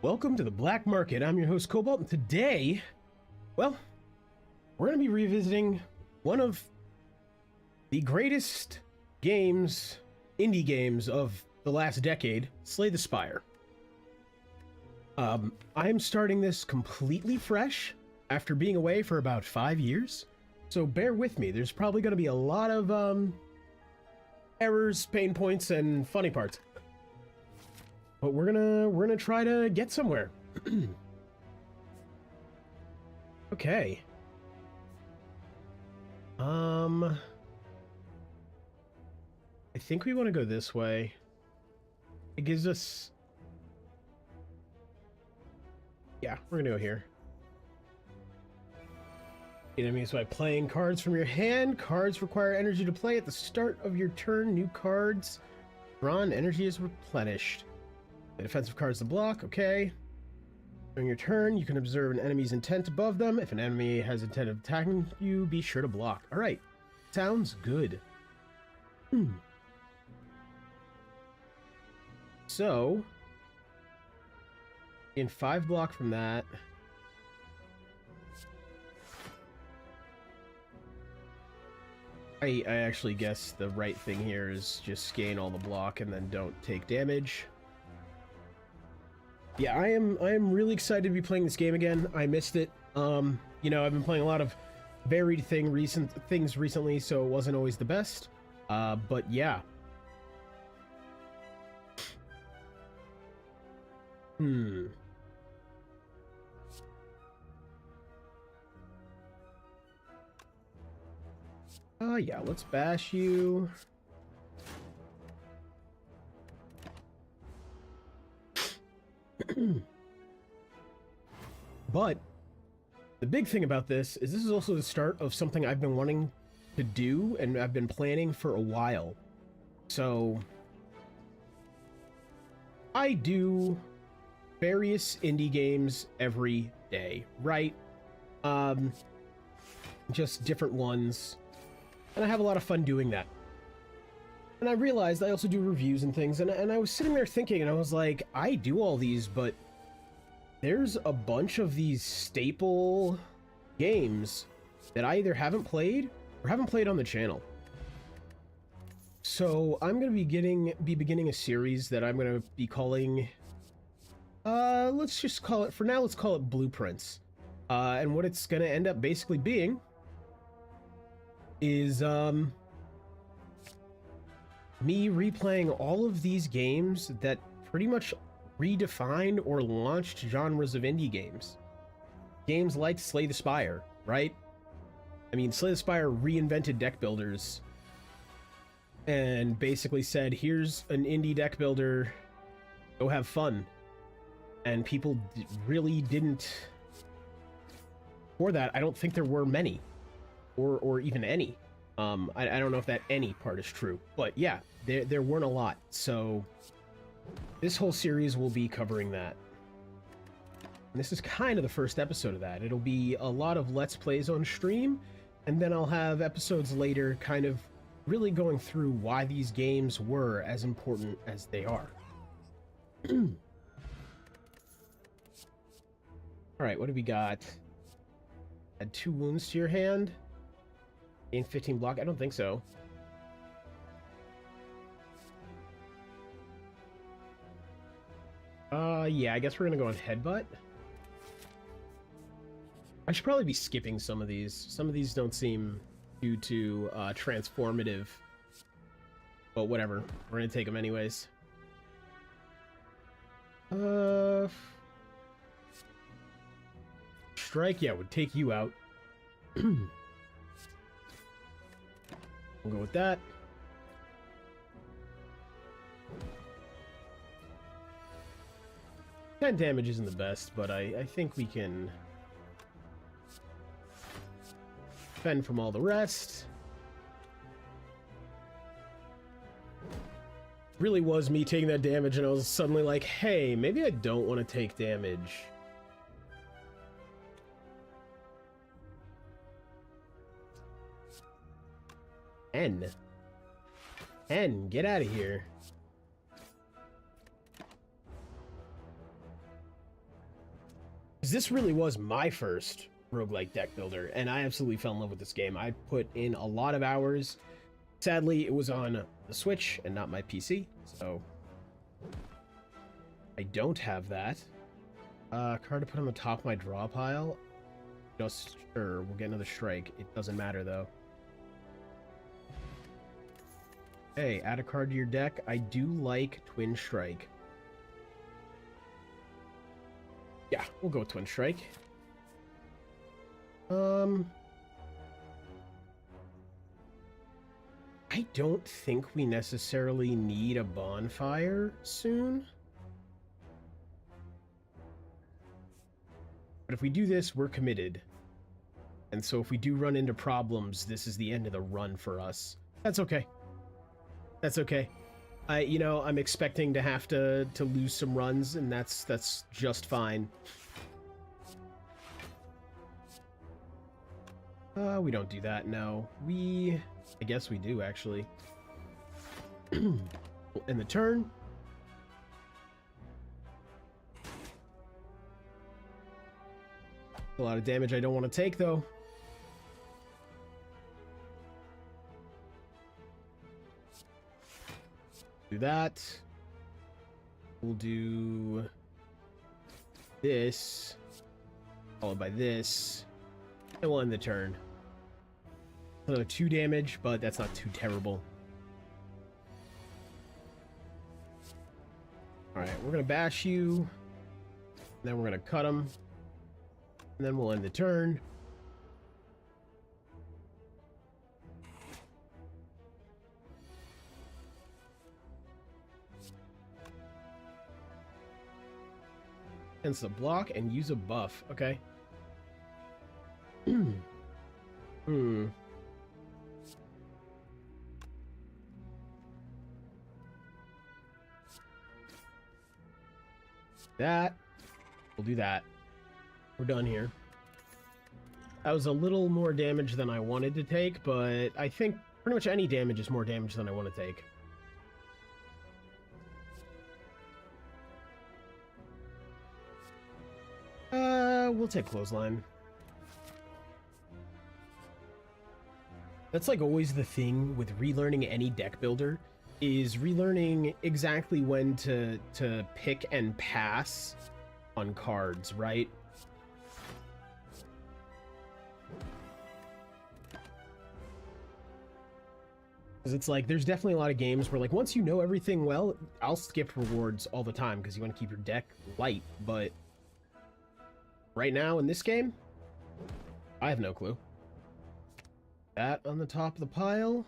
Welcome to the Black Market. I'm your host, Cobalt, and today, well, we're going to be revisiting one of the greatest games, indie games of the last decade, Slay the Spire. I'm starting this completely fresh after being away for about 5 years, so bear with me. There's probably going to be a lot of errors, pain points, and funny parts. But we're gonna try to get somewhere. Okay. I think we want to go this way. It gives us... Yeah, we're gonna go here. Enemies by playing cards from your hand. Cards require energy to play at the start of your turn. New cards drawn, energy is replenished. The defensive cards to block, okay. During your turn, you can observe an enemy's intent above them. If an enemy has intent of attacking you, be sure to block. Alright. Sounds good. So, in 5 block from that... I actually guess the right thing here is just gain all the block and then don't take damage. Yeah, I am really excited to be playing this game again. I missed it. You know, I've been playing a lot of varied things recently, so it wasn't always the best. But yeah. Yeah, let's bash you. But the big thing about this is also the start of something I've been wanting to do and I've been planning for a while. So I do various indie games every day, right? Just different ones. And I have a lot of fun doing that. And I realized I also do reviews and things, and I was sitting there thinking, and I was like, I do all these, but there's a bunch of these staple games that I either haven't played or haven't played on the channel. So I'm going to be beginning a series that I'm going to be calling, let's just call it, for now, let's call it Blueprints. And what it's going to end up basically being is, me replaying all of these games that pretty much redefined or launched genres of indie games. Games like Slay the Spire, right? I mean, Slay the Spire reinvented deck builders and basically said, here's an indie deck builder, go have fun. And people really didn't... For that, I don't think there were many. Or even any. I don't know if that any part is true, but yeah, there weren't a lot. So this whole series will be covering that. And this is kind of the first episode of that. It'll be a lot of Let's Plays on stream, and then I'll have episodes later kind of really going through why these games were as important as they are. Alright, what do we got? Add 2 wounds to your hand. Gain 15 block? I don't think so. Yeah, I guess we're gonna go on Headbutt. I should probably be skipping some of these. Some of these don't seem too transformative. But whatever. We're gonna take them anyways. Strike, yeah, would take you out. We'll go with that. Ten damage isn't the best, but I think we can fend from all the rest. Really was me taking that damage, and I was suddenly like, hey, maybe I don't want to take damage. N, get out of here. 'Cause this really was my first roguelike deck builder, and I absolutely fell in love with this game. I put in a lot of hours. Sadly, it was on the Switch and not my PC, so I don't have that. Card to put on the top of my draw pile. Just sure, we'll get another strike. It doesn't matter though. Hey, add a card to your deck. I do like Twin Strike. Yeah, we'll go with Twin Strike. I don't think we necessarily need a bonfire soon. But if we do this, we're committed. And so if we do run into problems, this is the end of the run for us. That's okay. That's okay. I'm expecting to have to lose some runs, and that's just fine. We don't do that, no. I guess we do, actually. In the turn. A lot of damage I don't want to take, though. Do that. We'll do this, followed by this, and we'll end the turn. Another 2 damage, but that's not too terrible. Alright, we're gonna bash you, and then we're gonna cut him, and then we'll end the turn. Against the block and use a buff. Okay. That. We'll do that. We're done here. That was a little more damage than I wanted to take, but I think pretty much any damage is more damage than I want to take. We'll take Clothesline. That's like always the thing with relearning any deck builder, is relearning exactly when to pick and pass on cards, right? Because it's like, there's definitely a lot of games where, like, once you know everything well, I'll skip rewards all the time because you want to keep your deck light, but right now in this game, I have no clue. That on the top of the pile,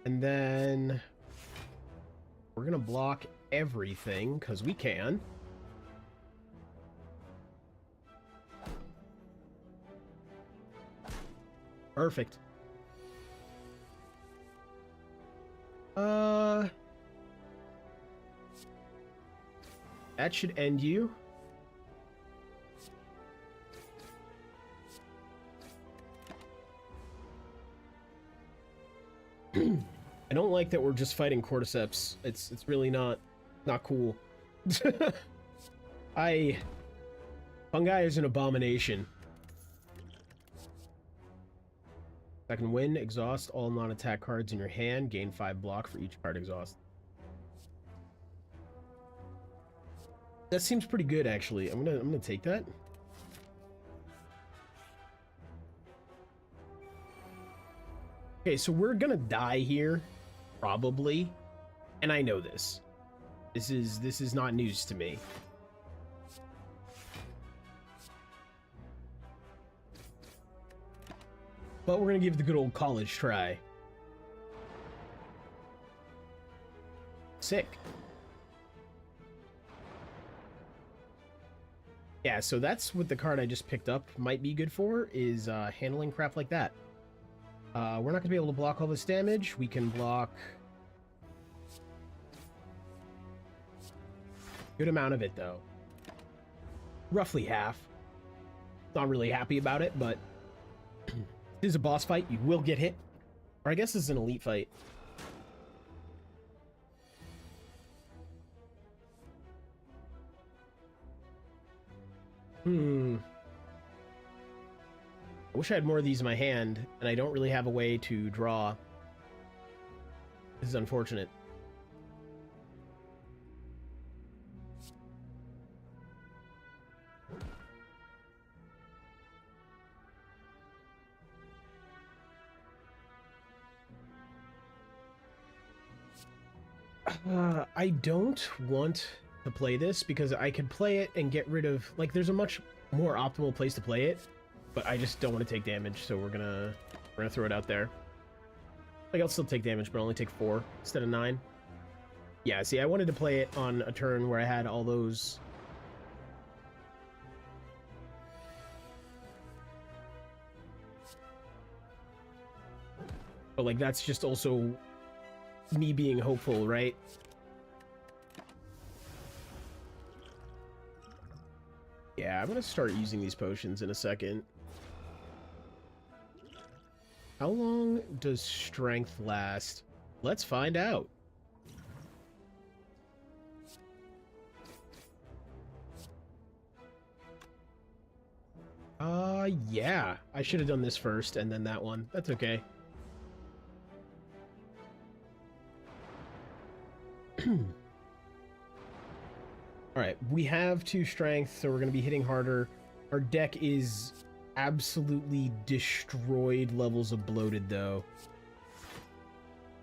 and then we're gonna block everything because we can. Perfect. That should end you. I don't like that we're just fighting cordyceps. It's really not cool. Fungi is an abomination. Second win, exhaust all non-attack cards in your hand, gain 5 block for each card exhaust. That seems pretty good, actually. I'm gonna take that. Okay, so we're gonna die here, probably, and I know this. This is not news to me. But we're gonna give it the good old college try. Sick. Yeah, so that's what the card I just picked up might be good for, is handling crap like that. We're not gonna be able to block all this damage. We can block a good amount of it, though. Roughly half. Not really happy about it, but this is a boss fight. You will get hit. Or I guess this is an elite fight. Hmm. I wish I had more of these in my hand, and I don't really have a way to draw. This is unfortunate. I don't want to play this because I could play it and get rid of, like, there's a much more optimal place to play it, but I just don't want to take damage, so we're gonna throw it out there. Like, I'll still take damage, but I'll only take 4 instead of 9. Yeah, see, I wanted to play it on a turn where I had all those. But, like, that's just also me being hopeful, right? Yeah, I'm gonna start using these potions in a second. How long does strength last? Let's find out. Yeah. I should have done this first and then that one. That's okay. Alright, we have 2 strength, so we're going to be hitting harder. Our deck is absolutely destroyed levels of bloated, though.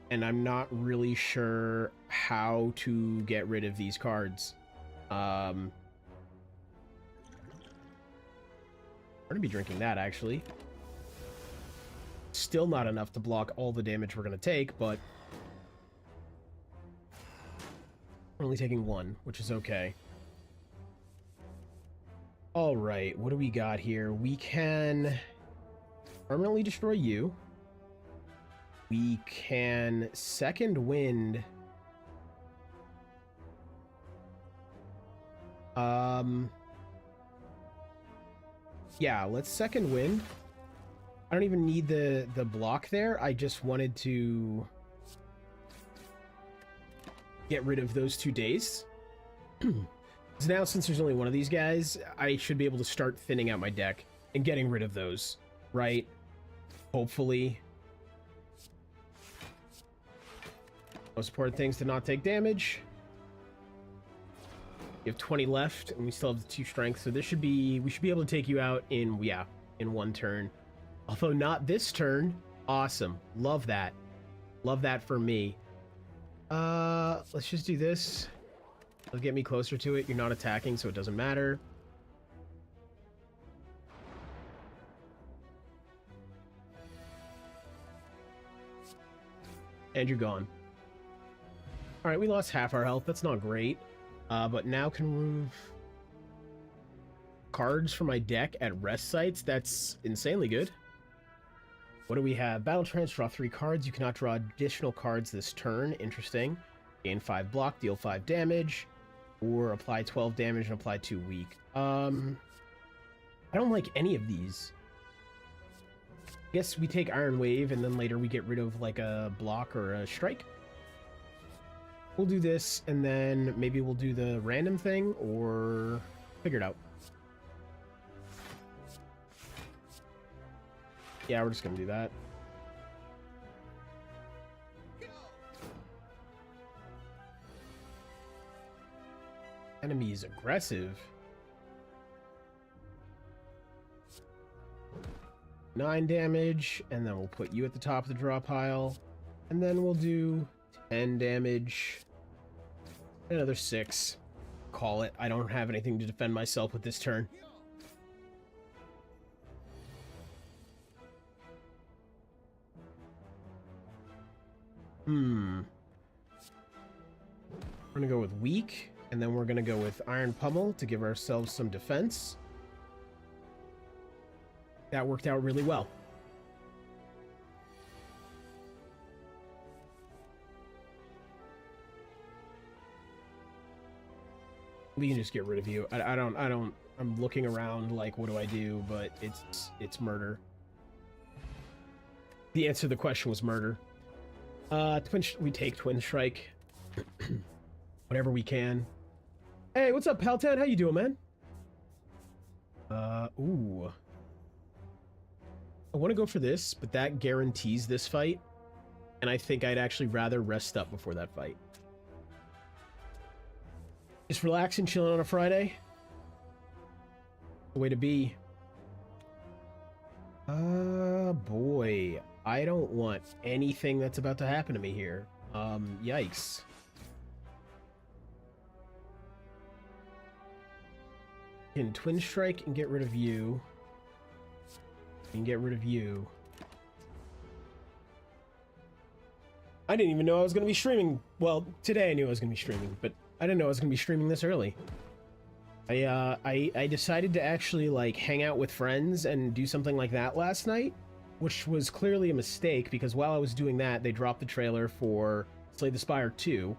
And I'm not really sure how to get rid of these cards. I'm going to be drinking that, actually. Still not enough to block all the damage we're going to take, but we're only taking 1, which is okay. Alright, what do we got here? We can permanently destroy you. We can second wind. Yeah, let's second wind. I don't even need the block there. I just wanted to get rid of those 2 days. So now, since there's only one of these guys, I should be able to start thinning out my deck and getting rid of those, right? Hopefully. Most important things to not take damage. You have 20 left, and we still have the 2 strength, so we should be able to take you out in 1 turn. Although not this turn. Awesome. Love that. Love that for me. Let's just do this. It'll get me closer to it. You're not attacking, so it doesn't matter. And you're gone. Alright, we lost half our health. That's not great. But now can remove cards from my deck at rest sites. That's insanely good. What do we have? Battle Trance, draw 3 cards. You cannot draw additional cards this turn. Interesting. Gain 5 block, deal 5 damage. Or apply 12 damage and apply 2 weak. I don't like any of these. I guess we take Iron Wave and then later we get rid of like a block or a strike. We'll do this and then maybe we'll do the random thing or figure it out. Yeah, we're just gonna do that. Enemy is aggressive. 9 damage, and then we'll put you at the top of the draw pile. And then we'll do 10 damage. Another 6. Call it. I don't have anything to defend myself with this turn. We're gonna go with weak. And then we're going to go with Iron Pummel to give ourselves some defense. That worked out really well. We can just get rid of you. I'm looking around like, what do I do? But it's murder. The answer to the question was murder. We take Twin Strike. Whatever we can. Hey, what's up, Paltan? How you doing, man? Ooh. I want to go for this, but that guarantees this fight. And I think I'd actually rather rest up before that fight. Just relax and chilling on a Friday. The way to be. Boy. I don't want anything that's about to happen to me here. Yikes. Can Twin Strike and get rid of you. And get rid of you. I didn't even know I was going to be streaming. Well, today I knew I was going to be streaming, but I didn't know I was going to be streaming this early. I decided to actually, like, hang out with friends and do something like that last night, which was clearly a mistake, because while I was doing that, they dropped the trailer for Slay the Spire 2,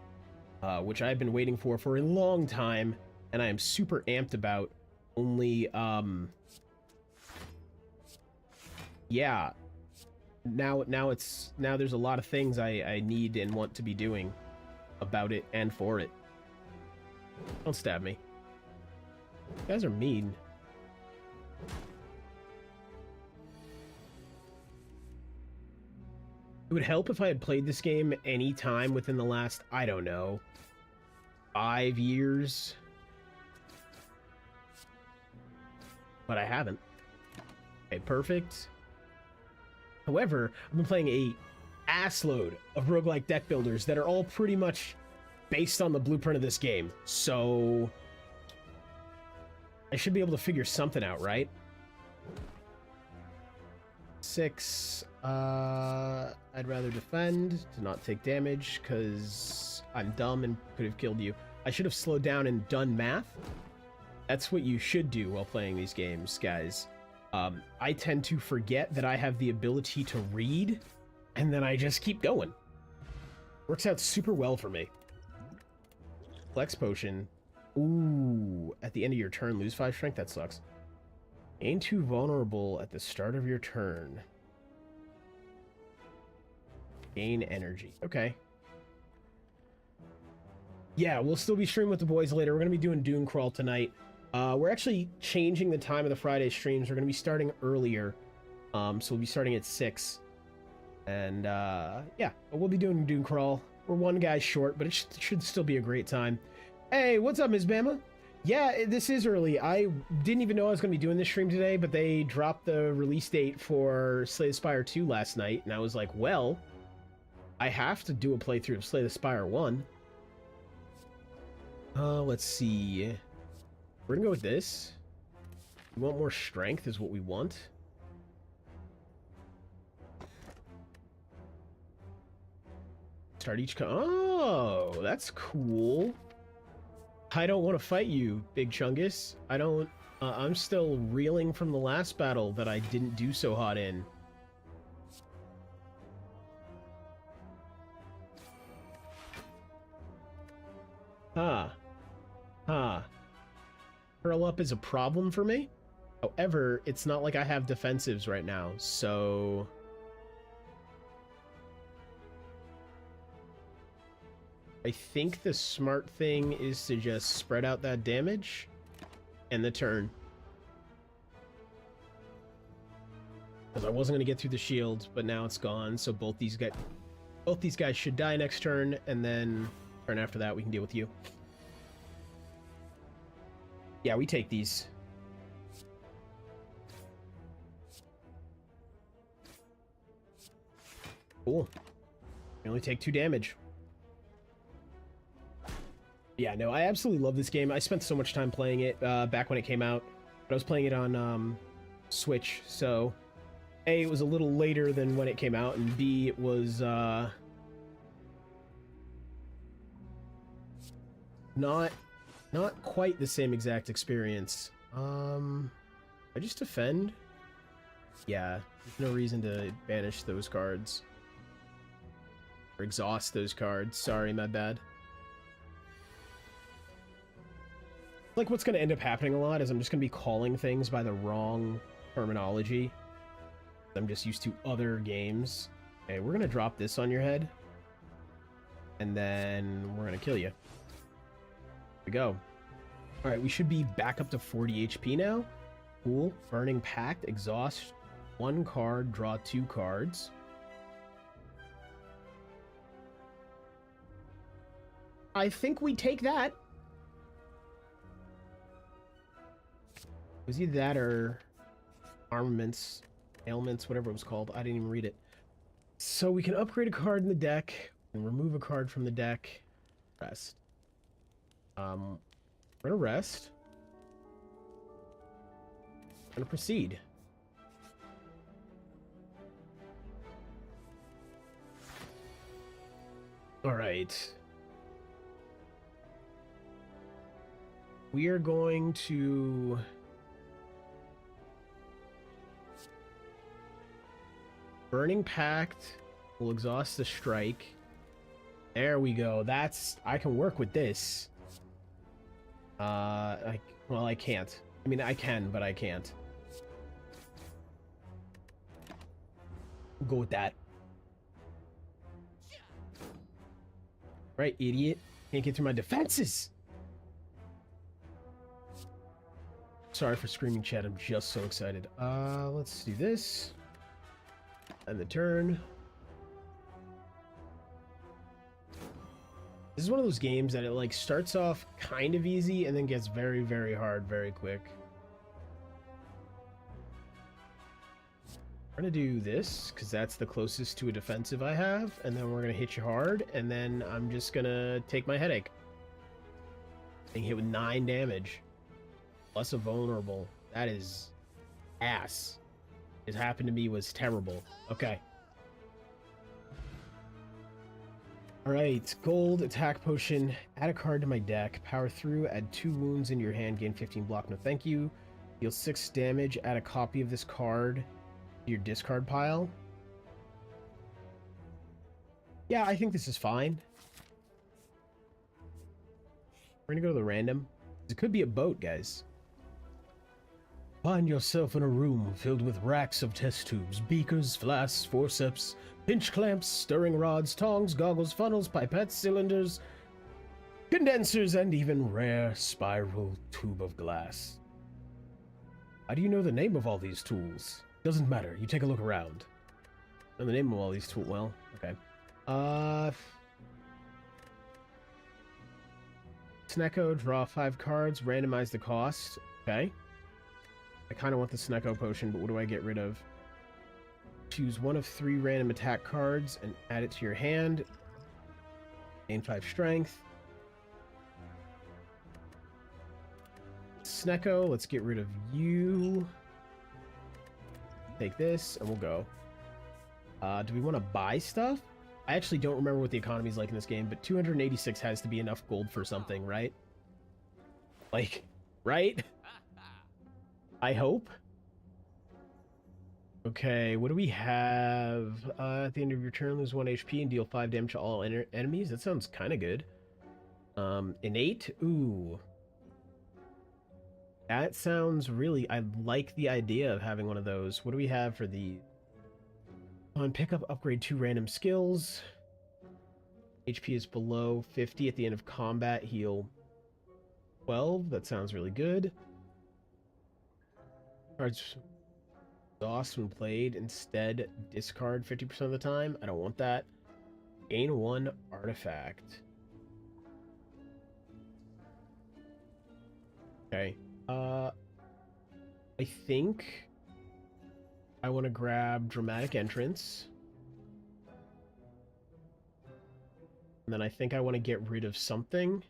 which I've been waiting for a long time, and I am super amped about. Only, yeah. Now there's a lot of things I need and want to be doing about it and for it. Don't stab me. You guys are mean. It would help if I had played this game any time within the last, I don't know, 5 years. But I haven't. Okay, perfect. However, I've been playing a assload of roguelike deck builders that are all pretty much based on the blueprint of this game. So I should be able to figure something out, right? 6. I'd rather defend to not take damage because I'm dumb and could have killed you. I should have slowed down and done math. That's what you should do while playing these games, guys. I tend to forget that I have the ability to read, and then I just keep going. Works out super well for me. Flex potion. Ooh, at the end of your turn, lose 5 strength? That sucks. Ain't too vulnerable at the start of your turn. Gain energy. Okay. Yeah, we'll still be streaming with the boys later. We're going to be doing Doom Crawl tonight. We're actually changing the time of the Friday streams. We're going to be starting earlier. So we'll be starting at 6. And, yeah, we'll be doing Doom Crawl. We're one guy short, but it should still be a great time. Hey, what's up, Ms. Bama? Yeah, this is early. I didn't even know I was going to be doing this stream today, but they dropped the release date for Slay the Spire 2 last night, and I was like, well, I have to do a playthrough of Slay the Spire 1. Let's see. We're gonna go with this. We want more strength is what we want. Start each oh, that's cool. I don't want to fight you, Big Chungus. I don't... I'm still reeling from the last battle that I didn't do so hot in. Curl up is a problem for me. However, it's not like I have defensives right now, so... I think the smart thing is to just spread out that damage and the turn. Because I wasn't going to get through the shield, but now it's gone, so both these guys should die next turn, and then turn after that we can deal with you. Yeah, we take these. Cool. You only take 2 damage. Yeah, no, I absolutely love this game. I spent so much time playing it back when it came out. But I was playing it on Switch, so... A, it was a little later than when it came out, and B, it was not quite the same exact experience. I just defend? Yeah, there's no reason to banish those cards. Or exhaust those cards. Sorry, my bad. Like, what's going to end up happening a lot is I'm just going to be calling things by the wrong terminology. I'm just used to other games. Okay, we're going to drop this on your head. And then we're going to kill you. Here we go. Alright, we should be back up to 40 HP now. Cool. Burning Pact, exhaust 1 card, draw 2 cards. I think we take that. It was either that or armaments, ailments, whatever it was called. I didn't even read it. So we can upgrade a card in the deck and remove a card from the deck. Rest. We're gonna rest. Gonna proceed. All right. We are going to Burning Pact. We'll exhaust the strike. There we go. I can work with this. Well, I can't. I mean, I can, but I can't. We'll go with that. Right, idiot. Can't get through my defenses. Sorry for screaming, chat. I'm just so excited. Let's do this. And the turn. This is one of those games that it like starts off kind of easy and then gets very, very hard very quick. We're gonna do this because that's the closest to a defensive I have, and then we're gonna hit you hard, and then I'm just gonna take my headache. Being hit with 9 damage. Plus a vulnerable. That is ass. It happened to me was terrible. Okay. Alright, gold, attack potion, add a card to my deck, power through, add 2 wounds in your hand, gain 15 block, no thank you. Deal 6 damage, add a copy of this card to your discard pile. Yeah, I think this is fine. We're gonna go to the random. It could be a boat, guys. Find yourself in a room filled with racks of test tubes, beakers, flasks, forceps, pinch clamps, stirring rods, tongs, goggles, funnels, pipettes, cylinders, condensers, and even rare spiral tube of glass. How do you know the name of all these tools? Doesn't matter. You take a look around. Know the name of all these tools. Well, okay. Snecko, draw 5 cards, randomize the cost. Okay. I kind of want the Snecko potion, but what do I get rid of? Choose one of 3 random attack cards and add it to your hand. Gain 5 strength. Snecko, let's get rid of you. Take this, and we'll go. Do we want to buy stuff? I actually don't remember what the economy is like in this game, but 286 has to be enough gold for something, right? Like, right? I hope. Okay, what do we have? At the end of your turn, lose 1 HP and deal 5 damage to all enemies. That sounds kind of good. Innate? Ooh. That sounds really... I like the idea of having one of those. What do we have for the... On pickup, upgrade 2 random skills. HP is below 50 at the end of combat. Heal 12. That sounds really good. Cards exhaust when played. Instead, discard 50% of the time. I don't want that. Gain 1 artifact. Okay. I think I want to grab Dramatic Entrance. And then I think I want to get rid of something.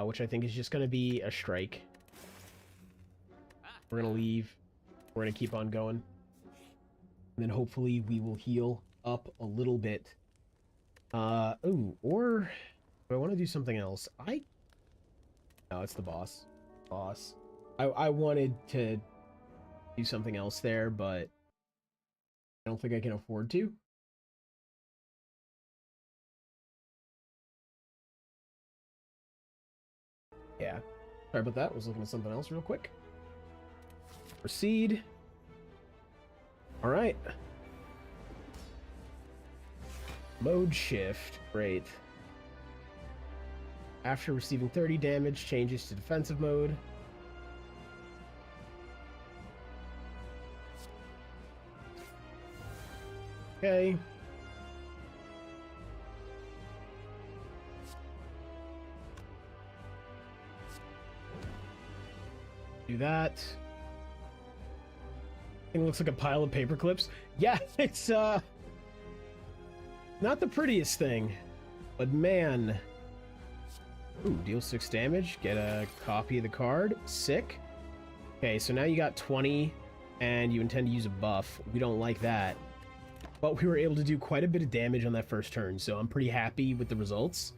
Which I think is just going to be a strike. We're going to leave. We're going to keep on going. And then hopefully we will heal up a little bit. Ooh, or do I want to do something else? No, it's the boss. I wanted to do something else there, but I don't think I can afford to. Yeah. Sorry about that. I was looking at something else real quick. Proceed. All right. Mode shift. Great. After receiving 30 damage, changes to defensive mode. Okay. Do that. It looks like a pile of paper clips. Yeah, it's not the prettiest thing, but man. Ooh, deal 6 damage. Get a copy of the card. Sick. Okay, so now you got 20, and you intend to use a buff. We don't like that. But we were able to do quite a bit of damage on that first turn, so I'm pretty happy with the results.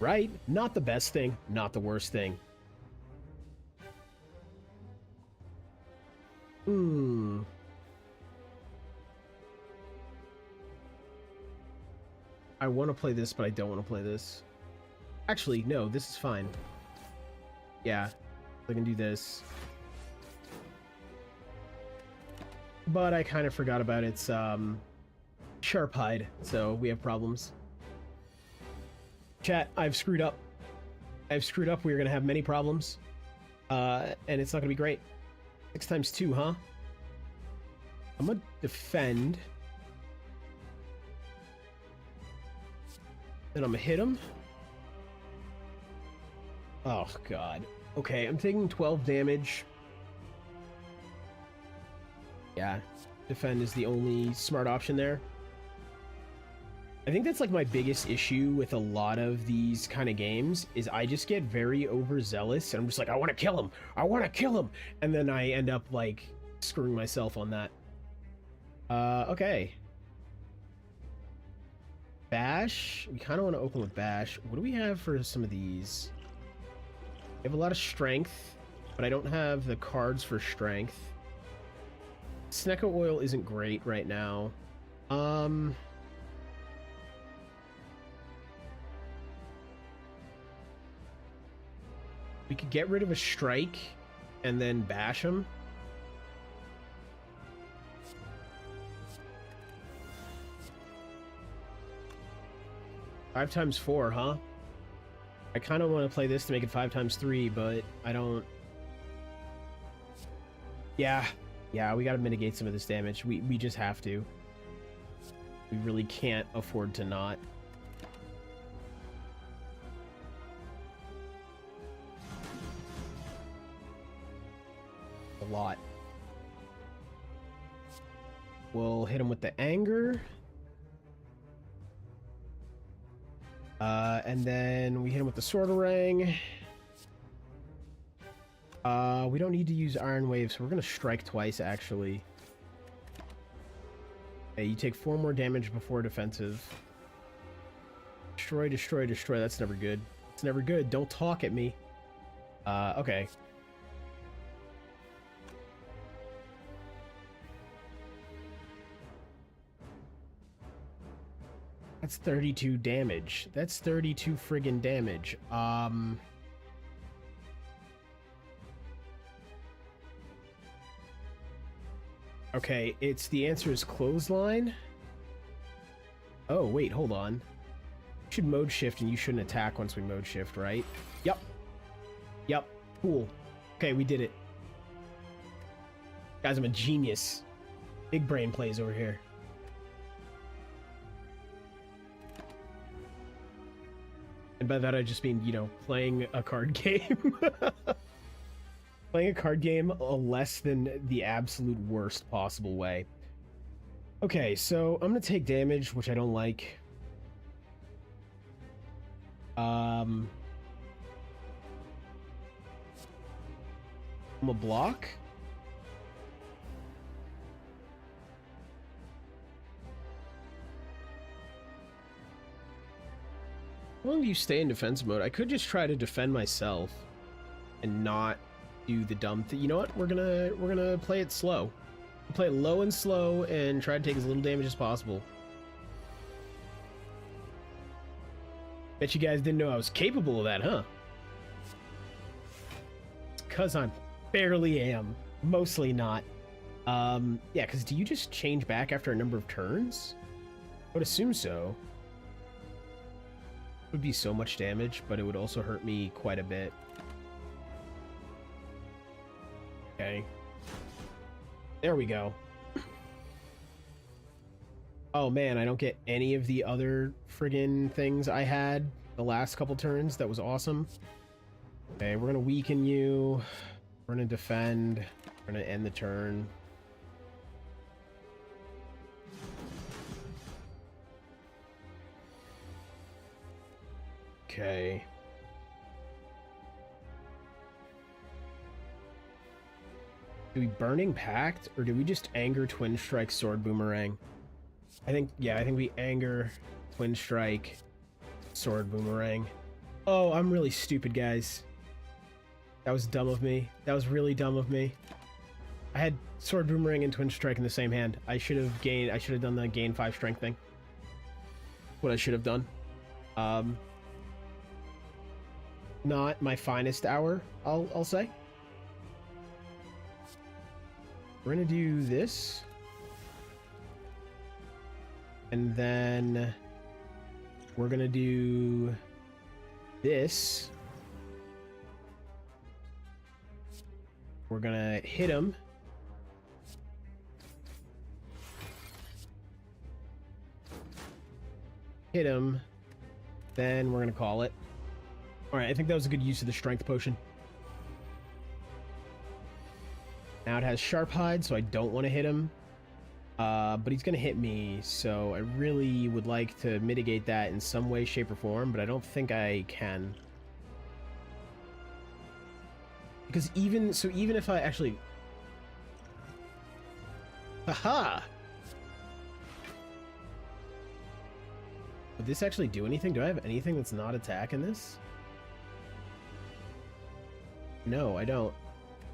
Right? Not the best thing, not the worst thing. I want to play this, but I don't want to play this. Actually, no, this is fine. Yeah, I can do this. But I kind of forgot about its sharp hide, so we have problems. Chat, I've screwed up. I've screwed up. We're going to have many problems. And it's not going to be great. 6 times 2, huh? I'm going to defend. Then I'm going to hit him. Oh, God. Okay, I'm taking 12 damage. Yeah, defend is the only smart option there. I think that's like my biggest issue with a lot of these kind of games is I just get very overzealous and I'm just like, I want to kill him. I want to kill him. And then I end up like screwing myself on that. Okay. Bash. We kind of want to open with Bash. What do we have for some of these? We have a lot of strength, but I don't have the cards for strength. Snecko oil isn't great right now. We could get rid of a strike and then bash him. Five times 4, huh? I kind of want to play this to make it 5 times 3, but I don't... Yeah, we got to mitigate some of this damage. We just have to. We really can't afford to not. A lot. We'll hit him with the anger. And then we hit him with the sword ring. We don't need to use Iron Wave, so we're gonna strike twice, actually. Okay, you take 4 more damage before defensive. Destroy, destroy, destroy. That's never good. It's never good. Don't talk at me. Okay. That's 32 damage. That's 32 friggin' damage. Okay, the answer is clothesline. Oh, wait, hold on. You should mode shift and you shouldn't attack once we mode shift, right? Yep. Yep. Cool. Okay, we did it. Guys, I'm a genius. Big brain plays over here. And by that I just mean, you know, playing a card game. Playing a card game less than the absolute worst possible way. Okay, so I'm gonna take damage, which I don't like. I'm a block. How long do you stay in defense mode? I could just try to defend myself and not do the dumb thing. You know what? We're gonna play it slow. Play it low and slow and try to take as little damage as possible. Bet you guys didn't know I was capable of that, huh? Because I barely am. Mostly not. Yeah, because do you just change back after a number of turns? I would assume so. It would be so much damage, but it would also hurt me quite a bit. Okay. There we go. Oh man, I don't get any of the other friggin' things I had the last couple turns. That was awesome. Okay, we're gonna weaken you. We're gonna defend. We're gonna end the turn. Okay. Do we Burning Pact, or do we just Anger, Twin Strike, Sword Boomerang? I think we Anger, Twin Strike, Sword Boomerang. Oh, I'm really stupid, guys. That was dumb of me. That was really dumb of me. I had Sword Boomerang and Twin Strike in the same hand. I should have done the gain 5 strength thing. What I should have done. Not my finest hour, I'll say. We're gonna do this. And then we're gonna do this. We're gonna hit him. Hit him. Then we're gonna call it. Alright, I think that was a good use of the strength potion. Now it has sharp hide, so I don't want to hit him. But he's gonna hit me, so I really would like to mitigate that in some way, shape, or form, but I don't think I can. Because even if I actually... Haha! Would this actually do anything? Do I have anything that's not attack in this? No, I don't.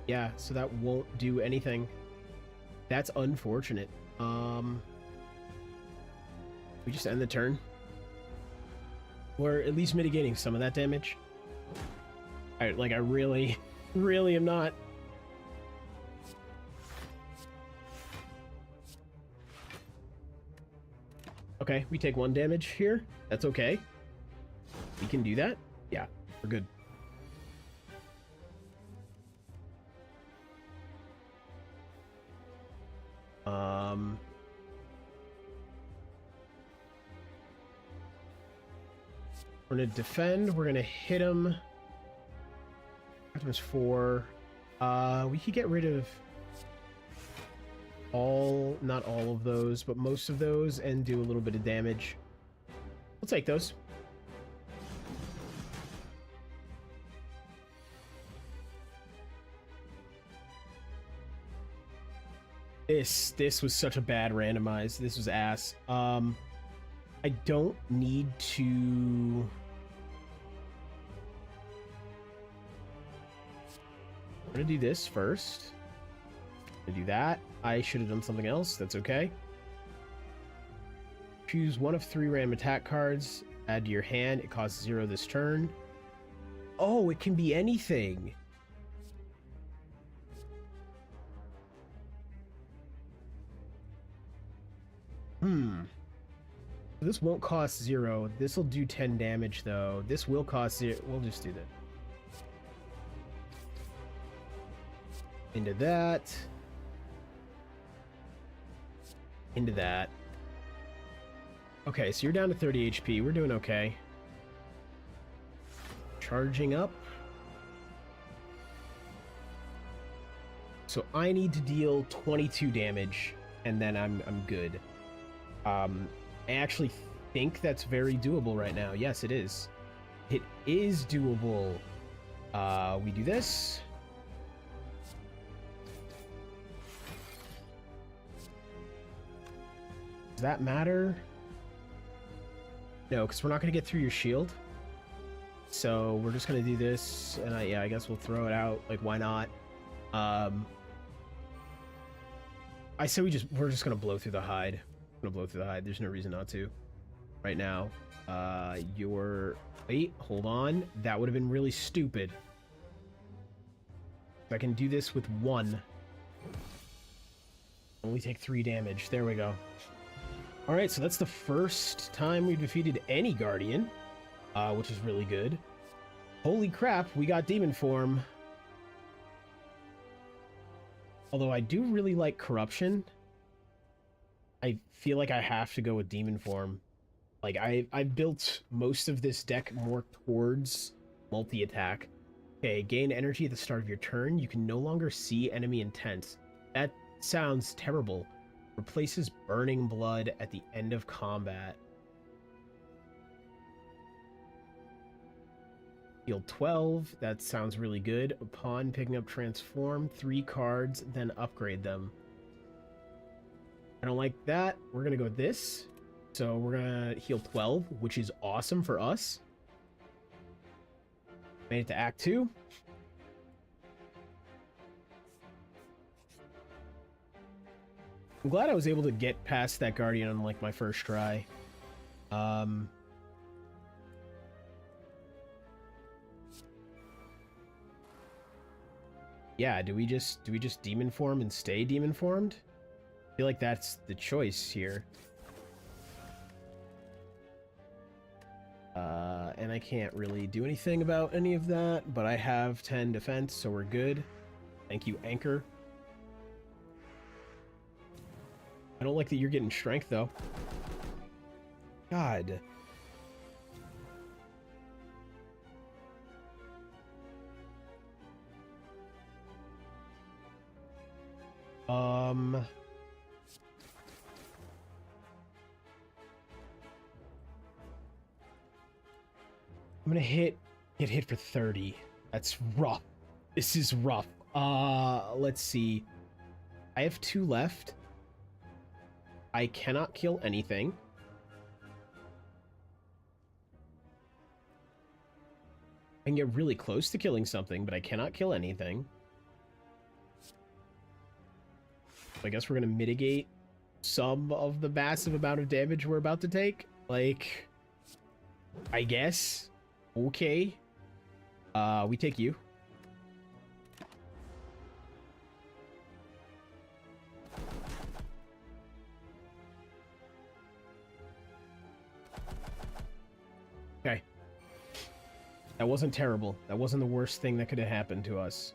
Yeah, so that won't do anything. That's unfortunate. We just end the turn. We're at least mitigating some of that damage. I really, really am not. Okay, we take 1 damage here. That's okay. We can do that. Yeah, we're good. We're gonna defend. We're gonna hit him. Optimus 4. We could get rid of not all of those, but most of those, and do a little bit of damage. We'll take those. This was such a bad randomize. This was ass. I don't need to... We're gonna do this first. Gonna do that. I should have done something else. That's okay. Choose one of 3 random attack cards. Add to your hand. It costs 0 this turn. Oh, it can be anything. This won't cost 0. This will do 10 damage, though. This will cost 0. We'll just do that. Into that. Into that. Okay, so you're down to 30 HP. We're doing okay. Charging up. So I need to deal 22 damage, and then I'm good. I actually think that's very doable right now. Yes, it is. It is doable. We do this. Does that matter? No, because we're not going to get through your shield. So we're just going to do this, and I guess we'll throw it out. Like, why not? I say we're just going to blow through the hide. Gonna blow through the hide. There's no reason not to. Right now. Wait, hold on. That would have been really stupid. I can do this with 1. Only take 3 damage. There we go. Alright, so that's the first time we've defeated any Guardian, which is really good. Holy crap, we got Demon Form. Although I do really like Corruption. I feel like I have to go with demon form. Like I've built most of this deck more towards multi-attack. Okay, gain energy at the start of your turn. You can no longer see enemy intent. That sounds terrible. Replaces burning blood at the end of combat. Heal 12. That sounds really good. Upon picking up transform, 3 cards, then upgrade them. I don't like that. We're gonna go with this. So we're gonna heal 12, which is awesome for us. Made it to Act 2. I'm glad I was able to get past that Guardian on like my first try. Yeah, do we just demon form and stay demon formed? I feel like that's the choice here. And I can't really do anything about any of that, but I have 10 defense, so we're good. Thank you, Anchor. I don't like that you're getting strength, though. God. I'm gonna get hit for 30. That's rough. This is rough. Let's see. I have 2 left. I cannot kill anything. I can get really close to killing something, but I cannot kill anything. So I guess we're gonna mitigate some of the massive amount of damage we're about to take. Like, I guess. Okay. We take you. Okay. That wasn't terrible. That wasn't the worst thing that could have happened to us.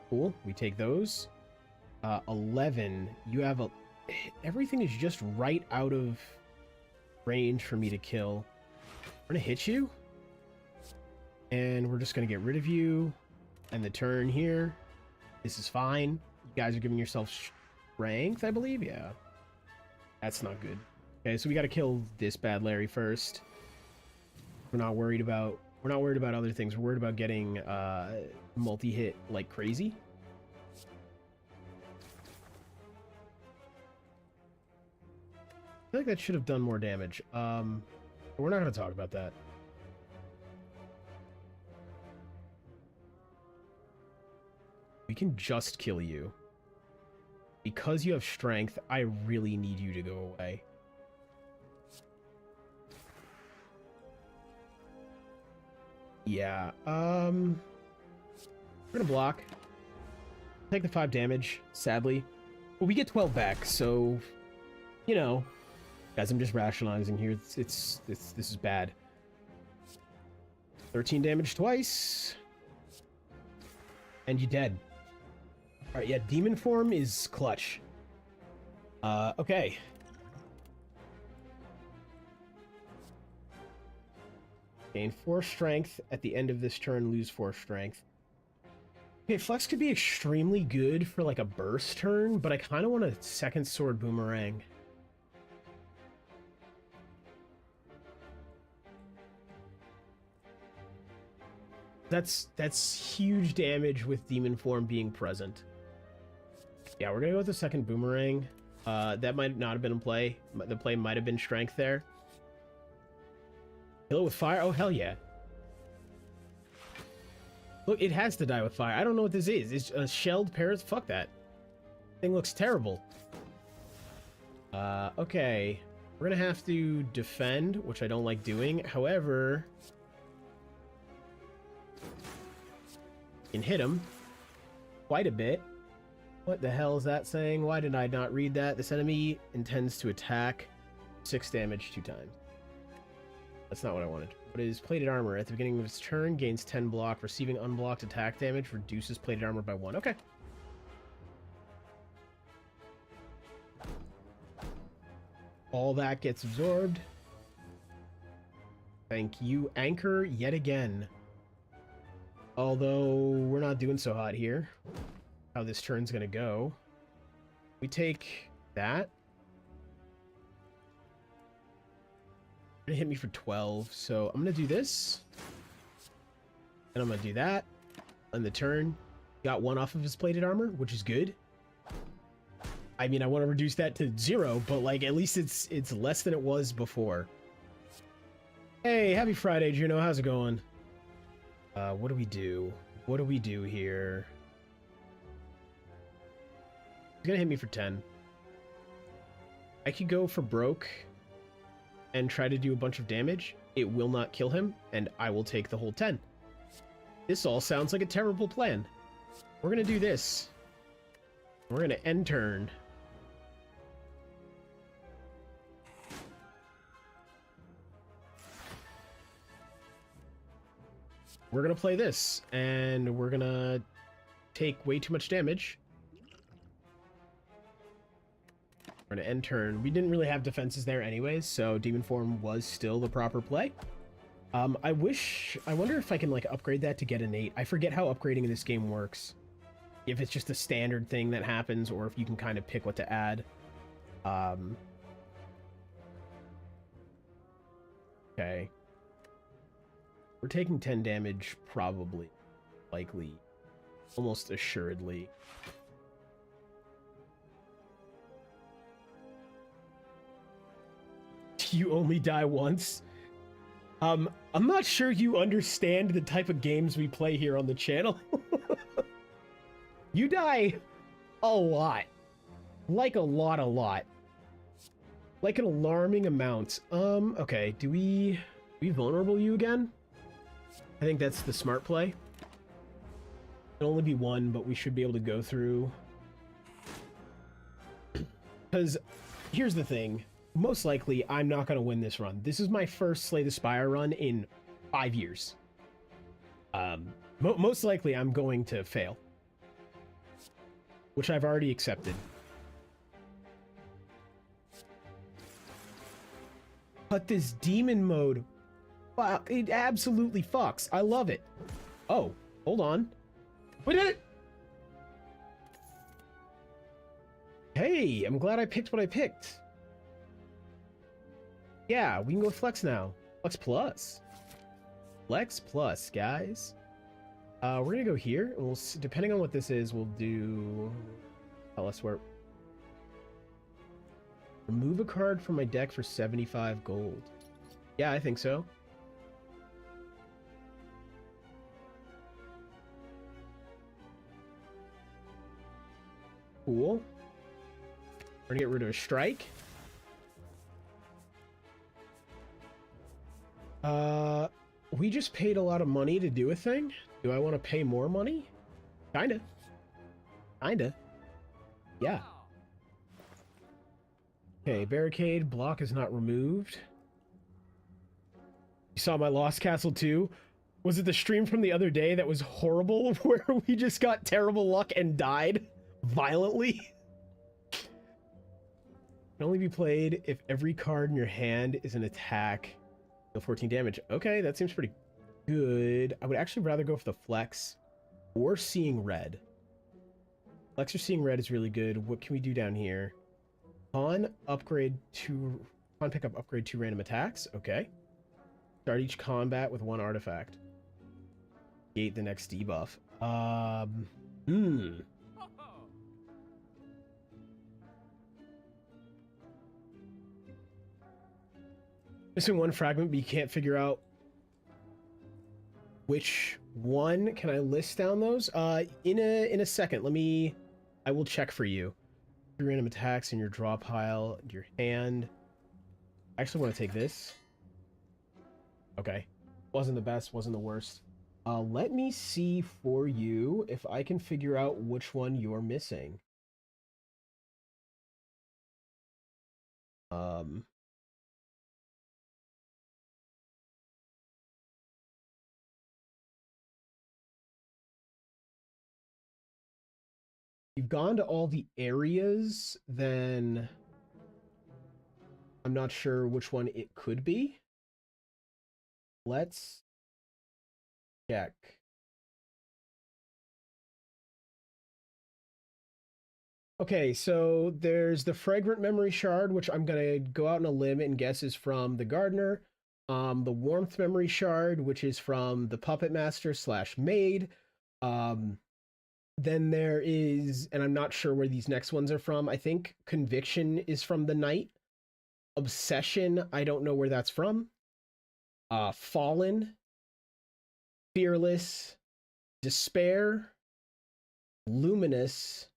Cool. We take those. 11. You have a... Everything is just right out of range for me to kill. We're gonna hit you. And we're just gonna get rid of you. And the turn here. This is fine. You guys are giving yourself strength, I believe? Yeah. That's not good. Okay, so we gotta kill this bad Larry first. We're not worried about other things. We're worried about getting multi-hit like crazy. I feel like that should have done more damage. But we're not gonna talk about that. We can just kill you. Because you have strength, I really need you to go away. Yeah, we're gonna block. Take the 5 damage, sadly. But we get 12 back, so, you know, guys, I'm just rationalizing here. This is bad. 13 damage twice. And you're dead. Alright, yeah, demon form is clutch. Okay. Gain 4 strength at the end of this turn, lose 4 strength. Okay, Flex could be extremely good for like a burst turn, but I kind of want a second sword boomerang. That's huge damage with demon form being present. Yeah, we're gonna go with the second boomerang. That might not have been in play. The play might have been strength there. Kill it with fire? Oh, hell yeah. Look, it has to die with fire. I don't know what this is. It's a shelled parrot? Fuck that. Thing looks terrible. Okay. We're gonna have to defend, which I don't like doing. However... can hit him. Quite a bit. What the hell is that saying? Why did I not read that? This enemy intends to attack. 6 damage 2 times. That's not what I wanted. What is plated armor? At the beginning of its turn, gains 10 block. Receiving unblocked attack damage, reduces plated armor by 1. Okay. All that gets absorbed. Thank you, Anchor, yet again. Although, we're not doing so hot here. How this turn's gonna go. We take that. Gonna hit me for 12, so I'm gonna do this. And I'm gonna do that. On the turn, got one off of his plated armor, which is good. I mean, I want to reduce that to 0, but like at least it's less than it was before. Hey, happy Friday, Juno. How's it going? What do we do? What do we do here? He's gonna hit me for 10. I could go for broke and try to do a bunch of damage. It will not kill him, and I will take the whole 10. This all sounds like a terrible plan. We're gonna do this. We're gonna end turn. We're gonna play this, and we're gonna take way too much damage. We're gonna end turn. We didn't really have defenses there anyways, so Demon Form was still the proper play. I wonder if I can like upgrade that to get innate. I forget how upgrading in this game works. If it's just a standard thing that happens, or if you can kind of pick what to add. Okay. We're taking 10 damage, probably, likely, almost assuredly. You only die once? I'm not sure you understand the type of games we play here on the channel. You die a lot. Like a lot. Like an alarming amount. Okay, do we vulnerable you again? I think that's the smart play. It'll only be one, but we should be able to go through. Because here's the thing. Most likely, I'm not going to win this run. This is my first Slay the Spire run in 5 years. Most likely, I'm going to fail. Which I've already accepted. But this demon mode, wow, it absolutely fucks. I love it. Oh, hold on. We did it! Hey, I'm glad I picked what I picked. Yeah, we can go Flex now. Flex Plus. Flex Plus, guys. We're gonna go here, and we'll see, depending on what this is, we'll do... Tell us where... Remove a card from my deck for 75 gold. Yeah, I think so. Cool. We're gonna get rid of a strike. We just paid a lot of money to do a thing. Do I want to pay more money? Kinda. Yeah. Okay, barricade. Block is not removed. You saw my Lost Castle too? Was it the stream from the other day that was horrible where we just got terrible luck and died violently? Can only be played if every card in your hand is an attack. Deal 14 damage. Okay, that seems pretty good. I would actually rather go for the flex or seeing red. Flex or seeing red is really good. What can we do down here? Pawn pick up upgrade 2 random attacks. Okay. Start each combat with 1 artifact. Gate the next debuff. Missing 1 fragment, but you can't figure out which one. Can I list down those? In a second. I will check for you. 3 random attacks in your draw pile, your hand. I actually want to take this. Okay. Wasn't the best, wasn't the worst. Let me see for you if I can figure out which one you're missing. You've gone to all the areas, then... I'm not sure which one it could be. Let's check. Okay, so there's the Fragrant Memory Shard, which I'm gonna go out on a limb and guess is from the Gardener. The Warmth Memory Shard, which is from the Puppet Master slash Maid. Then there is, and I'm not sure where these next ones are from. I think Conviction is from the Knight. Obsession, I don't know where that's from. Fallen, Fearless, Despair, Luminous,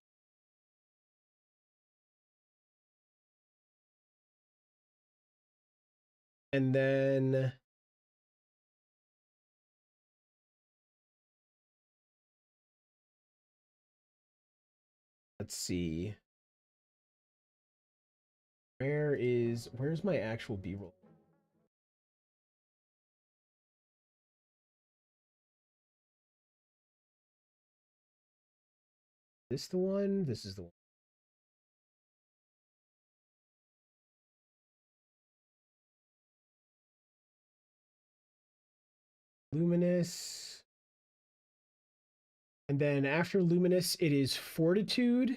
and then let's see. Where's my actual B-roll? This the one? This is the one. Luminous. And then after Luminous, it is Fortitude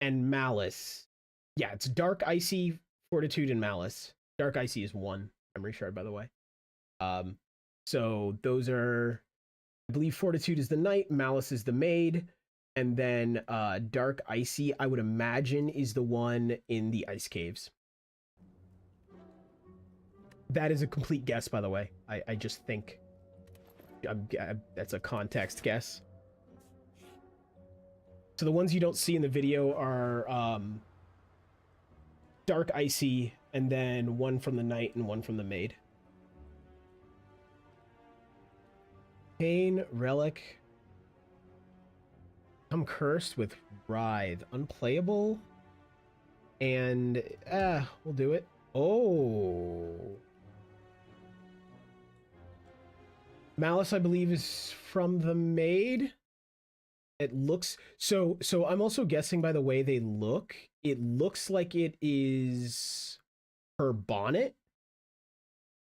and Malice. Yeah, it's Dark, Icy, Fortitude, and Malice. Dark Icy is one memory shard, by the way. So those are, I believe Fortitude is the Knight, Malice is the Maid, and then Dark Icy, I would imagine, is the one in the Ice Caves. That is a complete guess, by the way. I just think that's a context guess. So the ones you don't see in the video are Dark Icy, and then one from the Knight and one from the Maid. Pain, Relic. I'm cursed with Writhe. Unplayable. And, we'll do it. Oh. Malice, I believe, is from the Maid. It looks... So I'm also guessing by the way they look. It looks like it is her bonnet.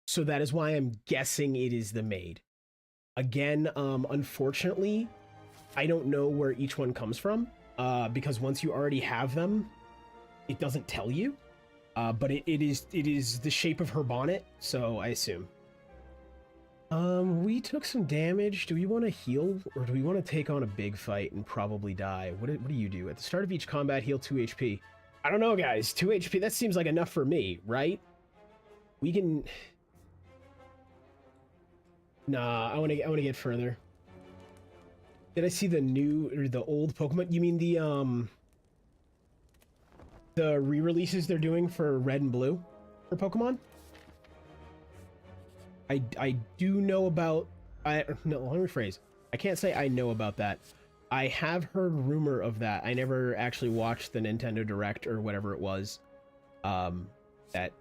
So that is why I'm guessing it is the Maid. Again, unfortunately, I don't know where each one comes from, because once you already have them, it doesn't tell you. But it is the shape of her bonnet, so I assume. We took some damage. Do we want to heal, or do we want to take on a big fight and probably die? What do you do? At the start of each combat, heal 2 HP. I don't know, guys. 2 HP, that seems like enough for me, right? We can... Nah, I want to get further. Did I see the new or the old Pokemon? You mean the re-releases they're doing for Red and Blue for Pokemon? I do know about... No, let me rephrase. I can't say I know about that. I have heard rumor of that. I never actually watched the Nintendo Direct or whatever it was that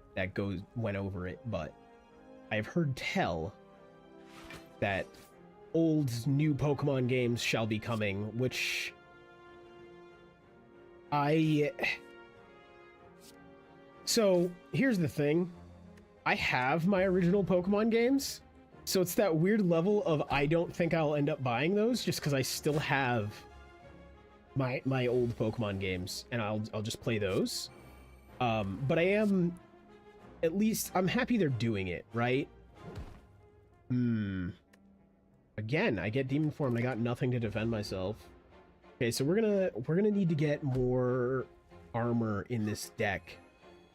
went over it, but I've heard tell that old new Pokemon games shall be coming, which so here's the thing. I have my original Pokemon games, so it's that weird level of I don't think I'll end up buying those just because I still have my old Pokemon games, and I'll just play those. But I am, at least I'm happy they're doing it, right? Again, I get Demon Form and I got nothing to defend myself. Okay, so we're gonna need to get more armor in this deck.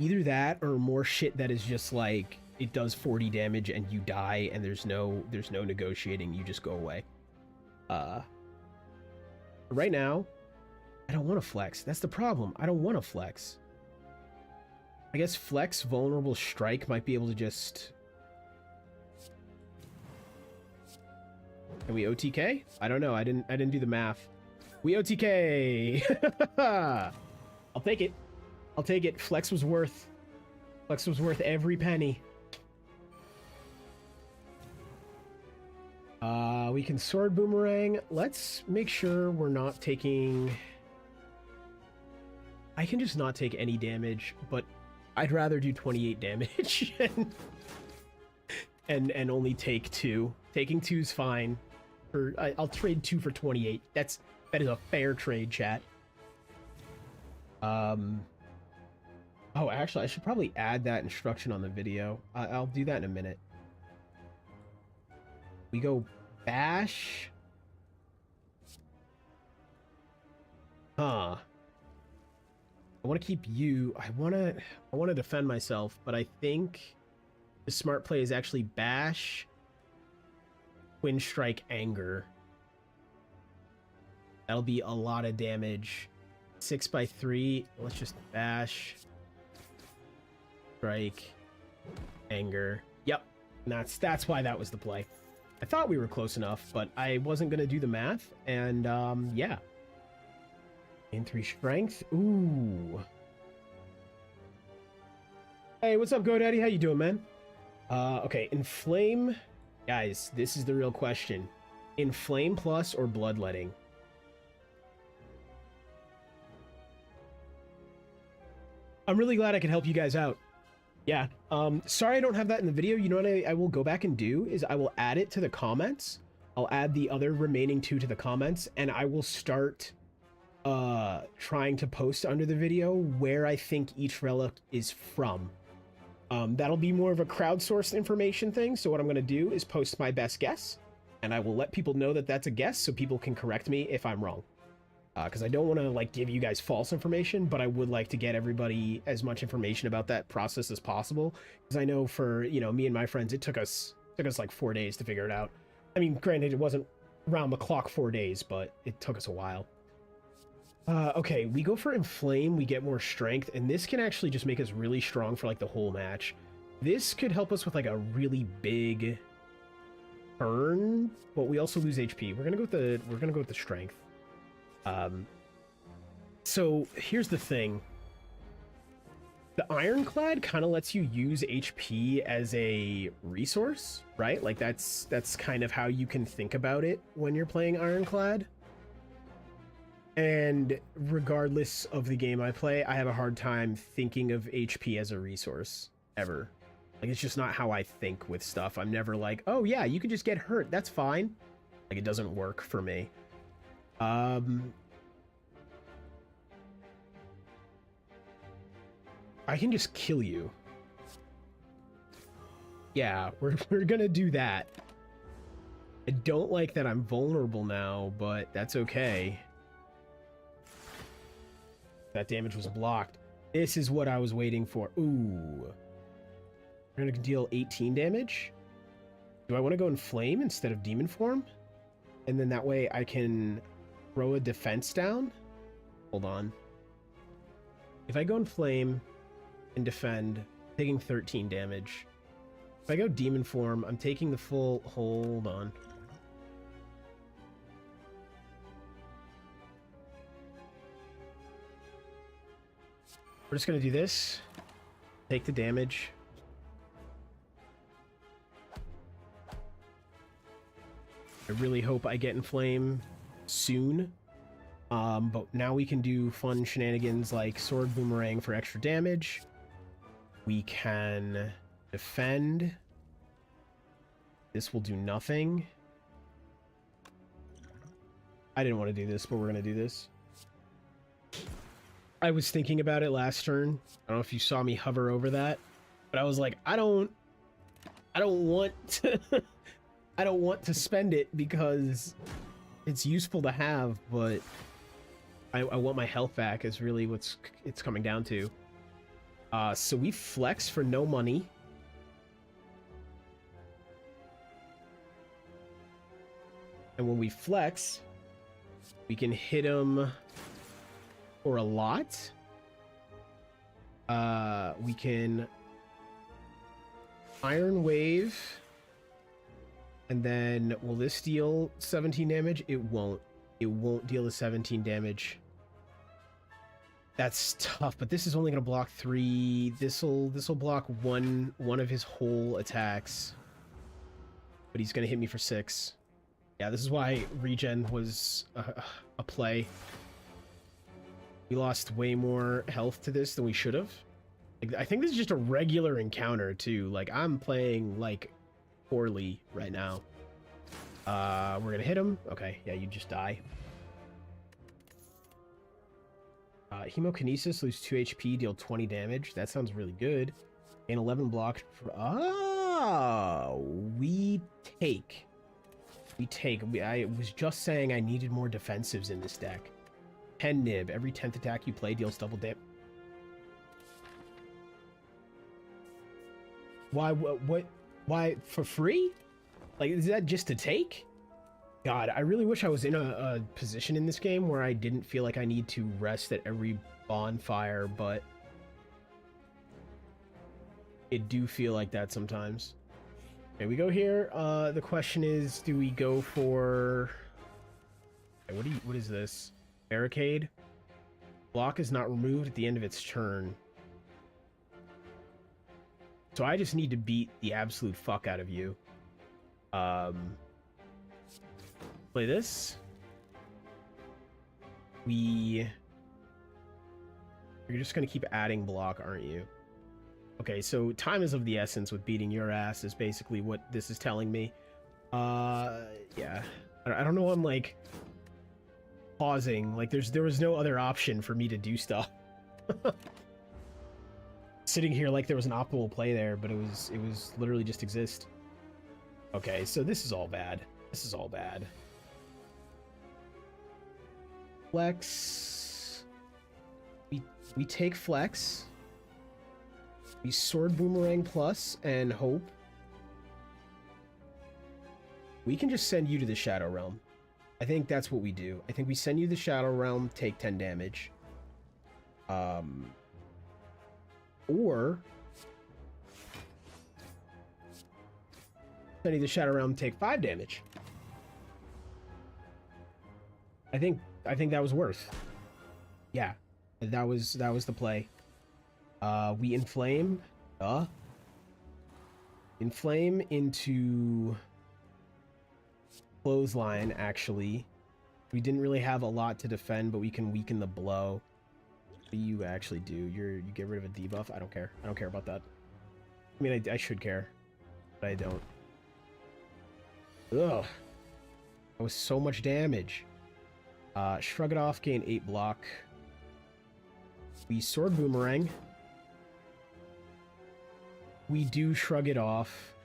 Either that or more shit that is just like it does 40 damage and you die and there's no negotiating, you just go away. Right now, I don't want to flex. That's the problem. I don't want to flex. I guess flex Vulnerable Strike might be able to just... Can we OTK? I don't know. I didn't do the math. We OTK. I'll take it. I'll take it. Flex was worth every penny. We can Sword Boomerang. Let's make sure we're not taking... I can just not take any damage, but I'd rather do 28 damage and only take 2. Taking 2's fine. I'll trade 2 for 28. That is a fair trade, chat. Oh, actually, I should probably add that instruction on the video. I'll do that in a minute. We go bash. Huh. I want to keep you. I want to defend myself, but I think the smart play is actually bash, twin strike, anger. That'll be a lot of damage. 6x3. Let's just bash, strike, anger. Yep, and that's why that was the play. I thought we were close enough, but I wasn't gonna do the math, and yeah. In 3 strength. Ooh. Hey, what's up, GoDaddy? How you doing, man? Okay, Inflame. Guys, this is the real question. Inflame plus or Bloodletting? I'm really glad I could help you guys out. Yeah, sorry I don't have that in the video. You know what I will go back and do is I will add it to the comments. I'll add the other remaining 2 to the comments, and I will start trying to post under the video where I think each relic is from. That'll be more of a crowdsourced information thing, so what I'm going to do is post my best guess, and I will let people know that that's a guess so people can correct me if I'm wrong. Because I don't want to like give you guys false information, but I would like to get everybody as much information about that process as possible. Because I know for, you know, me and my friends, it took us like 4 days to figure it out. I mean, granted, it wasn't round the clock 4 days, but it took us a while. Okay, we go for Inflame, we get more strength, and this can actually just make us really strong for like the whole match. This could help us with like a really big burn, but we also lose HP. We're gonna go with the strength. So here's the thing. The Ironclad kind of lets you use HP as a resource, right? Like that's kind of how you can think about it when you're playing Ironclad. And regardless of the game I play, I have a hard time thinking of HP as a resource, ever. Like, it's just not how I think with stuff. I'm never like, oh yeah, you can just get hurt, that's fine. Like, it doesn't work for me. I can just kill you. Yeah, we're gonna do that. I don't like that I'm vulnerable now, but that's okay. That damage was blocked. This is what I was waiting for. Ooh. We're gonna deal 18 damage. Do I want to go in Flame instead of Demon Form? And then that way I can throw a defense down? Hold on. If I go in Flame and defend, taking 13 damage. If I go Demon Form, I'm taking the full... Hold on. We're just going to do this. Take the damage. I really hope I get in Flame soon. But now we can do fun shenanigans like Sword Boomerang for extra damage. We can defend. This will do nothing. I didn't want to do this, but we're going to do this. I was thinking about it last turn. I don't know if you saw me hover over that, but I was like, I don't want to I don't want to spend it because it's useful to have, but I want my health back is really what's it's coming down to. So we flex for no money. And when we flex, we can hit him for a lot. We can Iron Wave, and then will this deal 17 damage? It won't. It won't deal the 17 damage. That's tough, but this is only gonna block 3. This'll block one of his whole attacks, but he's gonna hit me for 6. Yeah, this is why regen was a play. We lost way more health to this than we should have. Like, I think this is just a regular encounter too. Like, I'm playing like poorly right now. We're gonna hit him. Okay, yeah, you just die. Hemokinesis, lose 2 HP, deal 20 damage. That sounds really good. Gain 11 block. Oh, we take. I was just saying I needed more defensives in this deck. 10 nib. Every 10th attack you play deals double damage. Why? What? Why? For free? Like, is that just to take? God, I really wish I was in a position in this game where I didn't feel like I need to rest at every bonfire, but it do feel like that sometimes. Okay, we go here. The question is, do we go for... Okay, what is this? Barricade? Block is not removed at the end of its turn. So I just need to beat the absolute fuck out of you. Play this. You're just gonna keep adding block, aren't you? Okay, so time is of the essence with beating your ass is basically what this is telling me. Yeah. I don't know, I'm like pausing. Like there was no other option for me to do stuff. Sitting here like there was an optimal play there, but it was literally just exist. Okay, so this is all bad. This is all bad. Flex. We take flex. We sword boomerang plus and hope. We can just send you to the Shadow Realm. I think that's what we do. I think we send you to the Shadow Realm, take 10 damage. Or send you to the Shadow Realm, take 5 damage. I think that was worth. Yeah, that was the play. We inflame. Inflame into clothesline, actually. We didn't really have a lot to defend, but we can weaken the blow. What do you actually do? You get rid of a debuff? I don't care. I don't care about that. I mean, I should care, but I don't. Ugh. That was so much damage. Shrug it off, gain 8 block. We sword boomerang. We do shrug it off.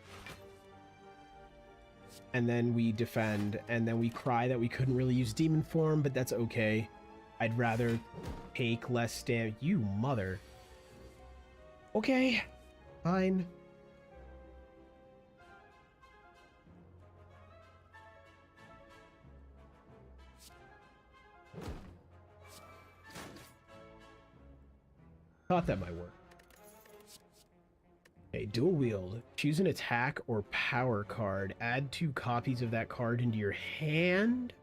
And then we defend, and then we cry that we couldn't really use demon form, but that's okay. I'd rather take less damage. You mother. Okay. Fine. Thought that might work. Okay, dual wield. Choose an attack or power card. Add 2 copies of that card into your hand.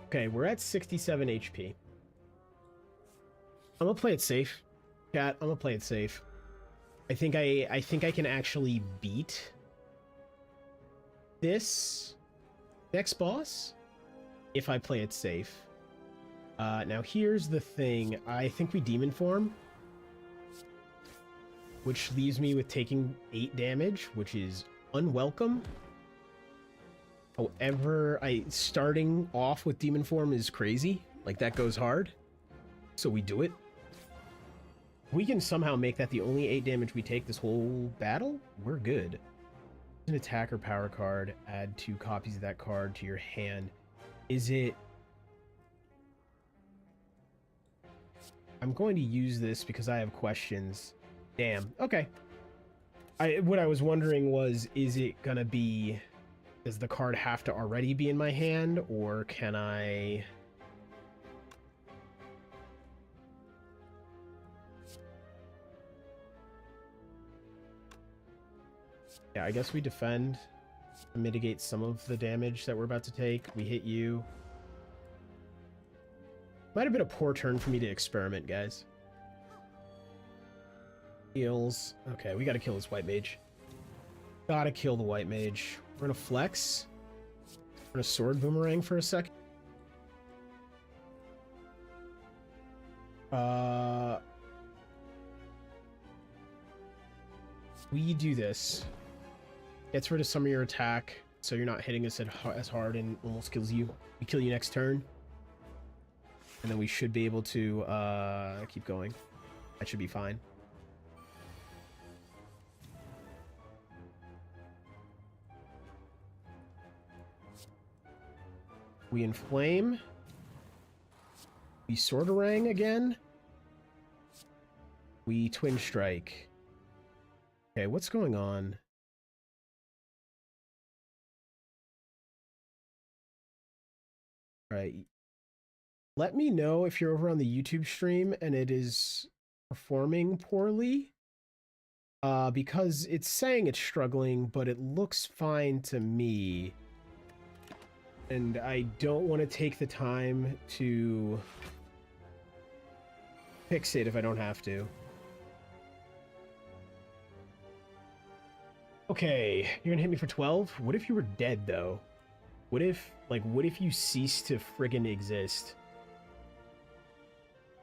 Okay, we're at 67 HP. I'm gonna play it safe. Chat, I'm gonna play it safe. I think I can actually beat this next boss if I play it safe. Now here's the thing. I think we demon form, which leaves me with taking 8 damage, which is unwelcome. However, starting off with demon form is crazy. Like, that goes hard. So we do it. We can somehow make that the only 8 damage we take this whole battle. We're good. An attack or power card. Add 2 copies of that card to your hand. Is it... I'm going to use this because I have questions. Damn. Okay. What I was wondering was, is it gonna be... Does the card have to already be in my hand, or can I... Yeah, I guess we defend to mitigate some of the damage that we're about to take. We hit you. Might have been a poor turn for me to experiment, guys. Heals. Okay, we gotta kill this white mage. Gotta kill the white mage. We're gonna flex. a sword boomerang for a second. We do this. Gets rid of some of your attack, so you're not hitting us as hard and almost kills you. We kill you next turn. And then we should be able to keep going. That should be fine. We inflame. We Swordarang again. We Twin Strike. Okay, what's going on? All right. Let me know if you're over on the YouTube stream and it is performing poorly. Because it's saying it's struggling, but it looks fine to me. And I don't want to take the time to fix it if I don't have to. Okay, you're gonna hit me for 12? What if you were dead, though? What if you cease to friggin' exist?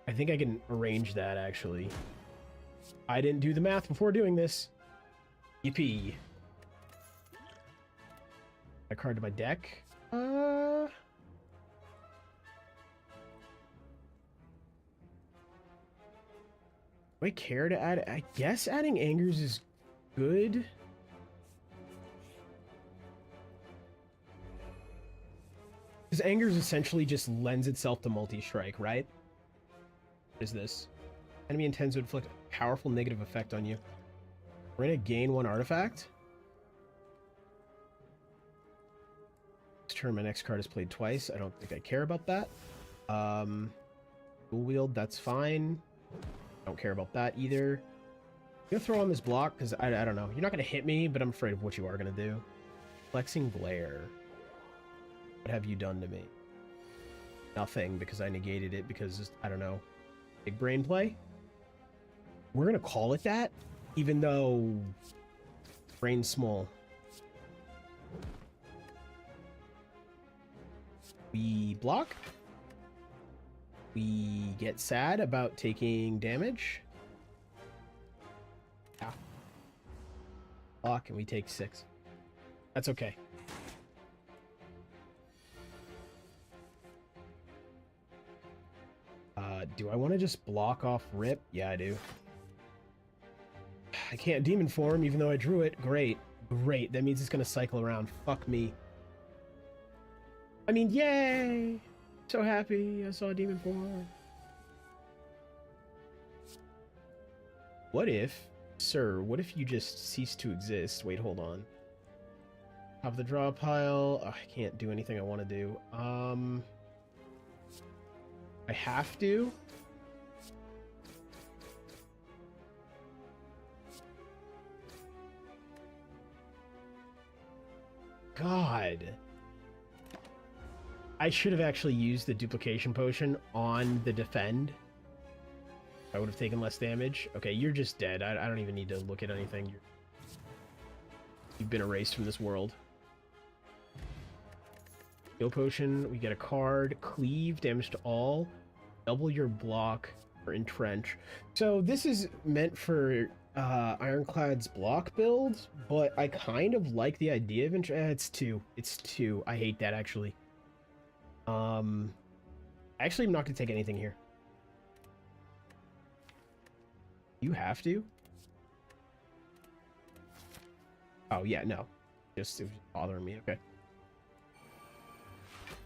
I think I can arrange that, actually. I didn't do the math before doing this. Yippee. A card to my deck. Do I care to add? I guess adding Angers is good. Because Angers essentially just lends itself to multi-strike, right? What is this? Enemy intends to inflict a powerful negative effect on you. We're gonna gain 1 artifact. This turn, my next card is played twice. I don't think I care about that. Dual wield, that's fine. Don't care about that either. I'm gonna throw on this block because I don't know. You're not gonna hit me, but I'm afraid of what you are gonna do. Flexing Glare. What have you done to me? Nothing, because I negated it because, I don't know. Big brain play? We're gonna call it that, even though brain's small. We block. We get sad about taking damage. Yeah. Block, and we take 6. That's okay. Do I want to just block off Rip? Yeah, I do. I can't Demon Form, even though I drew it. Great. Great. That means it's going to cycle around. Fuck me. I mean, yay! So happy I saw a Demon Form. What if... Sir, what if you just cease to exist? Wait, hold on. Have the draw pile. Oh, I can't do anything I want to do. I have to. God. I should have actually used the duplication potion on the defend. I would have taken less damage. Okay, you're just dead. I don't even need to look at anything. You've been erased from this world. Heal potion, we get a card. Cleave, damage to all. Double your block or entrench. So this is meant for Ironclad's block build, but I kind of like the idea of it's 2. It's 2. I hate that, actually. Actually, I'm not going to take anything here. You have to? Oh, yeah, no. Just it was bothering me. Okay.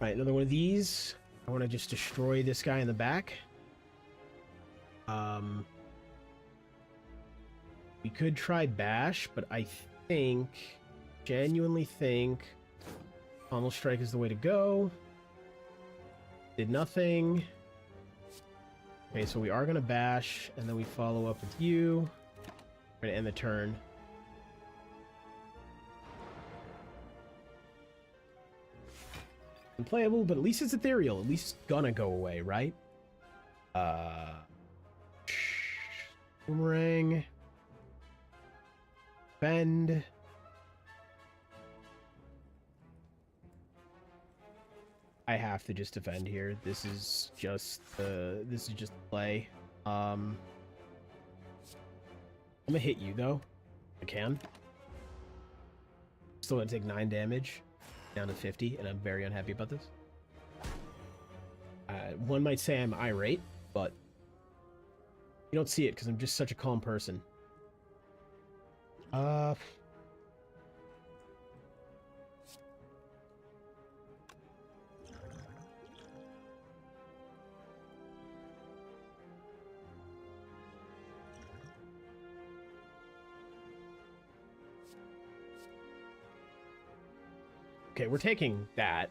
All right, another one of these. I want to just destroy this guy in the back. We could try Bash, but I genuinely think Pommel Strike is the way to go. Did nothing. Okay, so we are going to Bash, and then we follow up with you. We're going to end the turn. Unplayable, but at least it's ethereal. At least it's gonna go away, right? Boomerang. Bend. I have to just defend here. This is just play. I'm gonna hit you though. I can. Still gonna take 9 damage, down to 50, and I'm very unhappy about this. One might say I'm irate, but you don't see it because I'm just such a calm person. Okay, we're taking that.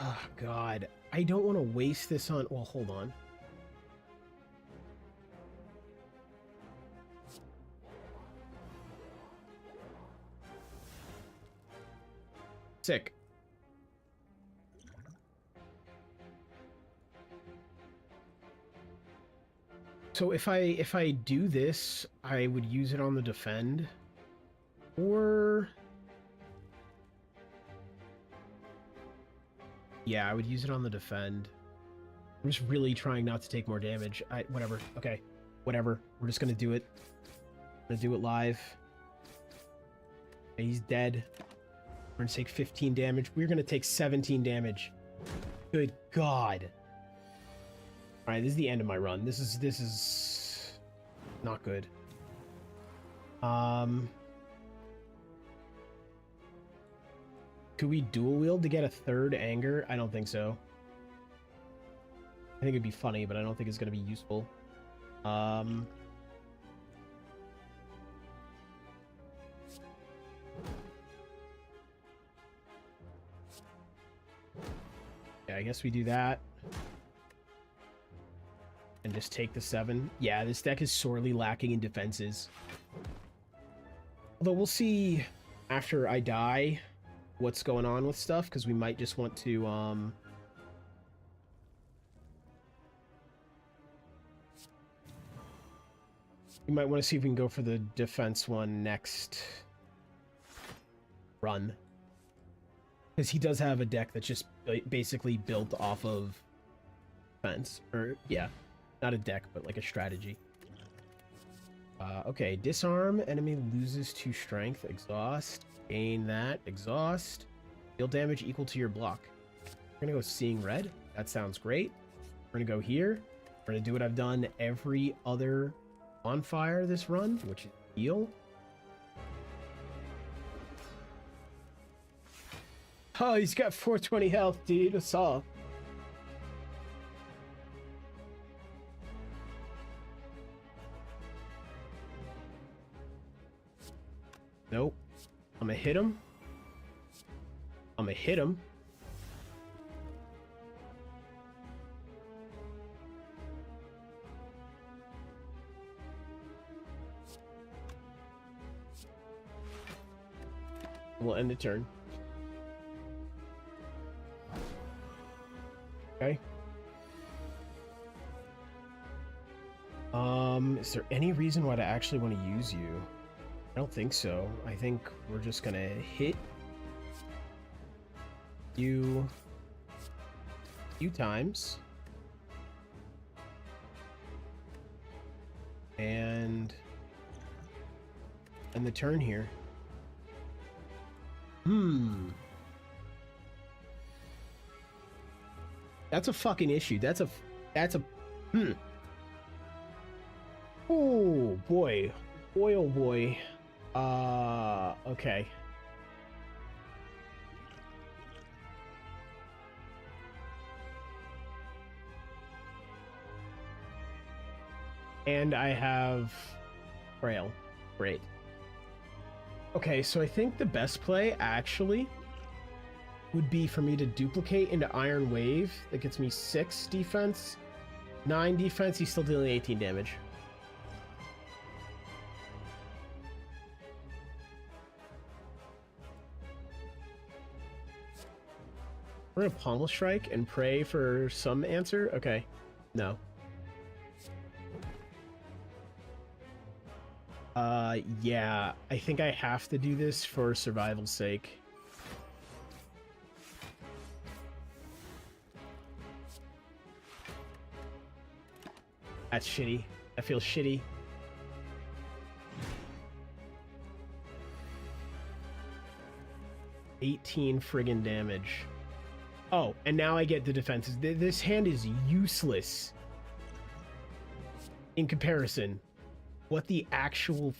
Oh, God. I don't want to waste this on... Well, hold on. Sick. So if I do this, I would use it on the defend. Or... Yeah, I would use it on the defend. I'm just really trying not to take more damage. Whatever. Okay. Whatever. We're just gonna do it. I'm gonna do it live. Okay, he's dead. We're gonna take 15 damage. We're gonna take 17 damage. Good God. Alright, this is the end of my run. This is not good. Could we dual wield to get a third anger? I don't think so. I think it'd be funny, but I don't think it's going to be useful. Yeah, I guess we do that. And just take the 7. Yeah, this deck is sorely lacking in defenses. Although we'll see after I die what's going on with stuff, because we might just want to we might want to see if we can go for the defense one next run, because he does have a deck that's just basically built off of defense, or yeah, not a deck but like a strategy. Okay, disarm, enemy loses 2 strength, exhaust. Gain that. Exhaust. Deal damage equal to your block. We're gonna go Seeing Red. That sounds great. We're gonna go here. We're gonna do what I've done every other bonfire this run, which is heal. Oh, he's got 420 health, dude. I saw. Nope. I'm gonna hit him. I'm gonna hit him. We'll end the turn. Okay. Is there any reason why I actually want to use you? I don't think so. I think we're just gonna hit you a few times. And end the turn here. That's a fucking issue. That's a Oh boy. Boy, oh boy. Okay. And I have Frail. Great. Okay, so I think the best play, actually, would be for me to duplicate into Iron Wave. That gets me 6 defense, 9 defense. He's still dealing 18 damage. We're gonna Pommel Strike and pray for some answer? Okay. No. Yeah, I think I have to do this for survival's sake. That's shitty. I feel shitty. $18 friggin' damage. Oh, and now I get the defenses. This hand is useless in comparison. What the actual...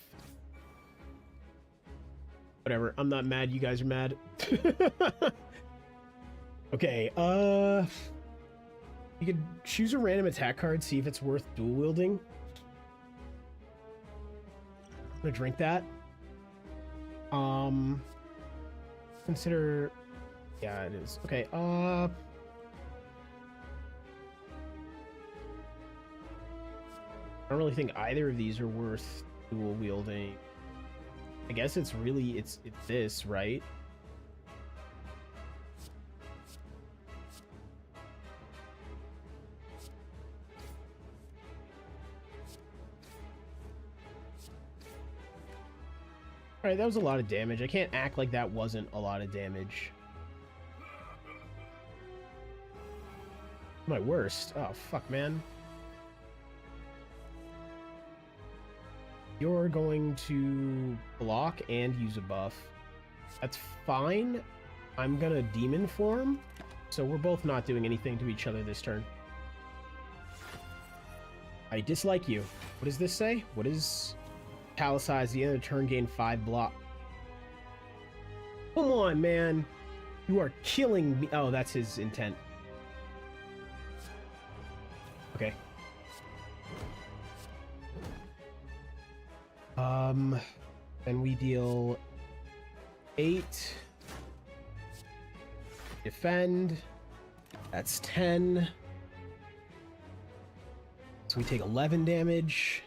Whatever, I'm not mad, you guys are mad. Okay, you could choose a random attack card, see if it's worth dual wielding. I'm gonna drink that. Consider... Yeah, it is. Okay, I don't really think either of these are worth dual wielding. I guess it's really, it's this, right? Alright, that was a lot of damage. I can't act like that wasn't a lot of damage. My worst. Oh, fuck, man. You're going to block and use a buff. That's fine. I'm gonna demon form, so we're both not doing anything to each other this turn. I dislike you. What does this say? What is italicize the end of the turn, gain 5 block? Come on, man. You are killing me. Oh, that's his intent. Okay. Then we deal 8. Defend. That's 10. So we take 11 damage.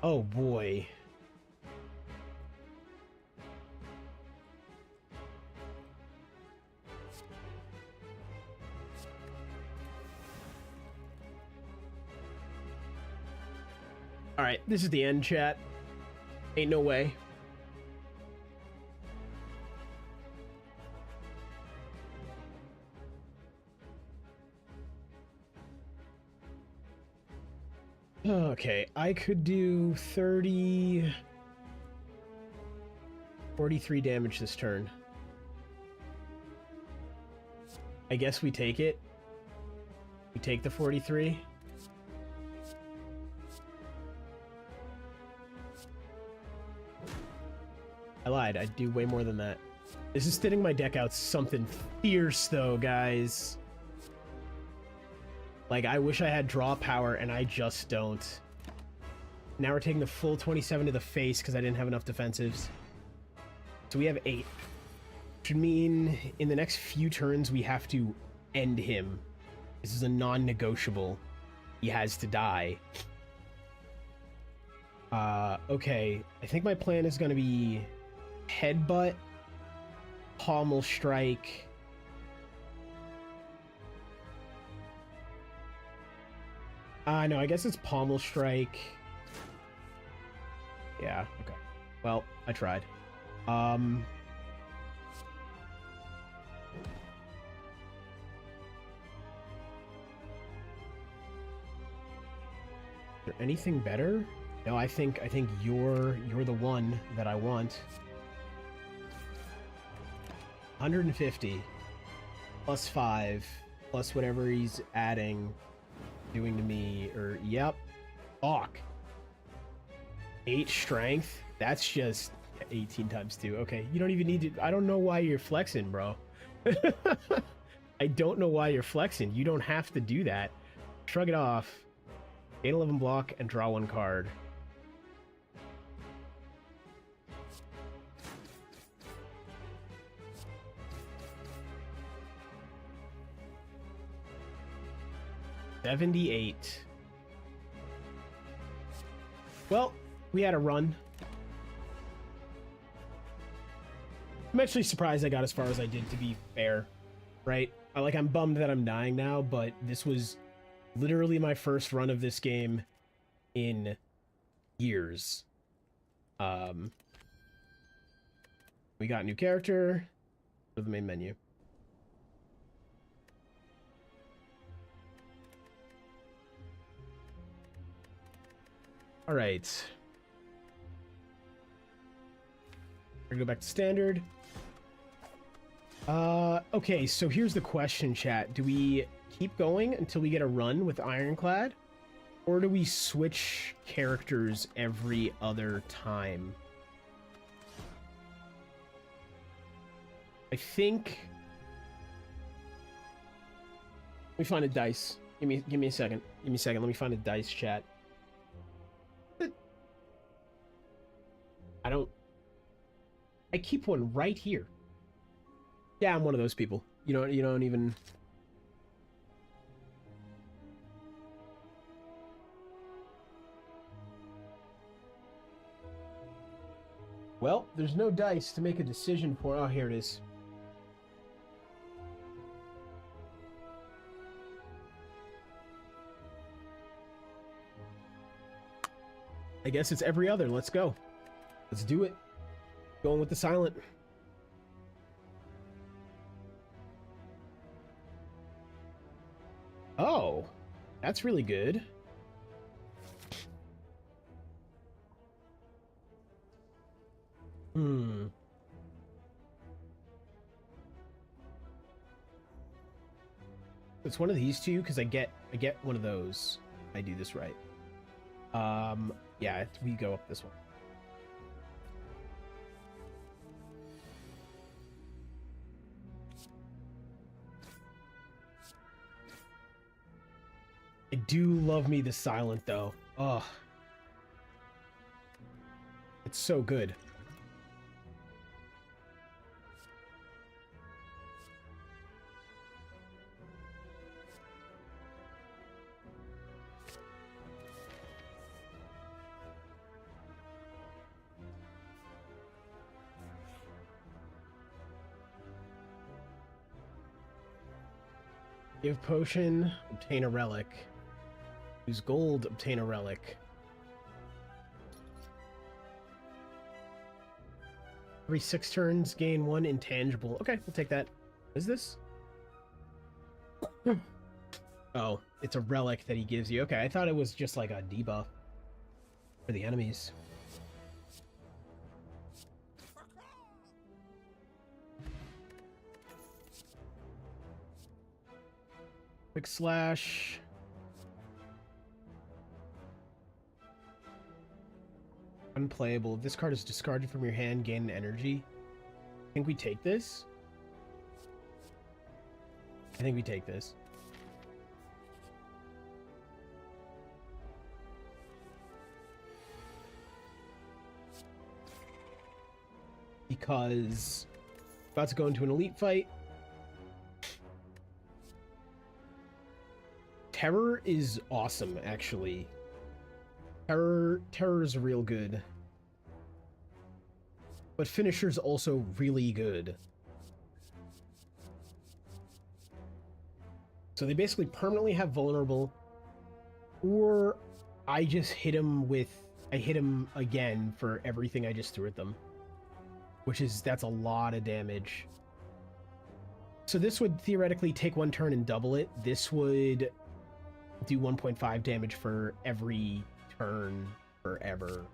Oh boy. Alright, this is the end, chat. Ain't no way. Okay, I could do 43 damage this turn. I guess we take it. We take the 43. I lied, I'd do way more than that. This is thinning my deck out something fierce though, guys. Like, I wish I had draw power and I just don't. Now we're taking the full 27 to the face because I didn't have enough defensives. So we have 8. Which would mean in the next few turns we have to end him. This is a non-negotiable. He has to die. Okay. I think my plan is going to be headbutt, pommel strike. No, I guess it's pommel strike. Yeah, okay. Well, I tried. Is there anything better? No, I think you're the one that I want. 150 plus 5 plus whatever he's adding, doing to me, or yep. Fuck. 8 strength. That's just 18 times 2. Okay, you don't even need to. I don't know why you're flexing, bro. I don't know why you're flexing. You don't have to do that. Shrug it off. Gain 11 block and draw 1 card. $78. Well, we had a run. I'm actually surprised I got as far as I did, to be fair. Right? I'm bummed that I'm dying now, but this was literally my first run of this game, in years. We got new character. Go to the main menu. All right. We're gonna go back to standard. Okay, so here's the question, chat. Do we keep going until we get a run with Ironclad? Or do we switch characters every other time? I think... Let me find a dice. Give me a second. Give me a second. Let me find a dice, chat. I keep one right here. Yeah, I'm one of those people. You don't even... Well, there's no dice to make a decision for. Oh, here it is. I guess it's every other. Let's go. Let's do it. Going with the silent. Oh, that's really good. It's one of these two because I get one of those. I do this right. Yeah, we go up this one. I do love me the silent though. Oh, it's so good. Give potion, obtain a relic. Use gold, obtain a relic. Every 6 turns, gain 1 intangible. Okay, we'll take that. What is this? Oh, it's a relic that he gives you. Okay, I thought it was just like a debuff for the enemies. Quick slash. Unplayable. If this card is discarded from your hand, gain energy. I think we take this. I think we take this. Because about to go into an elite fight. Terror is awesome, actually. Terror is real good. But Finisher's also really good. So they basically permanently have vulnerable, or I just hit him with... I hit him again for everything I just threw at them. That's a lot of damage. So this would theoretically take 1 turn and double it. This would do 1.5 damage for every turn forever.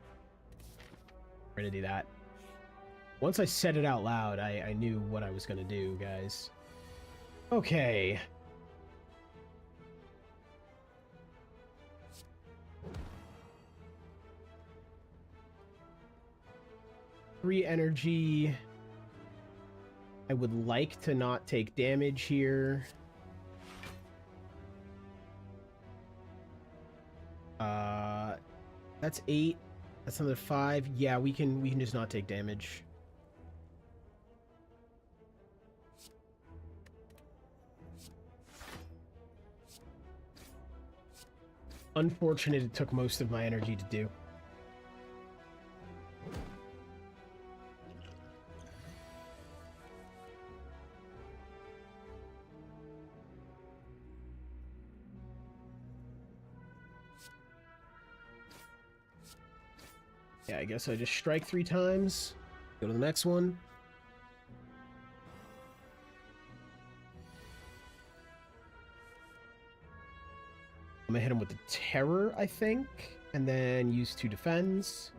We're gonna do that. Once I said it out loud, I knew what I was gonna do, guys. Okay. Free energy. I would like to not take damage here. That's 8. That's another 5. Yeah, we can just not take damage. Unfortunate it took most of my energy to do. Yeah, I guess I just strike 3 times. Go to the next one. I'm gonna hit him with the terror, I think, and then use 2 defends.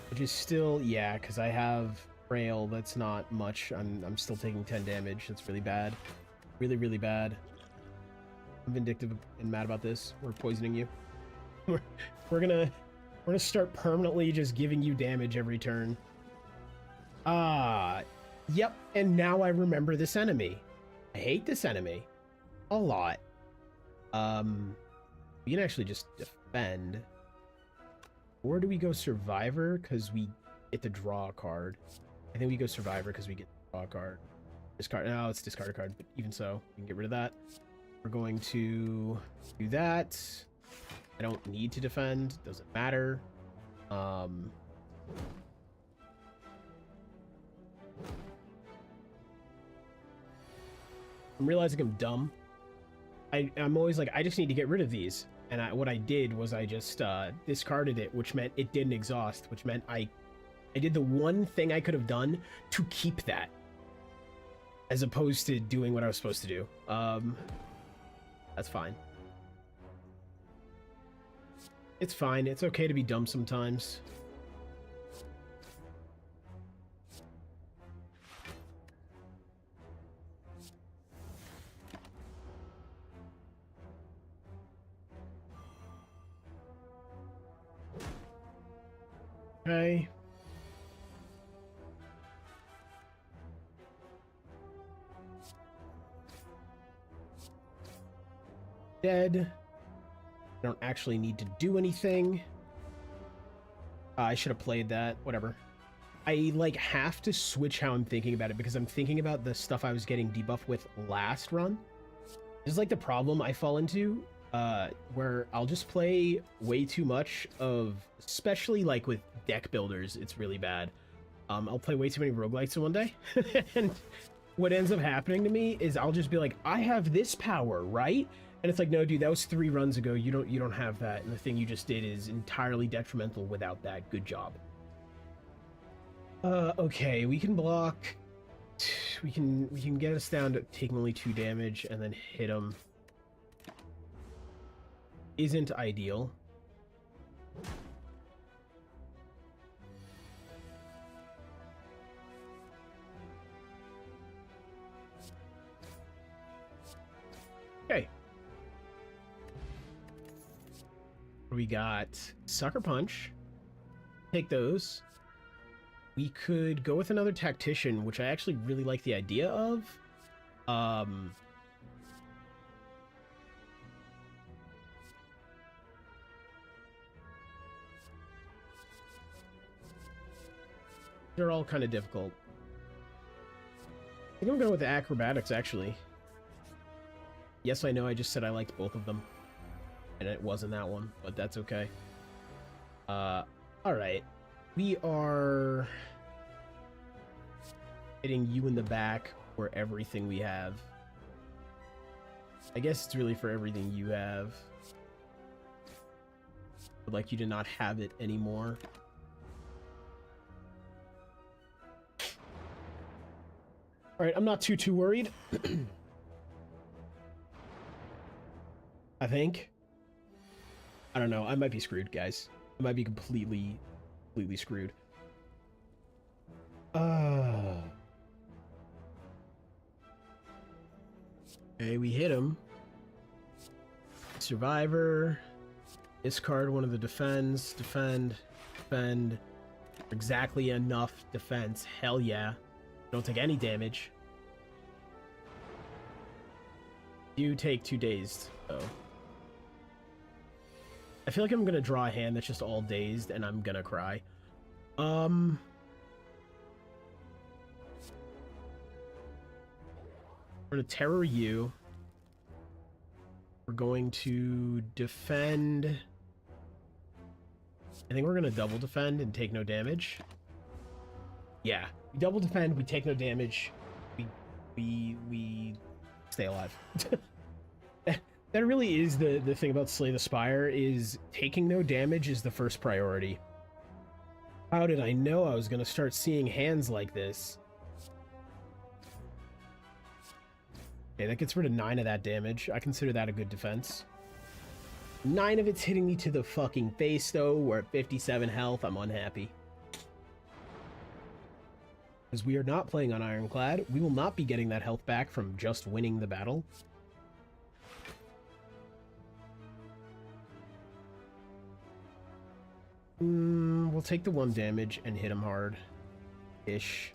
Which is still, yeah, because I have frail. That's not much. I'm still taking 10 damage. That's really bad. Really, really bad. I'm vindictive and mad about this. We're poisoning you. We're gonna start permanently just giving you damage every turn. Yep, and now I remember this enemy. I hate this enemy a lot. We can actually just defend. Or do we go Survivor because we get to draw a card? I think we go Survivor because we get to draw a card. Discard. No, it's discard a card, but even so, we can get rid of that. We're going to do that. I don't need to defend. Doesn't matter. I'm realizing I'm dumb. I'm always like, I just need to get rid of these. And what I did was I just discarded it, which meant it didn't exhaust, which meant I did the one thing I could have done to keep that, as opposed to doing what I was supposed to do. That's fine. It's fine. It's okay to be dumb sometimes. Okay. Dead. I don't actually need to do anything. I should have played that. Whatever. I, like, have to switch how I'm thinking about it because I'm thinking about the stuff I was getting debuffed with last run. This is, like, the problem I fall into, where I'll just play way too much of, especially, like, with deck builders, it's really bad. I'll play way too many roguelites in one day. And what ends up happening to me is I'll just be like, I have this power, right? And it's like, no, dude, that was 3 runs ago. You don't have that, and the thing you just did is entirely detrimental without that. Good job. Okay, we can block. We can get us down to taking only 2 damage and then hit him. Isn't ideal. Okay. We got Sucker Punch. Take those. We could go with another Tactician, which I actually really like the idea of. They're all kind of difficult. I think I'm going with the Acrobatics, actually. Yes, I know I just said I liked both of them. And it wasn't that one, but that's okay. Alright. We are hitting you in the back for everything we have. I guess it's really for everything you have. But like you did not have it anymore. Alright, I'm not too worried. I think. I don't know. I might be screwed, guys. I might be completely screwed. Okay, we hit him. Survivor. Discard one of the defends. Defend. Exactly enough defense. Hell yeah. Don't take any damage. You take 2 dazed, though. I feel like I'm gonna draw a hand that's just all dazed, and I'm gonna cry. We're gonna terror you. We're going to defend. I think we're gonna double defend and take no damage. Yeah, we double defend, we take no damage. We stay alive. That really is the thing about Slay the Spire, is taking no damage is the first priority. How did I know I was going to start seeing hands like this? Okay, that gets rid of 9 of that damage. I consider that a good defense. 9 of it's hitting me to the fucking face, though. We're at 57 health. I'm unhappy. Because we are not playing on Ironclad. We will not be getting that health back from just winning the battle. We'll take the 1 damage and hit him hard-ish.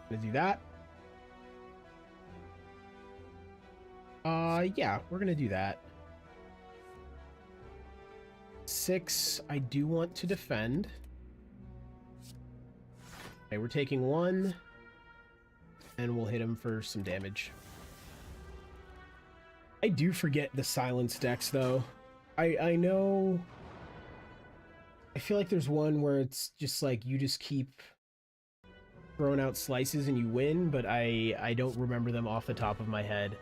Gonna do that. Yeah, we're gonna do that. 6, I do want to defend. Okay, we're taking 1, and we'll hit him for some damage. I do forget the silence decks, though. I know... I feel like there's one where it's just like, you just keep throwing out slices and you win, but I don't remember them off the top of my head.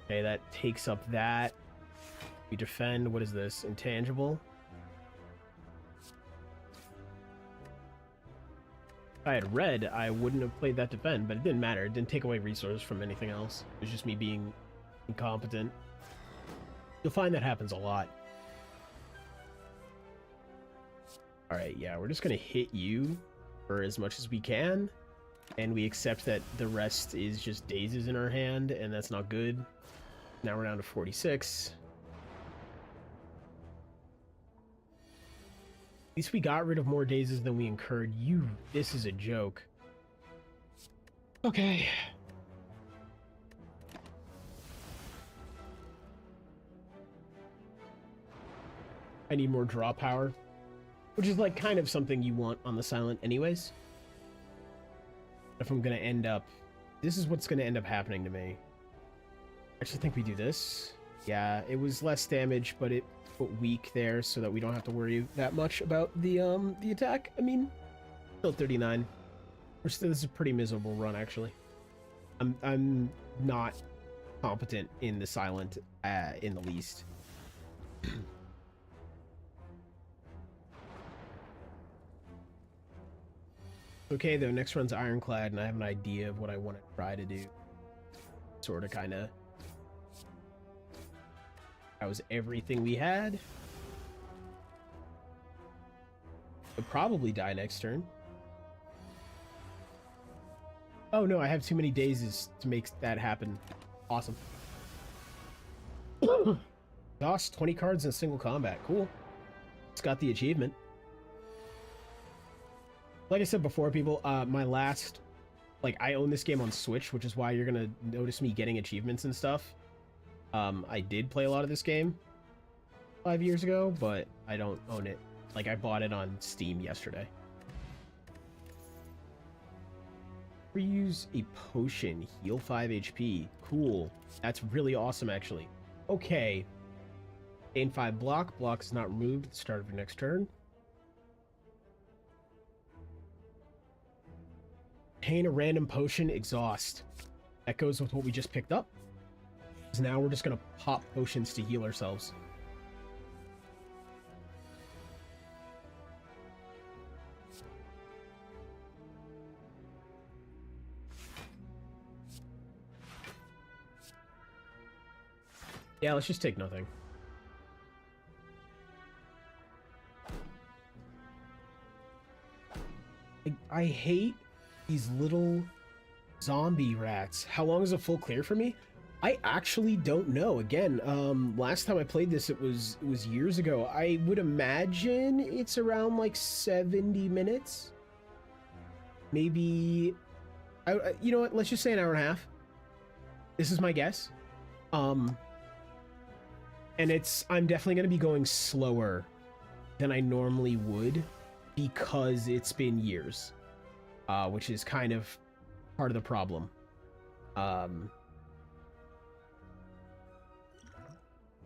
Okay, that takes up that. We defend. What is this? Intangible? If I had red, I wouldn't have played that defend, but it didn't matter. It didn't take away resources from anything else. It was just me being incompetent. You'll find that happens a lot. Alright, yeah, we're just gonna hit you for as much as we can, and we accept that the rest is just dazes in our hand, and that's not good. Now we're down to 46. At least we got rid of more dazes than we incurred. This is a joke. Okay. I need more draw power, which is like kind of something you want on the silent anyways. If I'm gonna end up, this is what's gonna end up happening to me. I actually think we do this. Yeah, it was less damage, but it put weak there so that we don't have to worry that much about the attack. I mean, still 39. This is a pretty miserable run, actually. I'm not competent in the silent in the least. Okay, though, next run's Ironclad, and I have an idea of what I want to try to do. Sort of, kind of. That was everything we had. I'll probably die next turn. Oh no, I have too many dazes to make that happen. Awesome. Lost 20 cards in a single combat. Cool. It's got the achievement. Like I said before, people, my last... Like, I own this game on Switch, which is why you're gonna notice me getting achievements and stuff. I did play a lot of this game 5 years ago, but I don't own it. Like, I bought it on Steam yesterday. Reuse a potion. Heal 5 HP. Cool. That's really awesome, actually. Okay. Gain 5 block. Block is not removed at the start of your next turn. Obtain a random potion. Exhaust. That goes with what we just picked up. So now we're just going to pop potions to heal ourselves. Yeah, let's just take nothing. I hate these little zombie rats. How long is a full clear for me? I actually don't know. Again, last time I played this, it was years ago. I would imagine it's around like 70 minutes. Maybe, you know what? Let's just say an hour and a half. This is my guess. And I'm definitely going to be going slower than I normally would because it's been years, which is kind of part of the problem.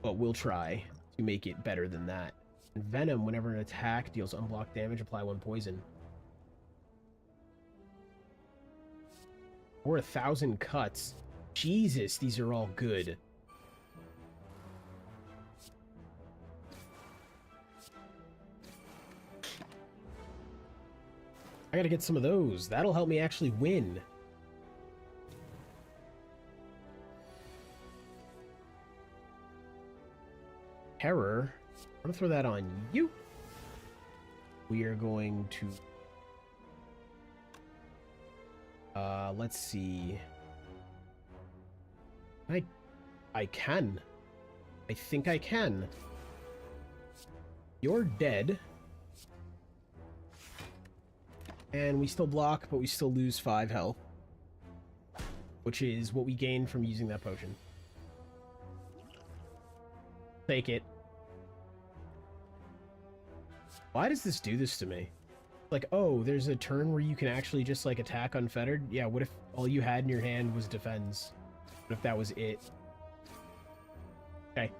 But we'll try to make it better than that. And Venom, whenever an attack deals unblocked damage, apply 1 poison. Or 1,000 cuts. Jesus, these are all good. I gotta get some of those. That'll help me actually win. Terror. I'm gonna throw that on you. We are going to... let's see. I can. I think I can. You're dead. And we still block, but we still lose 5 health. Which is what we gained from using that potion. Take it. Why does this do this to me? Like, oh, there's a turn where you can actually just, like, attack unfettered? Yeah, what if all you had in your hand was defense? What if that was it? Okay,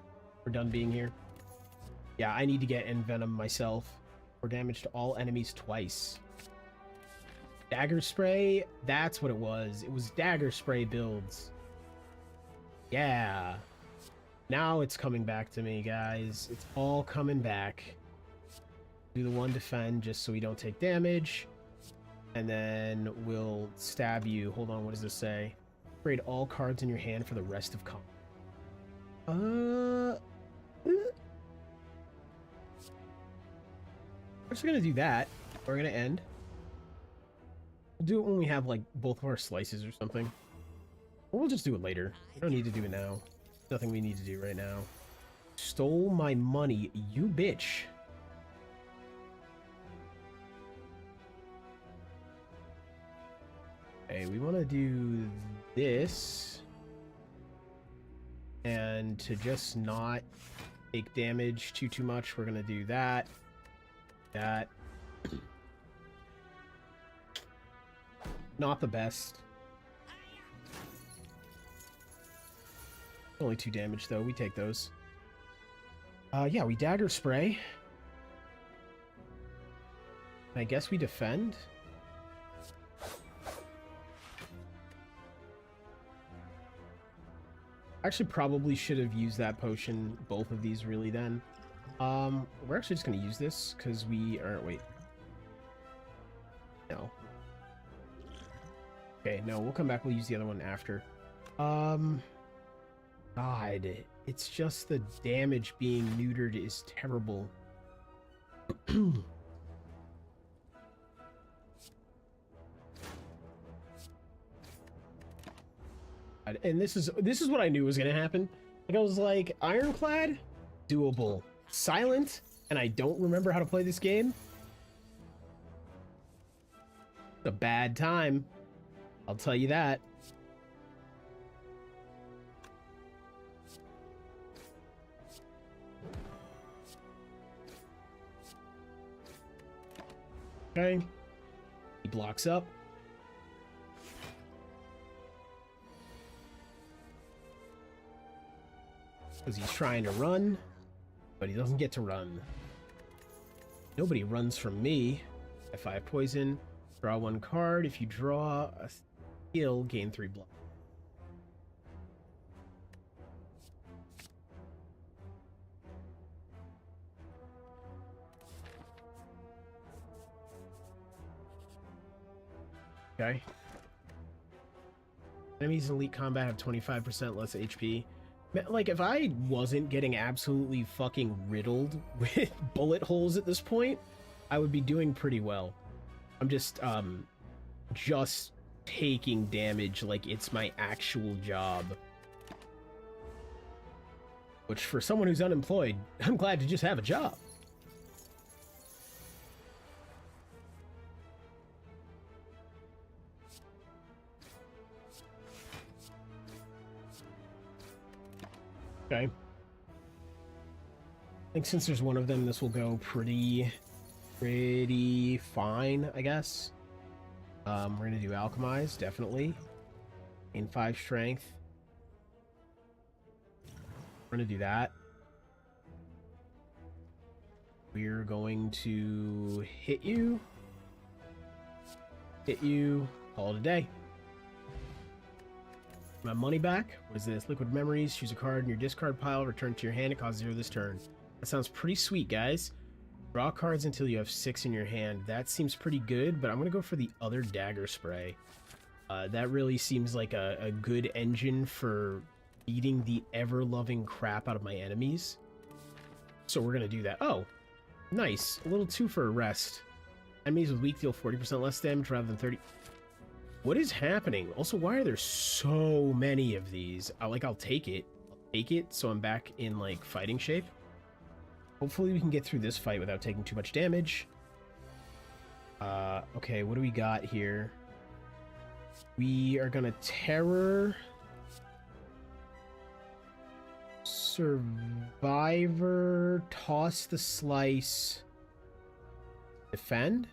we're done being here. Yeah, I need to get Envenom myself. Or damage to all enemies twice. Dagger spray? That's what it was. It was dagger spray builds. Yeah. Now it's coming back to me, guys. It's all coming back. Do the 1 defend just so we don't take damage. And then we'll stab you. Hold on, what does this say? Trade all cards in your hand for the rest of combat. We're just gonna do that. We're gonna end. We'll do it when we have, like, both of our slices or something. Or we'll just do it later. We don't need to do it now. Nothing we need to do right now. Stole my money, you bitch. Okay, we want to do this. And to just not take damage too much, we're going to do that. That. Not the best. Only 2 damage, though. We take those. Yeah, we dagger spray. I guess we defend. Actually, probably should have used that potion, both of these, really, then. We're actually just going to use this, because we are... Wait. No. Okay, no, we'll come back. We'll use the other one after. God, it's just the damage being neutered is terrible. And this is what I knew was gonna happen. Like, I was like, Ironclad, doable. Silent, and I don't remember how to play this game. It's a bad time. I'll tell you that. Okay. He blocks up. Because he's trying to run, but he doesn't get to run. Nobody runs from me. F5 poison. Draw 1 card. If you draw a skill, gain 3 block. Okay. Enemies in elite combat have 25% less HP. Like, if I wasn't getting absolutely fucking riddled with bullet holes at this point, I would be doing pretty well. I'm just taking damage like it's my actual job. Which, for someone who's unemployed, I'm glad to just have a job. Okay. I think since there's one of them, this will go pretty fine, I guess. We're gonna do Alchemize, definitely. Gain 5 strength. We're gonna do that. We're going to hit you, call it a day. My money back. What is this? Liquid memories. Choose a card in your discard pile. Return to your hand. It costs 0 this turn. That sounds pretty sweet, guys. Draw cards until you have 6 in your hand. That seems pretty good, but I'm going to go for the other dagger spray. That really seems like a good engine for beating the ever-loving crap out of my enemies. So we're going to do that. Oh, nice. A little 2 for a rest. Enemies with weak deal 40% less damage rather than 30. What is happening? Also, why are there so many of these? I'll take it. I'll take it so I'm back in, like, fighting shape. Hopefully we can get through this fight without taking too much damage. Okay, what do we got here? We are gonna terror... Survivor... Toss the slice... Defend?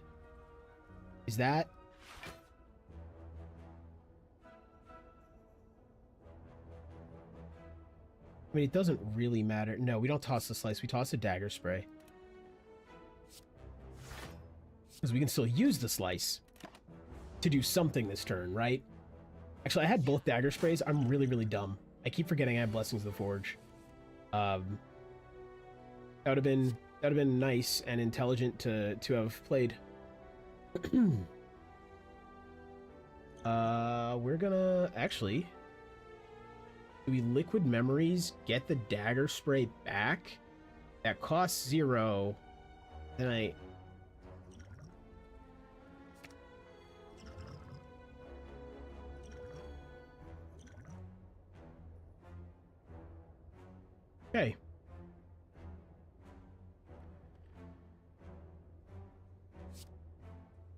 Is that... I mean, it doesn't really matter. No, we don't toss the slice. We toss the dagger spray. Because we can still use the slice to do something this turn, right? Actually, I had both dagger sprays. I'm really, really dumb. I keep forgetting I have Blessings of the Forge. That would have been nice and intelligent to have played. We're gonna actually... Do we liquid memories, get the dagger spray back? That costs 0. Then I... Okay.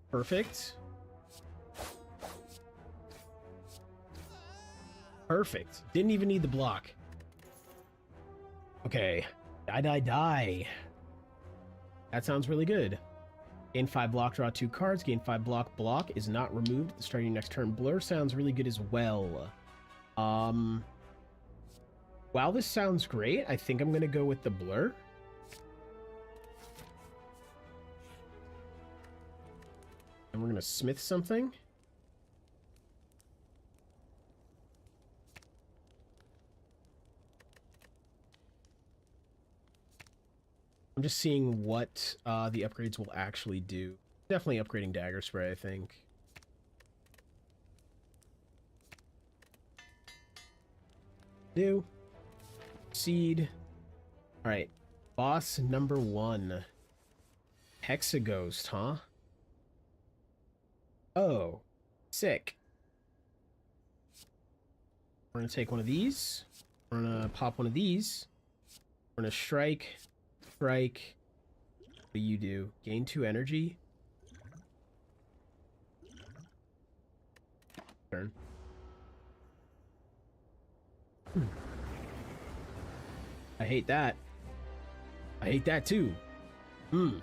Perfect. Perfect. Didn't even need the block. Okay. Die. That sounds really good. Gain 5 block, draw 2 cards. Gain 5 block. Block is not removed at the start of your next turn. Blur sounds really good as well. While this sounds great, I think I'm going to go with the blur. And we're going to smith something. I'm just seeing what the upgrades will actually do. Definitely upgrading dagger spray, I think. Do. Seed. Alright. Boss number 1. Hexaghost, huh? Oh. Sick. We're gonna take one of these. We're gonna pop one of these. We're gonna strike. Strike. What do you do? Gain 2 energy. Turn. I hate that. I hate that too. I'm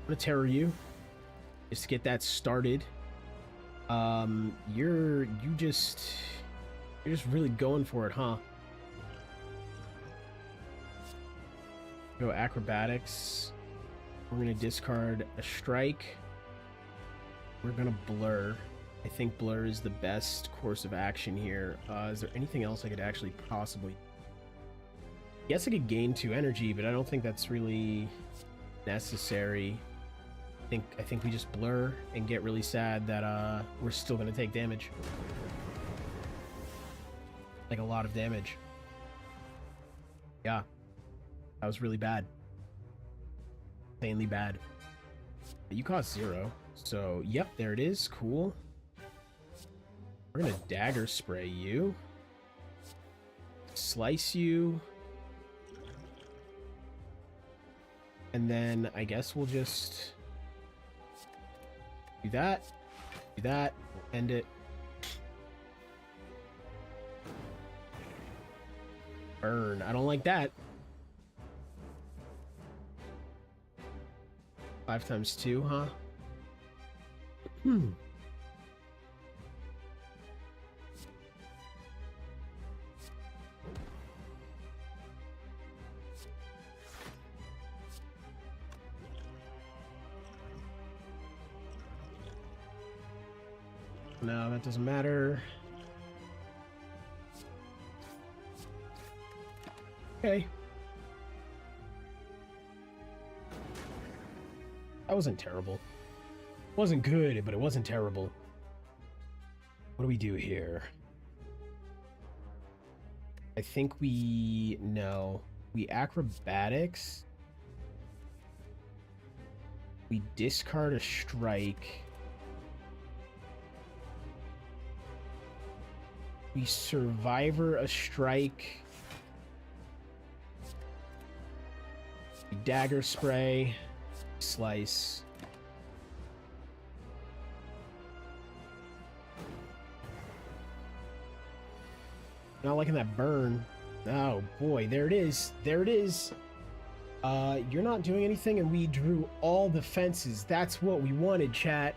gonna terror you just to get that started. You're just really going for it, huh? Go acrobatics. We're gonna discard a strike. We're gonna blur. I think blur is the best course of action here. Is there anything else I could actually possibly... Yes, I could gain 2 energy, but I don't think that's really necessary. I think we just blur and get really sad that we're still gonna take damage. Like a lot of damage. Yeah. That was really bad. Insanely bad. You cost 0. So, yep, there it is. Cool. We're gonna dagger spray you. Slice you. And then I guess we'll just do that. Do that. We'll end it. Burn. I don't like that. 5 times 2, huh? No, that doesn't matter. Okay. That wasn't terrible. It wasn't good, but it wasn't terrible. What do we do here? I think we... No. We acrobatics. We discard a strike. We survivor a strike. We dagger spray. Slice. Not liking that burn. Oh boy, there it is. There it is. You're not doing anything, and we drew all the fences. That's what we wanted, chat.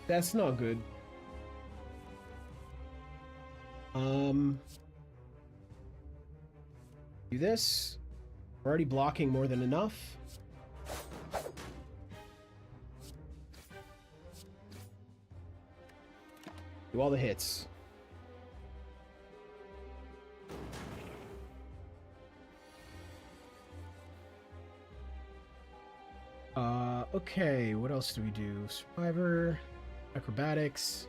That's not good. Do this. We're already blocking more than enough. Do all the hits. Okay, what else do we do? Survivor, acrobatics.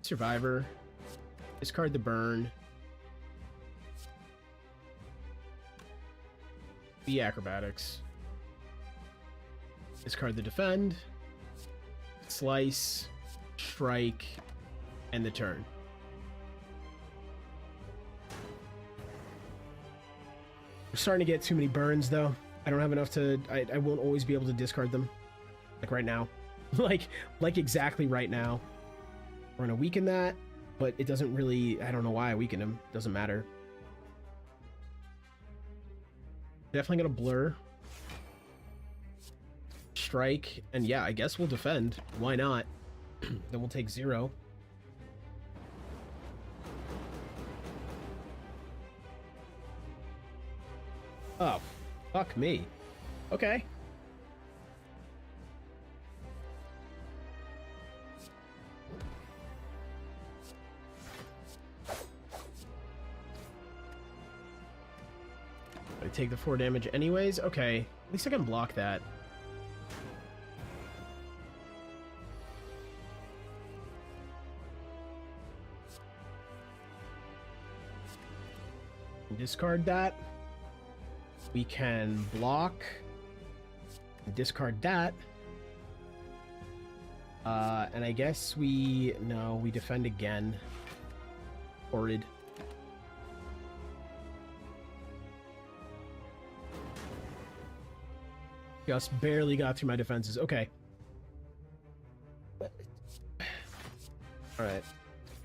Survivor. Discard the burn. Be acrobatics. Discard the defend. Slice. Strike. And the turn. We're starting to get too many burns, though. I don't have enough to... I won't always be able to discard them. Like right now. like exactly right now. We're gonna weaken that, but it doesn't really... I don't know why I weakened him. Doesn't matter. Definitely gonna blur. Strike. And yeah, I guess we'll defend. Why not? Then we'll take 0. Oh, fuck me. Okay. I take the 4 damage anyways? Okay. At least I can block that. Discard that. We can block. Discard that. And I guess we... No, we defend again. Horrid. Just barely got through my defenses. Okay. Alright.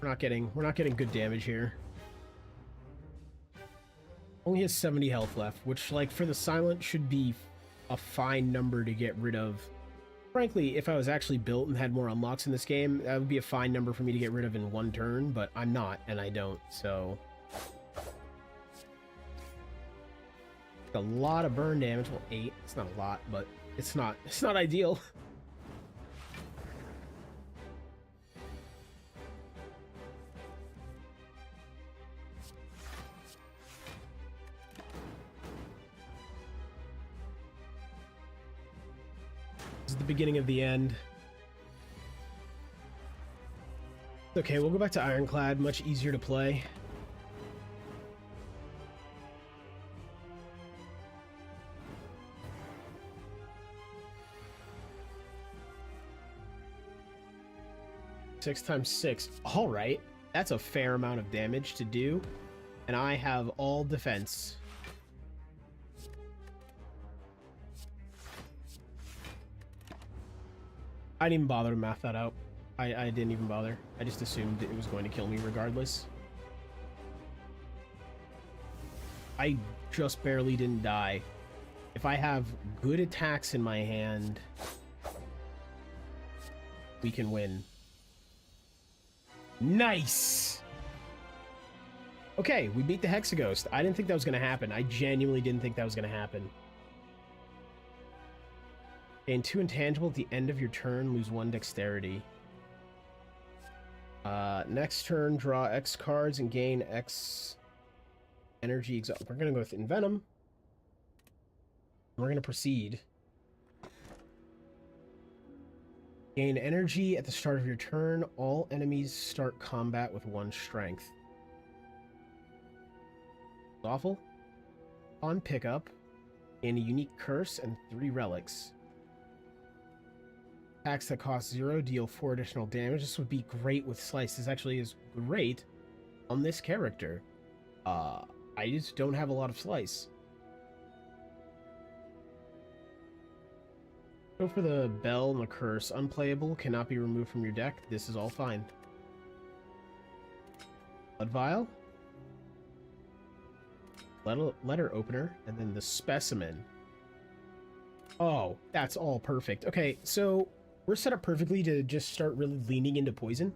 We're not getting good damage here. Only has 70 health left, which, like, for the silent should be a fine number to get rid of. Frankly, if I was actually built and had more unlocks in this game, that would be a fine number for me to get rid of in 1 turn, but I'm not, and I don't, so... A lot of burn damage. Well, 8. It's not a lot, but it's not ideal. This is the beginning of the end. Okay, we'll go back to Ironclad. Much easier to play. Six times 6. All right, that's a fair amount of damage to do, and I have all defense. I didn't even bother to math that out. I didn't even bother. I just assumed it was going to kill me regardless. I just barely didn't die. If I have good attacks in my hand, we can win. Nice! Okay, we beat the Hexaghost. I didn't think that was going to happen. I genuinely didn't think that was going to happen. Gain 2 intangible at the end of your turn, lose 1 dexterity. Next turn, draw X cards and gain X energy. We're going to go with Envenom. We're going to proceed. Gain energy at the start of your turn. All enemies start combat with 1 strength. Awful. On pickup, gain a unique curse and 3 relics. Attacks that cost 0 deal 4 additional damage. This would be great with Slice. This actually is great on this character. I just don't have a lot of Slice. Go for the Bell and the Curse. Unplayable, cannot be removed from your deck. This is all fine. Blood Vial. Letter Opener, and then the Specimen. Oh, that's all perfect. Okay, so we're set up perfectly to just start really leaning into poison.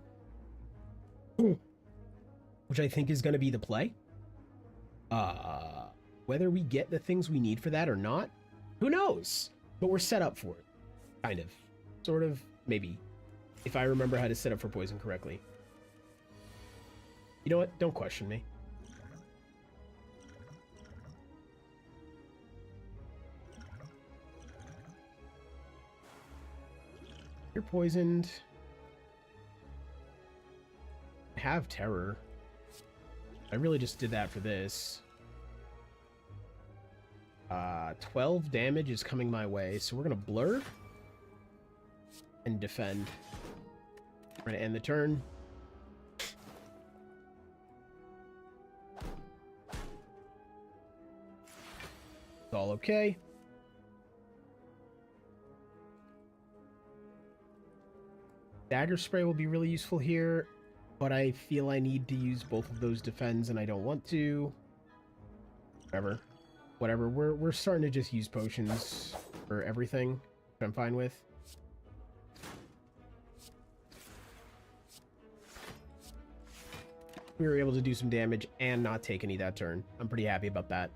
Which I think is going to be the play. Whether we get the things we need for that or not, who knows? But we're set up for it. Kind of. Sort of. Maybe. If I remember how to set up for poison correctly. You know what? Don't question me. You're poisoned. I have terror. I really just did that for this. 12 damage is coming my way, so we're gonna blur and defend. We're gonna end the turn. It's all okay. Dagger spray will be really useful here, but I feel I need to use both of those defends and I don't want to. Whatever. We're starting to just use potions for everything, which I'm fine with. We were able to do some damage and not take any that turn. I'm pretty happy about that.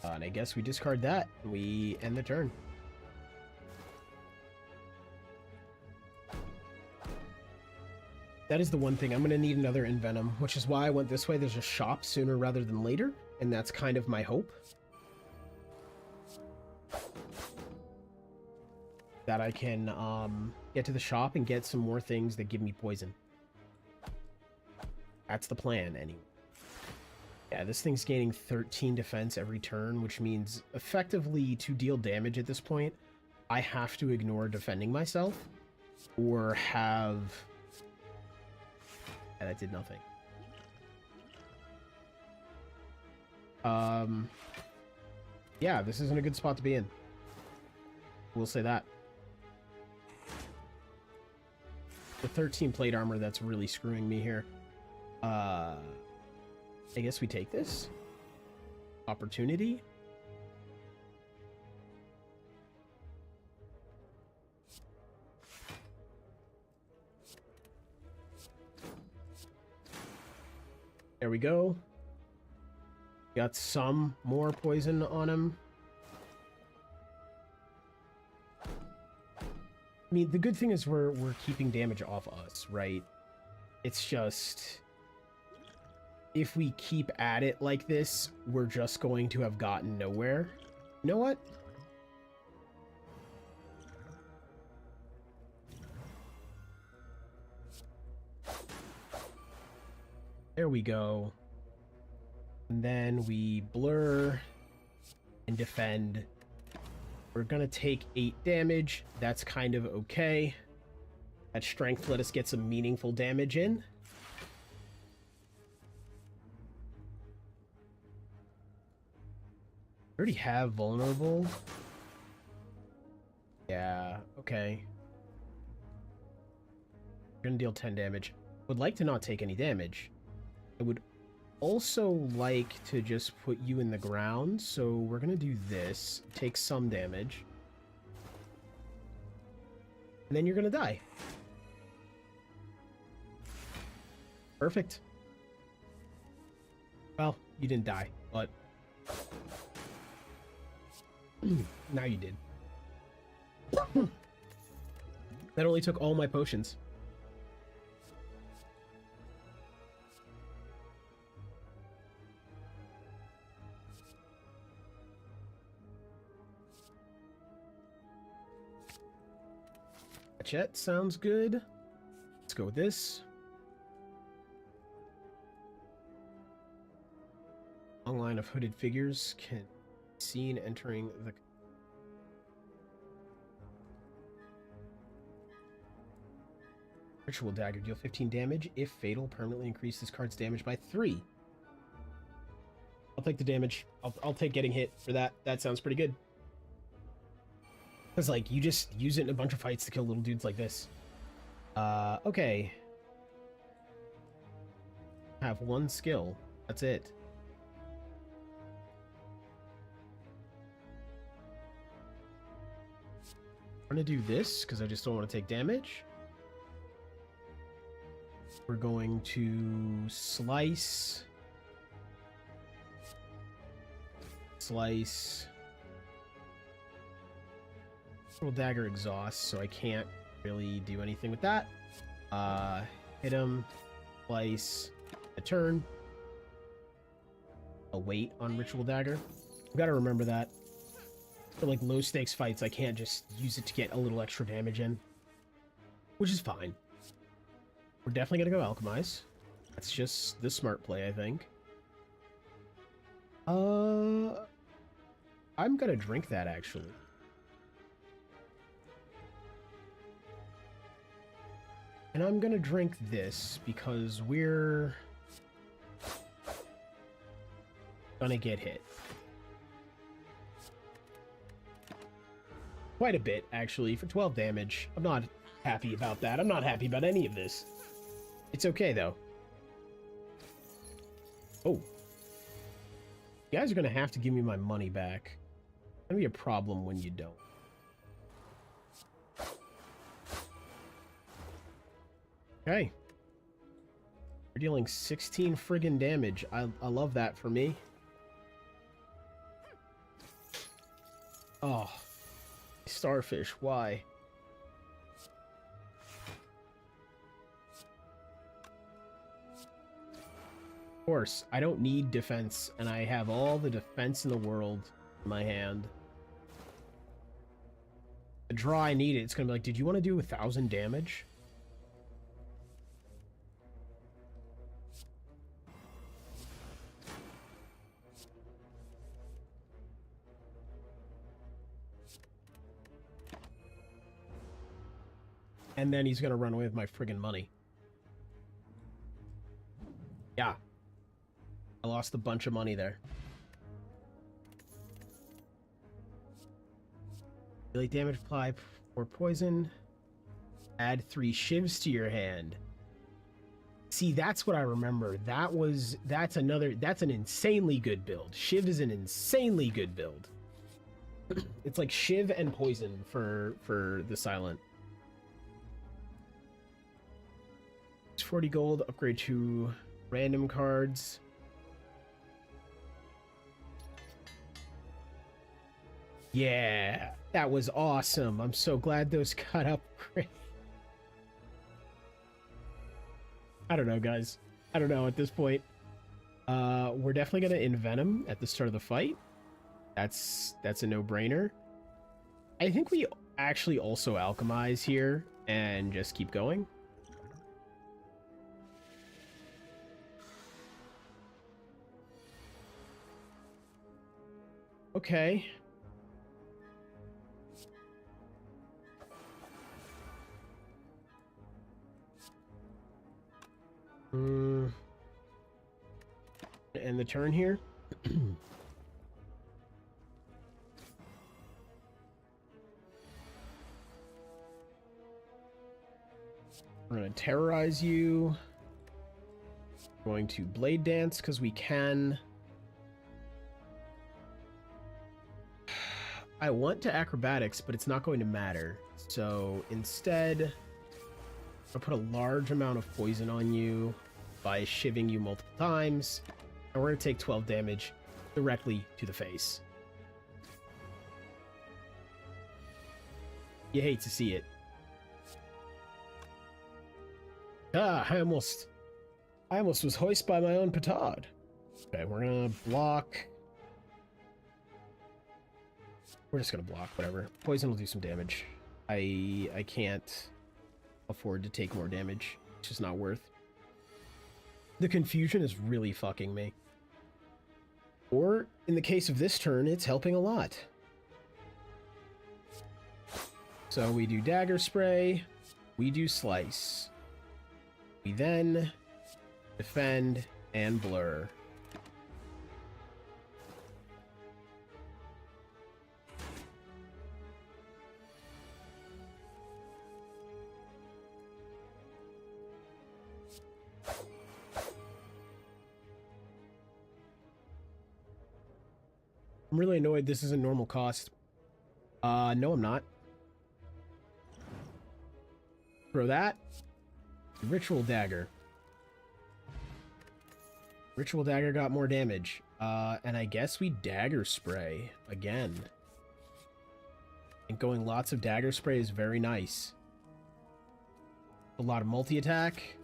And I guess we discard that. We end the turn. That is the one thing. I'm going to need another Envenom, which is why I went this way. There's a shop sooner rather than later, and that's kind of my hope. That I can get to the shop and get some more things that give me poison. That's the plan, anyway. Yeah, this thing's gaining 13 defense every turn, which means effectively to deal damage at this point, I have to ignore defending myself or have... Yeah, that did nothing. Yeah, this isn't a good spot to be in. We'll say that. The 13 plate armor, that's really screwing me here. I guess we take this. Opportunity. There we go. Got some more poison on him. I mean, the good thing is we're keeping damage off us, right? It's just... if we keep at it like this, we're just going to have gotten nowhere. You know what? There we go. And then we blur and defend. We're gonna take 8 damage. That's kind of okay. That strength let us get some meaningful damage in. already have vulnerable. Yeah, okay. You're gonna deal 10 damage. Would like to not take any damage. I would also like to just put you in the ground, so we're gonna do this. Take some damage. And then you're gonna die. Perfect. Well, you didn't die, but... now you did. That only took all my potions. Chet sounds good. Let's go with this. Long line of hooded figures can be seen entering the... Ritual dagger. Deal 15 damage. If fatal, permanently increase this card's damage by 3. I'll take the damage. I'll take getting hit for that. That sounds pretty good. Because, like, you just use it in a bunch of fights to kill little dudes like this. Okay. Have one skill. That's it. I'm gonna do this, because I just don't want to take damage. We're going to slice. Slice. Little dagger exhaust, so I can't really do anything with that. Hit him. Slice. A turn. A wait on ritual dagger. I've got to remember that. For like low stakes fights, I can't just use it to get a little extra damage in. Which is fine. We're definitely gonna go alchemize. That's just the smart play, I think. I'm gonna drink that, actually. And I'm gonna drink this because we're gonna get hit. Quite a bit, actually, for 12 damage. I'm not happy about that. I'm not happy about any of this. It's okay, though. Oh. You guys are gonna have to give me my money back. It's gonna be a problem when you don't. Okay. We're dealing 16 friggin' damage. I love that for me. Oh. Starfish, why? Of course, I don't need defense, and I have all the defense in the world in my hand. The draw I need, it's gonna be like, did you want to do 1,000 damage? And then he's gonna run away with my friggin' money. Yeah. I lost a bunch of money there. Daily damage apply for poison. Add 3 shivs to your hand. See, that's what I remember. That's an insanely good build. Shiv is an insanely good build. It's like Shiv and poison for the silent. 40 gold, upgrade to random cards. Yeah, that was awesome. I'm so glad those got upgrade. I don't know, guys. I don't know at this point. We're definitely gonna envenom at the start of the fight. That's a no-brainer. I think we actually also alchemize here and just keep going. Okay. End the turn here. We're going to terrorize you. We're going to blade dance because we can. I want to acrobatics, but it's not going to matter. So instead, I'll put a large amount of poison on you by shivving you multiple times. And we're going to take 12 damage directly to the face. You hate to see it. Ah, I almost was hoisted by my own petard. Okay, we're gonna block. We're just gonna block, whatever. Poison will do some damage. I can't afford to take more damage. It's just not worth. The confusion is really fucking me. Or, in the case of this turn, it's helping a lot. So we do dagger spray, we do slice. We then defend and blur. I'm really annoyed this isn't normal cost. No, I'm not. Throw that. Ritual dagger. Ritual dagger got more damage. And I guess we dagger spray again. I think going lots of dagger spray is very nice. A lot of multi-attack.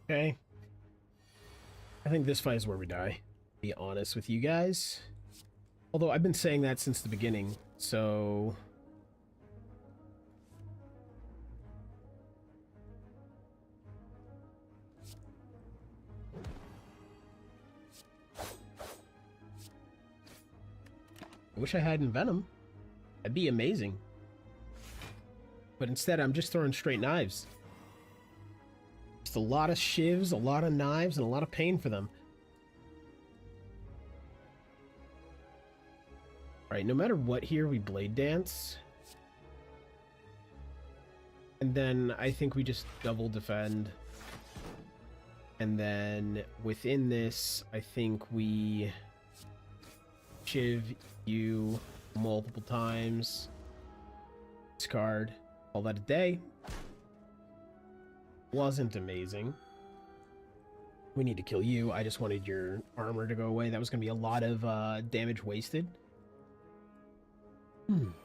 Okay. I think this fight is where we die, to be honest with you guys. Although I've been saying that since the beginning, so... I wish I had Venom. That'd be amazing. But instead, I'm just throwing straight knives. Just a lot of shivs, a lot of knives, and a lot of pain for them. Alright, no matter what here, we blade dance. And then I think we just double defend. And then within this, I think we shiv you multiple times. Discard. Call that a day. Wasn't amazing. We need to kill you. I just wanted your armor to go away. That was going to be a lot of damage wasted.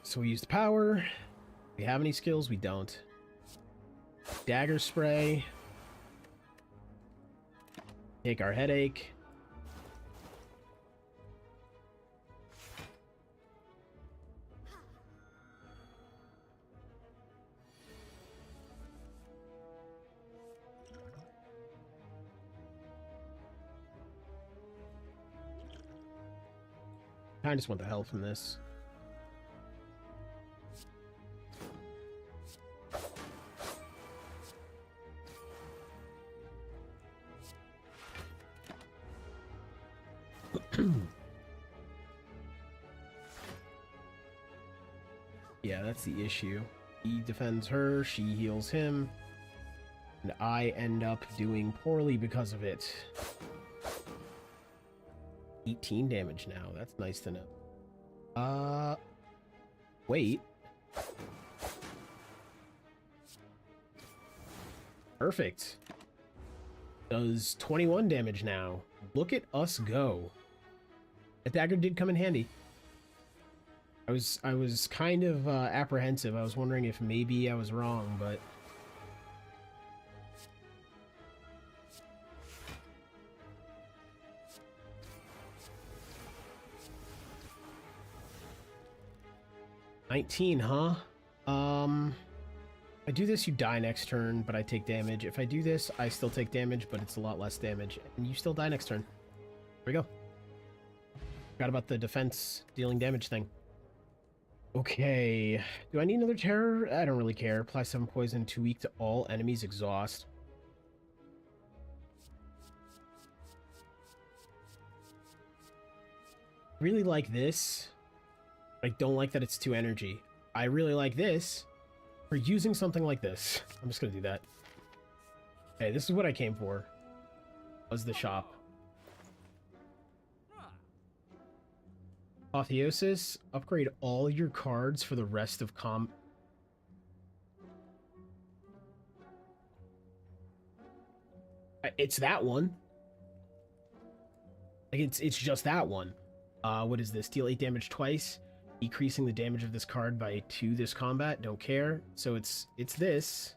So we used power. Do we have any skills? We don't. Dagger spray. Take our headache. I just want the health from this. Yeah, that's the issue. He defends her, she heals him, and I end up doing poorly because of it. 18 damage now. That's nice to know. Wait. Perfect. Does 21 damage now. Look at us go. That dagger did come in handy. I was kind of apprehensive. I was wondering if maybe I was wrong, but... $19, huh? I do this, you die next turn, but I take damage. If I do this, I still take damage, but it's a lot less damage. And you still die next turn. we go. Forgot about the defense dealing damage thing. Okay. Do I need another terror? I don't really care. Apply 7 poison, too weak to all enemies. Exhaust. Really like this. I don't like that it's 2 energy. I really like this for using something like this. I'm just gonna do that. Okay, this is what I came for. Was the shop. Apotheosis. Upgrade all your cards for the rest of It's that one. Like, it's just that one. What is this? Deal 8 damage twice. Decreasing the damage of this card by 2 this combat. Don't care. So it's this.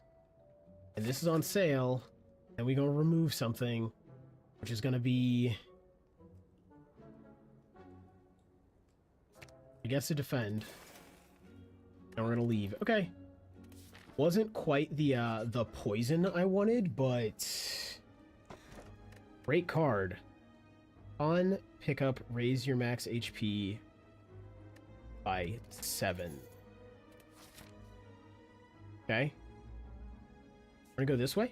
And this is on sale. And we're going to remove something. Which is going to be... I guess to defend. And we're going to leave. Okay. Wasn't quite the poison I wanted, but... Great card. On pickup, raise your max HP by 7. Okay. We're gonna go this way.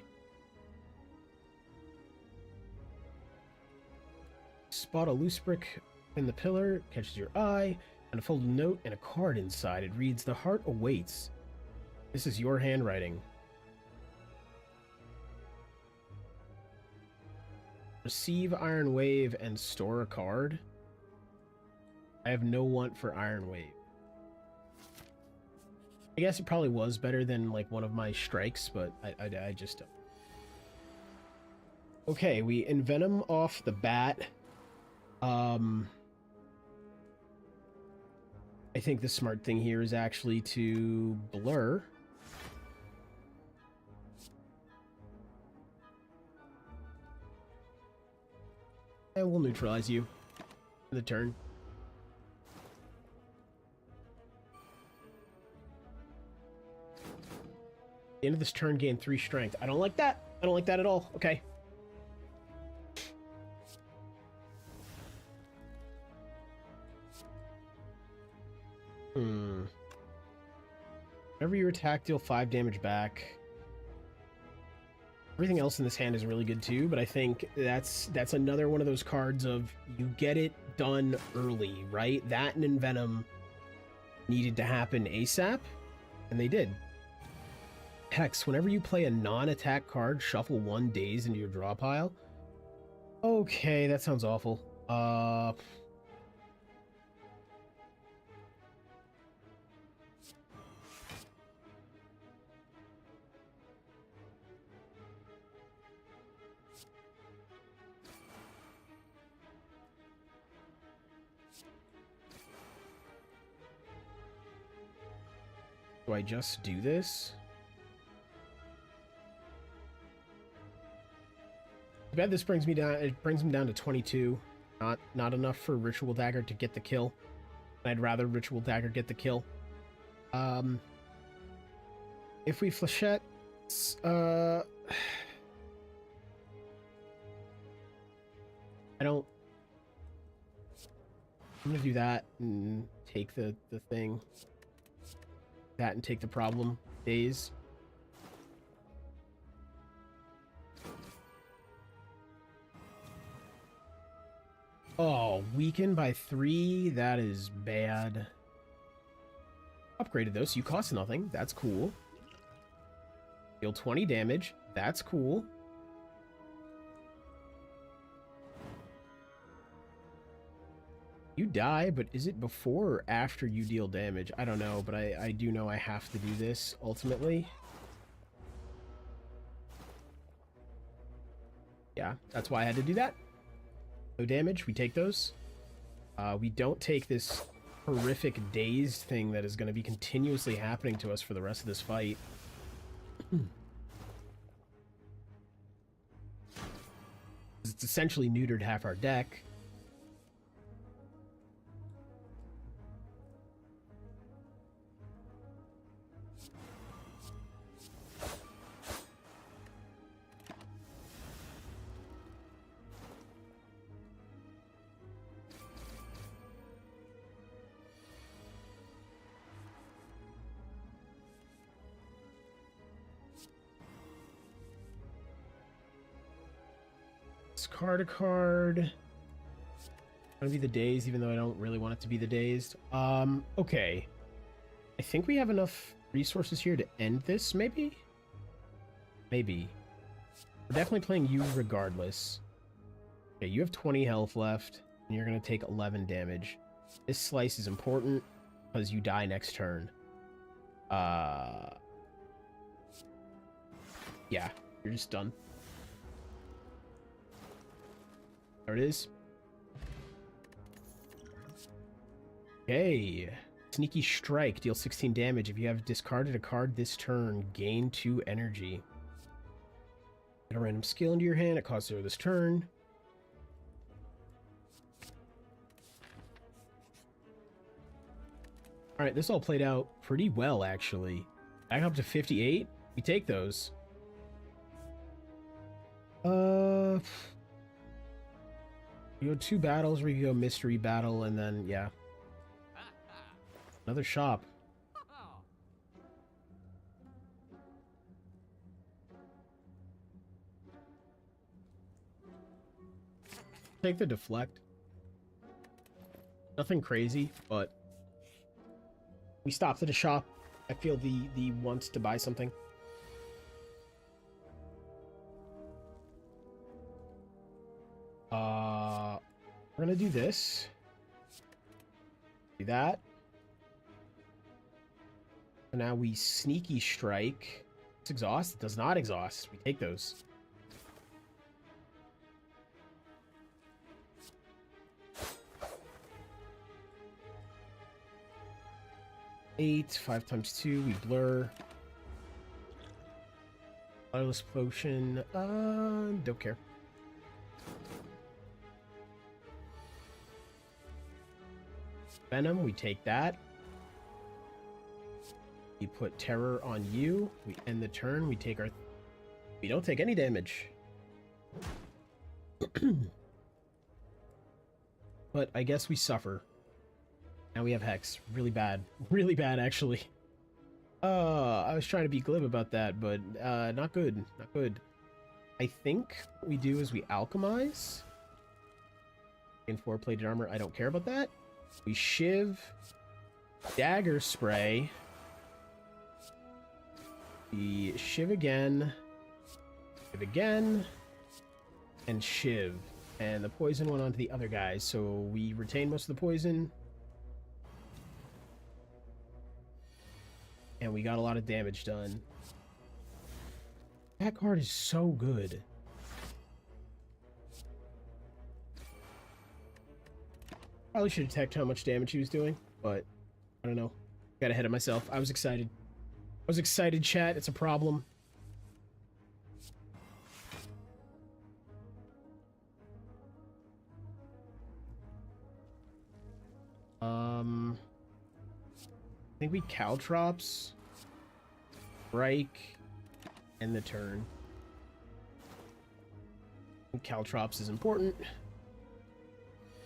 Spot a loose brick in the pillar, catches your eye, and a folded note and a card inside. It reads, "The heart awaits." This is your handwriting. Receive Iron Wave and store a card. I have no want for Iron Wave. I guess it probably was better than like one of my strikes, but I just don't. Okay, we envenom off the bat. I think the smart thing here is actually to blur. And we'll neutralize you for the turn. The end of this turn, gain 3 strength. I don't like that. I don't like that at all. Okay. Whenever you attack, deal 5 damage back. Everything else in this hand is really good too, but I think that's another one of those cards of you get it done early, right? That and Envenom needed to happen ASAP, and they did. Hex, whenever you play a non-attack card, shuffle 1 daze into your draw pile. Okay, that sounds awful. Do I just do this? Too bad this brings me down. It brings him down to 22. Not enough for Ritual Dagger to get the kill. I'd rather Ritual Dagger get the kill. If we flechette, I don't. I'm gonna do that and take the thing. That and take the problem days. Oh, weakened by 3. That is bad. Upgraded though, so you cost nothing. That's cool. Deal 20 damage. That's cool. You die, but is it before or after you deal damage? I don't know, but I do know I have to do this ultimately. Yeah, that's why I had to do that. No damage, we take those. We don't take this horrific dazed thing that is going to be continuously happening to us for the rest of this fight. It's essentially neutered half our deck. Discard a card. Gonna be the dazed, even though I don't really want it to be the dazed. Okay. I think we have enough resources here to end this, maybe? Maybe. We're definitely playing you regardless. Okay, you have 20 health left, and you're gonna take 11 damage. This slice is important, because you die next turn. Yeah, you're just done. There it is. Okay. Sneaky Strike. Deal 16 damage. If you have discarded a card this turn, gain 2 energy. Get a random skill into your hand. It costs 0 this turn. Alright, this all played out pretty well, actually. Back up to 58. We take those. We go 2 battles, where you go mystery battle, and then, yeah. Another shop. Take the deflect. Nothing crazy, but we stopped at a shop. I feel the want to buy something. We're gonna do this. Do that. So now we sneaky strike. It's exhaust. It does not exhaust. We take those. Eight, 5 times 2, we blur. Wireless potion, don't care. Venom, we take that. We put terror on you. We end the turn. We take our... We don't take any damage. But I guess we suffer. Now we have Hex. Really bad. Really bad, actually. I was trying to be glib about that, but not good. Not good. I think what we do is we alchemize. In 4-plated armor, I don't care about that. We shiv. Dagger spray. We shiv again. Shiv again. And shiv. And the poison went on to the other guys, so we retain most of the poison. And we got a lot of damage done. That card is so good. Probably should have checked how much damage he was doing, but I don't know. Got ahead of myself. I was excited. I was excited, chat. It's a problem. I think we caltrops, break, and the turn. Caltrops is important.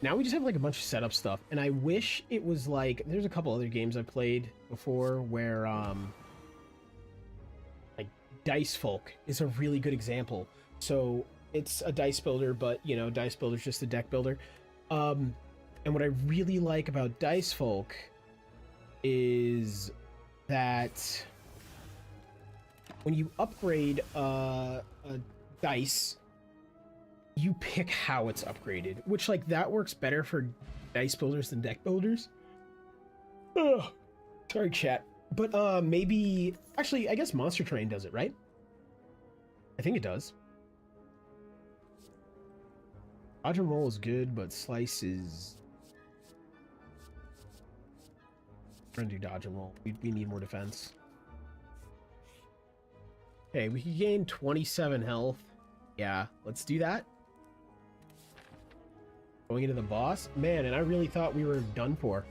Now we just have like a bunch of setup stuff, and I wish it was like, there's a couple other games I played before where like Dice Folk is a really good example. So it's a dice builder, but you know, dice builder's just a deck builder. And what I really like about Dice Folk is that when you upgrade a dice, you pick how it's upgraded, which like that works better for dice builders than deck builders. Ugh. Sorry, chat. But maybe actually I guess Monster Train does it, right? I think it does. Dodge and roll is good, but slice is... We're gonna do dodge and roll. We need more defense. Okay, we can gain 27 health. Yeah, let's do that. Going into the boss? Man, and I really thought we were done for.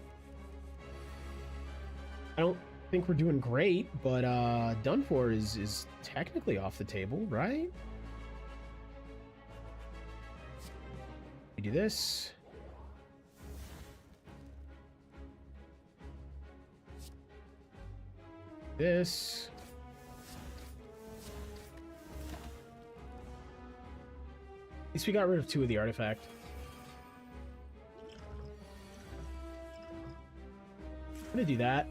I don't think we're doing great, but done for is technically off the table, right? We do this. This. least we got rid of 2 of the artifact. I'm gonna do that.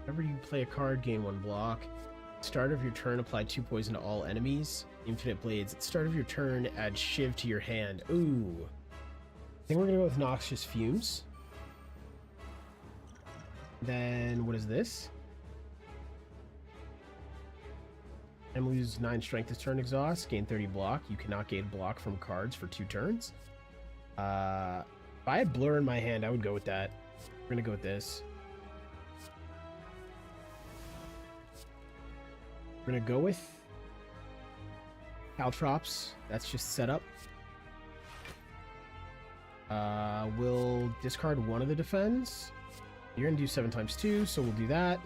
Whenever you play a card, gain 1 block. Start of your turn, apply 2 poison to all enemies. Infinite Blades. At start of your turn, add Shiv to your hand. Ooh. I think we're gonna go with Noxious Fumes. Then, what is this? And lose 9 strength this turn, exhaust. Gain 30 block. You cannot gain block from cards for 2 turns. If I had Blur in my hand, I would go with that. We're gonna go with this. We're gonna go with Caltrops. That's just set up. We'll discard 1 of the defends. You're gonna do 7 times 2, so we'll do that.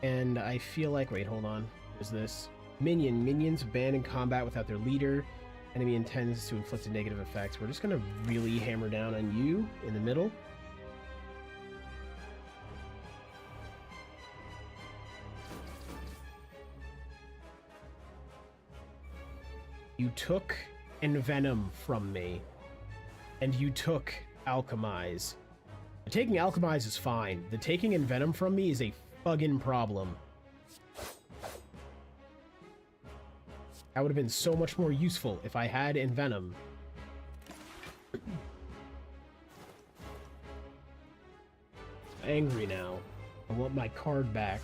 And I feel like, wait, hold on. What is this? Minions abandon combat without their leader. Enemy intends to inflict a negative effect. We're just gonna really hammer down on you in the middle. You took Envenom from me, and you took Alchemize. The taking Alchemize is fine. The taking Envenom from me is a fucking problem. That would have been so much more useful if I had Envenom. Angry now. I want my card back.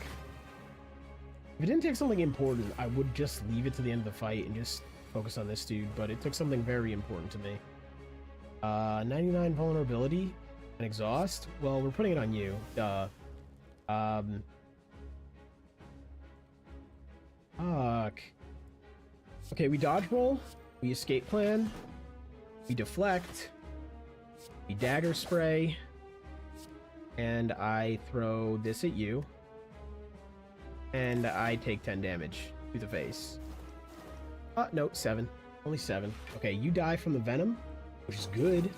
If it didn't take something important, I would just leave it to the end of the fight and just focus on this dude, but it took something very important to me. 99 vulnerability and exhaust. Well, we're putting it on you. Duh. Fuck. Okay, we dodge roll. We escape plan. We deflect. We dagger spray. And I throw this at you. And I take 10 damage to the face. No, 7. Only 7. Okay, you die from the venom, which is good.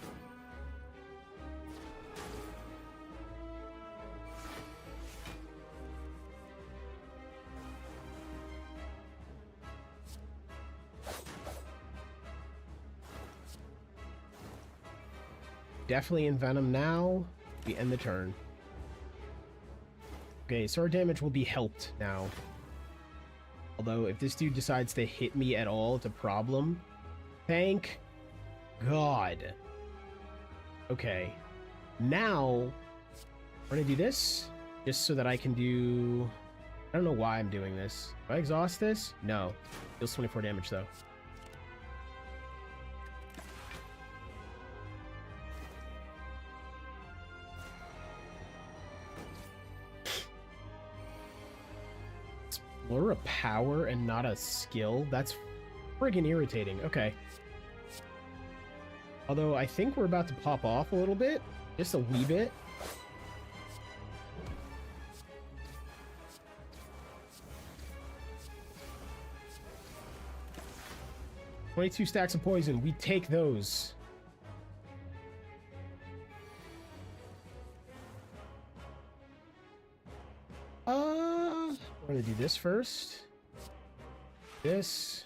Definitely in venom now. We end the turn. Okay, so our damage will be helped now. Although, if this dude decides to hit me at all, it's a problem. Thank God. Okay. Now, we're gonna do this, just so that I can do... I don't know why I'm doing this. Do I exhaust this? No. Deals 24 damage, though. Explorer a power and not a skill? That's friggin' irritating. Okay. Although, I think we're about to pop off a little bit. Just a wee bit. "22 stacks of poison. We take those. We're gonna do this first. This.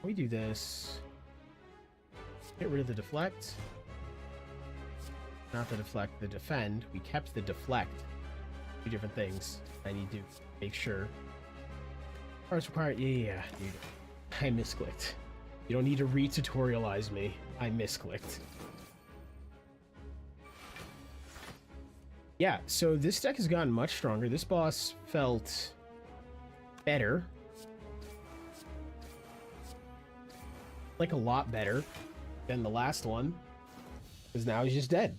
We do this. Get rid of the deflect. Not the deflect, the defend. We kept the deflect. 2 different things. I need to make sure. Parts required. Yeah, dude. I misclicked. You don't need to re-tutorialize me. I misclicked. Yeah, so this deck has gotten much stronger. This boss felt better. Like a lot better than the last one. Because now he's just dead.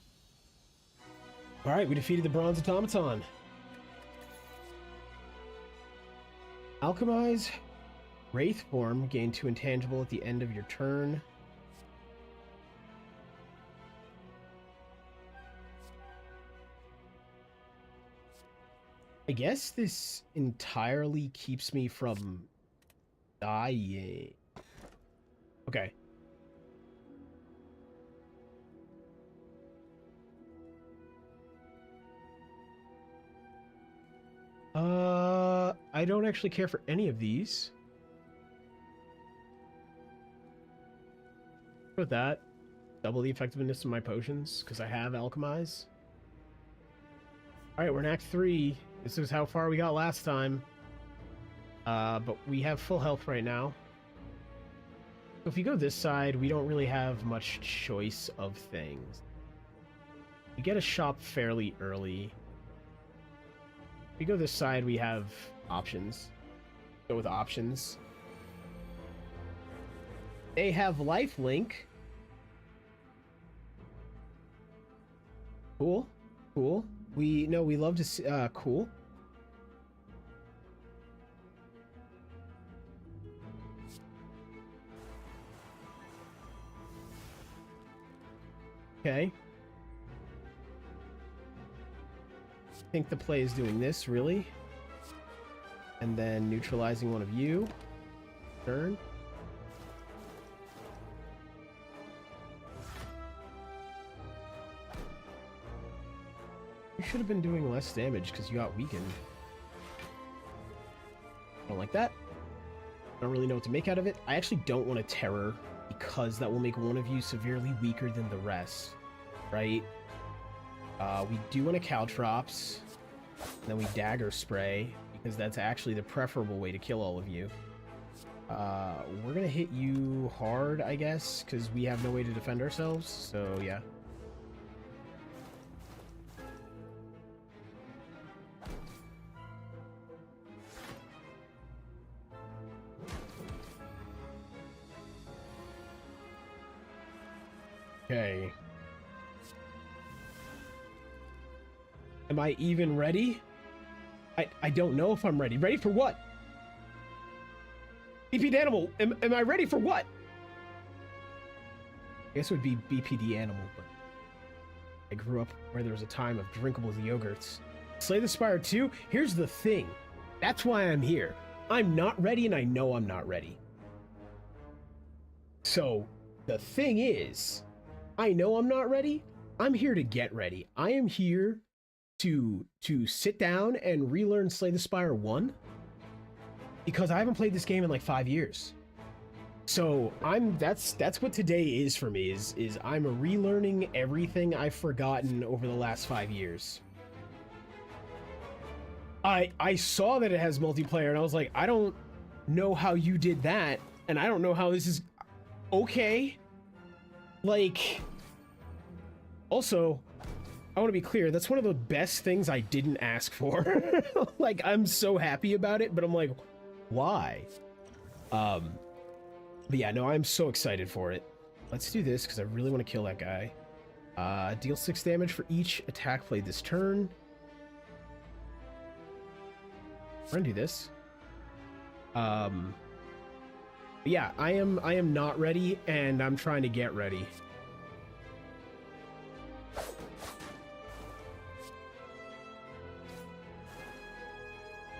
Alright, we defeated the Bronze Automaton. Alchemize. Wraith form. Gain 2 intangible at the end of your turn. I guess this entirely keeps me from dying. Okay. I don't actually care for any of these. With that, double the effectiveness of my potions, because I have alchemize. Alright, we're in Act 3. This is how far we got last time. But we have full health right now. So if we go this side, we don't really have much choice of things. We get a shop fairly early. If we go this side, we have options. Go with options. They have lifelink. Cool. Cool. We love to see, cool. Okay. I think the play is doing this, really. And then neutralizing one of you. Turn. You should have been doing less damage because you got weakened. I don't like that. I don't really know what to make out of it. I actually don't want a terror because that will make one of you severely weaker than the rest, right? We do want a caltrops, and then we dagger spray because that's actually the preferable way to kill all of you. We're gonna hit you hard, I guess, because we have no way to defend ourselves, so yeah. Okay. Am I even ready? I don't know if I'm ready. Ready for what? BPD animal. Am I ready for what? I guess it would be BPD animal, but I grew up where there was a time of drinkable yogurts. Slay the Spire 2? Here's the thing. That's why I'm here. I'm not ready and I know I'm not ready. So, the thing is, I know I'm not ready. I'm here to get ready. I am here to sit down and relearn Slay the Spire 1 because I haven't played this game in like 5 years. So that's what today is for me, is I'm relearning everything I've forgotten over the last 5 years. I saw that it has multiplayer and I was like, I don't know how you did that, and I don't know how this is okay. Like, also, I want to be clear, that's one of the best things I didn't ask for. Like, I'm so happy about it, but I'm like, why? But yeah, no, I'm so excited for it. Let's do this, because I really want to kill that guy. Deal 6 damage for each attack played this turn. We're gonna do this. But yeah, I am not ready, and I'm trying to get ready.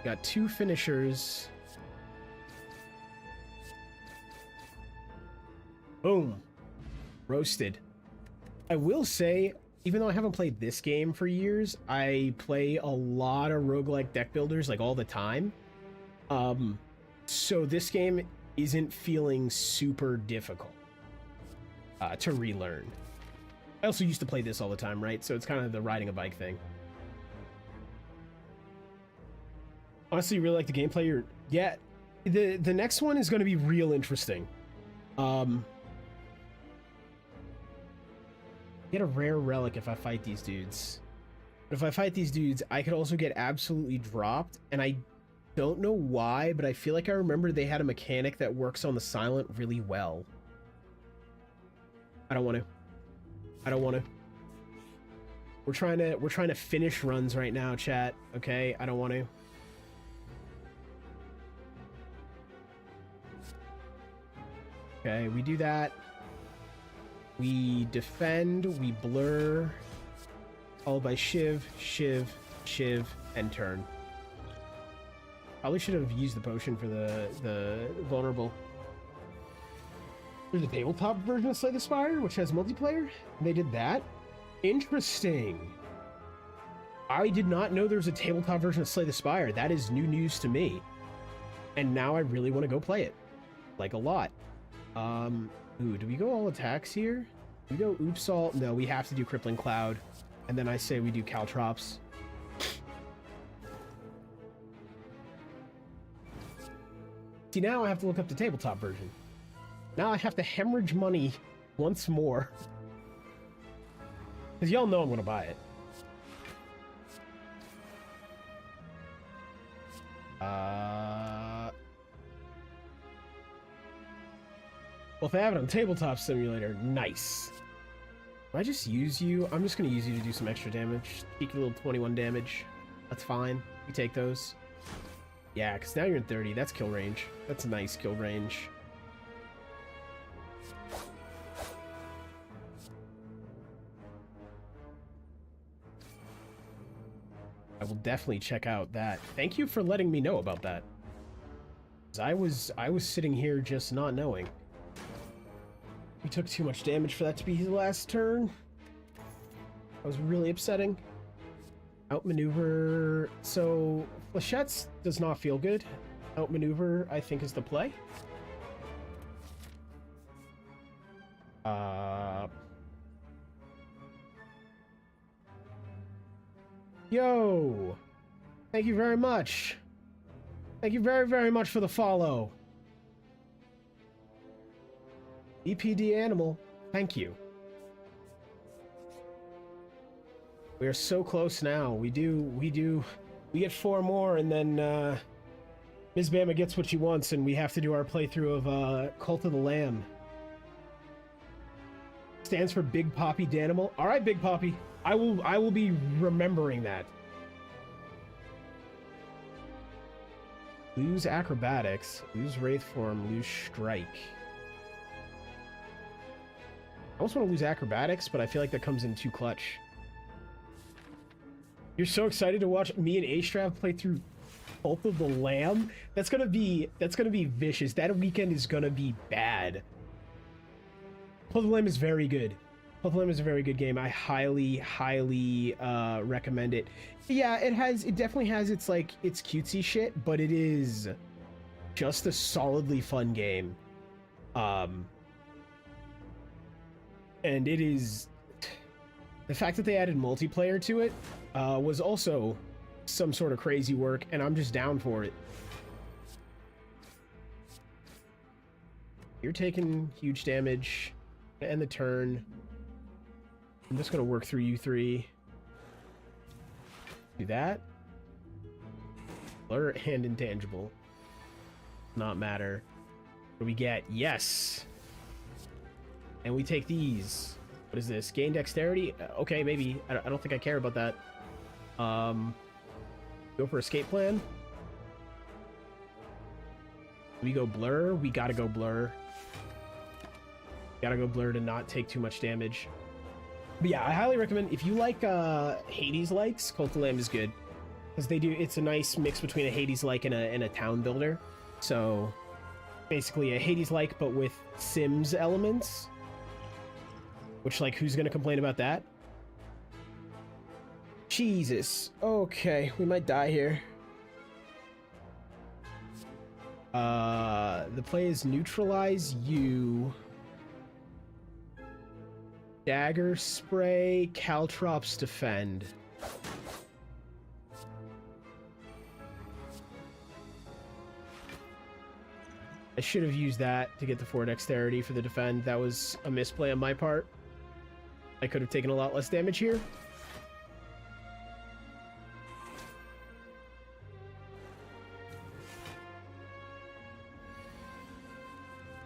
Got 2 finishers. Boom. Roasted. I will say, even though I haven't played this game for years, I play a lot of roguelike deck builders, like, all the time. So this game isn't feeling super difficult to relearn. I also used to play this all the time, right? So it's kind of the riding a bike thing. Honestly, you really like the gameplay. Yeah, the next one is going to be real interesting. Get a rare relic if I fight these dudes. But if I fight these dudes, I could also get absolutely dropped, and I don't know why, but I feel like I remember they had a mechanic that works on the silent really well. I don't want to. I don't want to. We're trying to finish runs right now, chat. Okay, I don't want to. Okay, we do that. We defend, we blur, followed by shiv, shiv, shiv, and turn. Probably should have used the potion for the vulnerable. There's a tabletop version of Slay the Spire, which has multiplayer. They did that. Interesting. I did not know there was a tabletop version of Slay the Spire. That is new news to me. And now I really want to go play it. Like, a lot. Ooh, do we go all attacks here? Do we go oops all? No, we have to do Crippling Cloud. And then I say we do Caltrops. See, now I have to look up the tabletop version. Now I have to hemorrhage money once more. Because y'all know I'm going to buy it. Well, if I have it on Tabletop Simulator, nice. Do I just use you? I'm just going to use you to do some extra damage. Cheeky little 21 damage. That's fine. We take those. Yeah, because now you're in 30. That's kill range. That's a nice kill range. I will definitely check out that. Thank you for letting me know about that. I was sitting here just not knowing. We took too much damage for that to be his last turn. That was really upsetting. Outmaneuver. So, Flechettes does not feel good. Outmaneuver, I think, is the play. Yo! Thank you very much. Thank you very, very much for the follow. EPD Animal, thank you. We are so close now. We get 4 more, and then Ms. Bama gets what she wants, and we have to do our playthrough of Cult of the Lamb. Stands for Big Poppy Danimal. All right, Big Poppy. I will be remembering that. Lose Acrobatics, lose Wraith Form, lose Strike. I almost want to lose Acrobatics, but I feel like that comes in too clutch. You're so excited to watch me and A-Strav play through Cult of the Lamb? That's gonna be vicious. That weekend is gonna be bad. Cult of the Lamb is very good. Cult of the Lamb is a very good game. I highly recommend it. Yeah, it definitely has its cutesy shit, but it is just a solidly fun game. And it is... The fact that they added multiplayer to it was also some sort of crazy work, and I'm just down for it. You're taking huge damage. End the turn. I'm just going to work through you 3. Do that. Blur and Intangible. Not matter. What do we get? Yes! And we take these. What is this? Gain dexterity? Okay, maybe. I don't think I care about that. Go for escape plan. We go blur. We gotta go blur. Gotta go blur to not take too much damage. But yeah, I highly recommend, if you like Hades likes, Cult of the Lamb is good. Because it's a nice mix between a Hades like and a town builder. So basically a Hades like but with Sims elements. Which, like, who's gonna complain about that? Jesus. Okay, we might die here. The play is neutralize you. Dagger spray, Caltrops defend. I should have used that to get the 4 dexterity for the defend. That was a misplay on my part. I could have taken a lot less damage here.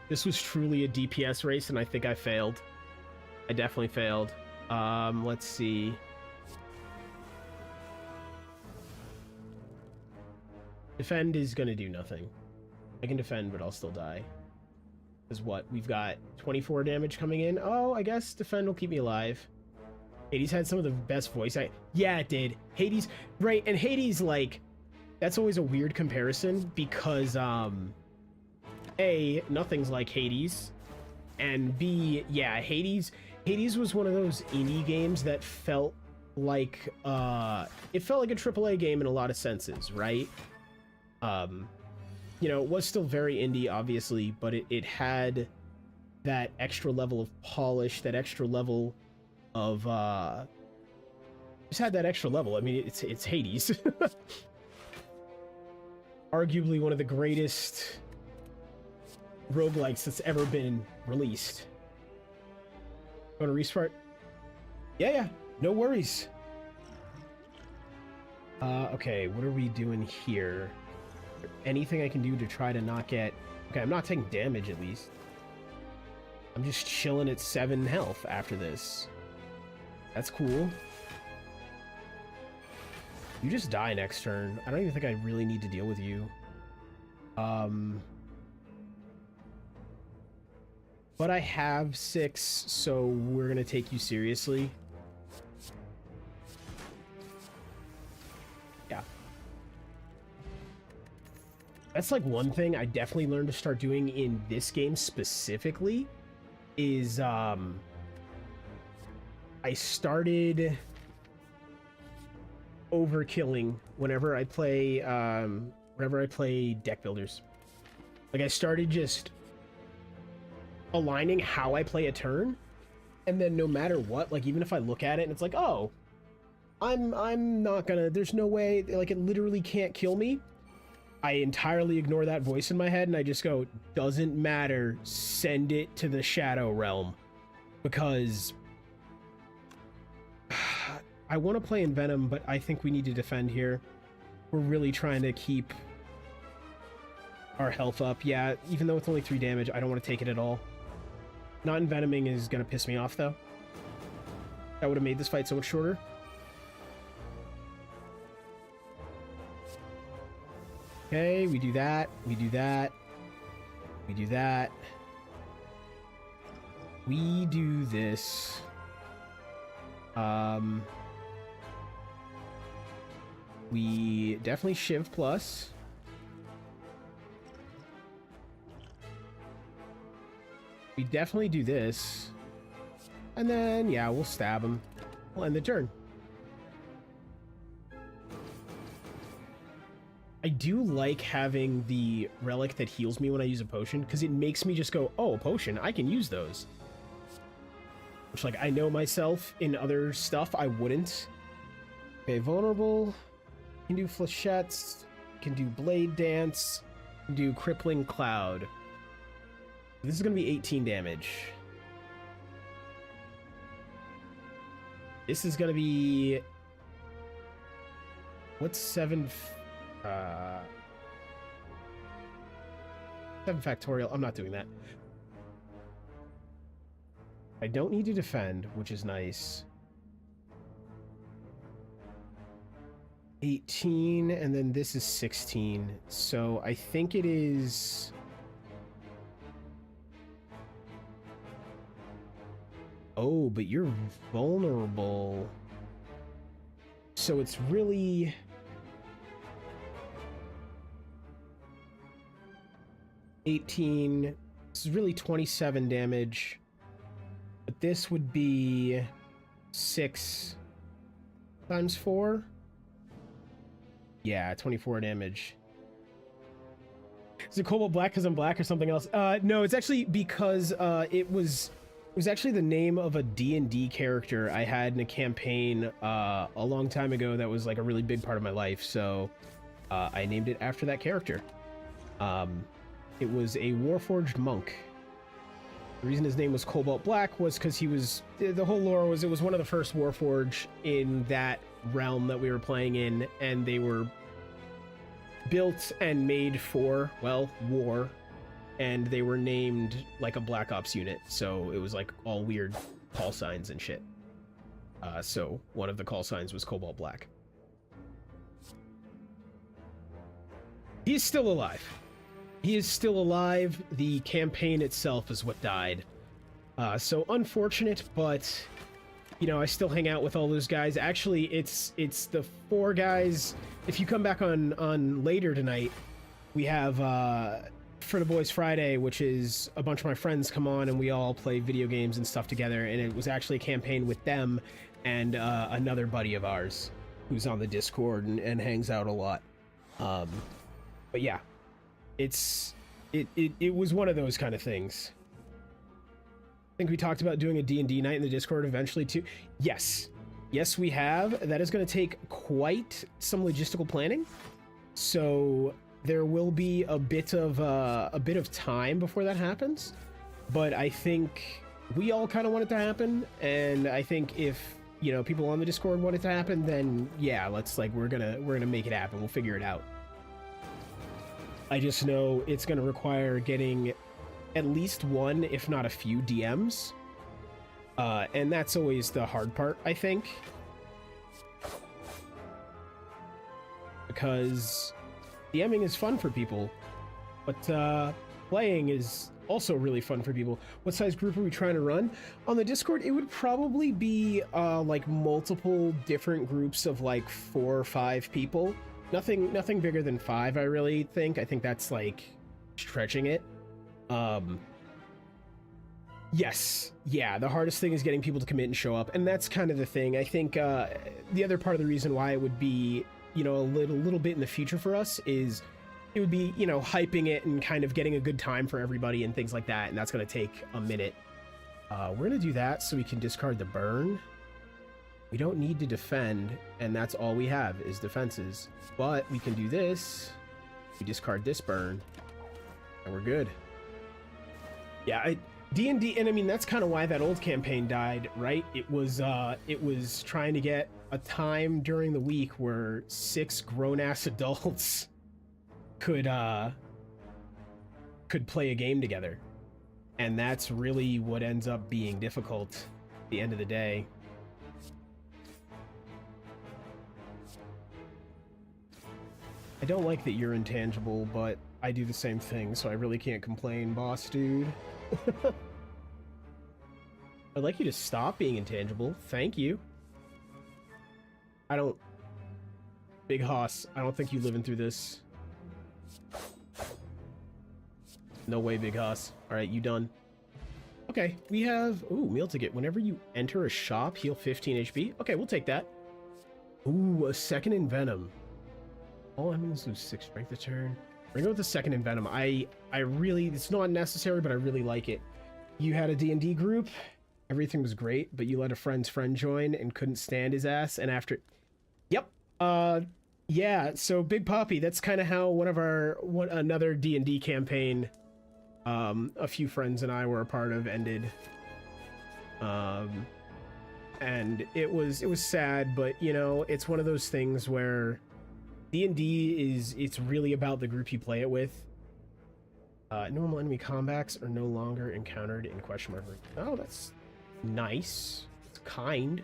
This was truly a DPS race, and I think I failed. I definitely failed. Let's see. Defend is gonna do nothing. I can defend, but I'll still die. Because what? We've got 24 damage coming in. Oh, I guess defend will keep me alive. Hades had some of the best voice yeah, it did. Hades, right, and Hades, like, that's always a weird comparison because, A, nothing's like Hades, and B, yeah, Hades was one of those indie games that felt like it felt like a AAA game in a lot of senses, right? You know, it was still very indie, obviously, but it had that extra level of polish, that extra level of just had that extra level. I mean, it's Hades. Arguably one of the greatest roguelikes that's ever been released. Want to restart? Yeah, no worries. Okay, what are we doing here? Anything I can do to try to not get... Okay, I'm not taking damage, at least. I'm just chilling at 7 health after this. That's cool. You just die next turn. I don't even think I really need to deal with you. But I have 6, so we're gonna take you seriously. Yeah. That's like one thing I definitely learned to start doing in this game specifically is I started overkilling whenever I play deck builders. Like I started just aligning how I play a turn, and then no matter what, like even if I look at it and it's like, oh, I'm not gonna, there's no way, like it literally can't kill me, I entirely ignore that voice in my head and I just go, doesn't matter, send it to the Shadow Realm, because I want to play in Venom, but I think we need to defend here. We're really trying to keep our health up. Yeah, even though it's only 3 damage, I don't want to take it at all. Not envenoming is going to piss me off, though. That would have made this fight so much shorter. Okay, we do that. We do that. We do that. We do this. We definitely Shiv plus. We definitely do this. And then, yeah, we'll stab him. We'll end the turn. I do like having the relic that heals me when I use a potion, because it makes me just go, oh, a potion, I can use those. Which, like, I know myself in other stuff, I wouldn't. Okay, vulnerable. Can do flechettes. Can do blade dance. Can do crippling cloud. This is going to be 18 damage. This is going to be... What's 7... 7 factorial. I'm not doing that. I don't need to defend, which is nice. 18, and then this is 16. So I think it is... Oh, but you're vulnerable. So it's really... $18. This is really 27 damage. But this would be 6 times 4. Yeah, 24 damage. Is it Cobalt Black because I'm black or something else? No, it's actually because it was actually the name of a D&D character I had in a campaign a long time ago that was like a really big part of my life. So I named it after that character. It was a Warforged monk. The reason his name was Cobalt Black was because he was... The whole lore was it was one of the first Warforged in that realm that we were playing in, and they were built and made for, well, war, and they were named like a Black Ops unit, so it was like all weird call signs and shit. So one of the call signs was Cobalt Black. He's still alive. He is still alive. The campaign itself is what died. So unfortunate, but you know, I still hang out with all those guys. Actually, it's the 4 guys. If you come back on later tonight, we have for the Boys Friday, which is a bunch of my friends come on and we all play video games and stuff together. And it was actually a campaign with them and another buddy of ours who's on the Discord and hangs out a lot. But yeah, it was one of those kind of things. I think we talked about doing a D&D night in the Discord eventually too. Yes, we have. That is going to take quite some logistical planning. So there will be a bit of time before that happens, but I think we all kind of want it to happen, and I think if people on the Discord want it to happen, then yeah, we're gonna make it happen. We'll figure it out. I just know it's gonna require getting at least one, if not a few DMs, and that's always the hard part, I think, because DMing is fun for people, but playing is also really fun for people. What size group are we trying to run? On the Discord, it would probably be like multiple different groups of like 4 or 5 people. Nothing bigger than 5, I really think. I think that's like stretching it. Yes, yeah, the hardest thing is getting people to commit and show up, and that's kind of the thing. I think the other part of the reason why it would be a little bit in the future for us is it would be hyping it and kind of getting a good time for everybody and things like that, and that's going to take a minute. We're going to do that so we can discard the burn. We don't need to defend, and that's all we have is defenses, but we can do this. We discard this burn and we're good. Yeah, D&D, and I mean that's kind of why that old campaign died, right? It was trying to get a time during the week where 6 grown-ass adults could play a game together, and that's really what ends up being difficult at the end of the day. I don't like that you're intangible, but I do the same thing, so I really can't complain, boss dude. I'd like you to stop being intangible. Thank you. Big Hoss, I don't think you living through this. No way, Big Hoss. Alright, you done. Okay, we have... Ooh, meal ticket. Whenever you enter a shop, heal 15 HP. Okay, we'll take that. Ooh, a second in Venom. All enemies lose 6 strength a turn. We're gonna go with the second in Venom. I really... It's not necessary, but I really like it. You had a D&D group. Everything was great, but you let a friend's friend join and couldn't stand his ass, and after... Yep. Yeah, so Big Poppy, that's kind of how another D&D campaign a few friends and I were a part of ended. And it was sad, but it's one of those things where D&D it's really about the group you play it with. Normal enemy combats are no longer encountered in question mark. Oh, that's nice. It's kind.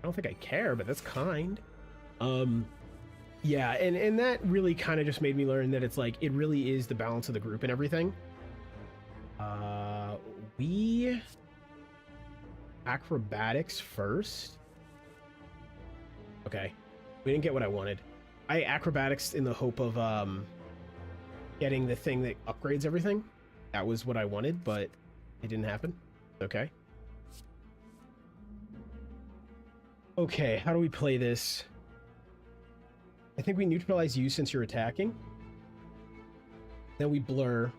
I don't think I care, but that's kind. Yeah, and that really kind of just made me learn that it's like it really is the balance of the group and everything. We acrobatics first. Okay, we didn't get what I wanted. I acrobatics in the hope of getting the thing that upgrades everything. That was what I wanted, but it didn't happen. Okay. Okay, how do we play this? I think we neutralize you since you're attacking. Then we blur.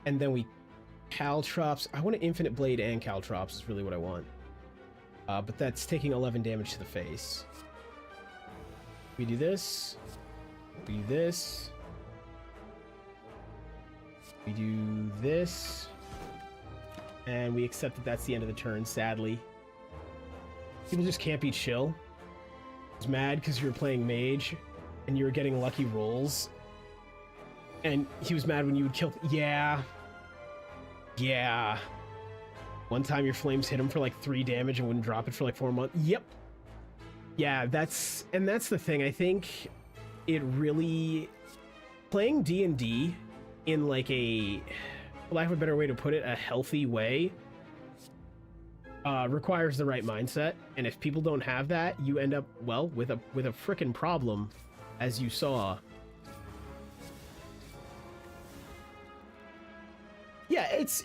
And then we caltrops. I want an infinite blade and caltrops is really what I want. But that's taking 11 damage to the face. We do this. We do this. We do this. And we accept that that's the end of the turn, sadly. People just can't be chill. I was mad because you were playing mage and you were getting lucky rolls. And he was mad when you would kill... Yeah. Yeah. One time your flames hit him for like 3 damage and wouldn't drop it for like 4 months. Yep. Yeah, that's the thing. I think it really... Playing D&D in like a... For lack of a better way to put it, a healthy way... requires the right mindset, and if people don't have that, you end up, well, with a frickin' problem, as you saw.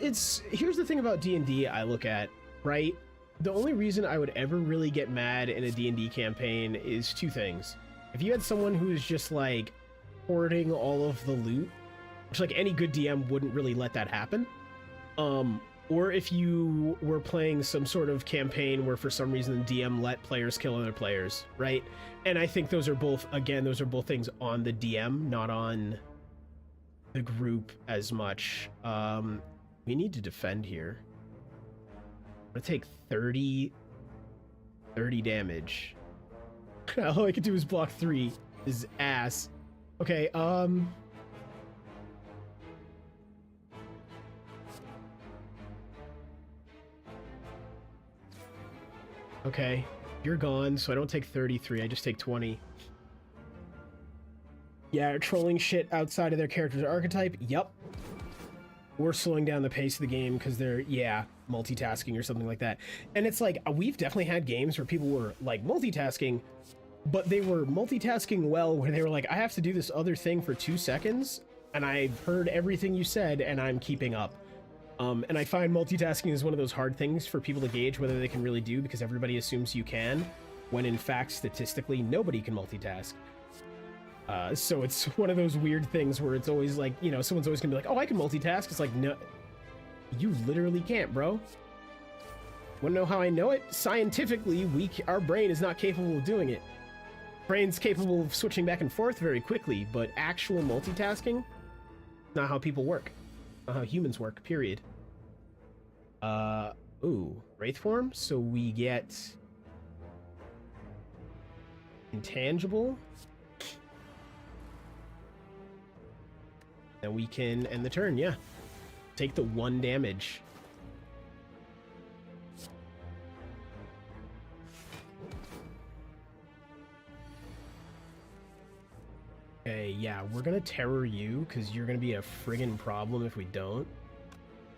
it's here's the thing about D&D I look at, right? The only reason I would ever really get mad in a D&D campaign is two things. If you had someone who's just like hoarding all of the loot, which like any good DM wouldn't really let that happen. Or if you were playing some sort of campaign where for some reason the DM let players kill other players, right? And I think those are both, again, those are both things on the DM, not on the group as much. We need to defend here. I'm gonna take 30 damage. All I can do is block 3. His ass. Okay, okay, you're gone, so I don't take 33, I just take 20. Yeah, trolling shit outside of their character's archetype, yep. Or slowing down the pace of the game because they're, yeah, multitasking or something like that. And it's like, we've definitely had games where people were, like, multitasking, but they were multitasking well, where they were like, I have to do this other thing for 2 seconds, and I've heard everything you said, and I'm keeping up. And I find multitasking is one of those hard things for people to gauge whether they can really do, because everybody assumes you can, when in fact, statistically, nobody can multitask. So it's one of those weird things where it's always like, you know, someone's always gonna be like, oh, I can multitask. It's like, no, you literally can't, bro. Wanna know how I know it? Scientifically, our brain is not capable of doing it. Brain's capable of switching back and forth very quickly, but actual multitasking, not how people work. Not how humans work, period. Ooh, Wraith form, so we get intangible. Then we can end the turn, yeah. Take the 1 damage. Okay, yeah, we're gonna terror you, because you're gonna be a friggin' problem if we don't.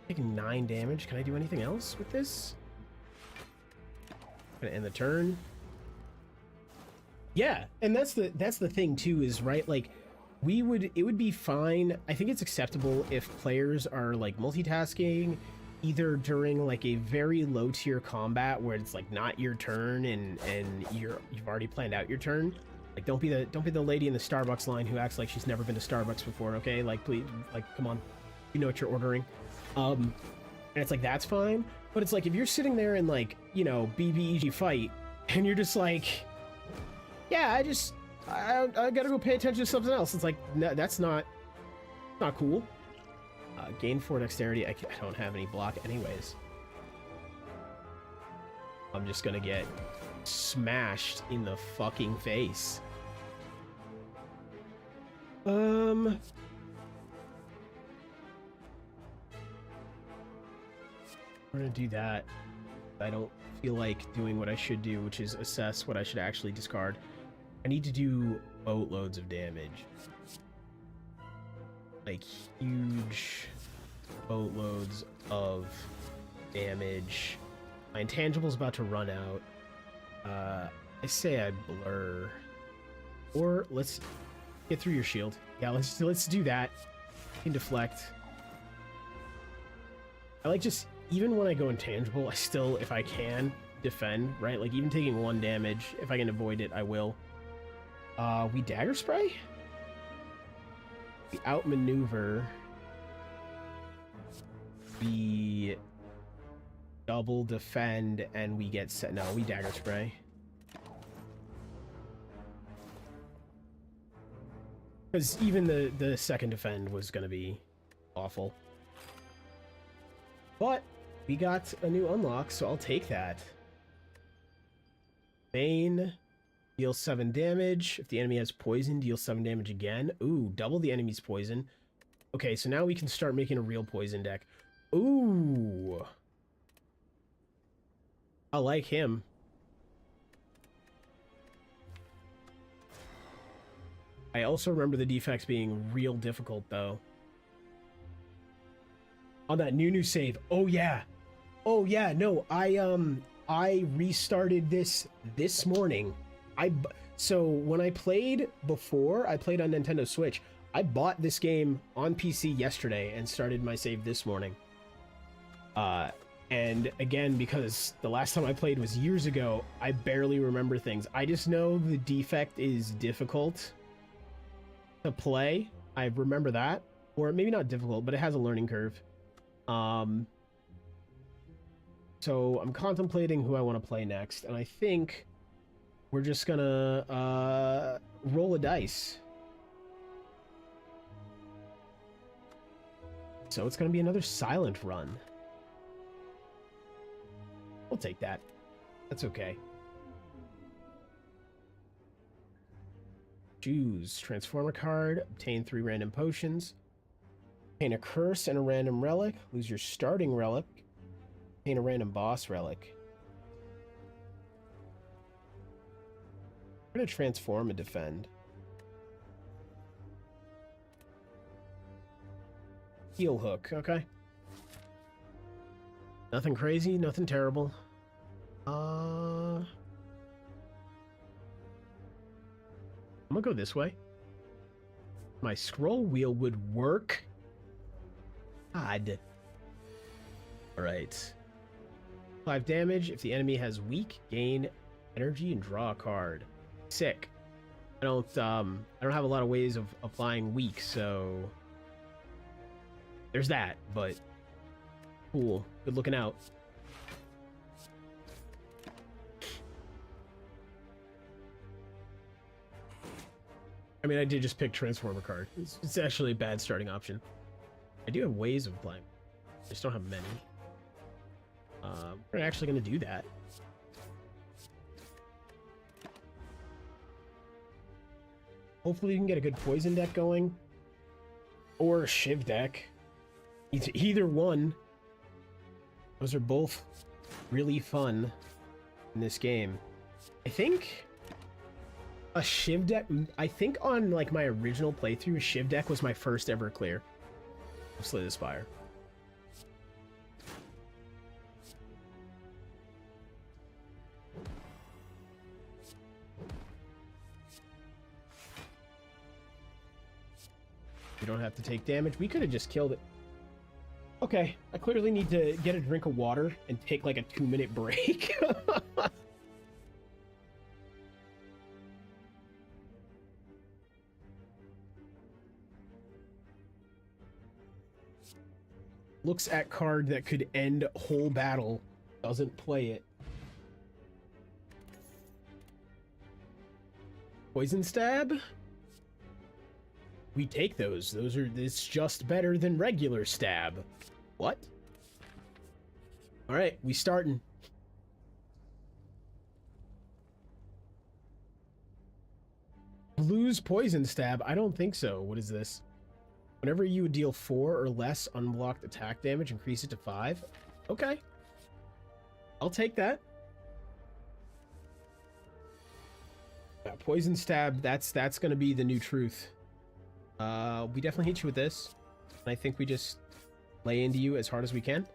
Taking 9 damage. Can I do anything else with this? Gonna end the turn. Yeah, and that's the thing too, is right, like, it would be fine. I think it's acceptable if players are like multitasking either during like a very low tier combat where it's like not your turn and you've already planned out your turn. Like, don't be the lady in the Starbucks line who acts like she's never been to Starbucks before, okay? Like, please, like, come on. You know what you're ordering. And it's like, that's fine. But it's like, if you're sitting there in like, you know, BBEG fight, and you're just like, yeah, I gotta go pay attention to something else. It's like, no, that's not cool. Gain 4 dexterity. I don't have any block anyways. I'm just gonna get smashed in the fucking face. We're gonna do that. I don't feel like doing what I should do, which is assess what I should actually discard. I need to do boatloads of damage. Like, huge boatloads of damage. My intangible's about to run out. I say I blur. Or let's get through your shield. Yeah, let's do that. You can deflect. I like just, even when I go intangible, I still, if I can, defend, right? Like, even taking 1 damage, if I can avoid it, I will. We dagger spray? We outmaneuver. We double defend, and we get set. No, we dagger spray. Because even the second defend was going to be awful. But we got a new unlock, so I'll take that. Bane. Deal 7 damage. If the enemy has poison, deal 7 damage again. Ooh, double the enemy's poison. Okay, so now we can start making a real poison deck. Ooh. I like him. I also remember the defects being real difficult, though. On that new save. Oh, yeah. Oh, yeah, no, I restarted this morning. So when I played before, I played on Nintendo Switch. I bought this game on PC yesterday and started my save this morning. And again, because the last time I played was years ago, I barely remember things. I just know the defect is difficult to play. I remember that. Or maybe not difficult, but it has a learning curve. So I'm contemplating who I want to play next, and I think we're just gonna roll a dice. So it's gonna be another silent run. We'll take that. That's okay. Choose. Transform a card. Obtain 3 random potions. Obtain a curse and a random relic. Lose your starting relic. Obtain a random boss relic. I'm going to transform and defend. Heel hook. Okay. Nothing crazy. Nothing terrible. I'm gonna go this way. My scroll wheel would work. God. Alright. 5 damage. If the enemy has weak, gain energy and draw a card. Sick. I don't have a lot of ways of applying weak, so there's that, but cool. Good looking out. I mean, I did just pick Transformer card. It's actually a bad starting option. I do have ways of playing. I just don't have many. We're actually going to do that. Hopefully we can get a good poison deck going. Or a Shiv deck. Either one. Those are both really fun in this game. I think a Shiv deck... I think on like my original playthrough, a Shiv deck was my first ever clear of Slay the Spire. We don't have to take damage. We could have just killed it. Okay, I clearly need to get a drink of water and take like a 2-minute break. Looks at card that could end whole battle. Doesn't play it. Poison stab? We take those. It's just better than regular stab. What? Alright, we starting. Blue's poison stab? I don't think so. What is this? Whenever you deal 4 or less unblocked attack damage, increase it to 5. Okay. I'll take that. Yeah, poison stab, that's gonna be the new truth. We definitely hit you with this. And I think we just lay into you as hard as we can.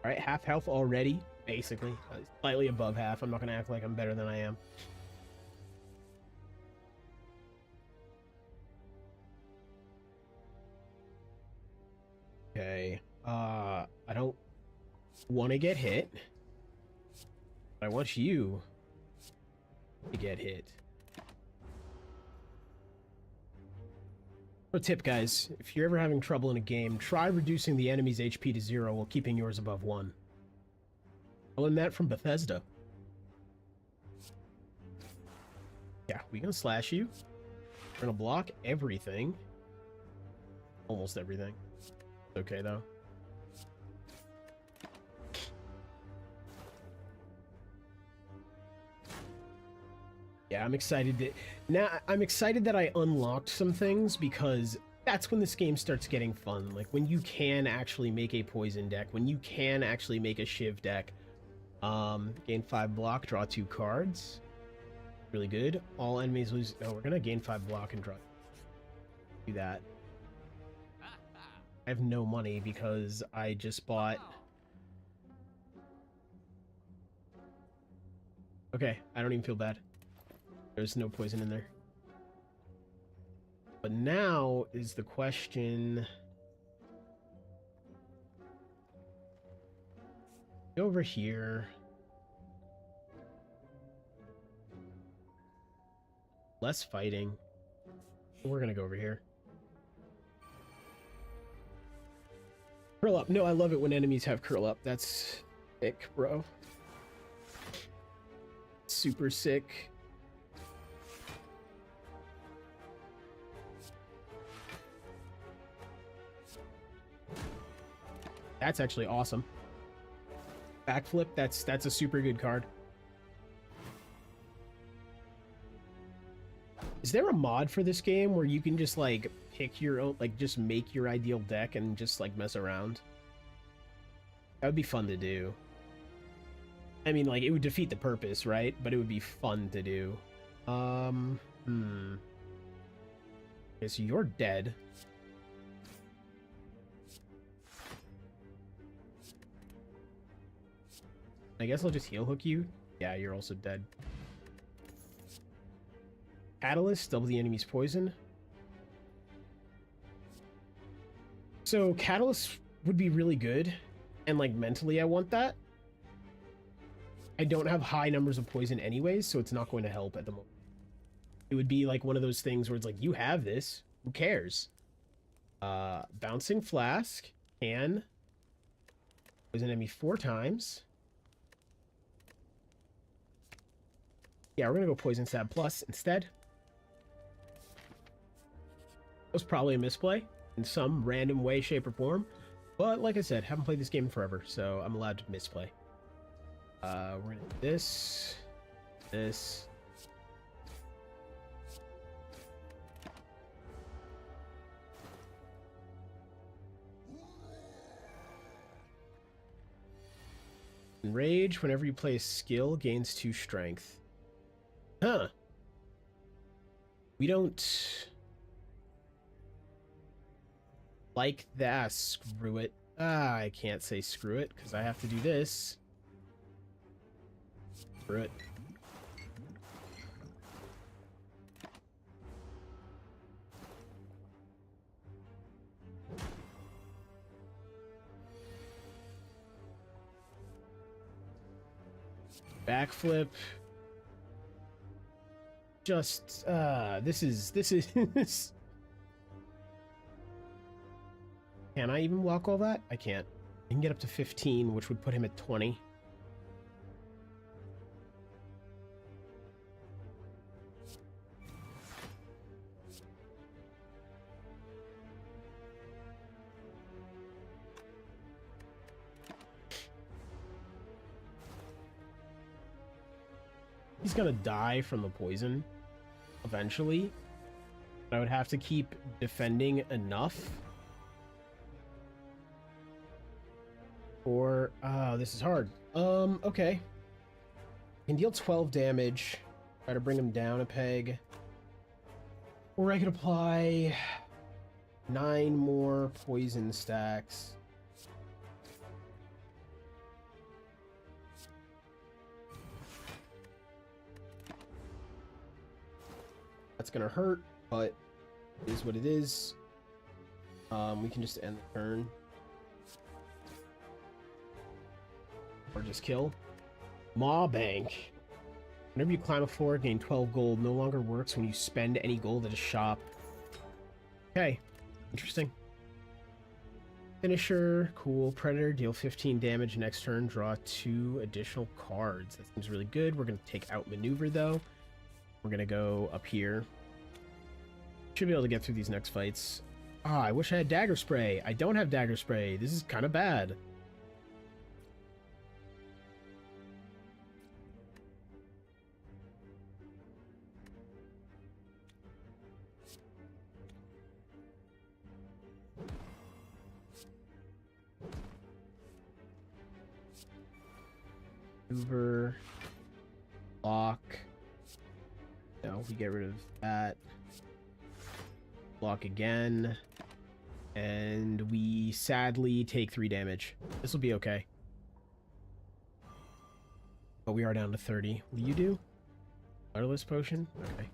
Alright, half health already, basically. Slightly above half. I'm not gonna act like I'm better than I am. Okay, I don't want to get hit. But I want you to get hit. Pro tip, guys, if you're ever having trouble in a game, try reducing the enemy's HP to 0 while keeping yours above 1. I learned that from Bethesda. Yeah, we're gonna slash you. We're gonna block everything. Almost everything. Okay, though. Yeah, I'm excited that I'm excited that I unlocked some things, because that's when this game starts getting fun. Like when you can actually make a poison deck, when you can actually make a Shiv deck. Gain 5 block, draw 2 cards. Really good. All enemies lose. Oh, we're gonna gain 5 block and draw. Do that. I have no money because I just bought. Okay, I don't even feel bad. There's no poison in there. But now is the question... Go over here. Less fighting. We're gonna go over here. Curl up. No, I love it when enemies have curl up. That's sick, bro. Super sick. That's actually awesome. Backflip, that's a super good card. Is there a mod for this game where you can just like pick your own, like just make your ideal deck and just like mess around? That would be fun to do. I mean, like, it would defeat the purpose, right? But it would be fun to do. Okay, so you're dead. I guess I'll just heal hook you. Yeah, you're also dead. Catalyst, double the enemy's poison. So Catalyst would be really good. And like mentally I want that. I don't have high numbers of poison anyways, so it's not going to help at the moment. It would be like one of those things where it's like, you have this, who cares? Bouncing Flask can poison enemy 4 times. Yeah, we're gonna go Poison Stab Plus instead. That was probably a misplay in some random way, shape, or form. But like I said, haven't played this game in forever, so I'm allowed to misplay. We're gonna do this. This. Enrage, whenever you play a skill, gains 2 strength. Huh. We don't like that. Screw it. I can't say screw it because I have to do this. Screw it. Backflip. Just this is Can I even block all that? I can't. I can get up to 15, which would put him at 20. He's gonna die from the poison eventually. But I would have to keep defending enough. Or this is hard. Okay. Can deal 12 damage. Try to bring him down a peg. Or I could apply 9 more poison stacks. That's gonna hurt, but it is what it is. We can just end the turn. Or just kill. Maw Bank. Whenever you climb a floor, gain 12 gold. No longer works when you spend any gold at a shop. Okay. Interesting. Finisher. Cool. Predator. Deal 15 damage next turn. Draw 2 additional cards. That seems really good. We're going to take out Maneuver, though. We're going to go up here. Should be able to get through these next fights. Ah, I wish I had Dagger Spray. I don't have Dagger Spray. This is kind of bad. Maneuver. Block. No, we get rid of that. Block again. And we sadly take 3 damage. This will be okay. But we are down to 30. Will you do? Colorless potion? Okay.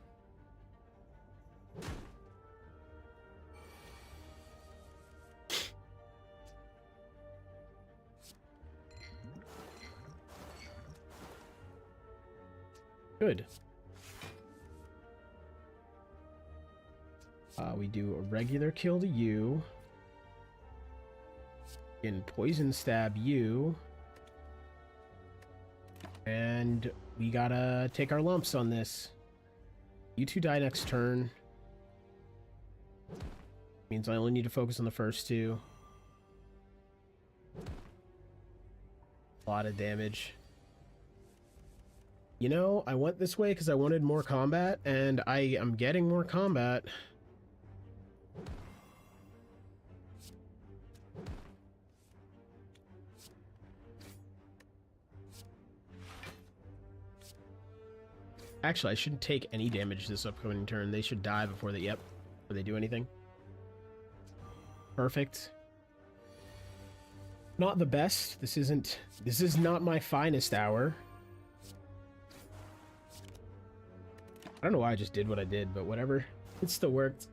Good. We do a regular kill to you. And poison stab you. And we gotta take our lumps on this. You two die next turn. Means I only need to focus on the first two. A lot of damage. You know, I went this way because I wanted more combat, and I am getting more combat. Actually, I shouldn't take any damage this upcoming turn. They should die before they, before they do anything. Perfect. Not the best. This is not my finest hour. I don't know why I just did what I did, but whatever. It still worked.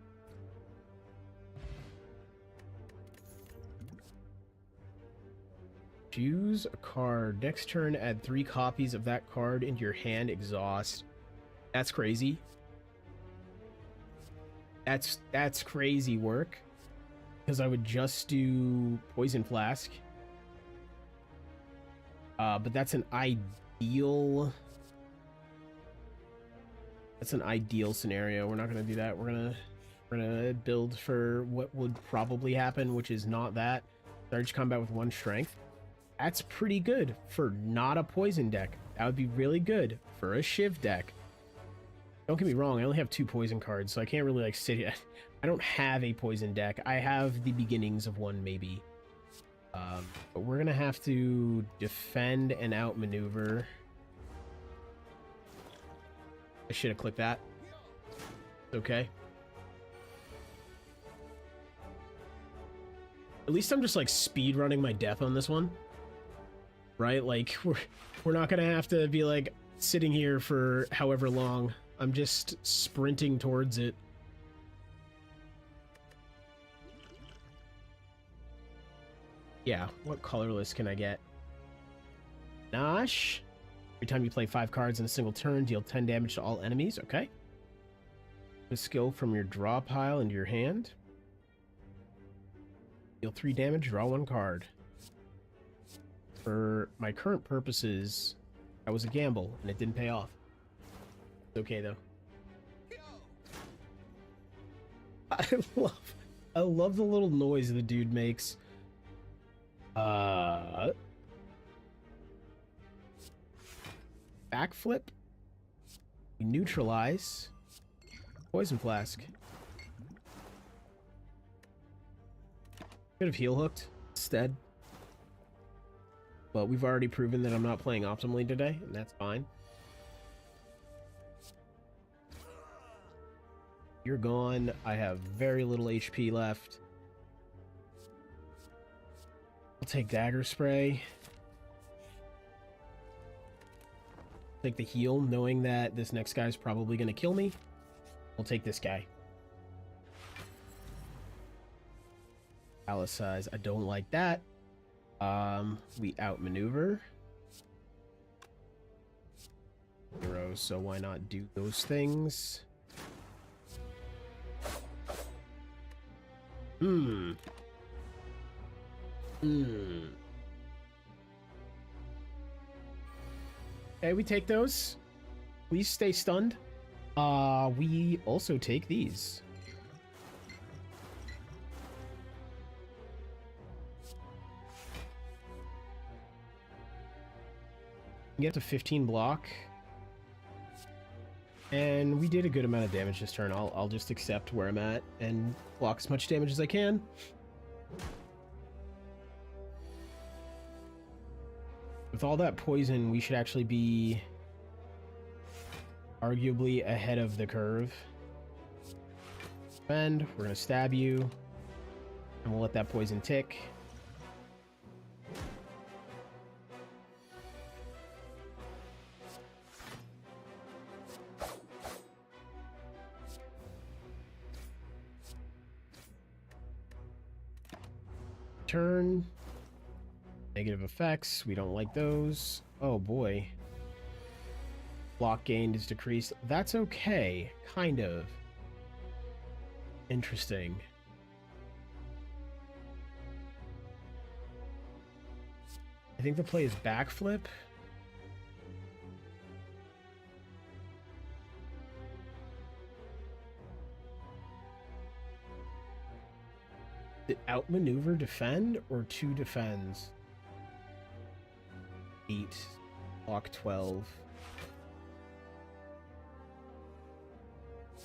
Choose a card. Next turn, add 3 copies of that card into your hand. Exhaust. That's crazy. That's crazy work. Because I would just do Poison Flask. But that's an ideal... That's an ideal scenario. We're not going to do that. We're gonna build for what would probably happen, which is not that. Charge combat with 1 strength. That's pretty good for not a poison deck. That would be really good for a Shiv deck. Don't get me wrong, I only have 2 poison cards, so I can't really, like, sit... I don't have a poison deck. I have the beginnings of one, maybe. But we're gonna have to defend and outmaneuver. I should have clicked that. Okay. At least I'm just, like, speed running my death on this one. Right? Like, we're not gonna have to be, like, sitting here for however long. I'm just sprinting towards it. Yeah, what colorless can I get? Nash. Every time you play 5 cards in a single turn, deal 10 damage to all enemies. Okay. A skill from your draw pile into your hand. Deal 3 damage, draw 1 card. For my current purposes, that was a gamble, and it didn't pay off. It's okay, though. I love the little noise the dude makes. Backflip. We neutralize. Poison Flask. Could have heal hooked instead. But we've already proven that I'm not playing optimally today, and that's fine. You're gone. I have very little HP left. I'll take Dagger Spray. Take the heal, knowing that this next guy's probably going to kill me. I'll take this guy. Palace size. I don't like that. We outmaneuver. Heroes, so why not do those things? Okay, we take those. Please stay stunned. We also take these. Get to 15 block. And we did a good amount of damage this turn. I'll just accept where I'm at and block as much damage as I can. With all that poison, we should actually be arguably ahead of the curve. And we're going to stab you. And we'll let that poison tick. Turn. Negative effects. We don't like those. Oh boy. Block gained is decreased. That's okay. Kind of. Interesting. I think the play is backflip. Did outmaneuver defend or 2 defends? 8. Block 12.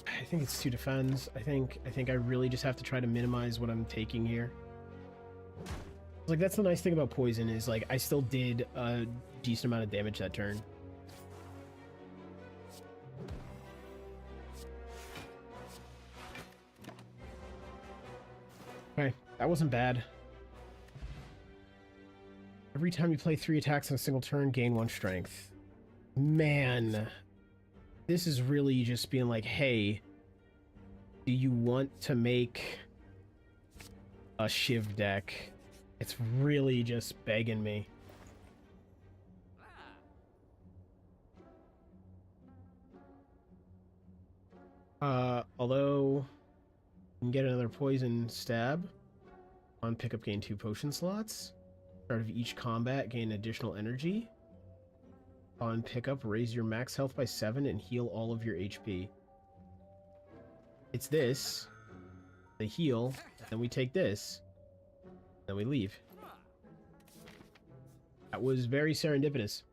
I think it's 2 defends. I think I really just have to try to minimize what I'm taking here. Like, that's the nice thing about poison is, like, I still did a decent amount of damage that turn. Okay, that wasn't bad. Every time you play 3 attacks in a single turn, gain 1 strength. Man, this is really just being like, hey, do you want to make a Shiv deck? It's really just begging me. Although you can get another poison stab on pickup, gain 2 potion slots. Start of each combat, gain additional energy. On pickup, raise your max health by 7 and heal all of your HP. It's this, the heal, then we take this, then we leave. That was very serendipitous.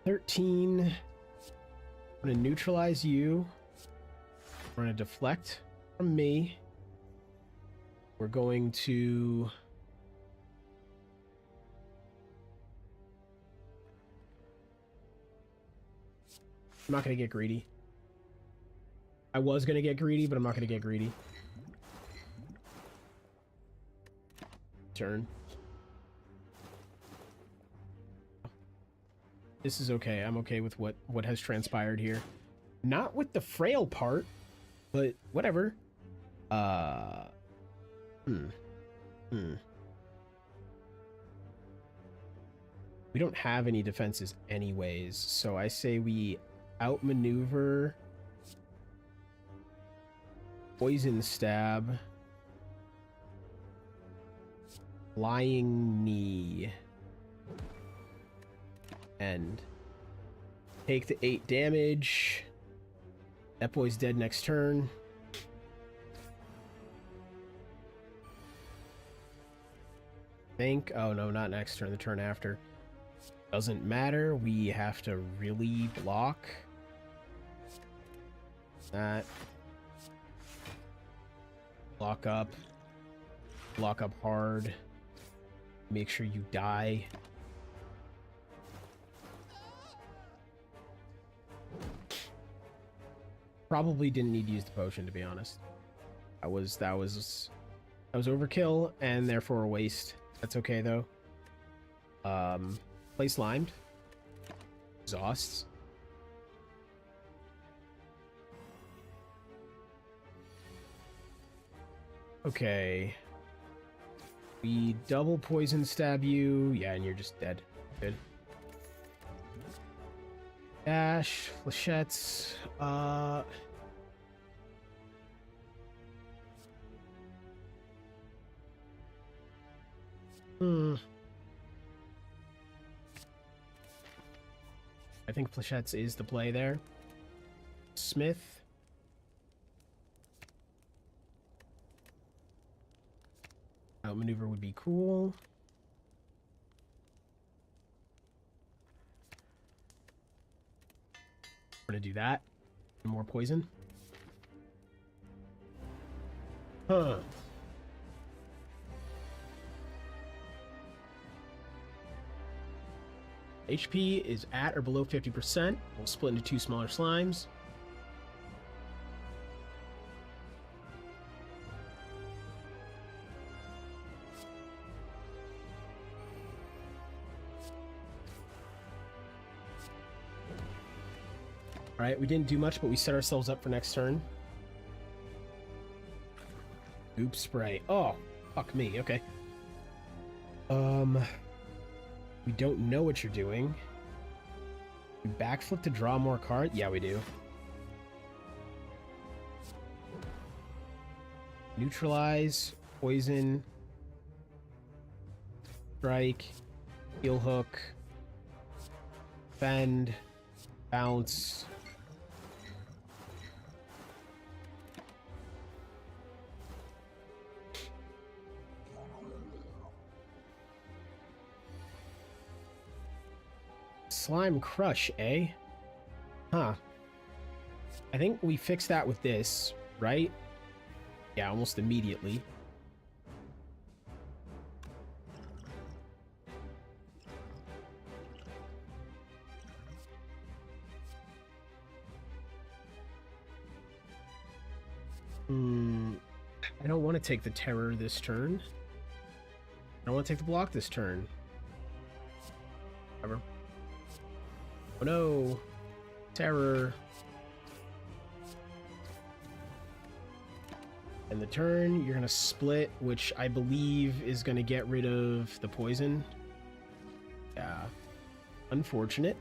$13. I'm gonna neutralize you. We're gonna deflect from me. We're going to... I'm not gonna get greedy. I was gonna get greedy, but I'm not gonna get greedy. Turn. This is okay. I'm okay with what has transpired here. Not with the frail part, but whatever. We don't have any defenses anyways, so I say we outmaneuver poison stab, lying knee, and take the 8 damage. That boy's dead next turn. Oh no, not next turn, the turn after. Doesn't matter, we have to really block that. Block up hard, make sure you die. Probably didn't need to use the potion, to be honest. That was overkill and therefore a waste. That's okay though. Play slimed. Exhausts. Okay. We double poison stab you. Yeah, and you're just dead. Good. Dash, flechettes. I think flechettes is the play there. Smith. Outmaneuver would be cool. We're gonna do that. More poison. Huh. HP is at or below 50%. We'll split into 2 smaller slimes. Alright, we didn't do much, but we set ourselves up for next turn. Oops, spray. Oh, fuck me, okay. We don't know what you're doing. You backflip to draw more cards? Yeah, we do. Neutralize, poison, strike, heel hook, fend, bounce. Slime crush, eh? Huh. I think we fixed that with this, right? Yeah, almost immediately. I don't want to take the terror this turn. I don't want to take the block this turn. Ever. Oh no! Terror. And the turn, you're gonna split, which I believe is gonna get rid of the poison. Yeah. Unfortunate.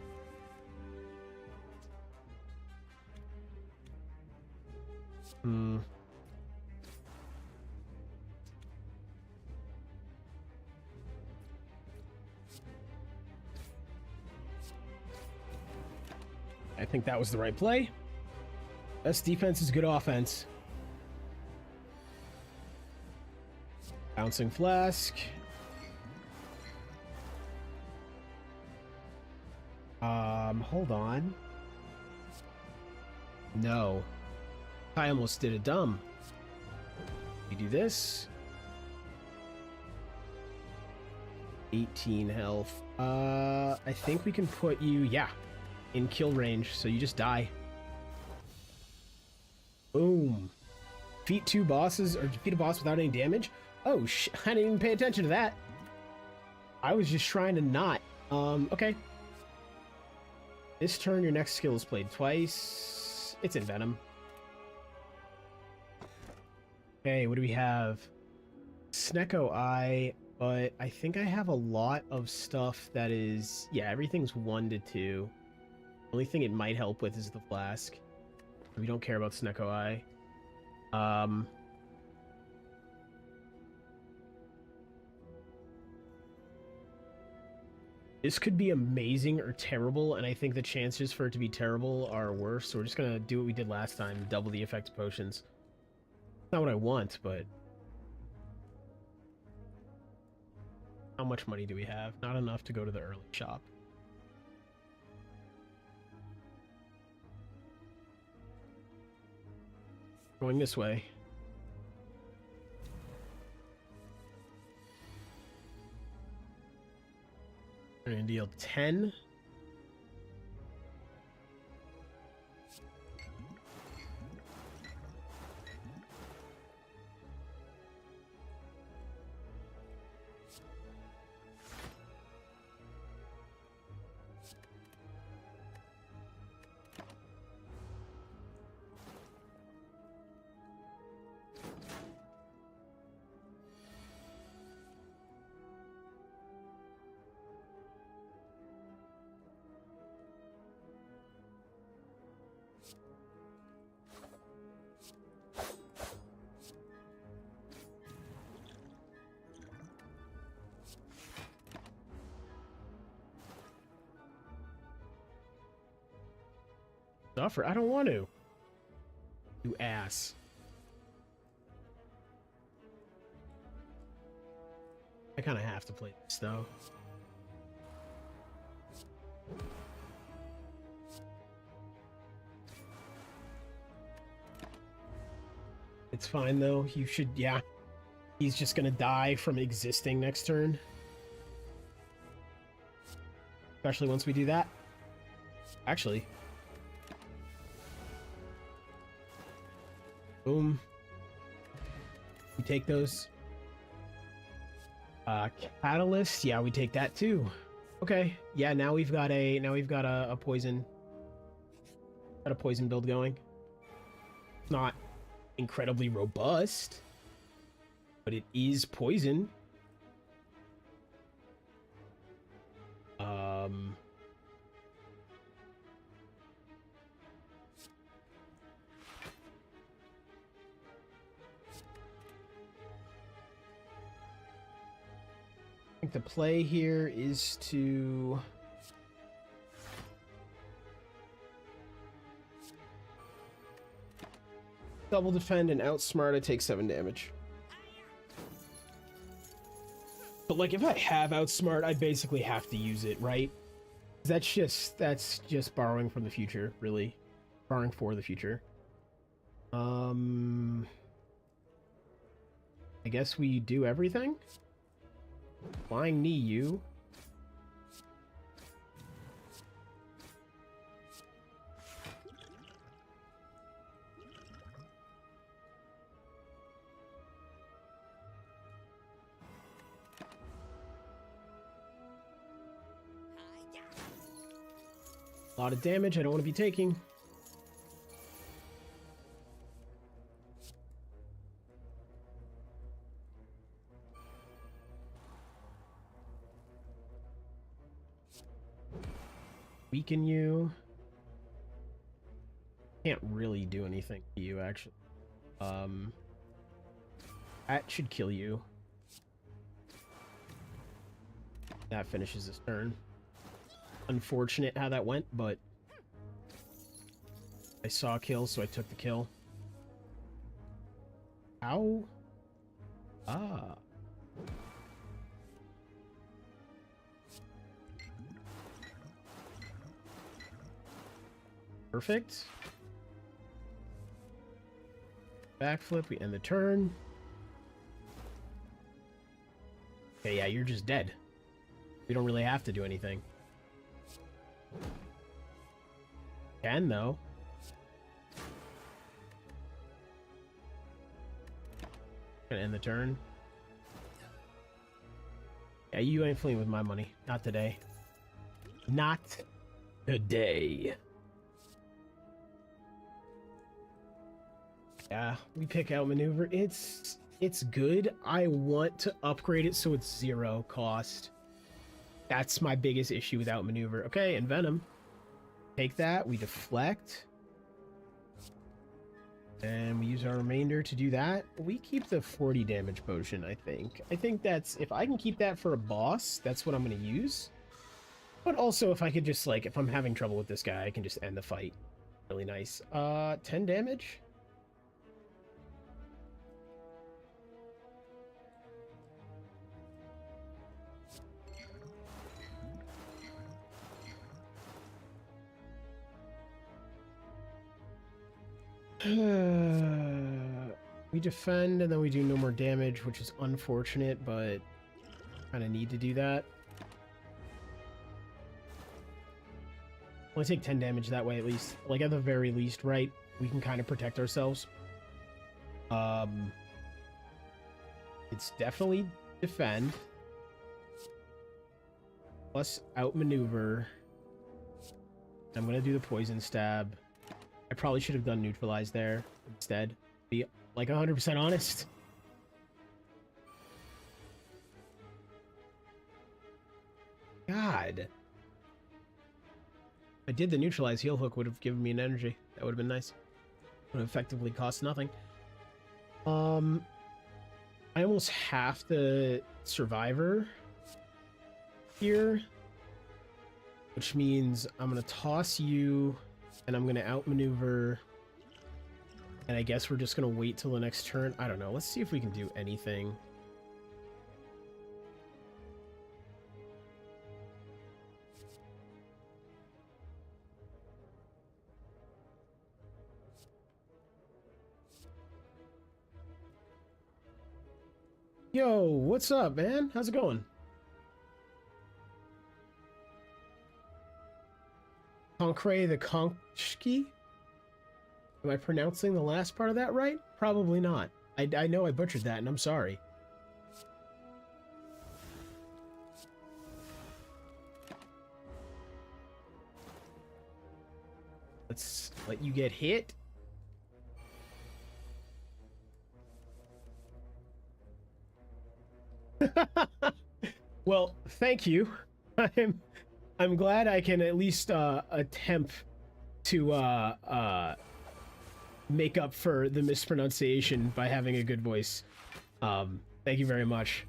I think that was the right play. Best defense is good offense. Bouncing Flask. Hold on. No. I almost did it dumb. We do this. 18 health. I think we can put you, yeah, in kill range, so you just die. Boom. Defeat 2 bosses, or defeat a boss without any damage? Oh, I didn't even pay attention to that. I was just trying to not. Okay. This turn, your next skill is played twice. It's in Venom. Okay, what do we have? Snecko Eye, but I think I have a lot of stuff that is... Yeah, everything's 1 to 2. The only thing it might help with is the Flask. We don't care about Snecko Eye. This could be amazing or terrible, and I think the chances for it to be terrible are worse, so we're just gonna do what we did last time, double the effect of potions. Not what I want, but... How much money do we have? Not enough to go to the early shop. Going this way. We're gonna deal 10. Suffer? I don't want to. You ass. I kind of have to play this, though. It's fine, though. You should, yeah. He's just gonna die from existing next turn. Especially once we do that. Actually. Boom. We take those. Catalyst, yeah, we take that too. Okay, yeah, now we've got a poison. Got a poison build going. Not incredibly robust, but it is poison. I think the play here is to double defend and outsmart. I take 7 damage. But like, if I have outsmart, I basically have to use it, right? That's just borrowing from the future, really. Borrowing for the future. I guess we do everything. Flying knee you. A lot of damage I don't want to be taking. Weaken you. Can't really do anything to you, actually. That should kill you. That finishes his turn. Unfortunate how that went, but I saw a kill, so I took the kill. Ow. Ah. Perfect. Backflip, we end the turn. Okay, yeah, you're just dead. We don't really have to do anything. Can, though. Gonna end the turn. Yeah, you ain't fleeing with my money. Not today. Not today. Yeah, we pick out maneuver. It's good. I want to upgrade it so it's 0 cost. That's my biggest issue with outmaneuver. Okay, and Venom. Take that, we deflect. And we use our remainder to do that. We keep the 40 damage potion, I think. I think that's, if I can keep that for a boss, that's what I'm going to use. But also, if I could just, like, if I'm having trouble with this guy, I can just end the fight. Really nice. 10 damage? We defend and then we do no more damage, which is unfortunate, but kind of need to do that. Only take 10 damage that way, at least. Like, at the very least, right? We can kind of protect ourselves. It's definitely defend. Plus outmaneuver. I'm going to do the poison stab. I probably should have done neutralize there instead. Be like 100% honest. God. If I did the neutralize, heal hook would have given me an energy. That would have been nice. Would have effectively cost nothing. I almost have to survivor here, which means I'm gonna toss you and I'm gonna outmaneuver, and I guess we're just gonna wait till the next turn. I don't know. Let's see if we can do anything. Yo, what's up, man? How's it going? Concret the Konchki? Am I pronouncing the last part of that right? Probably not. I know I butchered that, and I'm sorry. Let's let you get hit. Well, thank you. I'm glad I can at least attempt to make up for the mispronunciation by having a good voice. Thank you very much.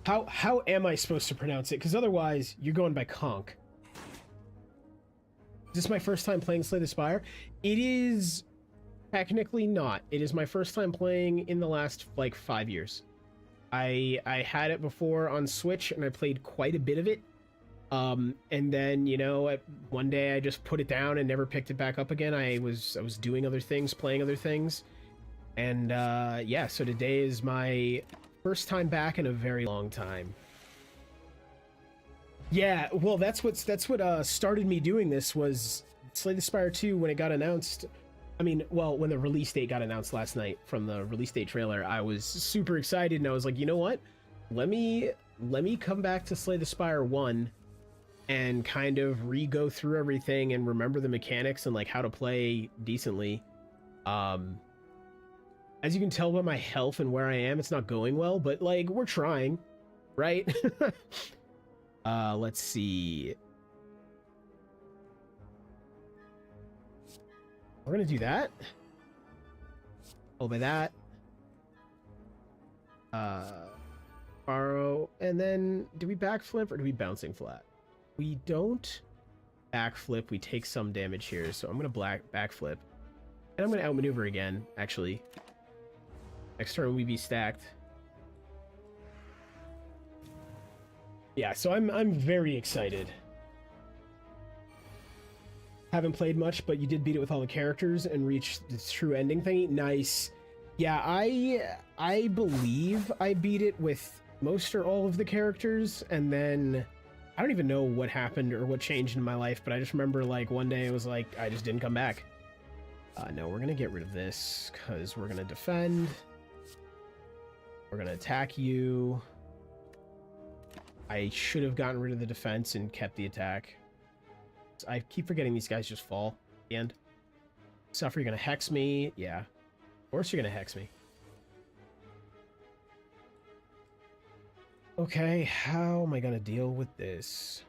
How am I supposed to pronounce it? Because otherwise, you're going by conk. Is this my first time playing Slay the Spire? It is technically not. It is my first time playing in the last, like, 5 years. I had it before on Switch, and I played quite a bit of it. And then, you know, one day I just put it down and never picked it back up again. I was doing other things, playing other things. And, yeah, so today is my first time back in a very long time. Yeah, well, that's what started me doing this was Slay the Spire 2 when it got announced. I mean, well, when the release date got announced last night from the release date trailer, I was super excited and I was like, you know what? Let me come back to Slay the Spire 1 and kind of re-go through everything and remember the mechanics and like how to play decently. As you can tell by my health and where I am, it's not going well, but like we're trying, right? Let's see. We're gonna do that. Oh, by that. Borrow, and then do we backflip or do we bouncing flat? We don't backflip. We take some damage here, so I'm gonna backflip, and I'm gonna outmaneuver again. Actually, next turn we be stacked. Yeah, so I'm very excited. Haven't played much, but you did beat it with all the characters and reach the true ending thingy. Nice. Yeah, I believe I beat it with most or all of the characters, and then I don't even know what happened or what changed in my life, but I just remember like one day it was like I just didn't come back. No, we're gonna get rid of this because we're gonna defend. We're gonna attack you. I should have gotten rid of the defense and kept the attack. I keep forgetting these guys just fall at the end. Suffer, you're gonna hex me. Yeah. Of course you're gonna hex me. Okay, how am I gonna deal with this?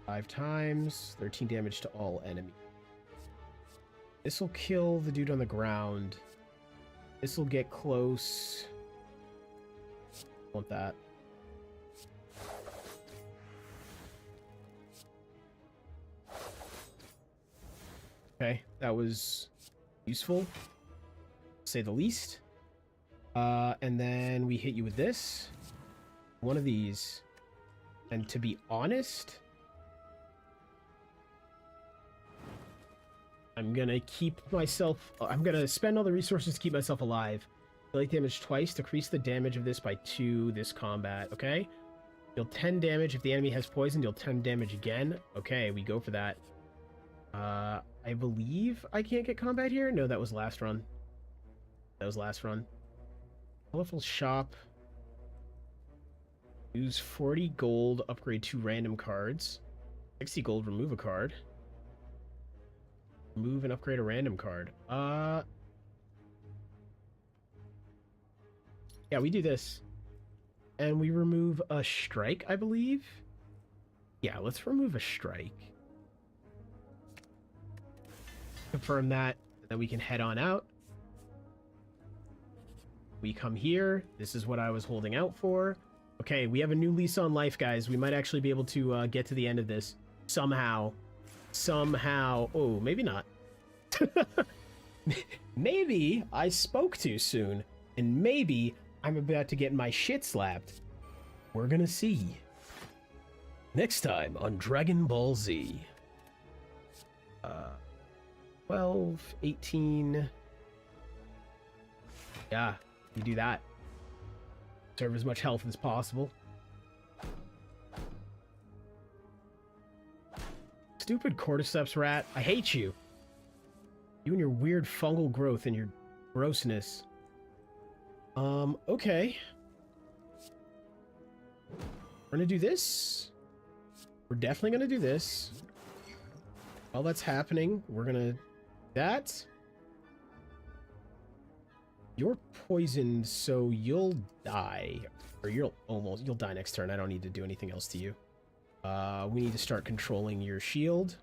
Five times, 13 damage to all enemies. This will kill the dude on the ground. This will get close. Want that. Okay, that was useful, to say the least. And then we hit you with this. One of these. And to be honest, I'm gonna spend all the resources to keep myself alive. Delete damage twice, decrease the damage of this by 2 this combat, okay? Deal 10 damage if the enemy has poison, deal 10 damage again. Okay, we go for that. I believe I can't get combat here? No, that was last run. That was last run. Colorful shop. Use 40 gold, upgrade 2 random cards. 60 gold, remove a card. Remove and upgrade a random card. Yeah, we do this. And we remove a strike, I believe. Yeah, let's remove a strike. Confirm that, and then we can head on out. We come here. This is what I was holding out for. Okay, we have a new lease on life, guys. We might actually be able to get to the end of this. Somehow. Somehow. Oh, maybe not. Maybe I spoke too soon. And maybe I'm about to get my shit slapped. We're gonna see. Next time on Dragon Ball Z. 12, 18. Yeah, you do that. Serve as much health as possible. Stupid cordyceps rat. I hate you. You and your weird fungal growth and your grossness. Okay. We're gonna do this. We're definitely gonna do this. while that's happening, we're gonna... That... You're poisoned, so you'll die. Or you'll die next turn. I don't need to do anything else to you. We need to start controlling your shield.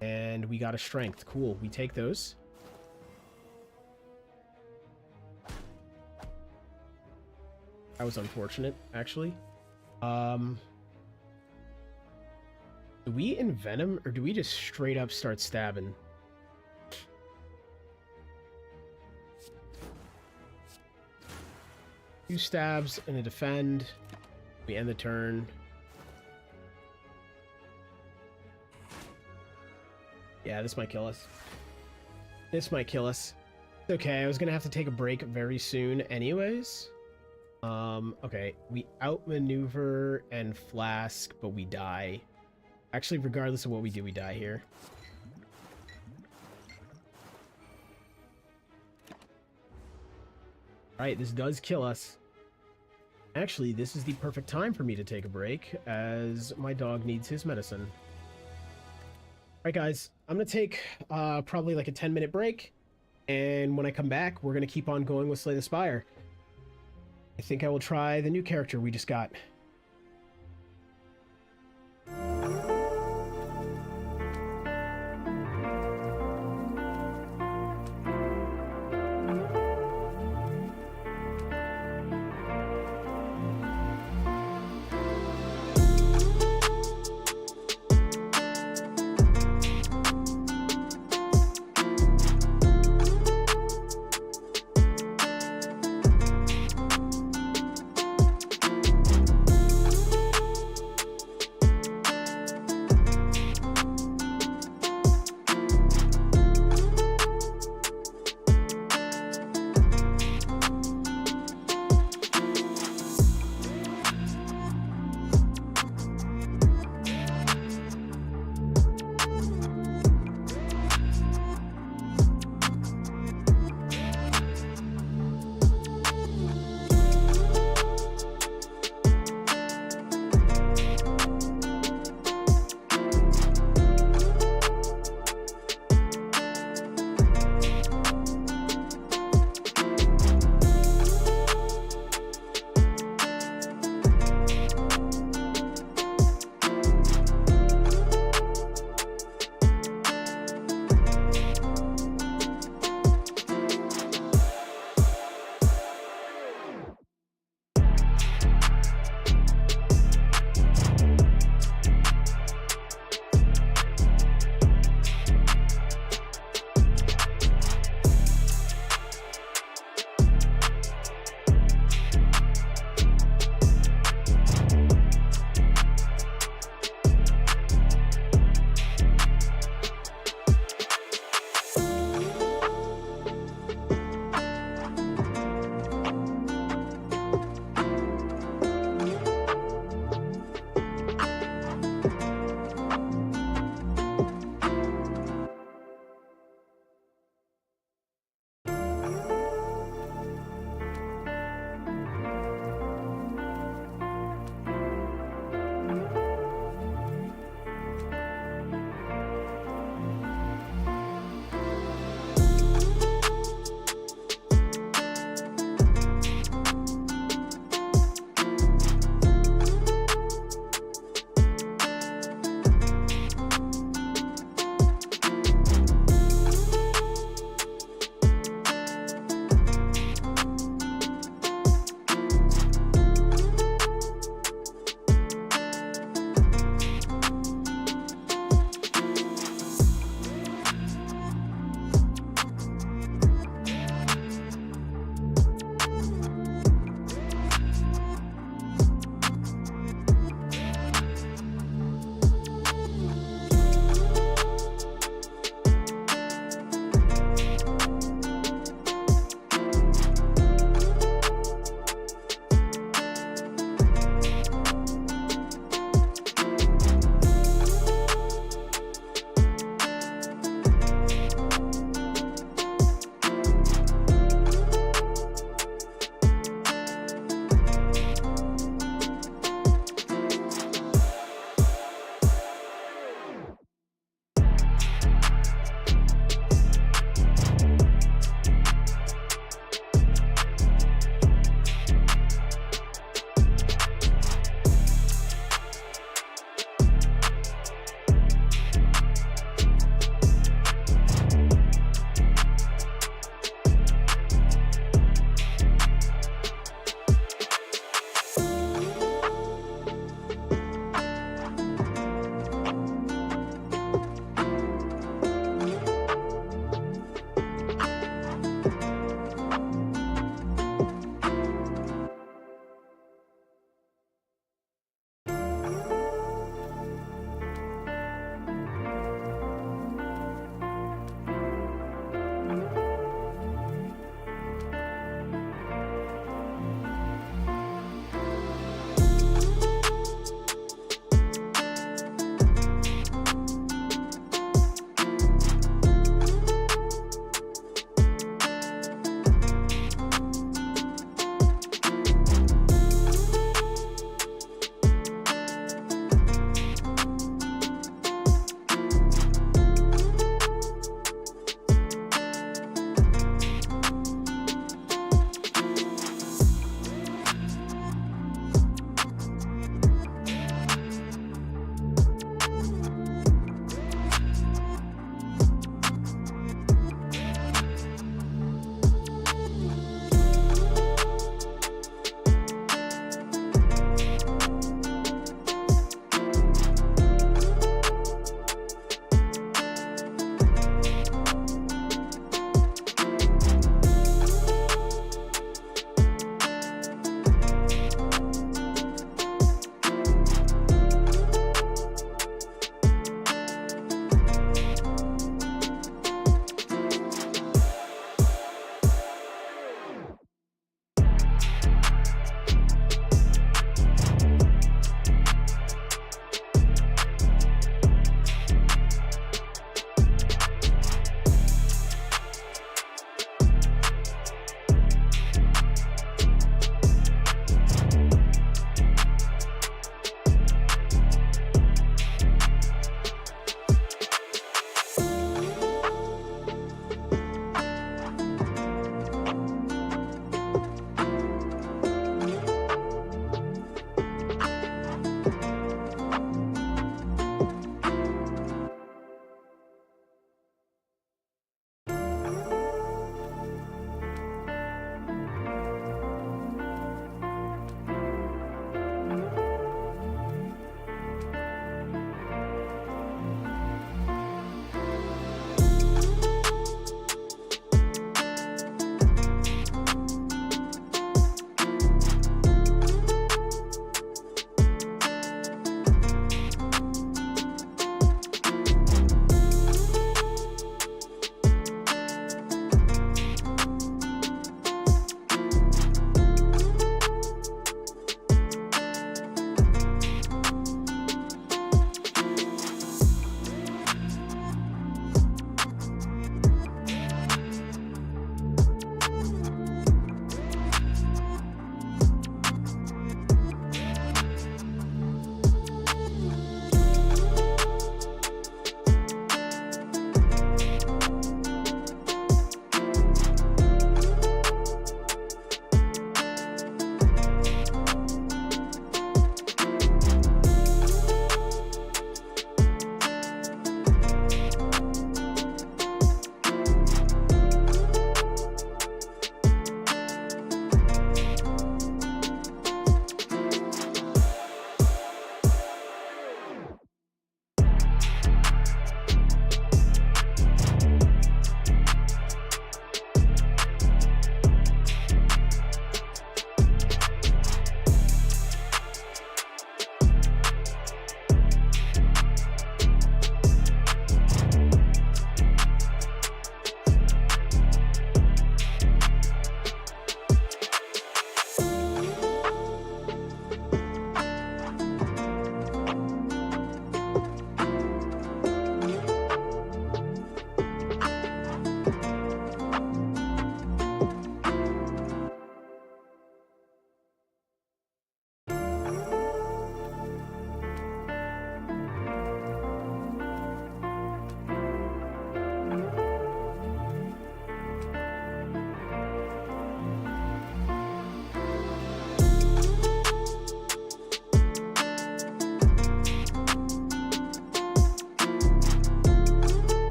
And we got a strength. Cool. We take those. That was unfortunate, actually. Do we envenom, or do we just straight up start stabbing? 2 stabs and a defend. We end the turn. Yeah, this might kill us. This might kill us. It's okay, I was gonna have to take a break very soon anyways. Okay, we outmaneuver and flask, but we die. Actually, regardless of what we do, we die here. Alright, this does kill us. Actually, this is the perfect time for me to take a break, as my dog needs his medicine. Alright guys, I'm gonna take probably like a 10-minute break, and when I come back, we're gonna keep on going with Slay the Spire. I think I will try the new character we just got.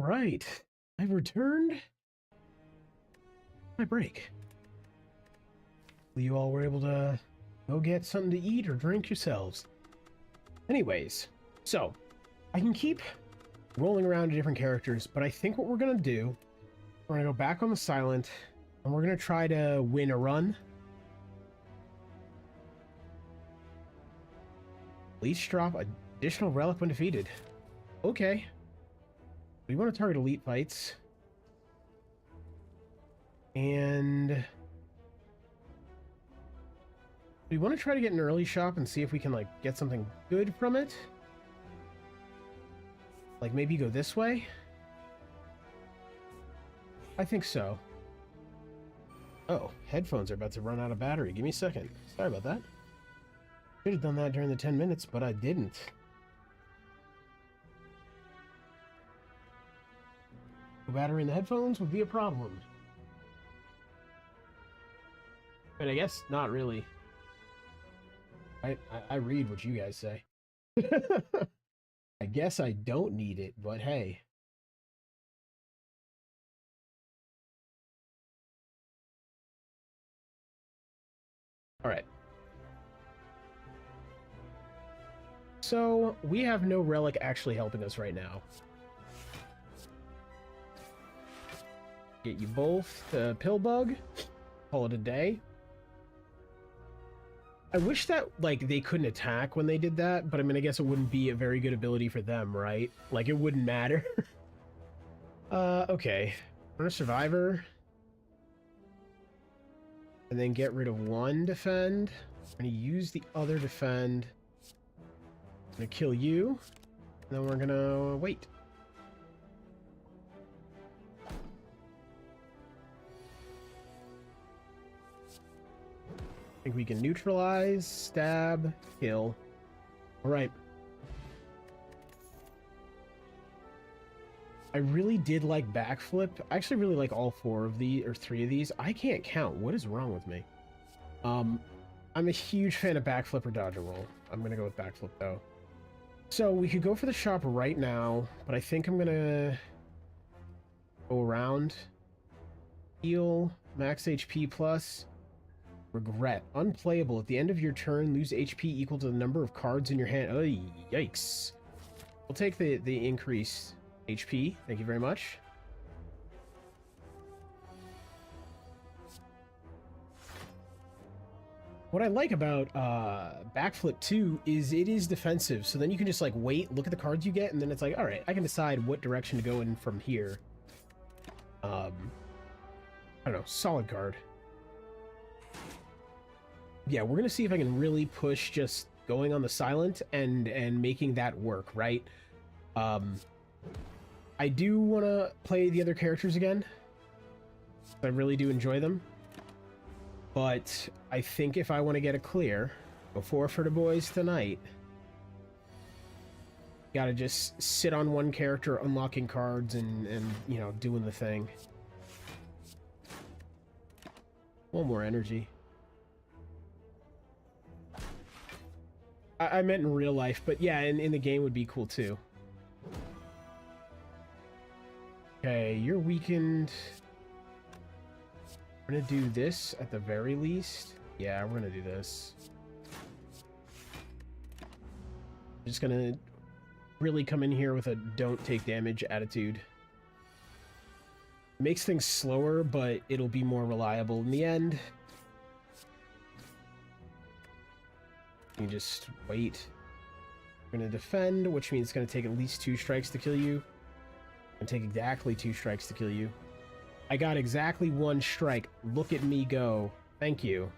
right, I've returned my break. You all were able to go get something to eat or drink yourselves. Anyways, so I can keep rolling around to different characters, but I think what we're gonna do, we're gonna go back on the silent, and we're gonna try to win a run. Leech drop additional relic when defeated. Okay. We want to target elite fights. And we want to try to get an early shop and see if we can, like, get something good from it. Like, maybe go this way? I think so. Oh, headphones are about to run out of battery. Give me a second. Sorry about that. Should have done that during the 10 minutes, but I didn't. No battery in the headphones would be a problem. But I guess not really. I read what you guys say. I guess I don't need it, but hey. All right. So, we have no relic actually helping us right now. Get you both the pill bug. Call it a day. I wish that, like, they couldn't attack when they did that, but I mean, I guess it wouldn't be a very good ability for them, right? Like, it wouldn't matter. Okay. Run a survivor. And then get rid of one defend. I'm gonna use the other defend. I'm gonna kill you. And then we're gonna wait. I think we can neutralize, stab, kill. All right. I really did like backflip. I actually really like all four of these, or three of these. I can't count. What is wrong with me? I'm a huge fan of backflip or dodge and roll. I'm gonna go with backflip though. So we could go for the shop right now, but I think I'm gonna go around. Heal, max HP plus. Regret. Unplayable. At the end of your turn, lose HP equal to the number of cards in your hand. Oh, yikes. We'll take the increased HP. Thank you very much. What I like about backflip 2 is it is defensive. So then you can just like wait, look at the cards you get, and then it's like, all right, I can decide what direction to go in from here. I don't know, solid card. Yeah, we're gonna see if I can really push just going on the silent and making that work, right? I do want to play the other characters again. I really do enjoy them. But I think if I want to get a clear before for the boys tonight, gotta just sit on one character, unlocking cards and you know, doing the thing. One more energy. I meant in real life, but yeah, in the game would be cool too. Okay, you're weakened. We're gonna do this at the very least. Yeah, we're gonna do this. Just gonna really come in here with a don't take damage attitude. Makes things slower, but it'll be more reliable in the end. You just wait. We're gonna defend, which means it's gonna take at least 2 strikes to kill you. And take exactly 2 strikes to kill you. I got exactly 1 strike. Look at me go. Thank you.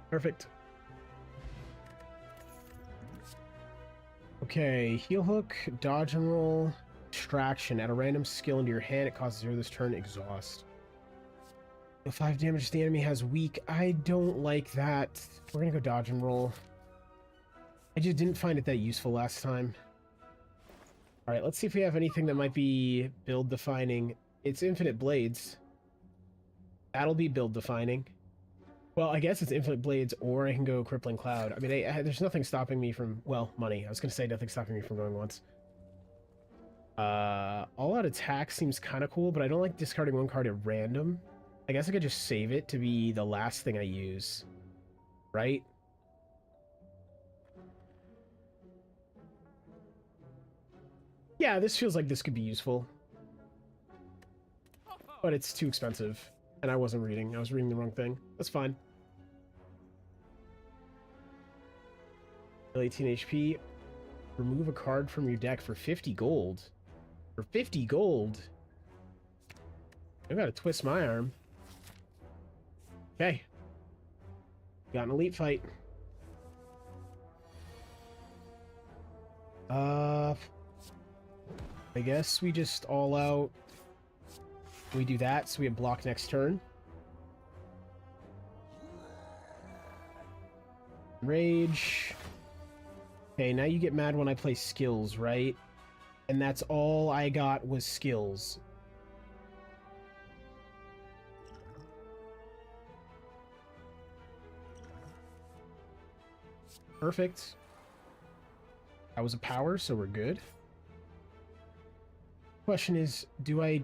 Perfect. Okay, heal hook, dodge and roll, distraction. Add a random skill into your hand. It causes 0 this turn. Exhaust. 5 damage the enemy has weak. I don't like that. We're gonna go dodge and roll. I just didn't find it that useful last time. Alright, let's see if we have anything that might be build defining. It's infinite blades. That'll be build defining. Well, I guess it's Infinite Blades, or I can go Crippling Cloud. I mean, there's nothing stopping me from... Well, money. I was going to say nothing stopping me from going once. All-out attack seems kind of cool, but I don't like discarding one card at random. I guess I could just save it to be the last thing I use. Right? Yeah, this feels like this could be useful. But it's too expensive. And I wasn't reading. I was reading the wrong thing. That's fine. 18 HP. Remove a card from your deck for 50 gold. For 50 gold? I gotta twist my arm. Okay. Got an elite fight. I guess we just all out. We do that, so we have block next turn. Rage. Okay, now you get mad when I play skills, right? And that's all I got was skills. Perfect. That was a power, so we're good. Question is, do I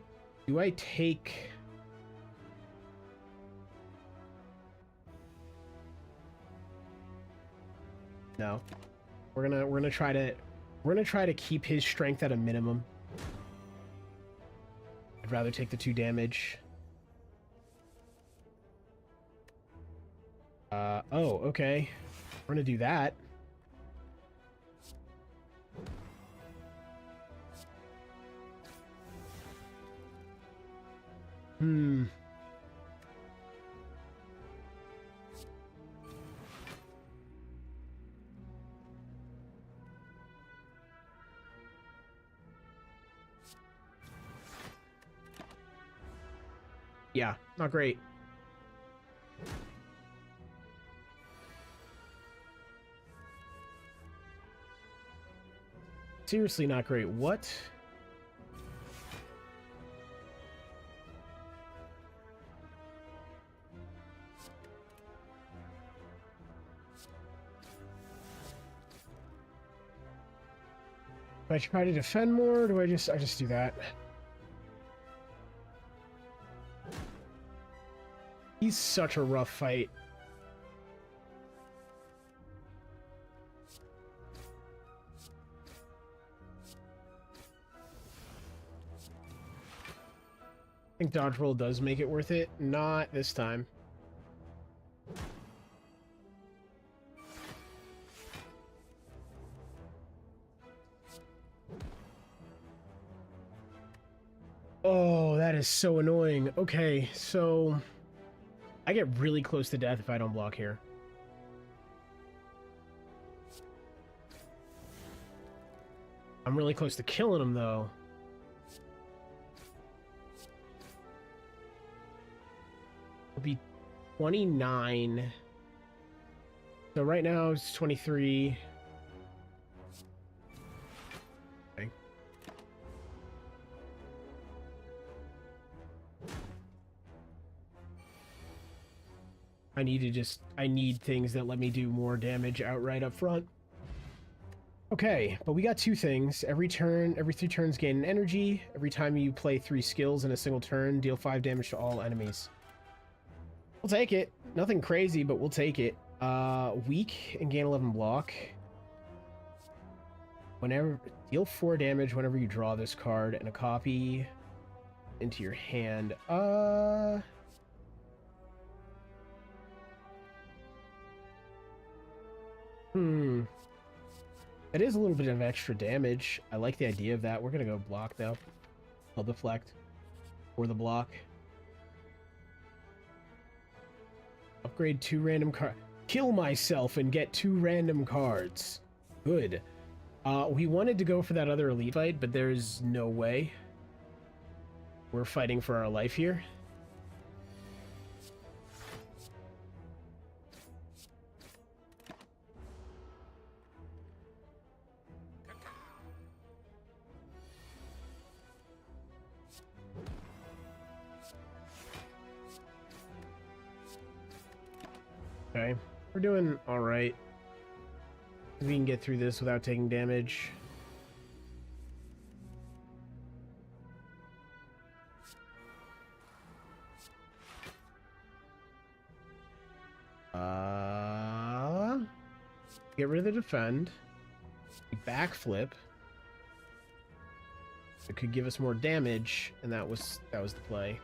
take... No. We're gonna try to keep his strength at a minimum. I'd rather take the 2 damage. Oh, okay. We're gonna do that. Yeah, not great. Seriously not great. What? Do I try to defend more, or do I just do that? He's such a rough fight. I think dodge roll does make it worth it. Not this time. Oh, that is so annoying. Okay, so I get really close to death if I don't block here. I'm really close to killing him, though. It'll be 29. So right now it's 23. Okay. I need things that let me do more damage outright up front. Okay, but we got 2 things. Every 3 turns gain an energy. Every time you play 3 skills in a single turn, deal 5 damage to all enemies. We'll take it. Nothing crazy, but we'll take it. Weak and gain 11 block. Deal 4 damage whenever you draw this card and a copy into your hand. That is a little bit of extra damage. I like the idea of that. We're gonna go block though. I'll deflect. Or the block. Upgrade 2 random cards. Kill myself and get 2 random cards. Good. We wanted to go for that other elite fight, but there's no way. We're fighting for our life here. Okay, we're doing all right. We can get through this without taking damage. Get rid of the defend. Backflip. It could give us more damage, and that was the play.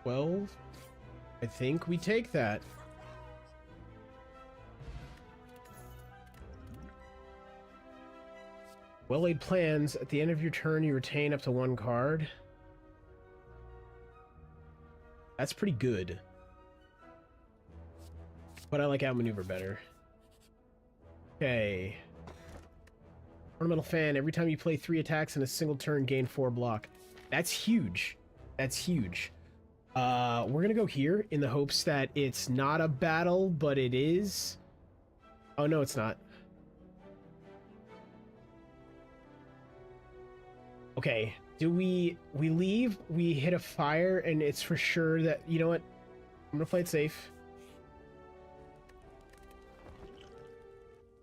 Well, I think we take that. Well-laid plans. At the end of your turn, you retain up to 1 card. That's pretty good. But I like outmaneuver better. Okay. Ornamental fan. Every time you play 3 attacks in a single turn, gain 4 block. That's huge. That's huge. We're gonna go here in the hopes that it's not a battle, but it is. Oh, no, it's not. Okay, do we leave, we hit a fire, and it's for sure that, you know what, I'm gonna play it safe.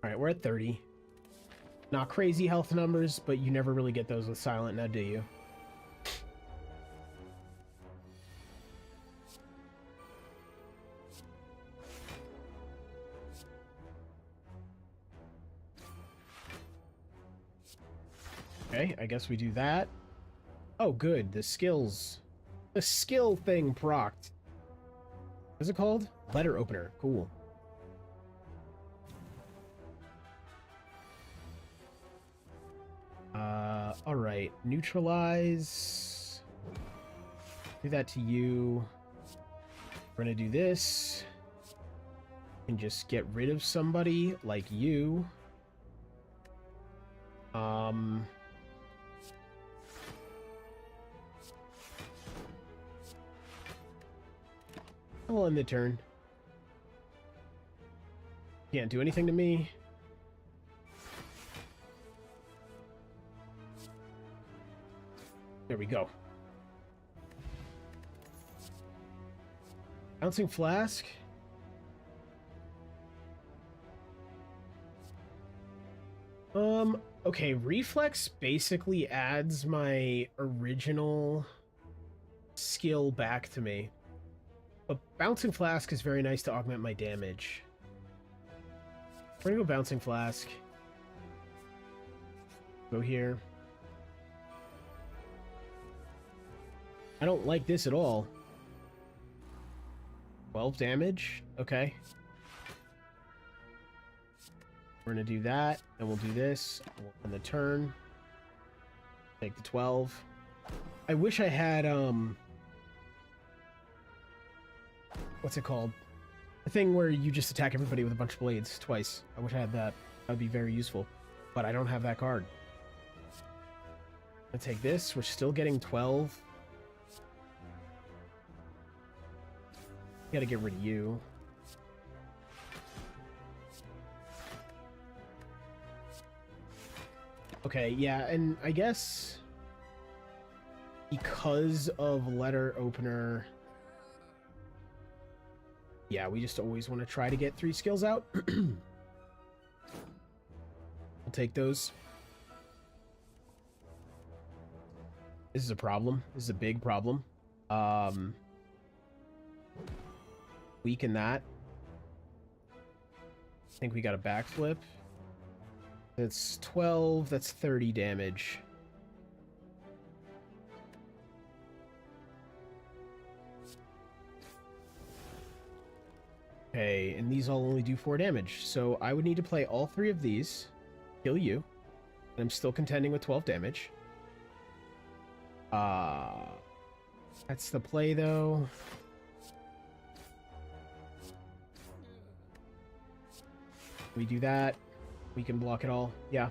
Alright, we're at 30. Not crazy health numbers, but you never really get those with Silent, now do you? Okay, I guess we do that. Oh, good. The skills. The skill thing procced. What's it called? Letter opener. Cool. Alright. Neutralize. Do that to you. We're gonna do this. And just get rid of somebody like you. I'll end the turn. Can't do anything to me. There we go. Bouncing Flask. Okay, Reflex basically adds my original skill back to me. But Bouncing Flask is very nice to augment my damage. We're gonna go Bouncing Flask. Go here. I don't like this at all. 12 damage? Okay. We're gonna do that, and we'll do this. We'll end the turn. Take the 12. I wish I had, what's it called? The thing where you just attack everybody with a bunch of blades twice. I wish I had that. That would be very useful. But I don't have that card. I'll take this. We're still getting 12. Gotta get rid of you. Okay, yeah, and I guess because of letter opener, yeah, we just always want to try to get 3 skills out. We'll take those. This is a problem. This is a big problem. Weaken that. I think we got a backflip. That's 12, that's 30 damage. Okay, and these all only do 4 damage. So I would need to play all 3 of these, kill you, and I'm still contending with 12 damage. That's the play, though. We do that. We can block it all. Yeah.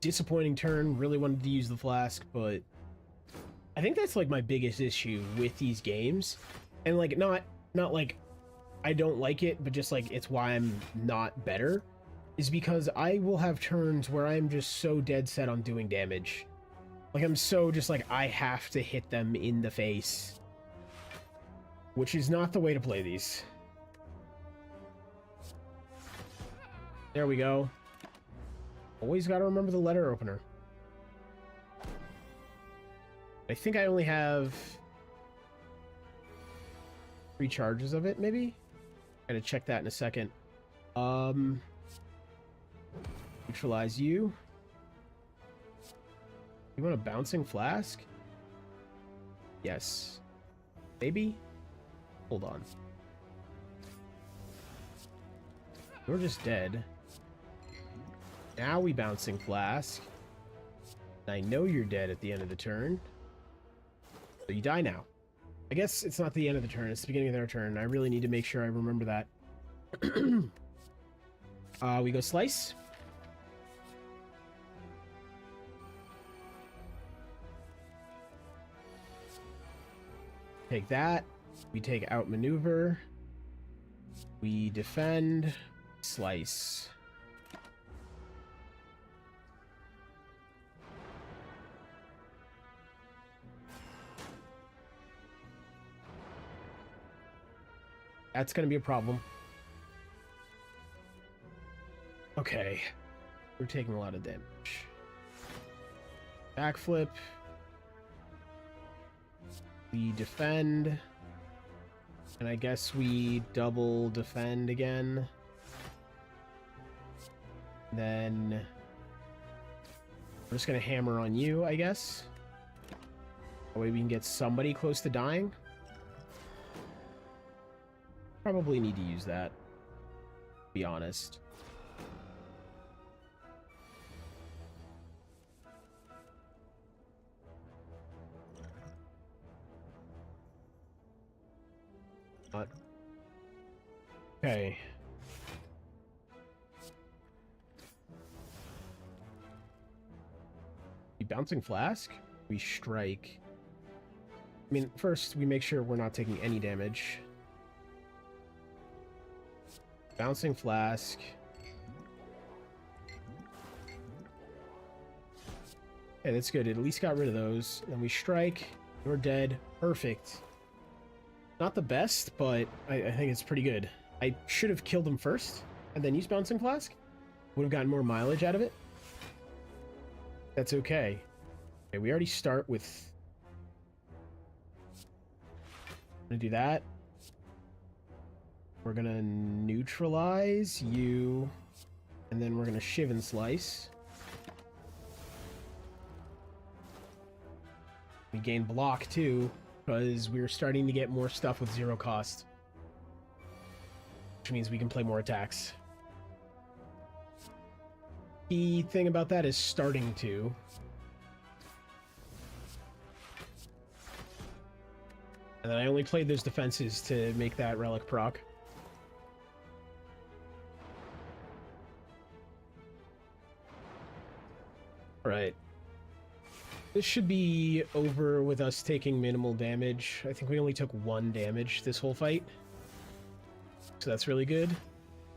Disappointing turn. Really wanted to use the flask, but I think that's like my biggest issue with these games. And like not like I don't like it, but just like it's why I'm not better, is because I will have turns where I'm just so dead set on doing damage. Like I'm so just like I have to hit them in the face, which is not the way to play these. There we go. Always got to remember the letter opener. I think I only have 3 charges of it, maybe? Gotta check that in a second. Neutralize you. You want a bouncing flask? Yes. Maybe? Hold on. You're just dead. Now we bouncing flask. I know you're dead at the end of the turn. So you die now. I guess it's not the end of the turn, it's the beginning of their turn. I really need to make sure I remember that. We go slice. Take that. We take outmaneuver. We defend. Slice. That's going to be a problem. Okay. We're taking a lot of damage. Backflip. We defend. And I guess we double defend again. Then we're just going to hammer on you, I guess. That way we can get somebody close to dying. Probably need to use that, to be honest. But okay. We bouncing flask? We strike. I mean, first we make sure we're not taking any damage. Bouncing flask. Okay, that's good. It at least got rid of those. Then we strike. You're dead. Perfect. Not the best, but I think it's pretty good. I should have killed him first and then used bouncing flask. Would have gotten more mileage out of it. That's okay. Okay, we already start with... I'm gonna do that. We're gonna neutralize you, and then we're gonna shiv and slice. We gain block too, because we're starting to get more stuff with 0 cost. Which means we can play more attacks. The thing about that is starting to. And then I only played those defenses to make that relic proc. Right. This should be over with us taking minimal damage. I think we only took 1 damage this whole fight. So that's really good.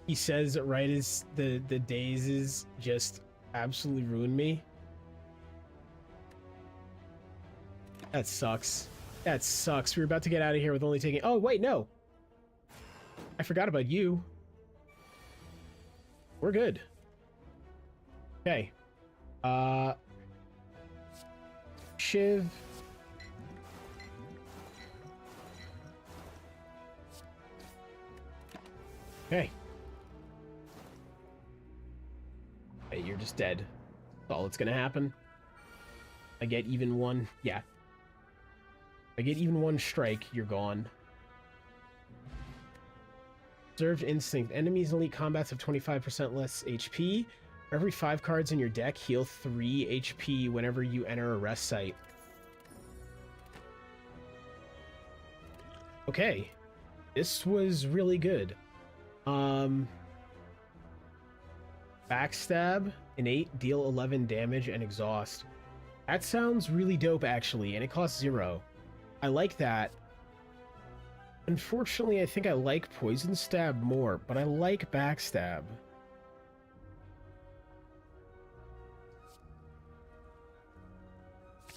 He says right as the dazes just absolutely ruined me. That sucks. That sucks. We were about to get out of here with only taking... Oh, wait, no. I forgot about you. We're good. Okay. Shiv. Okay. Hey, you're just dead. That's all that's gonna happen. I get even 1. Yeah. I get even 1 strike, you're gone. Observed instinct. Enemies in elite combats have 25% less HP. For every 5 cards in your deck, heal 3 HP whenever you enter a rest site. Okay. This was really good. Backstab, innate, deal 11 damage, and exhaust. That sounds really dope, actually, and it costs 0. I like that. Unfortunately, I think I like Poison Stab more, but I like Backstab.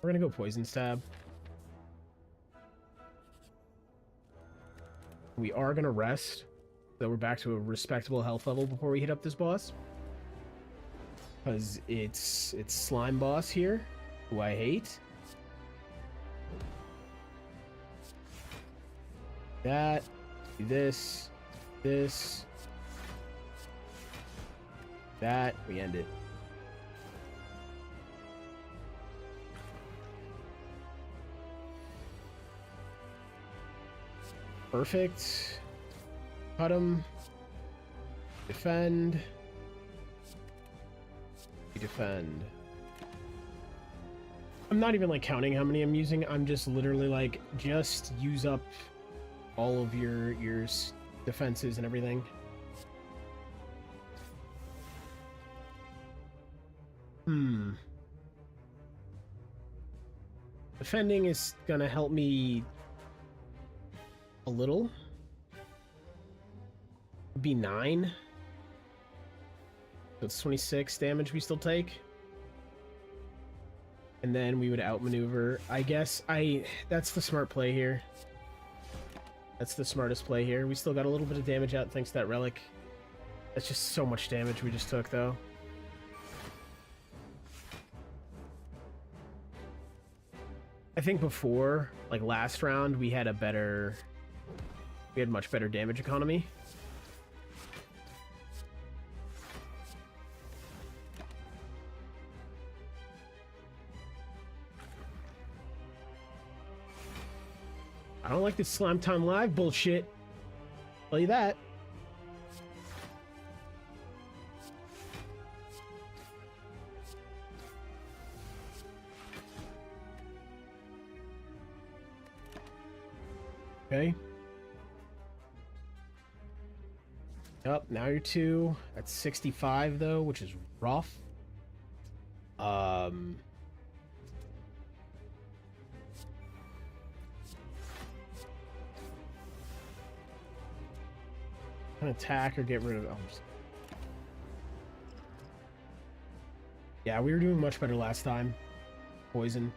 We're gonna go Poison Stab. We are gonna rest, so we're back to a respectable health level before we hit up this boss. Because it's Slime Boss here, who I hate. That, this, that, we end it. Perfect. Cut him. Defend. Defend. I'm not even like counting how many I'm using. I'm just literally like, just use up all of your defenses and everything. Defending is gonna help me a little. It'd be 9. So it's 26 damage we still take. And then we would outmaneuver. I guess that's the smart play here. That's the smartest play here. We still got a little bit of damage out thanks to that relic. That's just so much damage we just took, though. I think before, like last round, we had much better damage economy. I don't like this Slime Time Live bullshit. Tell you that. Okay. Yep, now you're 2. That's 65 though, which is rough. An attack or get rid of it. Yeah, we were doing much better last time. Poison.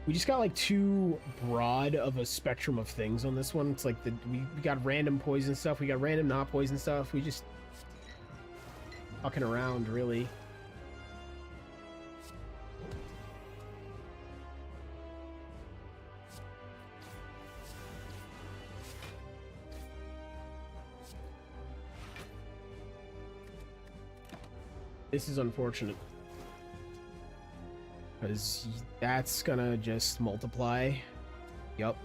We just got like too broad of a spectrum of things on this one. It's like we got random poison stuff, we got random not poison stuff. We just fucking around, really. This is unfortunate. Because that's gonna just multiply. Yup.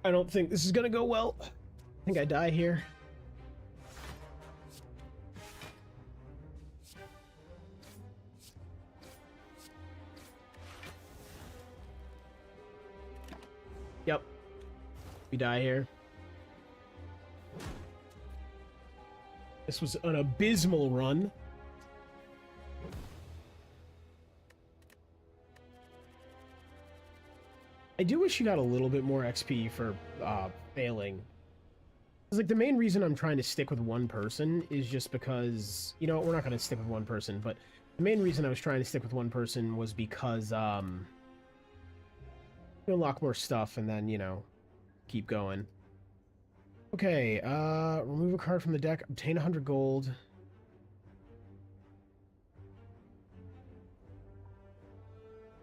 I don't think this is gonna go well. I think I die here. Yep. We die here. This was an abysmal run. I do wish you got a little bit more XP for failing. It's like the main reason I'm trying to stick with one person is just because, you know, we're not going to stick with one person, but the main reason I was trying to stick with one person was because unlock more stuff and then, you know, keep going. Okay, remove a card from the deck, obtain 100 gold.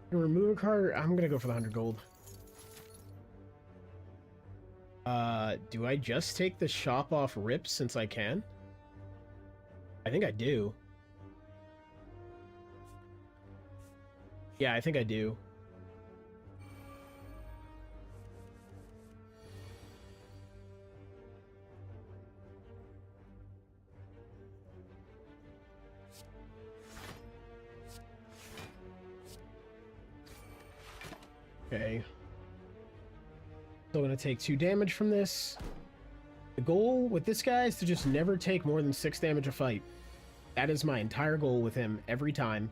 Remove a card, I'm gonna go for the 100 gold. Do I just take the shop off Rip since I can? I think I do. Yeah, I think I do. Okay. Still gonna take 2 damage from this. The goal with this guy is to just never take more than 6 damage a fight. That is my entire goal with him every time.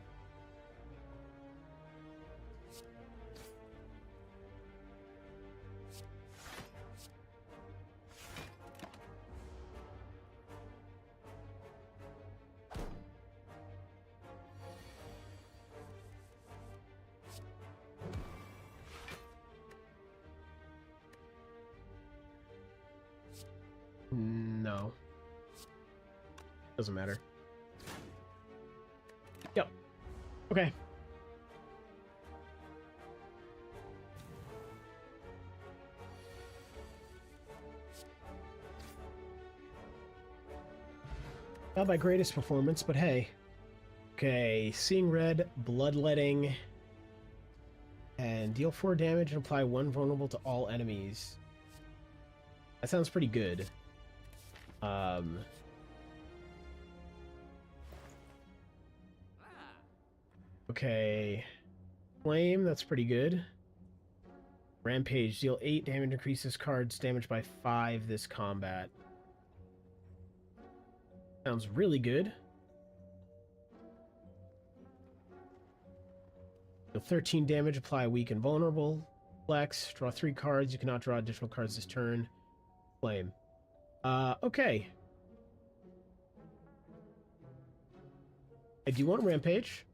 No. Doesn't matter. Yep. Okay. Not my greatest performance, but hey. Okay, seeing red, bloodletting, and deal 4 damage and apply 1 vulnerable to all enemies. That sounds pretty good. Okay. Flame, that's pretty good. Rampage, deal 8 damage, increases cards damage by 5 this combat. Sounds really good. Deal 13 damage, apply weak and vulnerable. Flex, draw 3 cards. You cannot draw additional cards this turn. Flame. Okay. I do want Rampage.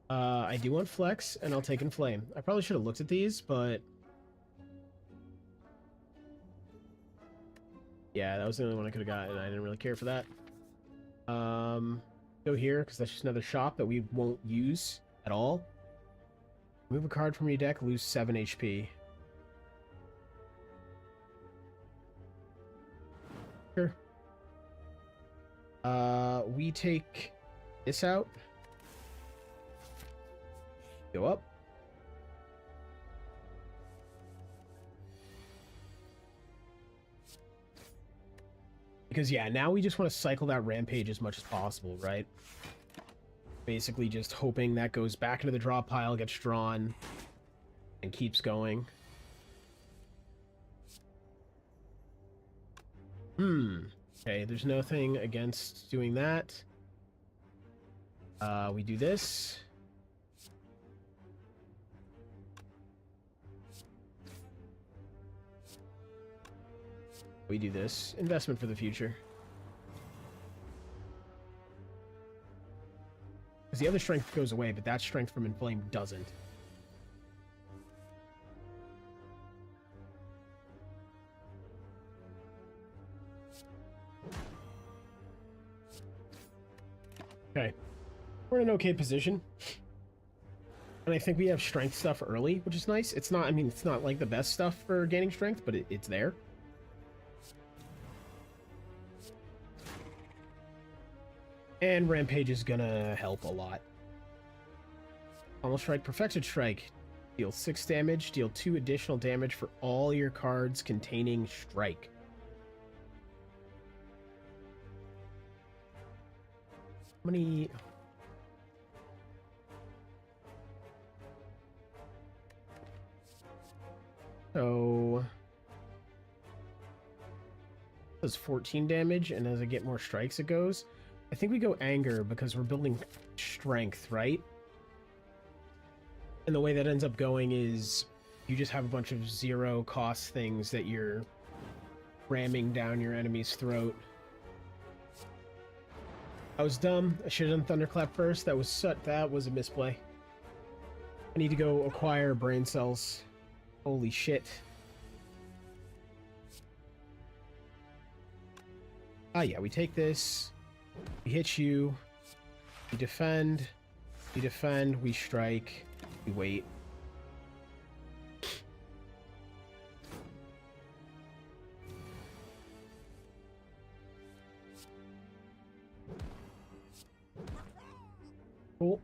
I do want Flex, and I'll take Inflame. I probably should have looked at these, but... yeah, that was the only one I could have gotten, and I didn't really care for that. Go here, because that's just another shop that we won't use at all. Move a card from your deck, lose 7 HP. Sure. We take this out. Go up. Because, yeah, now we just want to cycle that Rampage as much as possible, right? Basically just hoping that goes back into the draw pile, gets drawn, and keeps going. Okay, there's nothing against doing that. We do this. We do this. Investment for the future. Because the other strength goes away, but that strength from Inflame doesn't. Okay. We're in an okay position. And I think we have strength stuff early, which is nice. It's not, I mean, it's not like the best stuff for gaining strength, but it's there. And Rampage is gonna help a lot. Almost Strike, Perfected Strike. Deal 6 damage, deal 2 additional damage for all your cards containing Strike. How many... so... does 14 damage, and as I get more strikes it goes. I think we go Anger because we're building strength, right? And the way that ends up going is you just have a bunch of 0 cost things that you're ramming down your enemy's throat. I was dumb. I should have done Thunderclap first. That was a misplay. I need to go acquire brain cells. Holy shit. Ah, yeah, we take this. We hit you. We defend. We defend. We strike. We wait. Cool.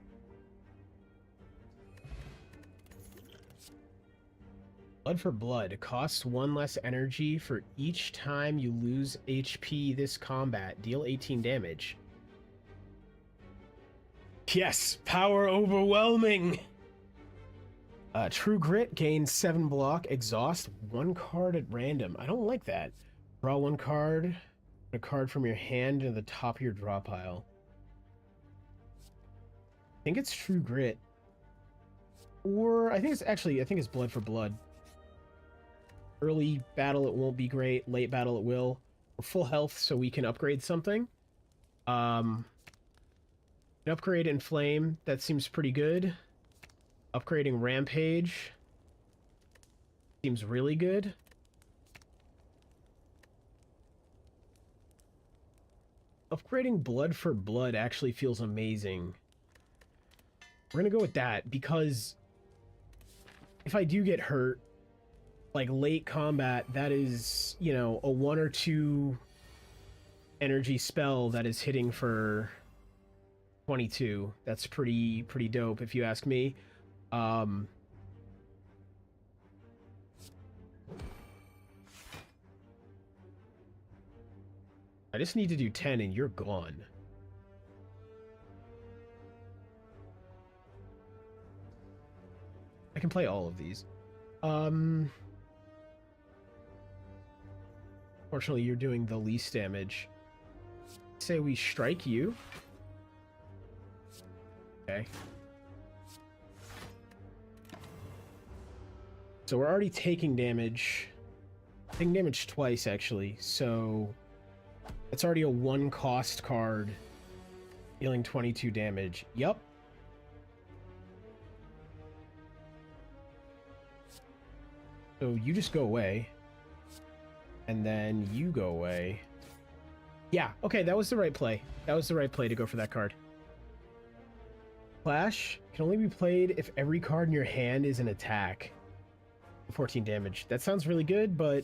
Blood for blood. Costs 1 less energy for each time you lose HP this combat. Deal 18 damage. Yes! Power overwhelming! True Grit. Gains 7 block. Exhaust 1 card at random. I don't like that. Draw 1 card. Put a card from your hand into the top of your draw pile. I think it's True Grit. Or I think it's Blood for Blood. Early battle it won't be great, late battle it will. We're full health so we can upgrade something. An upgrade in Flame, that seems pretty good. Upgrading Rampage seems really good. Upgrading Blood for Blood actually feels amazing. We're gonna go with that because if I do get hurt, like late combat, that is, you know, a 1 or 2 energy spell that is hitting for 22. That's pretty dope if you ask me. I just need to do 10 and you're gone. I can play all of these. Fortunately, you're doing the least damage. Say we strike you. Okay. So we're already taking damage. Taking damage twice, actually. So it's already a 1 cost card. Dealing 22 damage. Yup. So you just go away. And then you go away. Yeah, okay, that was the right play. That was the right play to go for that card. Clash can only be played if every card in your hand is an attack. 14 damage. That sounds really good, but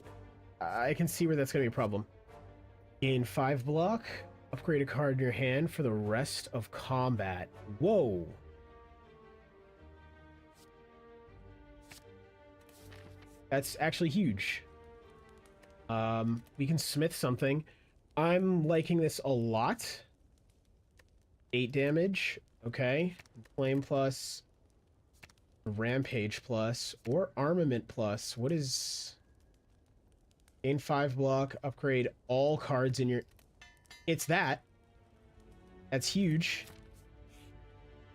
I can see where that's going to be a problem. Gain 5 block. Upgrade a card in your hand for the rest of combat. Whoa. That's actually huge. We can smith something. I'm liking this a lot. 8 damage. Okay. Flame plus. Rampage plus. Or armament plus. What is... Gain 5 block. Upgrade all cards in your... It's that. That's huge.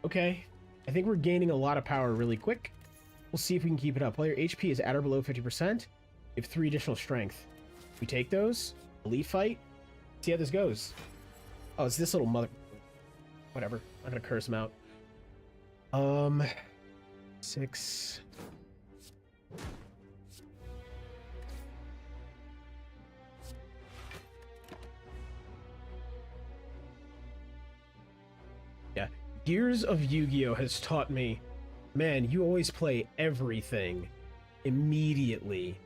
Okay. I think we're gaining a lot of power really quick. We'll see if we can keep it up. While your HP is at or below 50%, you have 3 additional strength. We take those. Elite fight. See how this goes. Oh, it's this little mother... Whatever. I'm gonna curse him out. 6... Yeah. Gears of Yu-Gi-Oh! Has taught me, man, you always play everything immediately.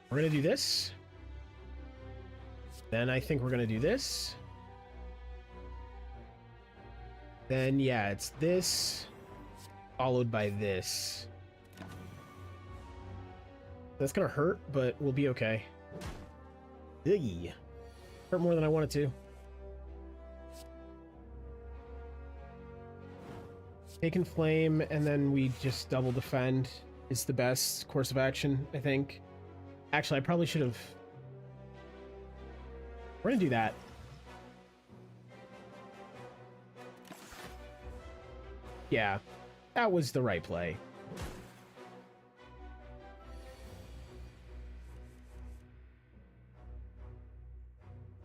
We're gonna do this. Then I think we're gonna do this. Then, yeah, it's this, followed by this. That's gonna hurt, but we'll be okay. Ugh. Hurt more than I wanted to. Taking flame, and then we just double defend is the best course of action, I think. Actually, I probably should have... We're gonna do that. Yeah, that was the right play.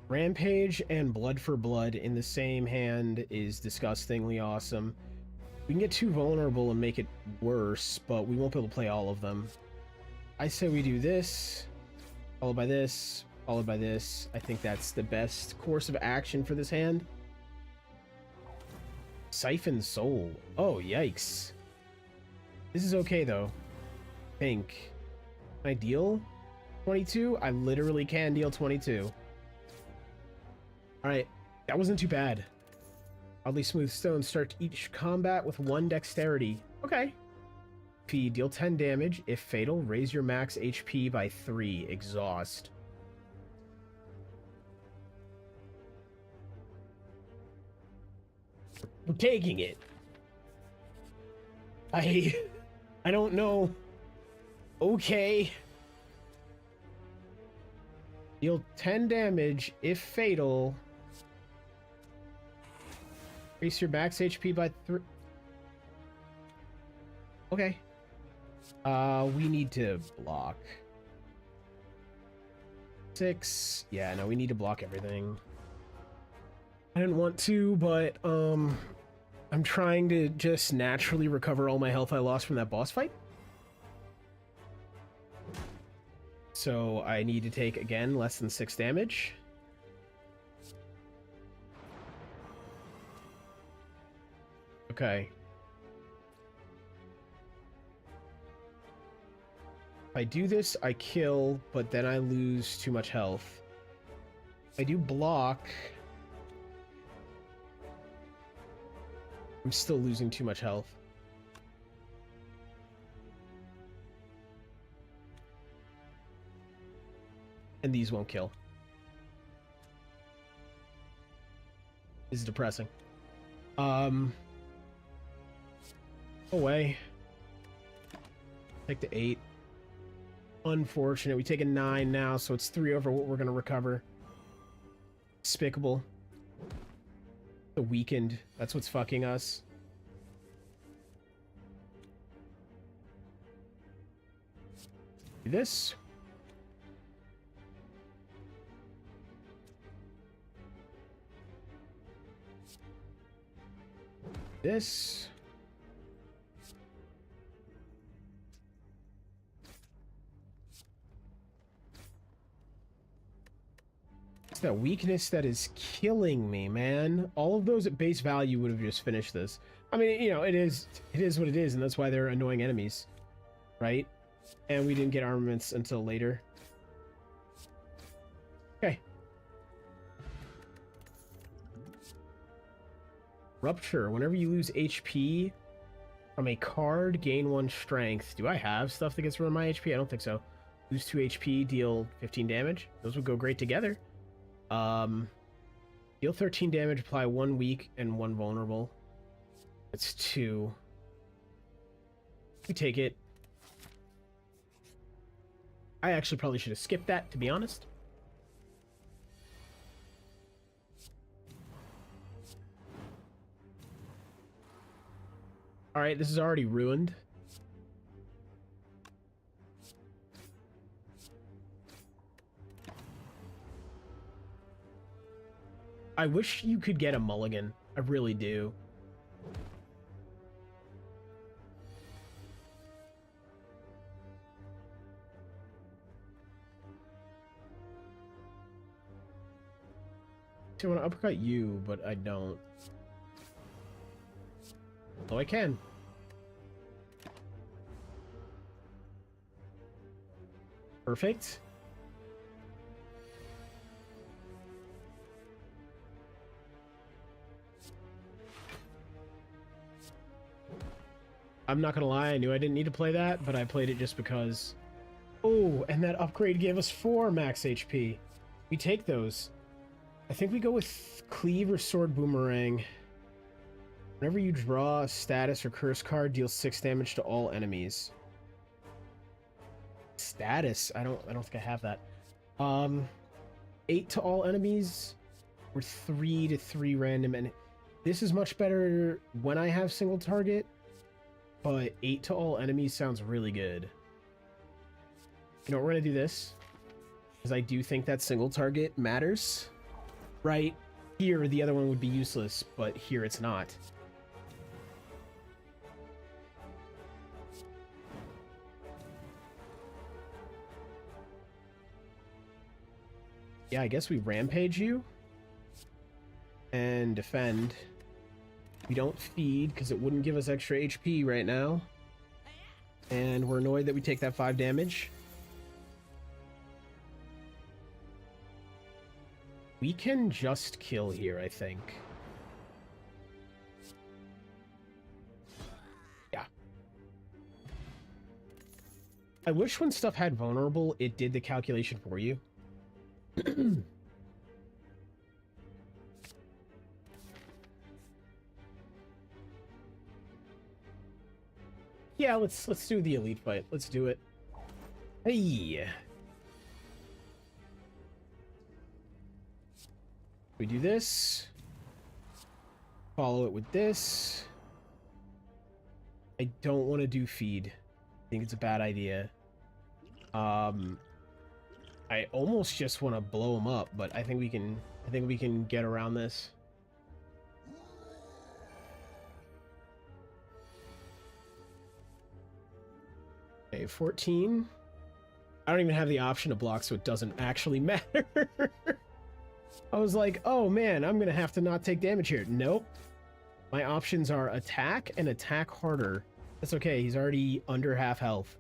Rampage and Blood for Blood in the same hand is disgustingly awesome. We can get too vulnerable and make it worse, but we won't be able to play all of them. I say we do this, followed by this, followed by this. I think that's the best course of action for this hand. Siphon Soul. Oh, yikes. This is okay, though. I think. Can I deal 22? I literally can deal 22. Alright, that wasn't too bad. Oddly smooth stones start each combat with 1 dexterity. Okay. If you deal 10 damage, if fatal, raise your max HP by 3. Exhaust. We're taking it. I don't know. Okay. Deal 10 damage if fatal. Increase your max HP by 3. Okay. We need to block. 6. Yeah, no, we need to block everything. I didn't want to, but I'm trying to just naturally recover all my health I lost from that boss fight. So I need to take, again, less than 6 damage. Okay. If I do this, I kill, but then I lose too much health. If I do block, I'm still losing too much health. And these won't kill. This is depressing. Away. Take the 8. Unfortunate. We take a 9 now, so it's 3 over what we're going to recover. Despicable. The weakened. That's what's fucking us. Do this. This. It's that weakness that is killing me, man. All of those at base value would have just finished this. I mean, you know, it is what it is, and that's why they're annoying enemies, right? And we didn't get armaments until later. Okay. Rupture. Whenever you lose HP from a card, gain 1 strength. Do I have stuff that gets rid of my HP? I don't think so. Lose 2 HP, deal 15 damage. Those would go great together. Deal 13 damage, apply 1 weak and 1 vulnerable. That's 2. We take it. I actually probably should have skipped that, to be honest. Alright, this is already ruined. I wish you could get a mulligan. I really do. I want to uppercut you, but I don't. Oh, I can. Perfect. I'm not gonna lie, I knew I didn't need to play that, but I played it just because. Oh, and that upgrade gave us 4 max HP. We take those. I think we go with Cleave or Sword Boomerang. Whenever you draw a status or curse card, deal 6 damage to all enemies. Status? I don't think I have that. 8 to all enemies, or 3 to 3 random, and this is much better when I have single target, but 8 to all enemies sounds really good. You know, we're gonna do this, because I do think that single target matters. Right here, the other one would be useless, but here it's not. Yeah, I guess we rampage you and defend. We don't feed because it wouldn't give us extra HP right now, and we're annoyed that we take that 5 damage. We can just kill here, I think. Yeah. I wish when stuff had vulnerable, it did the calculation for you. Yeah, let's do the elite fight. Let's do it. Hey. We do this. Follow it with this. I don't want to do feed. I think it's a bad idea. I almost just want to blow them up, but I think we can get around this. Okay, 14. I don't even have the option to block, so it doesn't actually matter. I was like, oh man, I'm gonna have to not take damage here. Nope. My options are attack and attack harder. That's okay, he's already under half health.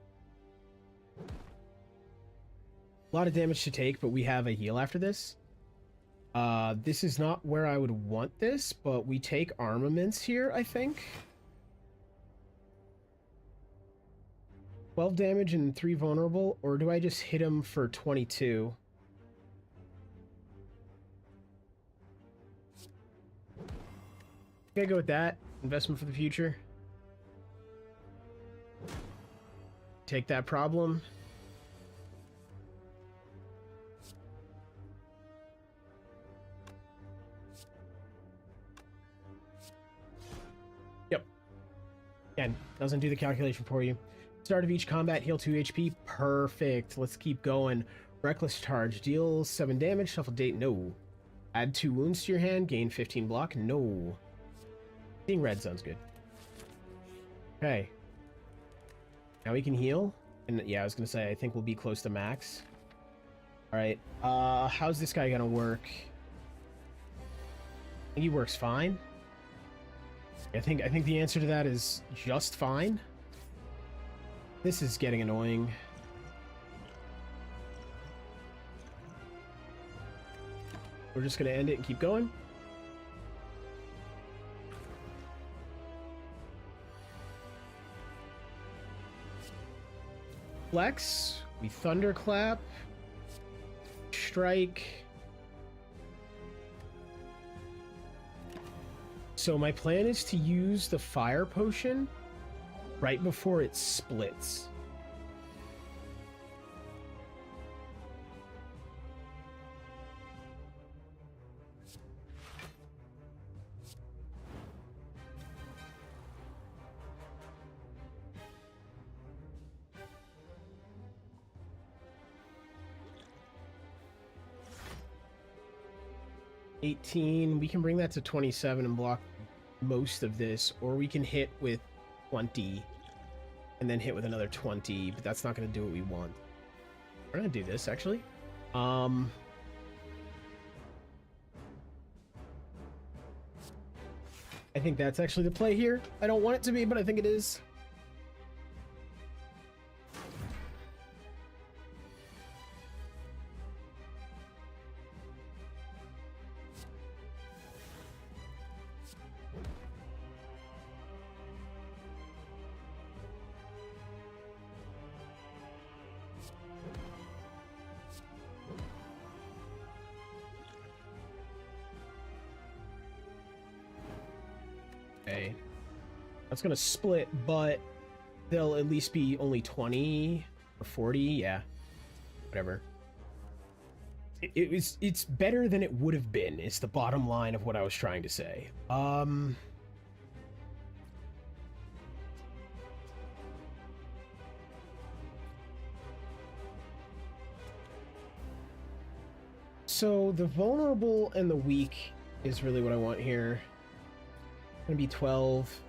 A lot of damage to take, but we have a heal after this. This is not where I would want this, but we take armaments here, I think. 12 damage and 3 vulnerable, or do I just hit him for 22? Okay, go with that. Investment for the future. Take that problem. Yep. Again, doesn't do the calculation for you. Start of each combat, heal 2 HP. Perfect. Let's keep going. Reckless charge. Deal 7 damage. Shuffle date. No. Add 2 wounds to your hand. Gain 15 block. No. Seeing red sounds good. Okay. Now we can heal. And yeah, I was going to say, I think we'll be close to max. Alright. How's this guy going to work? I think he works fine. I think the answer to that is just fine. This is getting annoying. We're just going to end it and keep going. Flex. We thunderclap. Strike. So my plan is to use the fire potion right before it splits. We can bring that to 27 and block most of this, or we can hit with 20 and then hit with another 20, but that's not going to do what we want. We're going to do this, actually. I think that's actually the play here. I don't want it to be, but I think it is. Okay. That's gonna split, but they'll at least be only 20 or 40. Yeah. Whatever. It's better than it would have been. It's the bottom line of what I was trying to say. So the vulnerable and the weak is really what I want here. Gonna be 12.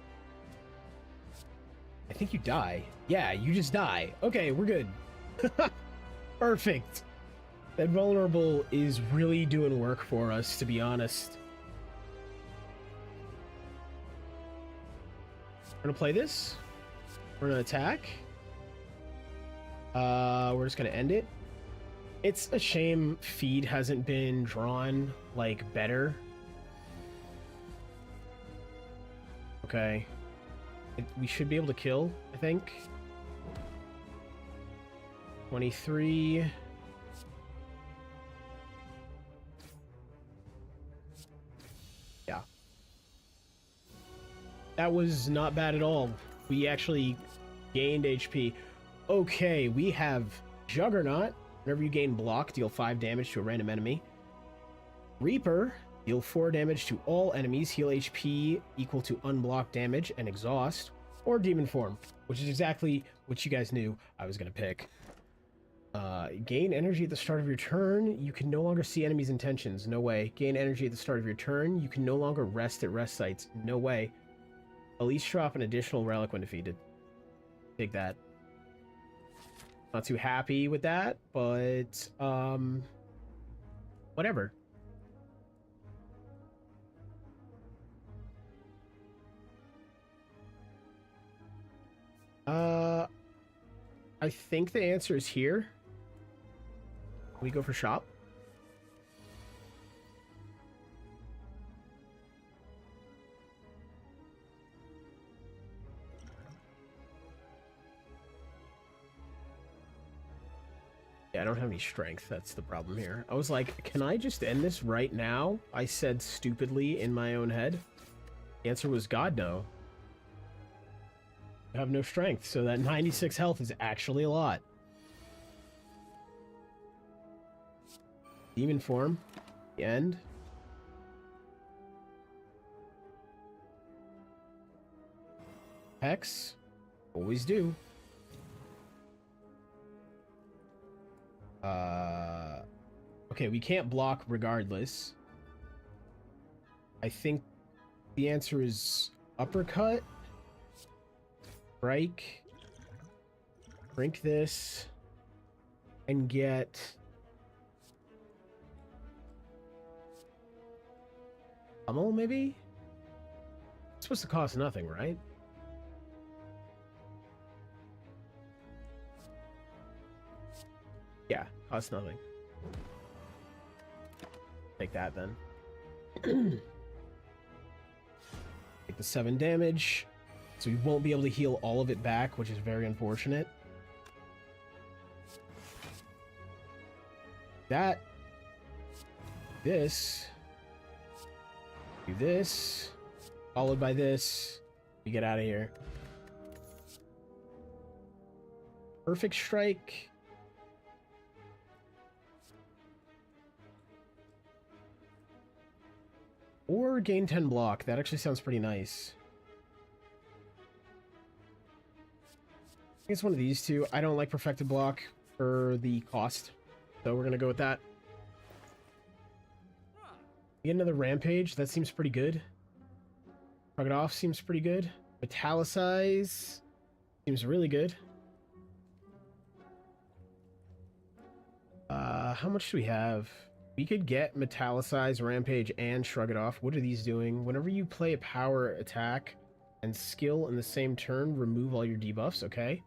I think you die. Yeah, you just die. Okay, we're good. Perfect. That vulnerable is really doing work for us, to be honest. We're gonna play this. We're gonna attack. We're just gonna end it. It's a shame feed hasn't been drawn, like, better. Okay. We should be able to kill, I think. 23. Yeah. That was not bad at all. We actually gained HP. Okay, we have Juggernaut. Whenever you gain block, deal 5 damage to a random enemy. Reaper. Deal 4 damage to all enemies. Heal HP equal to unblocked damage and exhaust. Or demon form, which is exactly what you guys knew I was going to pick. Gain energy at the start of your turn. You can no longer see enemies' intentions. No way. Gain energy at the start of your turn. You can no longer rest at rest sites. No way. At least drop an additional relic when defeated. Take that. Not too happy with that, but whatever. I think the answer is here. We go for shop. Yeah, I don't have any strength. That's the problem here. I was like, can I just end this right now? I said stupidly in my own head. The answer was God, no. I have no strength, so that 96 health is actually a lot. Demon form. The end. Hex. Always do. Okay, we can't block regardless. I think the answer is uppercut. Strike. Drink this. And get... pummel, maybe? It's supposed to cost nothing, right? Yeah, costs nothing. Take that then. Take the 7 damage. So we won't be able to heal all of it back, which is very unfortunate. That. This. Do this. Followed by this. We get out of here. Perfect strike. Or gain 10 block. That actually sounds pretty nice. I think it's one of these two. I don't like perfected block for the cost, so we're gonna go with that. Get another rampage. That seems pretty good. Shrug it off seems pretty good. Metallicize seems really good. How much do we have? We could get Metallicize, Rampage, and Shrug It Off. What are these doing? Whenever you play a power attack and skill in the same turn, remove all your debuffs, okay?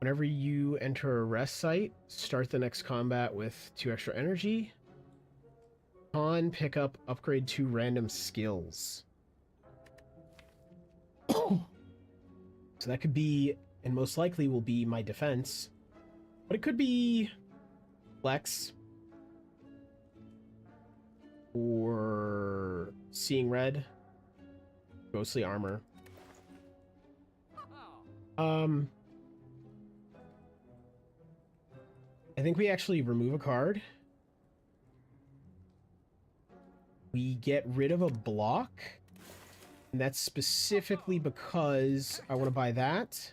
Whenever you enter a rest site, start the next combat with 2 extra energy. Con, pick up, upgrade 2 random skills. So that could be, and most likely will be, my defense. But it could be Flex. Or Seeing Red. Ghostly Armor. I think we actually remove a card. We get rid of a block. And that's specifically because I want to buy that.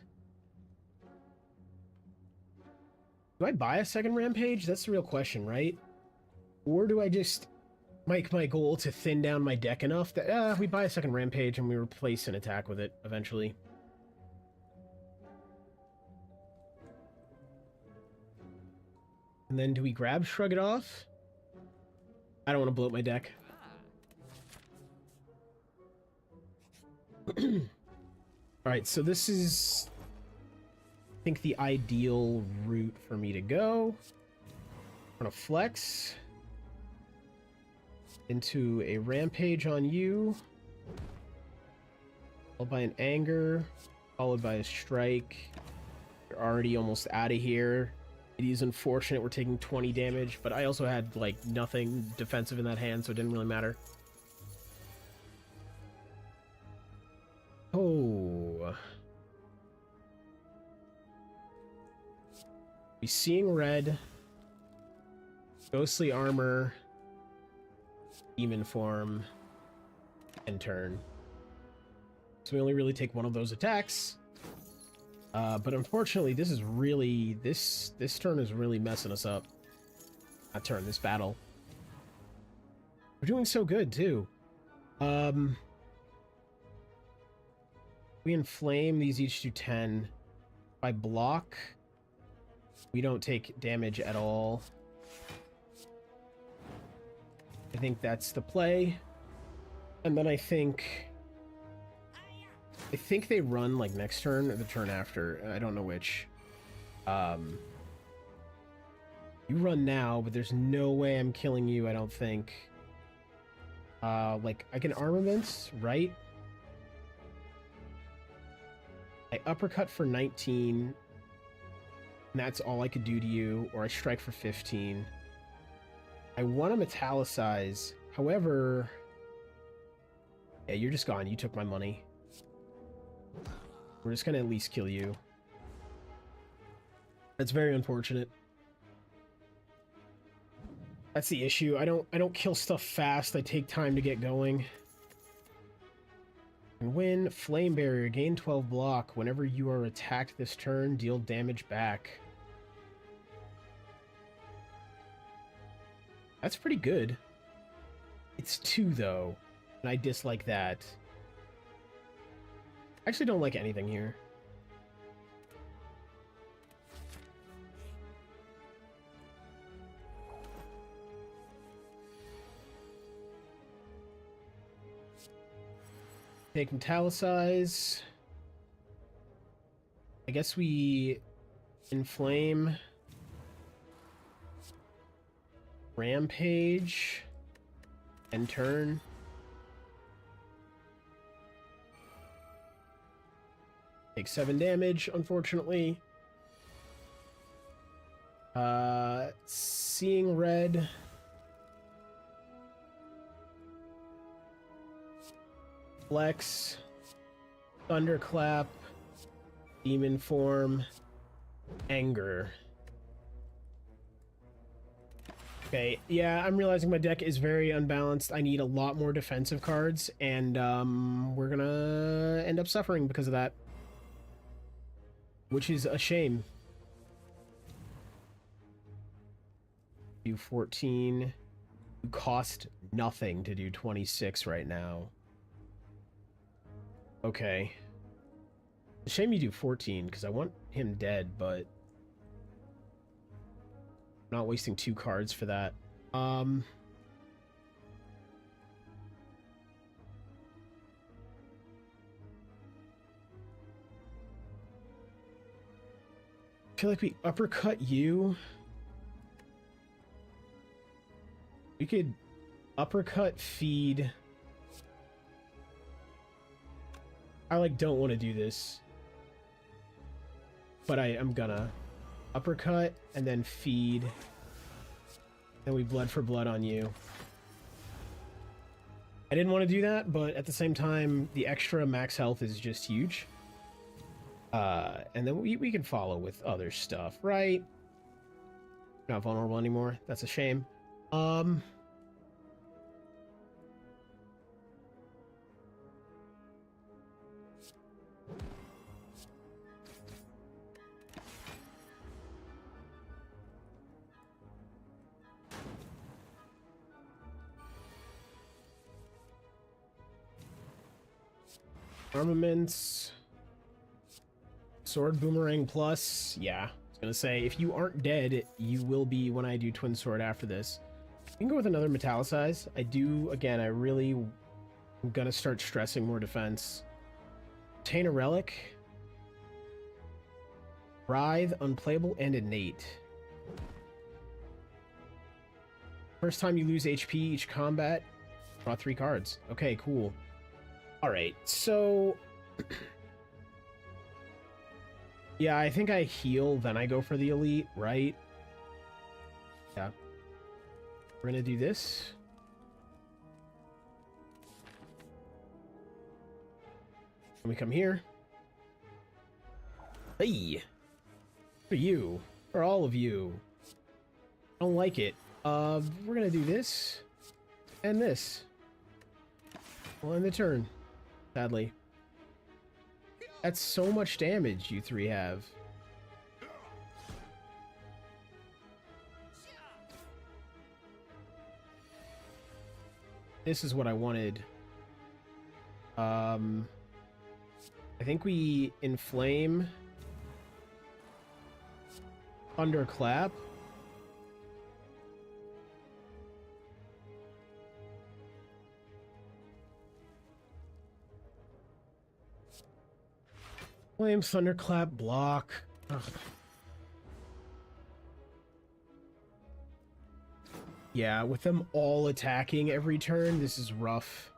Do I buy a second Rampage? That's the real question, right? Or do I just make my goal to thin down my deck enough that we buy a second Rampage and we replace an attack with it eventually? And then do we grab Shrug It Off? I don't want to bloat my deck. Alright, so this is, I think, the ideal route for me to go. I'm gonna flex into a Rampage on you, followed by an Anger, followed by a Strike. You're already almost out of here. It is unfortunate we're taking 20 damage, but I also had, like, nothing defensive in that hand, so it didn't really matter. Oh. We Seeing Red. Ghostly Armor. demon form, and turn. So we only really take one of those attacks. But unfortunately, this is really... This turn is really messing us up. Not turn, this battle. We're doing so good, too. We inflame, these each do 10. If I block, we don't take damage at all. I think that's the play. And then I think they run like next turn or the turn after. I don't know which. You run now, but there's no way I'm killing you, I don't think. Like, I can armaments, right? I uppercut for 19, and that's all I could do to you, or I strike for 15. I want to metallicize, however... Yeah, you're just gone, you took my money. We're just gonna at least kill you. That's very unfortunate. That's the issue. I don't kill stuff fast. I take time to get going. And win. Flame barrier. Gain 12 block. Whenever you are attacked this turn, deal damage back. That's pretty good. It's 2 though, and I dislike that. I actually don't like anything here. Take metallicize. I guess we inflame. Rampage. And turn. Take 7 damage, unfortunately. Seeing red. Flex. Thunderclap. Demon form. Anger. Okay, yeah, I'm realizing my deck is very unbalanced. I need a lot more defensive cards, and we're gonna end up suffering because of that. Which is a shame. Do 14. You cost nothing to do 26 right now. Okay. It's a shame you do 14, because I want him dead, but... I'm not wasting 2 cards for that. I feel like we uppercut you. We could uppercut, feed. I like don't want to do this, but I'm gonna uppercut and then feed. Then we blood for blood on you. I didn't want to do that, but at the same time, the extra max health is just huge. And then we can follow with other stuff, right? Not vulnerable anymore. That's a shame. I Armaments. Sword Boomerang Plus. Yeah, I was gonna say, if you aren't dead, you will be when I do Twin Sword after this. You can go with another Metallicize. I do, again, I really am gonna start stressing more defense. Obtain a Relic. Writhe, Unplayable, and Innate. First time you lose HP each combat, draw 3 cards. Okay, cool. Alright, so... yeah, I think I heal, then I go for the elite, right? Yeah. We're gonna do this. Let me come here. Hey! For you. For all of you. I don't like it. We're gonna do this. And this. We'll end the turn. Sadly. That's so much damage you three have. This is what I wanted. I think we inflame Thunderclap. Flame, Thunderclap, block. Ugh. Yeah, with them all attacking every turn, this is rough.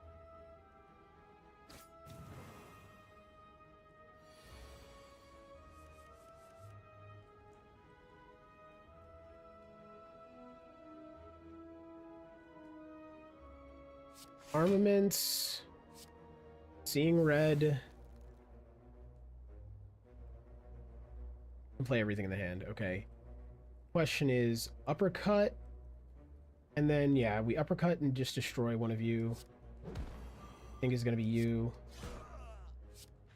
Armaments. Seeing red. Play everything in the hand. Okay. Question is uppercut. And then, yeah, we uppercut and just destroy one of you. I think it's going to be you.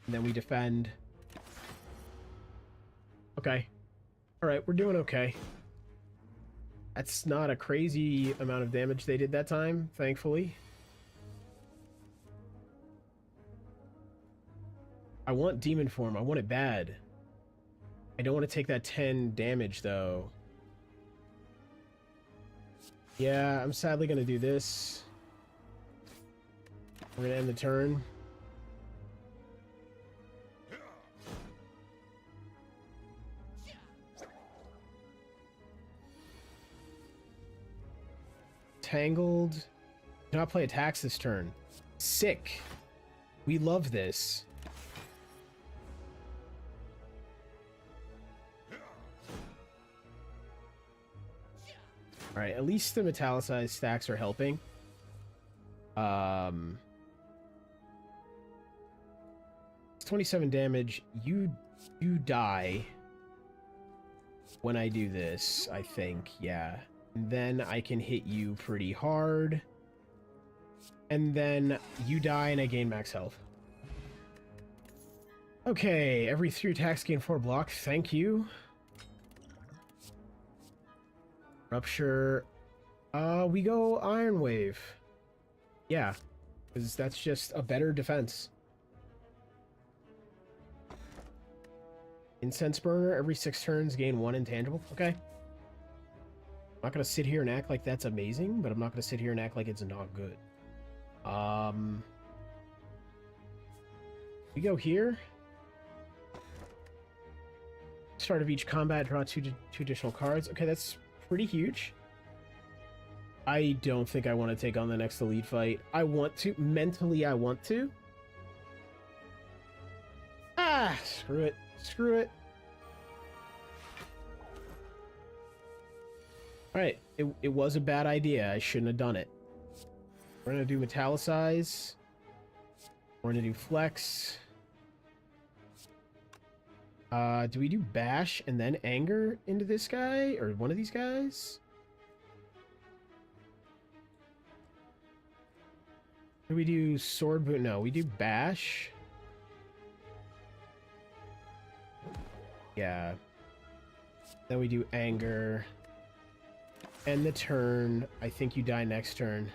And then we defend. Okay. Alright, we're doing okay. That's not a crazy amount of damage they did that time, thankfully. I want demon form. I want it bad. I don't want to take that 10 damage, though. Yeah, I'm sadly going to do this. We're going to end the turn. Tangled. Do not play attacks this turn. Sick. We love this. Alright, at least the metallicized stacks are helping. It's 27 damage. You die when I do this, I think. Yeah. And then I can hit you pretty hard. And then you die and I gain max health. Okay, every 3 attacks gain 4 block. Thank you. Rupture. We go Iron Wave. Yeah, because that's just a better defense. Incense Burner. Every 6 turns gain 1 intangible. Okay. I'm not going to sit here and act like that's amazing, but I'm not going to sit here and act like it's not good. We go here. Start of each combat, draw two additional cards. Okay, that's pretty huge. I don't think I want to take on the next elite fight. I want to. Mentally, I want to. Ah, screw it. Screw it. Alright, it was a bad idea. I shouldn't have done it. We're going to do Metallicize. We're going to do Flex. Do we do Bash and then Anger into this guy? Or one of these guys? Do we do Sword Boot? No, we do Bash. Yeah. Then we do Anger. End the turn. I think you die next turn.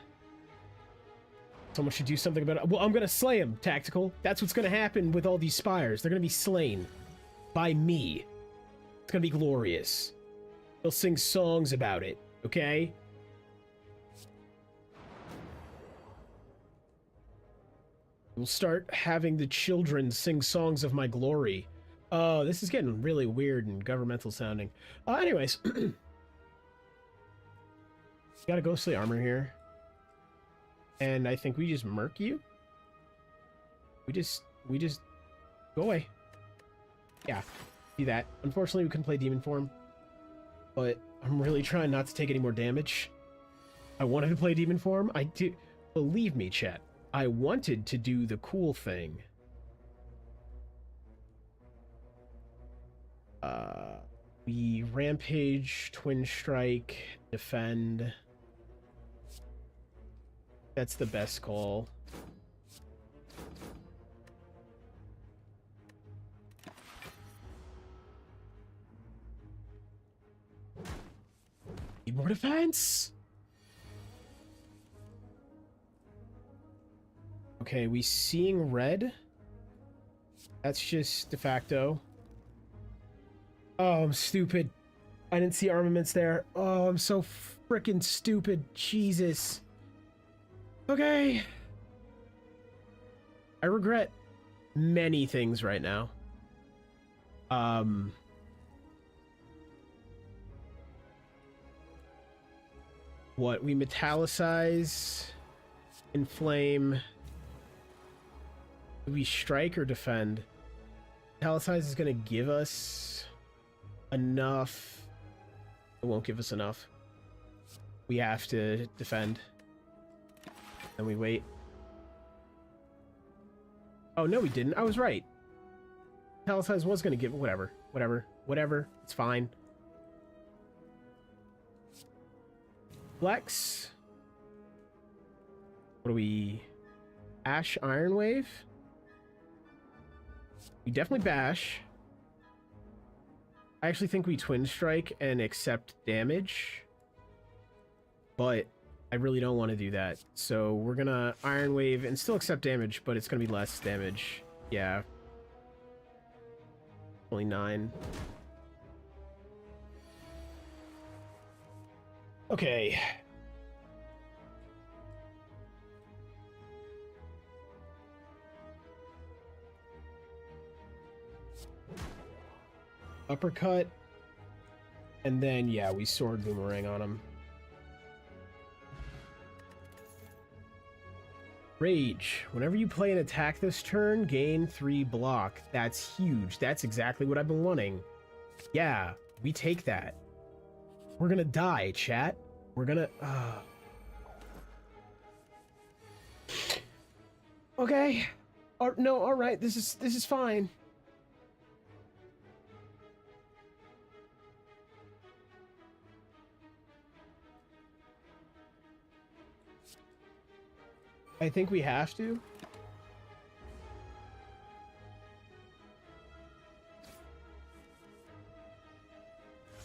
Someone should do something about it. Well, I'm going to slay him, Tactical. That's what's going to happen with all these spires. They're going to be slain. By me. It's gonna be glorious. They'll sing songs about it, okay? We'll start having the children sing songs of my glory. Oh, this is getting really weird and governmental sounding. Anyways. Got a ghostly armor here. And I think we just murk you. We just go away. Yeah, do that. Unfortunately, we couldn't play Demon Form, but I'm really trying not to take any more damage. I wanted to play Demon Form. I do. Believe me, chat. I wanted to do the cool thing. We Rampage, Twin Strike, Defend. That's the best call. Need more defense. Okay, we seeing red. That's just de facto. Oh, I'm stupid. I didn't see armaments there. Oh, I'm so freaking stupid. Jesus. Okay. I regret many things right now. What? We metallicize, inflame. Do we strike or defend? Metallicize is going to give us enough. It won't give us enough. We have to defend. And we wait. Oh, no, we didn't. I was right. Metallicize was going to give... Whatever. Whatever. It's fine. Flex. What do we... Ash Iron Wave? We definitely bash. I actually think we twin strike and accept damage. But I really don't want to do that. So we're gonna Iron Wave and still accept damage, but it's gonna be less damage. Yeah. Only 9. Okay. Uppercut. And then, yeah, we sword boomerang on him. Rage. Whenever you play an attack this turn, gain 3 block. That's huge. That's exactly what I've been wanting. Yeah, we take that. We're gonna die, chat. We're gonna... Okay. No, alright. This is fine. I think we have to.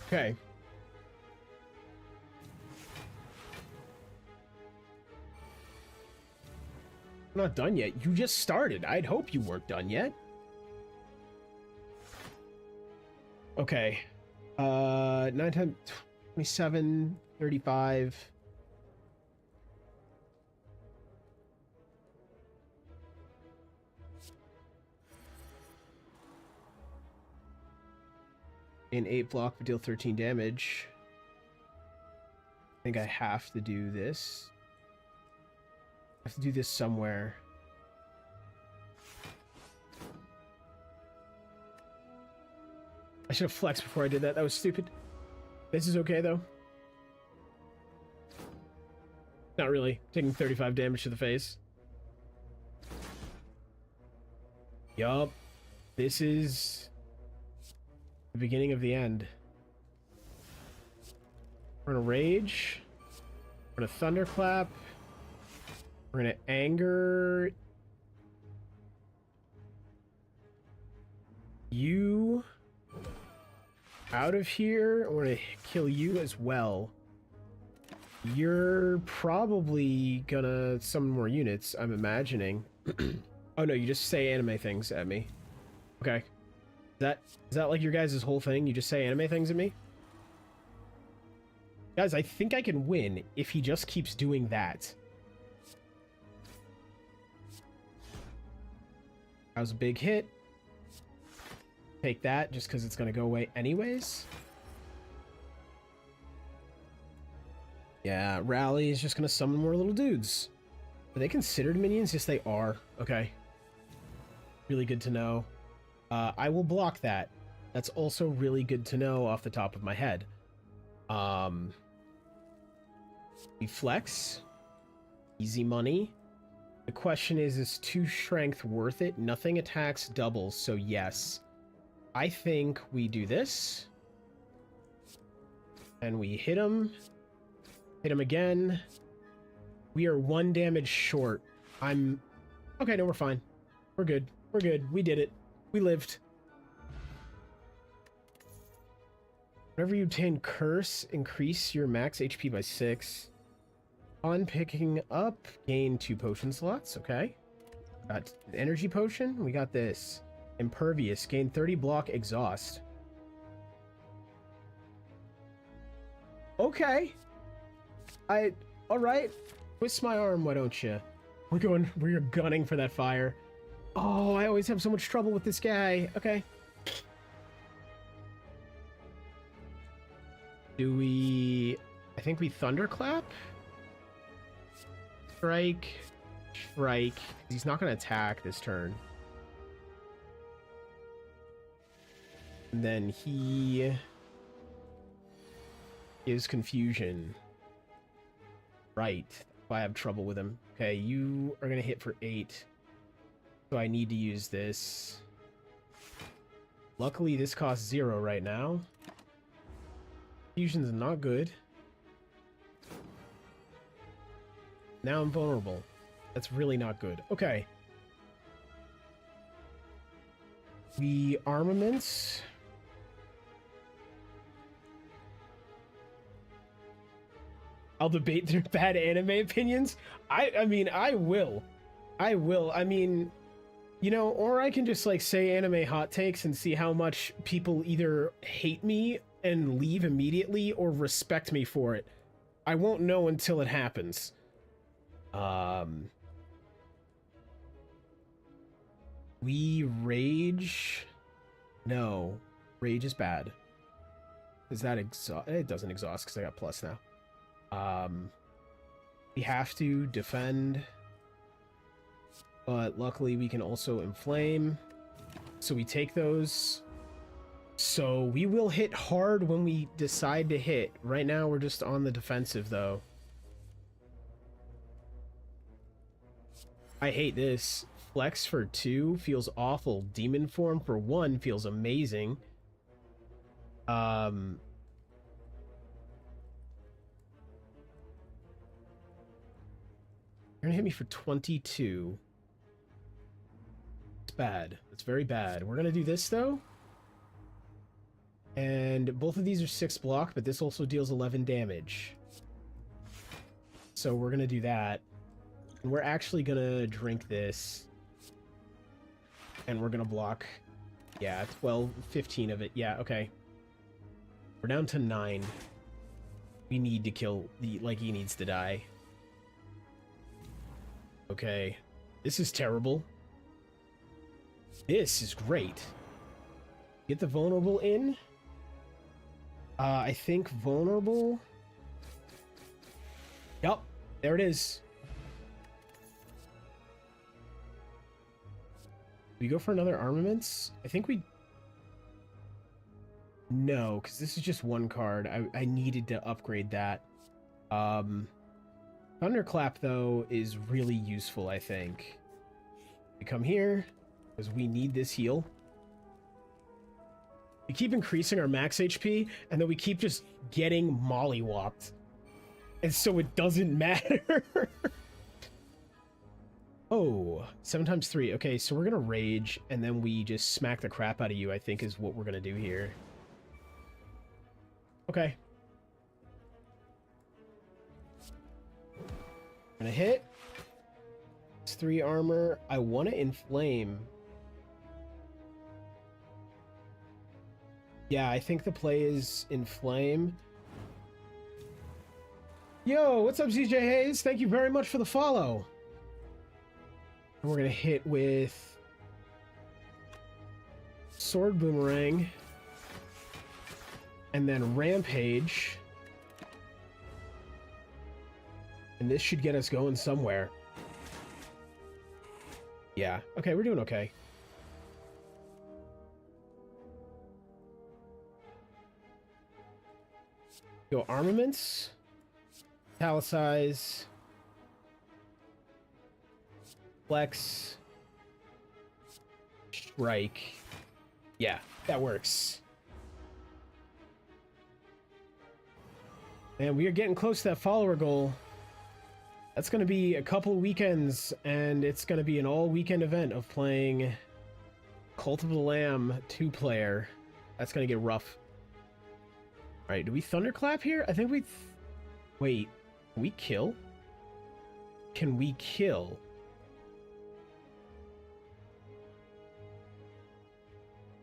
Okay. I'm not done yet. You just started. I'd hope you weren't done yet. Okay. 9 times 27, 35. An 8 block but deal 13 damage. I think I have to do this. I have to do this somewhere. I should have flexed before I did that. That was stupid. This is okay, though. Not really. Taking 35 damage to the face. Yup. This is... the beginning of the end. We're gonna rage. We're gonna thunderclap. We're gonna anger you out of here. We're gonna kill you as well. You're probably gonna summon more units, I'm imagining. Oh no, you just say anime things at me. Okay. Is that like your guys' whole thing? You just say anime things at me? Guys, I think I can win if he just keeps doing that. That was a big hit. Take that, just because it's going to go away anyways. Yeah, Rally is just going to summon more little dudes. Are they considered minions? Yes, they are. Okay. Really good to know. I will block that. That's also really good to know off the top of my head. We flex. Easy money. The question is 2 strength worth it? Nothing attacks doubles, so yes. I think we do this. And we hit him. Hit him again. We are 1 damage short. Okay, no, we're fine. We're good. We're good. We did it. We lived. Whenever you obtain curse, increase your max HP by 6. On picking up, gain 2 potion slots. Okay. Got an energy potion. We got this. Impervious. Gain 30 block exhaust. Okay. Alright. Twist my arm, why don't you? We're gunning for that fire. Oh, I always have so much trouble with this guy. Okay. Do we... I think we thunderclap? Strike. Strike. He's not going to attack this turn. And then he... gives confusion. Right. I have trouble with him. Okay, you are going to hit for 8. So I need to use this. Luckily, this costs 0 right now. Fusion's not good. Now I'm vulnerable. That's really not good. Okay. The armaments. I'll debate their bad anime opinions. I mean, I will. I mean, you know, or I can just like say anime hot takes and see how much people either hate me and leave immediately or respect me for it. I won't know until it happens. We rage. No, rage is bad. Does that exhaust? It doesn't exhaust because I got plus now. We have to defend, but luckily we can also inflame, so we take those. So we will hit hard when we decide to hit. Right now we're just on the defensive though. I hate this. Flex for 2 feels awful. Demon form for 1 feels amazing. You're gonna hit me for 22. It's bad. It's very bad. We're gonna do this though. And both of these are 6 block, but this also deals 11 damage. So we're gonna do that. And we're actually gonna drink this. And we're gonna block. Yeah, 12, 15 of it. Yeah, okay. We're down to 9. We need to kill the... like, he needs to die. Okay. This is terrible. This is great. Get the vulnerable in. I think vulnerable... Yup. There it is. We go for another armaments? I think we... No, because this is just 1 card. I needed to upgrade that. Thunderclap, though, is really useful, I think. We come here, because we need this heal. We keep increasing our max HP, and then we keep just getting mollywopped. And so it doesn't matter. Oh, 7 times 3. Okay, so we're gonna rage, and then we just smack the crap out of you, I think is what we're gonna do here. Okay. Gonna hit. It's 3 armor. I want to inflame. Yeah, I think the play is inflame. Yo, what's up, CJ Hayes? Thank you very much for the follow. And we're gonna hit with Sword Boomerang. And then Rampage. And this should get us going somewhere. Yeah. Okay, we're doing okay. Go armaments. Italicize. Flex. Strike. Yeah, that works. And we are getting close to that follower goal. That's going to be a couple weekends, and it's going to be an all-weekend event of playing Cult of the Lamb 2-player. That's going to get rough. All right, do we thunderclap here? I think we... Wait, can we kill? Can we kill?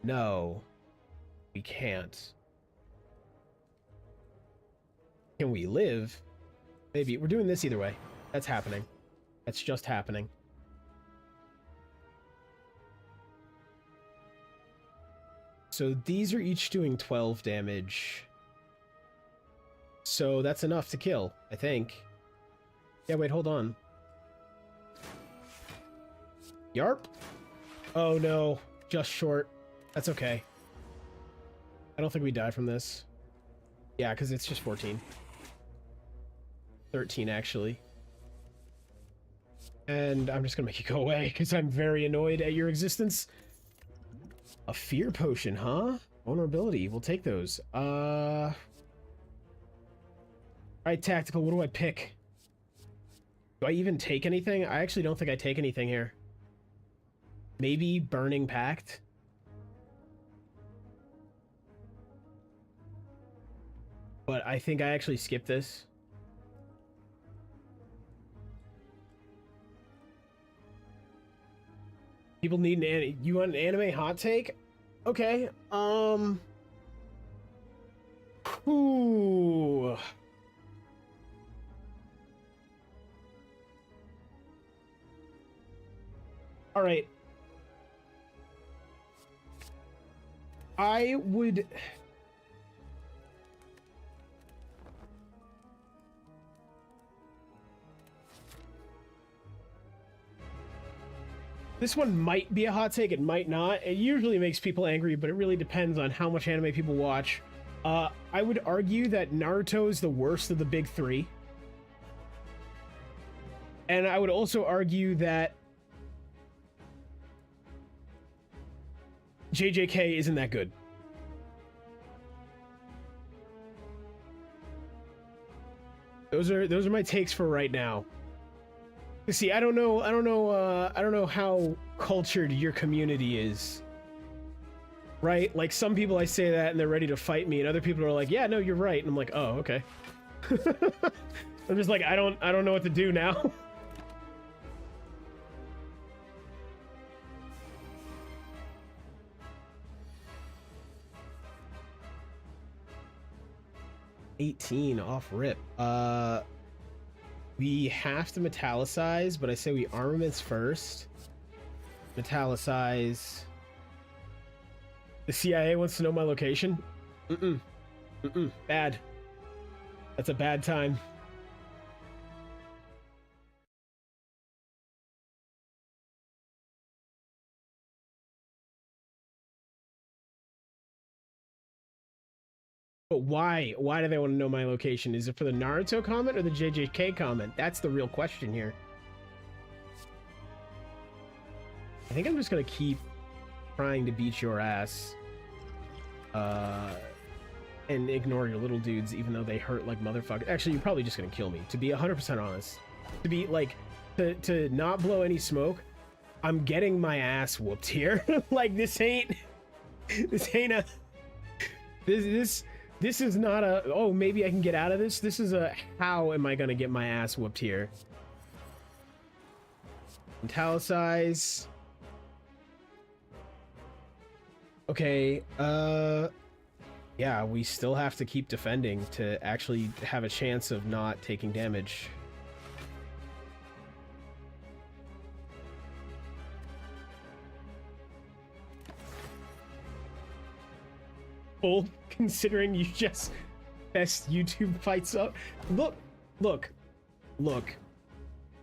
No, we can't. Can we live? Maybe. We're doing this either way. That's happening. That's just happening. So these are each doing 12 damage. So that's enough to kill, I think. Yeah, wait, hold on. Yarp? Oh no, just short. That's okay. I don't think we die from this. Yeah, because it's just 14. 13, actually. And I'm just gonna make you go away, because I'm very annoyed at your existence. A fear potion, huh? Vulnerability, we'll take those. Alright, tactical, what do I pick? Do I even take anything? I actually don't think I take anything here. Maybe Burning Pact? But I think I actually skipped this. People need an you want an anime hot take? Okay. Ooh. All right. I would... This one might be a hot take, it might not. It usually makes people angry, but it really depends on how much anime people watch. I would argue that Naruto is the worst of the big three. And I would also argue that JJK isn't that good. Those are my takes for right now. See, I don't know how cultured your community is. Right? Like, some people I say that and they're ready to fight me, and other people are like, yeah, no, you're right. And I'm like, oh, okay. I'm just like, I don't know what to do now. $18 off rip. We have to metallicize, but I say we armaments first. Metallicize. The CIA wants to know my location? Bad. That's a bad time. But why? Why do they want to know my location? Is it for the Naruto comment or the JJK comment? That's the real question here. I think I'm just gonna keep trying to beat your ass. And ignore your little dudes, even though they hurt like motherfuckers. Actually, you're probably just gonna kill me, to be 100% honest. To be, like, to not blow any smoke, I'm getting my ass whooped here. Like, this ain't a... This is not a, oh, maybe I can get out of this. This is a, how am I gonna get my ass whooped here? Metallicize. Okay, yeah, we still have to keep defending to actually have a chance of not taking damage. Full, considering you just best YouTube fights up. Look.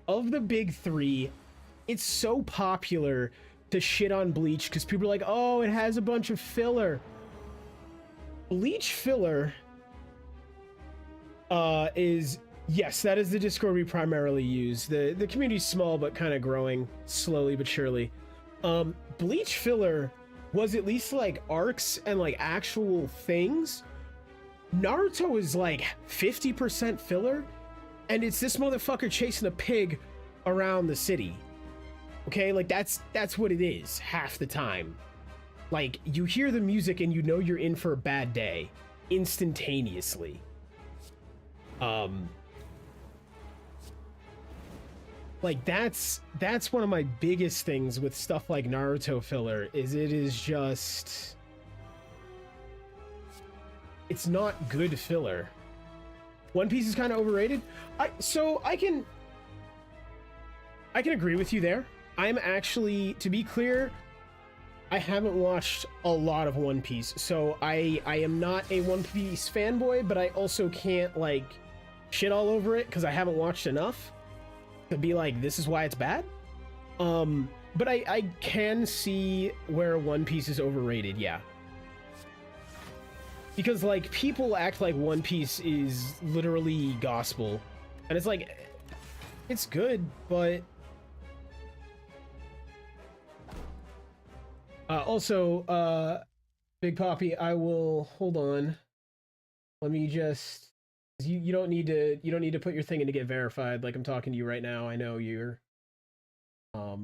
Of the big three, it's so popular to shit on Bleach because people are like, oh, it has a bunch of filler. Bleach filler is, yes, that is the Discord we primarily use. The community's small but kind of growing slowly but surely. Bleach filler was at least like arcs and like actual things. Naruto is like 50% filler, And it's this motherfucker chasing a pig around the city. Okay, like that's what it is half the time. Like, you hear the music and you know you're in for a bad day instantaneously. Like, that's one of my biggest things with stuff like Naruto filler, is it is just... it's not good filler. One Piece is kind of overrated. So I can agree with you there. I'm actually, to be clear, I haven't watched a lot of One Piece, so I am not a One Piece fanboy, but I also can't, like, shit all over it because I haven't watched enough to be like, this is why it's bad. But I can see where One Piece is overrated, yeah. Because, like, people act like One Piece is literally gospel, and it's like, it's good, but... also, Big Poppy, I will, hold on. Let me just, you don't need to put your thing in to get verified. Like, I'm talking to you right now. I know you're, I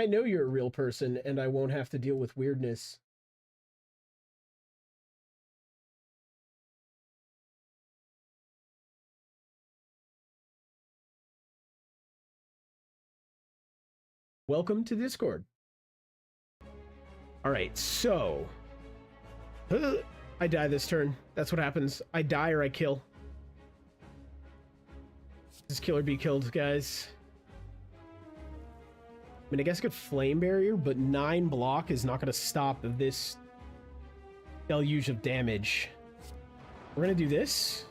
know you're a real person and I won't have to deal with weirdness. Welcome to Discord. All right, so I die this turn. That's what happens. I die or I kill. This killer be killed, guys. I mean, I guess I could flame barrier, but 9 block is not going to stop this deluge of damage. We're going to do this.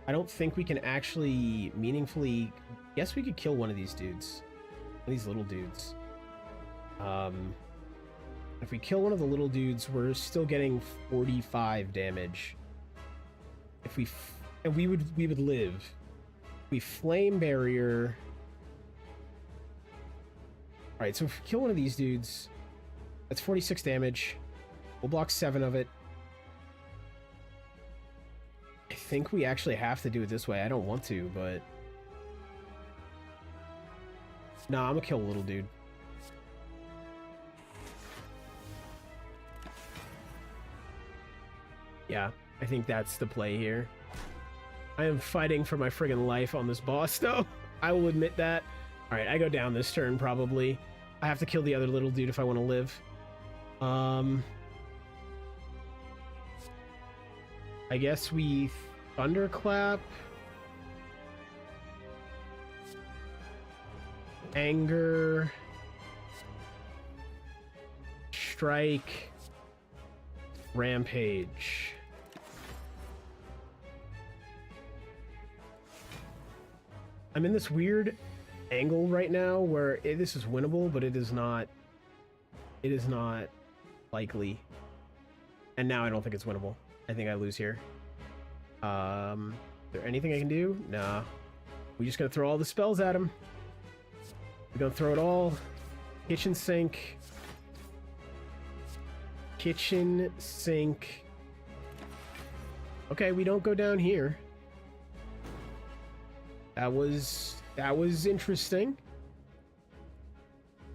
I don't think we can actually meaningfully... Guess we could kill one of these dudes. One of these little dudes. If we kill one of the little dudes, we're still getting 45 damage. If we... and we would live. We flame barrier... Alright, so if we kill one of these dudes, that's 46 damage. We'll block 7 of it. I think we actually have to do it this way. I don't want to, but... Nah, I'm gonna kill a little dude. Yeah, I think that's the play here. I am fighting for my friggin' life on this boss, though. I will admit that. Alright, I go down this turn, probably. I have to kill the other little dude if I want to live. I guess we thunderclap. Anger. Strike. Rampage. I'm in this weird angle right now where this is winnable, but it is not likely. And now I don't think it's winnable. I think I lose here. Is there anything I can do? Nah. We just gotta throw all the spells at him. We're gonna throw it all. Kitchen sink. Kitchen sink. Okay, we don't go down here. That was interesting.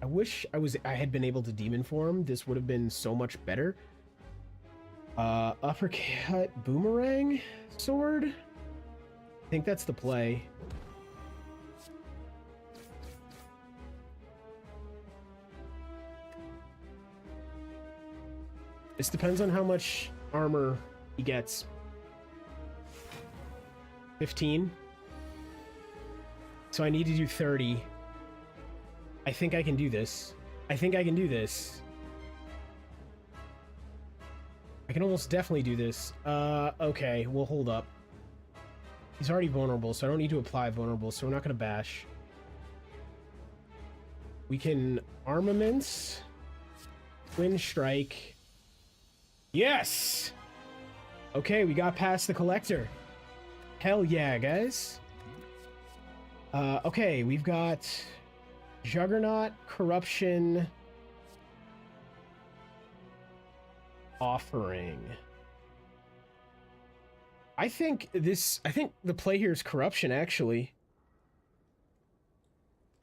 I wish I had been able to demon form. This would have been so much better. Uppercut boomerang sword? I think that's the play. This depends on how much armor he gets. 15. So I need to do 30. I think I can do this. I think I can do this. I can almost definitely do this. Okay, we'll hold up. He's already vulnerable, so I don't need to apply vulnerable, so we're not gonna bash. We can armaments. Twin strike. Yes! Okay, we got past the collector. Hell yeah, guys. Okay, we've got Juggernaut, Corruption. offering. I think the play here is corruption, actually.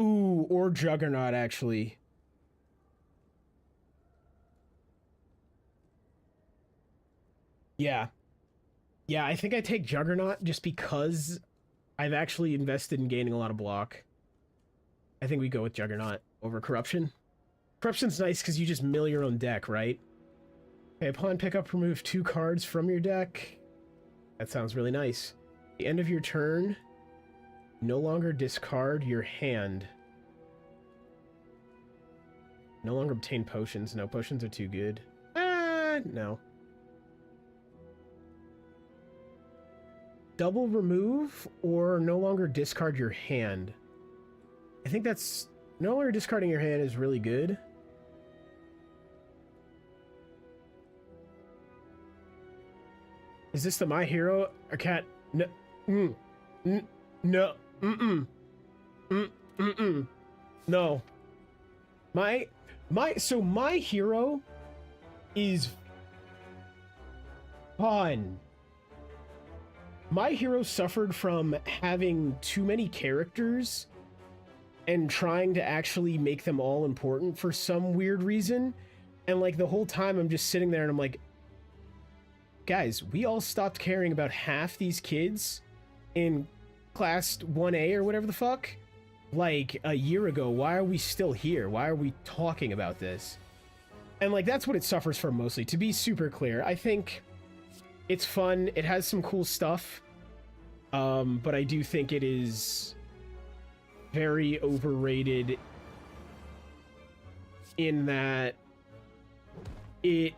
Ooh, or Juggernaut, actually. Yeah. Yeah, I think I take Juggernaut just because I've actually invested in gaining a lot of block. I think we go with Juggernaut over Corruption. Corruption's nice because you just mill your own deck, right? Okay, upon pickup, remove 2 cards from your deck. That sounds really nice. At the end of your turn, no longer discard your hand. No longer obtain potions. No, potions are too good. No. Double remove or no longer discard your hand. I think that's... No longer discarding your hand is really good. Is this the My Hero? I can't... No. No. No. So My Hero is fun. My Hero suffered from having too many characters and trying to actually make them all important for some weird reason. And like the whole time I'm just sitting there and I'm like, guys, we all stopped caring about half these kids in class 1A or whatever the fuck like a year ago. Why are we still here? Why are we talking about this? And like that's what it suffers from mostly. To be super clear, I think it's fun. It has some cool stuff. But I do think it is very overrated in that they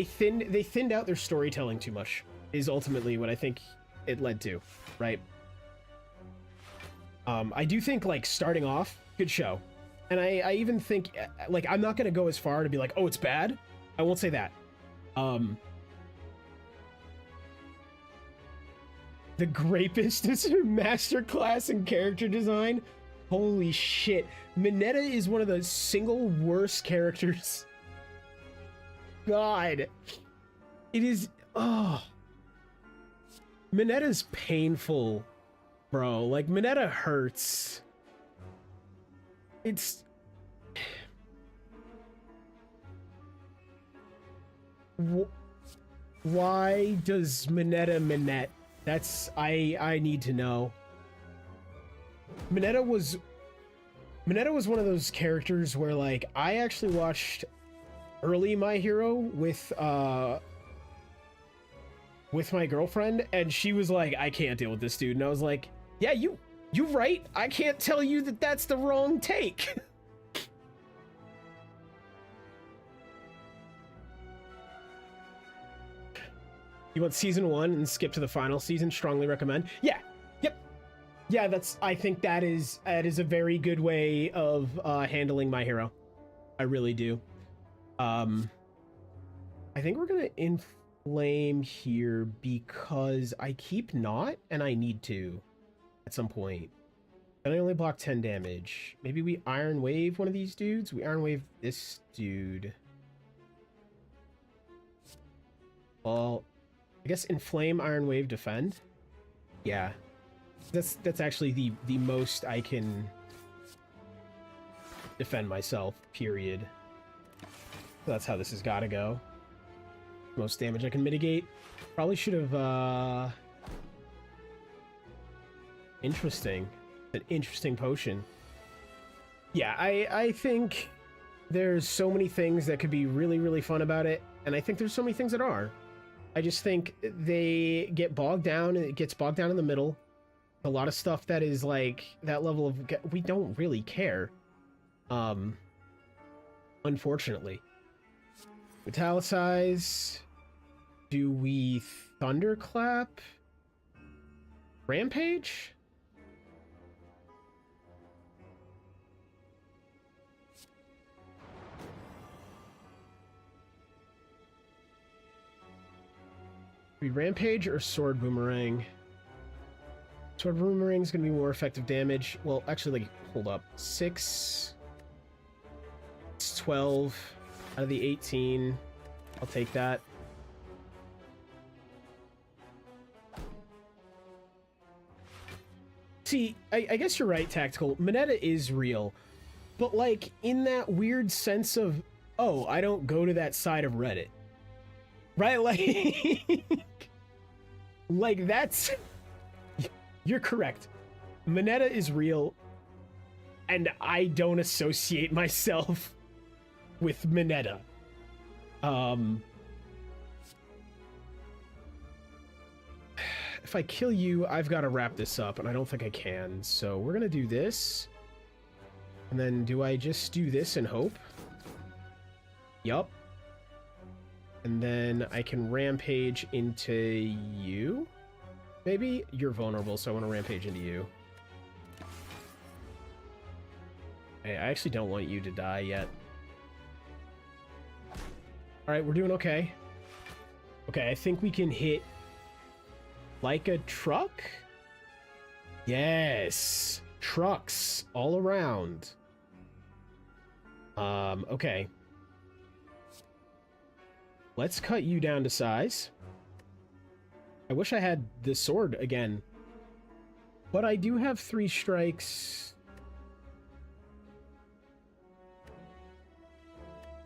thinned out their storytelling too much is ultimately what I think it led to, right? I do think like starting off, good show. And I even think like I'm not gonna go as far to be like, oh, it's bad. I won't say that. The Grapist is a masterclass in character design. Holy shit. Minetta is one of the single worst characters. God. It is... Oh. Minetta's painful, bro. Like, Minetta hurts. It's... Why does Minetta Minette? That's... I need to know. Minetta was one of those characters where, like, I actually watched early My Hero with my girlfriend, and she was like, I can't deal with this dude. And I was like, yeah, you're right. I can't tell you that that's the wrong take. You want season 1 and skip to the final season? Strongly recommend. Yeah. Yep. Yeah, I think that is a very good way of handling My Hero. I really do. I think we're gonna inflame here because I keep not, and I need to at some point. And I only block 10 damage. Maybe we Iron Wave one of these dudes? We Iron Wave this dude. Well, I guess Inflame, Iron Wave, Defend. Yeah. That's actually the most I can defend myself, period. So that's how this has got to go. Most damage I can mitigate. Probably should have, Interesting. An interesting potion. Yeah, I think there's so many things that could be really, really fun about it, and I think there's so many things that are. I just think they get bogged down, and it gets bogged down in the middle. A lot of stuff that is like that level of we don't really care. Unfortunately. Italicize. Do we Thunderclap? Rampage? We Rampage or Sword Boomerang? Sword Boomerang is going to be more effective damage. Well, actually, like, hold up. 6... It's 12 out of the 18. I'll take that. See, I guess you're right, Tactical. Mineta is real. But, like, in that weird sense of, oh, I don't go to that side of Reddit. Right? Like, like, that's... You're correct. Mineta is real, and I don't associate myself with Mineta. If I kill you, I've got to wrap this up, and I don't think I can. So we're gonna do this. And then do I just do this and hope? Yup. And then I can rampage into you? Maybe? You're vulnerable, so I want to rampage into you. Hey, I actually don't want you to die yet. Alright, we're doing okay. Okay, I think we can hit... like a truck? Yes! Trucks all around. Okay. Let's cut you down to size. I wish I had the sword again. But I do have 3 strikes.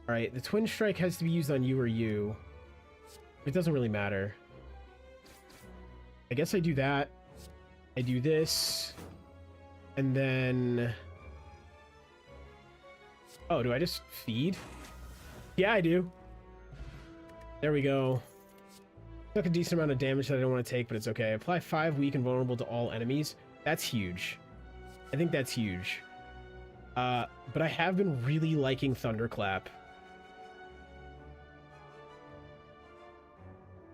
Alright, the twin strike has to be used on you or you. It doesn't really matter. I guess I do that. I do this. And then... oh, do I just feed? Yeah, I do. There we go. Took a decent amount of damage that I don't want to take, but it's okay. Apply 5 weak and vulnerable to all enemies. That's huge. I think that's huge. But I have been really liking Thunderclap.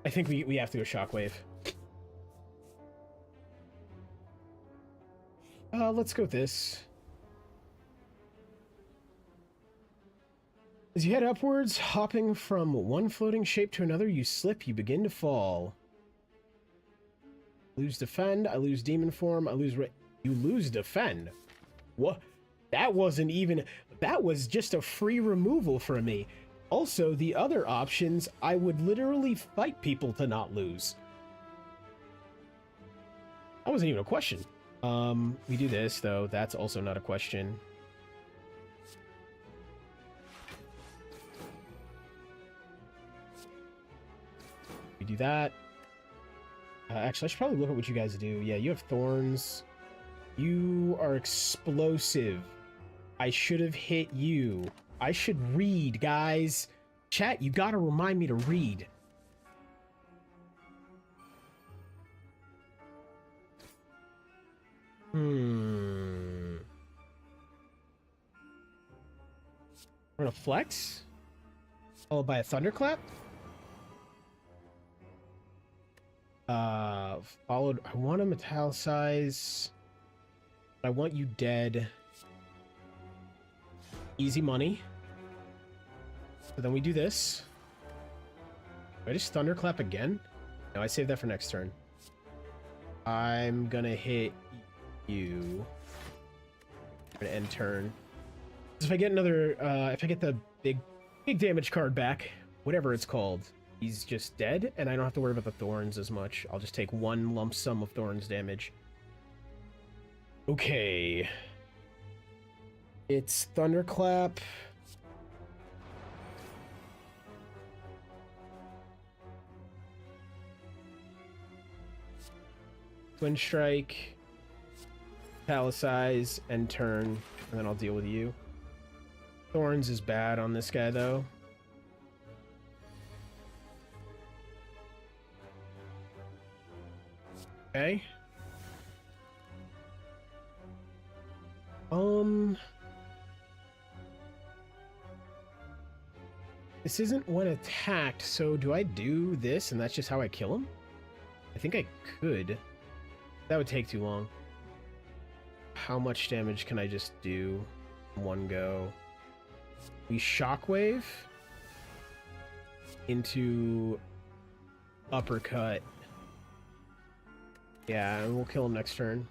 I think we have to go Shockwave. Let's go with this. As you head upwards, hopping from one floating shape to another, you slip, you begin to fall. Lose defend, I lose demon form, I lose you lose defend. What? That wasn't even... that was just a free removal for me. Also, the other options, I would literally fight people to not lose. That wasn't even a question. We do this, though. That's also not a question. We do that. Actually, I should probably look at what you guys do. Yeah, you have thorns. You are explosive. I should have hit you. I should read, guys. Chat, you gotta remind me to read. We're gonna flex. Followed by a thunderclap. Followed... I want to metallicize. I want you dead. Easy money. So then we do this. Do I just thunderclap again? No, I saved that for next turn. I'm gonna hit you. I'm gonna end turn. So if I get another, if I get the big damage card back, whatever it's called, he's just dead, and I don't have to worry about the thorns as much. I'll just take one lump sum of thorns damage. Okay. It's Thunderclap. Twin Strike. Pallicize, and turn, and then I'll deal with you. Thorns is bad on this guy, though. Okay. This isn't when attacked, so do I do this and that's just how I kill him? I think I could. That would take too long. How much damage can I just do in one go? We shockwave into uppercut. Yeah, and we'll kill him next turn.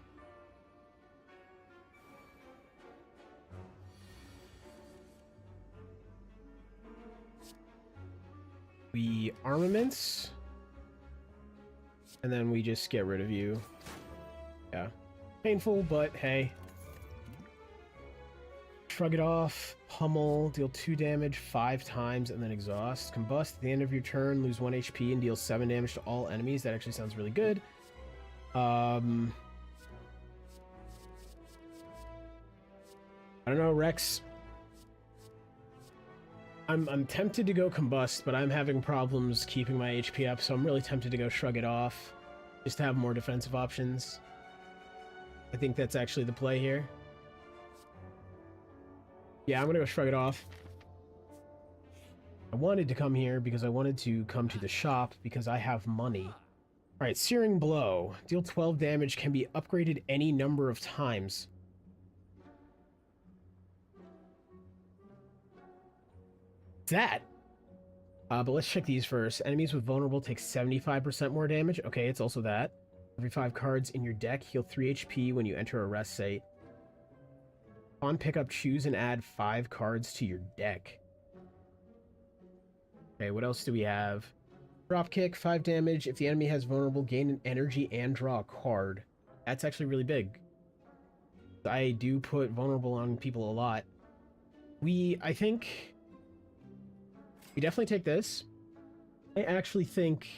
We armaments. And then we just get rid of you. Yeah. Painful, but hey. Shrug it off. Pummel. Deal 2 damage 5 times and then exhaust. Combust. At the end of your turn, lose 1 HP and deal 7 damage to all enemies. That actually sounds really good. I don't know, Rex. I'm tempted to go Combust, but I'm having problems keeping my HP up, so I'm really tempted to go Shrug it off, just to have more defensive options. I think that's actually the play here. Yeah, I'm gonna go Shrug it off. I wanted to come here because I wanted to come to the shop because I have money. Alright, Searing Blow. Deal 12 damage, can be upgraded any number of times. That. But let's check these first. Enemies with vulnerable take 75% more damage. Okay, it's also that. Every 5 cards in your deck, heal 3 HP when you enter a rest state. On pickup, choose and add 5 cards to your deck. Okay, what else do we have? Drop kick, 5 damage. If the enemy has vulnerable, gain an energy and draw a card. That's actually really big. I do put vulnerable on people a lot. I think... we definitely take this. I actually think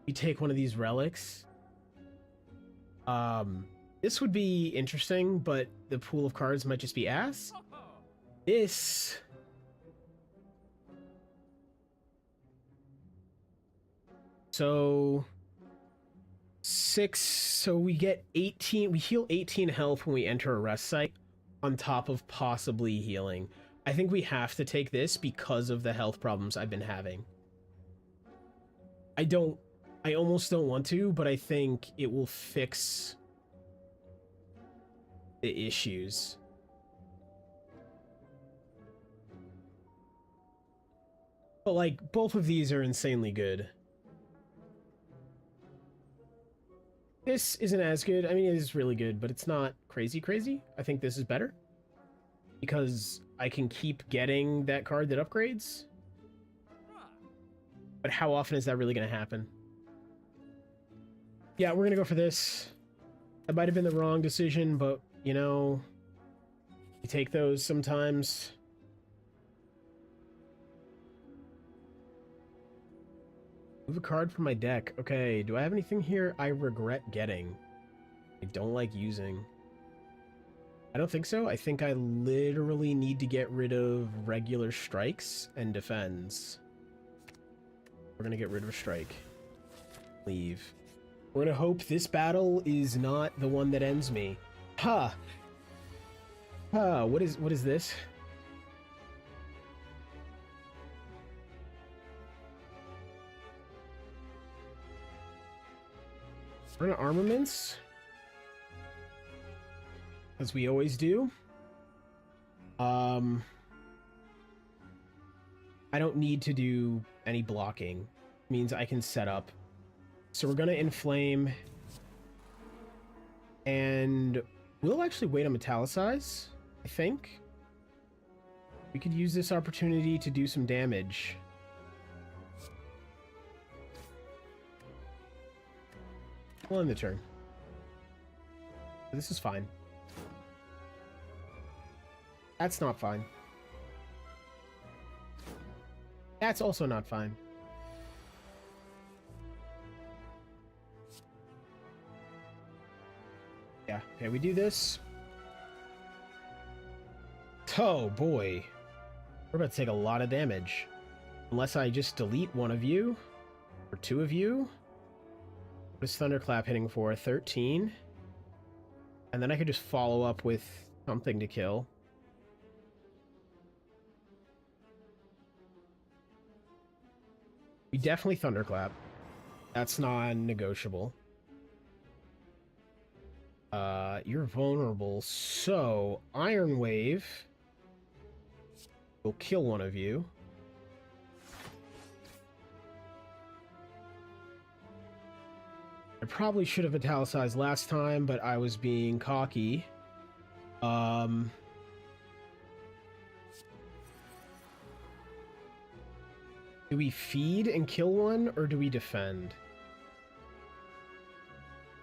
we take one of these relics. This would be interesting, but the pool of cards might just be ass. This... so... 6... so we get 18... we heal 18 health when we enter a rest site, on top of possibly healing. I think we have to take this because of the health problems I've been having. I almost don't want to, but I think it will fix the issues. But, like, both of these are insanely good. This isn't as good. I mean, it is really good, but it's not crazy crazy. I think this is better. Because I can keep getting that card that upgrades. But how often is that really going to happen? Yeah, we're going to go for this. That might have been the wrong decision, but, you know, you take those sometimes. Move a card from my deck. Okay, do I have anything here I regret getting? I don't like using. I don't think so. I think I literally need to get rid of regular strikes and defends. We're gonna get rid of a strike. Leave. We're gonna hope this battle is not the one that ends me. Ha! Ha, what is this? We're gonna armaments. As we always do. I don't need to do any blocking. It means I can set up. So we're gonna inflame. And we'll actually wait on metallicize, I think. We could use this opportunity to do some damage. We'll end the turn. This is fine. That's not fine. That's also not fine. Yeah, okay, we do this. Oh, boy. We're about to take a lot of damage. Unless I just delete one of you. Or 2 of you. What is Thunderclap hitting for? 13. And then I could just follow up with something to kill. We definitely Thunderclap. That's non-negotiable. You're vulnerable, so Iron Wave will kill one of you. I probably should have italicized last time, but I was being cocky. Do we feed and kill one, or do we defend?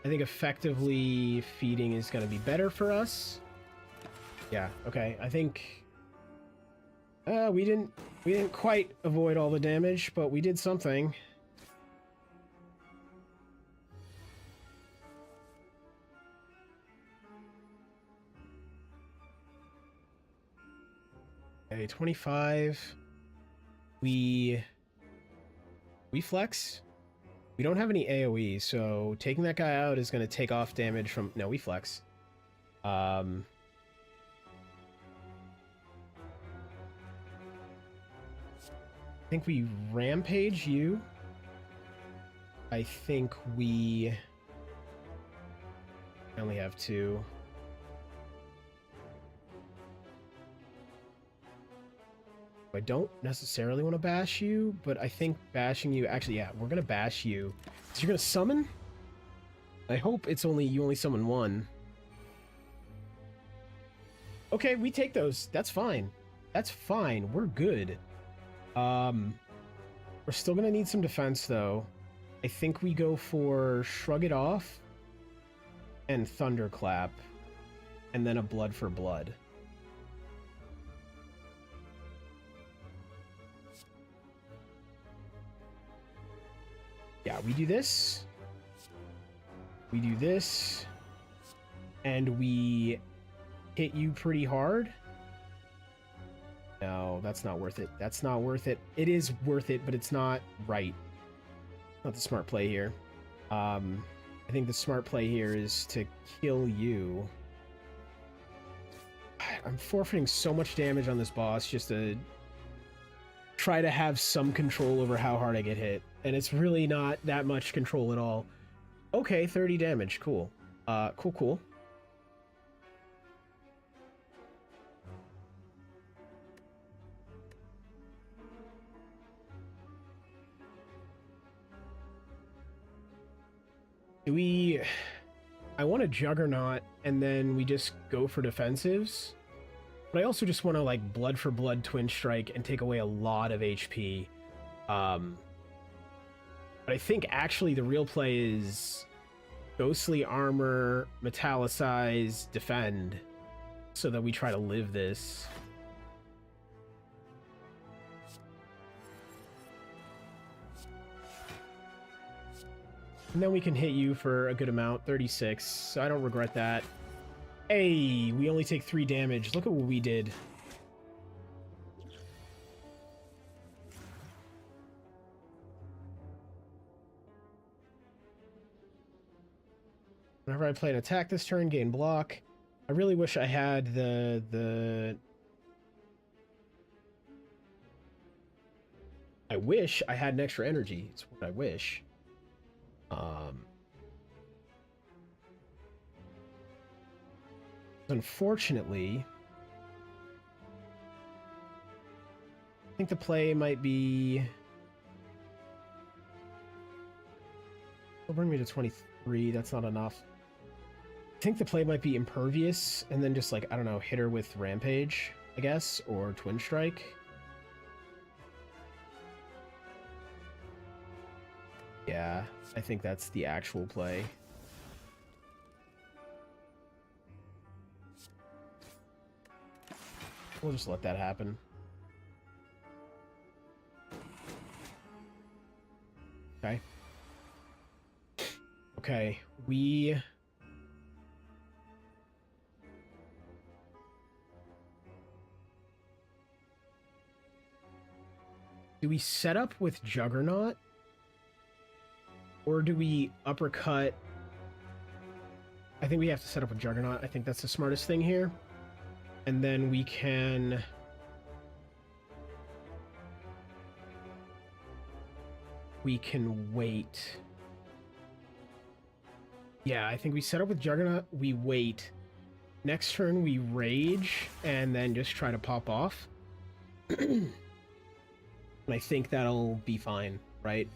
I think effectively feeding is going to be better for us. Yeah, okay. I think we didn't quite avoid all the damage, but we did something. Okay, 25. We flex. We don't have any AoE, so taking that guy out is going to take off damage from... No, we flex. I think we rampage you. I think we... I only have 2. I don't necessarily want to bash you, but I think bashing you... Actually, yeah, we're going to bash you. So you're going to summon? I hope it's only... You only summon 1. Okay, we take those. That's fine. That's fine. We're good. We're still going to need some defense, though. I think we go for Shrug It Off and Thunderclap, and then a Blood for Blood. Yeah, we do this. We do this. And we hit you pretty hard. No, that's not worth it. That's not worth it. It is worth it, but it's not right. Not the smart play here. I think the smart play here is to kill you. I'm forfeiting so much damage on this boss just to try to have some control over how hard I get hit. And it's really not that much control at all. Okay, 30 damage. Cool. Cool. I want a Juggernaut, and then we just go for defensives. But I also just want to, like, Blood for Blood Twin Strike and take away a lot of HP. But I think actually the real play is Ghostly Armor, Metallicize, Defend, so that we try to live this. And then we can hit you for a good amount, 36, so I don't regret that. Hey, we only take 3 damage. Look at what we did. Whenever I play an attack this turn, gain block. I really wish I had I wish I had an extra energy. It's what I wish. Unfortunately, I think the play might be... It'll bring me to 23. That's not enough. I think the play might be Impervious, and then just, like, I don't know, hit her with Rampage, I guess, or Twin Strike. Yeah, I think that's the actual play. We'll just let that happen. Okay. Okay, we... Do we set up with Juggernaut? Or do we uppercut? I think we have to set up with Juggernaut. I think that's the smartest thing here. And then we can... wait. Yeah, I think we set up with Juggernaut, we wait. Next turn we rage, and then just try to pop off. And I think that'll be fine, right?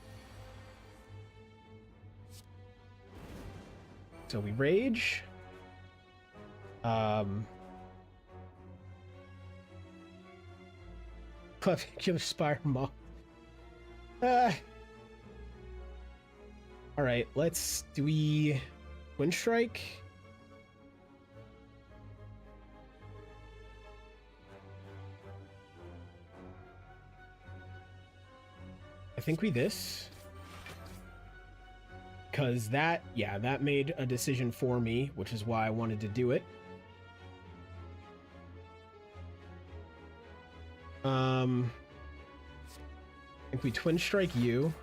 So we rage. Killer Spire Moth. All right, do we Twin Strike? I think we this. Because that made a decision for me, which is why I wanted to do it. I think we Twin Strike you.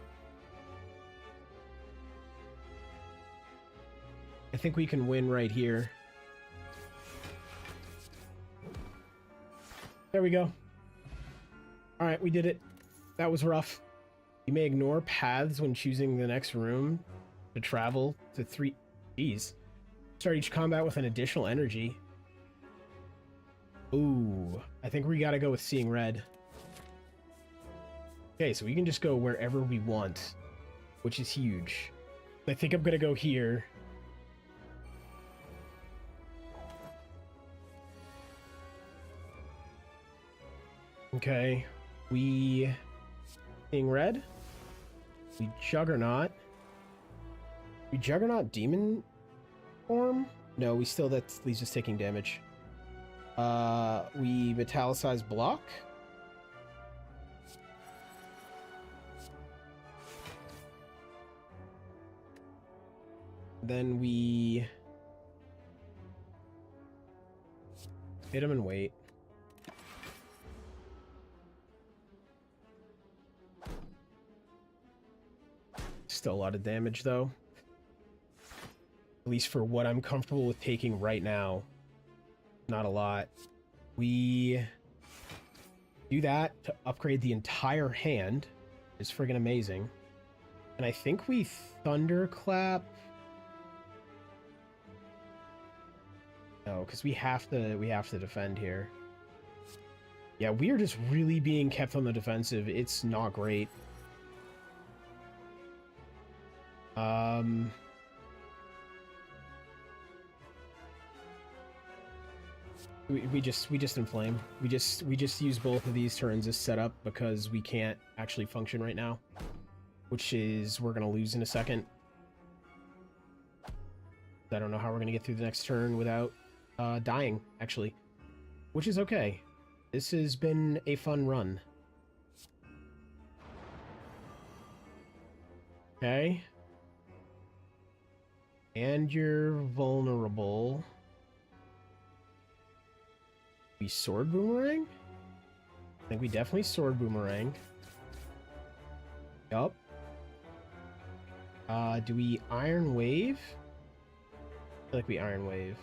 I think we can win right here. There we go. All right, we did it. That was rough. You may ignore paths when choosing the next room to travel to 3. Jeez. Start each combat with an additional energy. Ooh, I think we gotta go with Seeing Red. Okay, so we can just go wherever we want, which is huge. I think I'm gonna go here. Okay, we Seeing Red. We Juggernaut. We Juggernaut Demon form? No, we still, that leaves us taking damage. We Metallicize Block. Then we hit him and wait. Still a lot of damage, though. At least for what I'm comfortable with taking right now. Not a lot. We do that to upgrade the entire hand. It's friggin' amazing. And I think we Thunderclap. No, because we have to defend here. Yeah, we are just really being kept on the defensive. It's not great. We just inflame. We just use both of these turns as setup because we can't actually function right now, which is we're gonna lose in a second. I don't know how we're gonna get through the next turn without dying, actually, which is okay. This has been a fun run. Okay. And you're vulnerable. We Sword Boomerang? I think we definitely Sword Boomerang. Yup. Do we Iron Wave? I feel like we Iron Wave.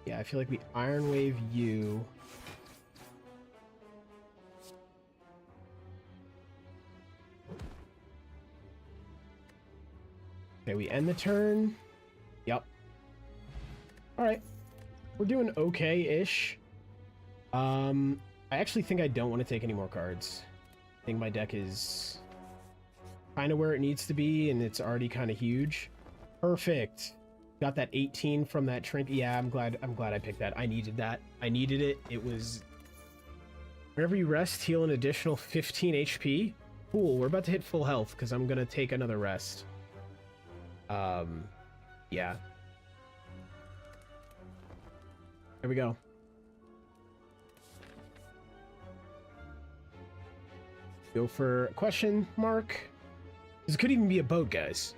Yeah, I feel like we Iron Wave you. Okay, we end the turn. Yep. Alright. We're doing okay-ish. I actually think I don't want to take any more cards. I think my deck is kind of where it needs to be, and it's already kind of huge. Perfect. Got that 18 from that trinket. Yeah, I'm glad I picked that. I needed that. I needed it. It was... Whenever you rest, heal an additional 15 HP. Cool, we're about to hit full health, because I'm going to take another rest. Yeah. There we go. Go for a question mark. This could even be a boat, guys.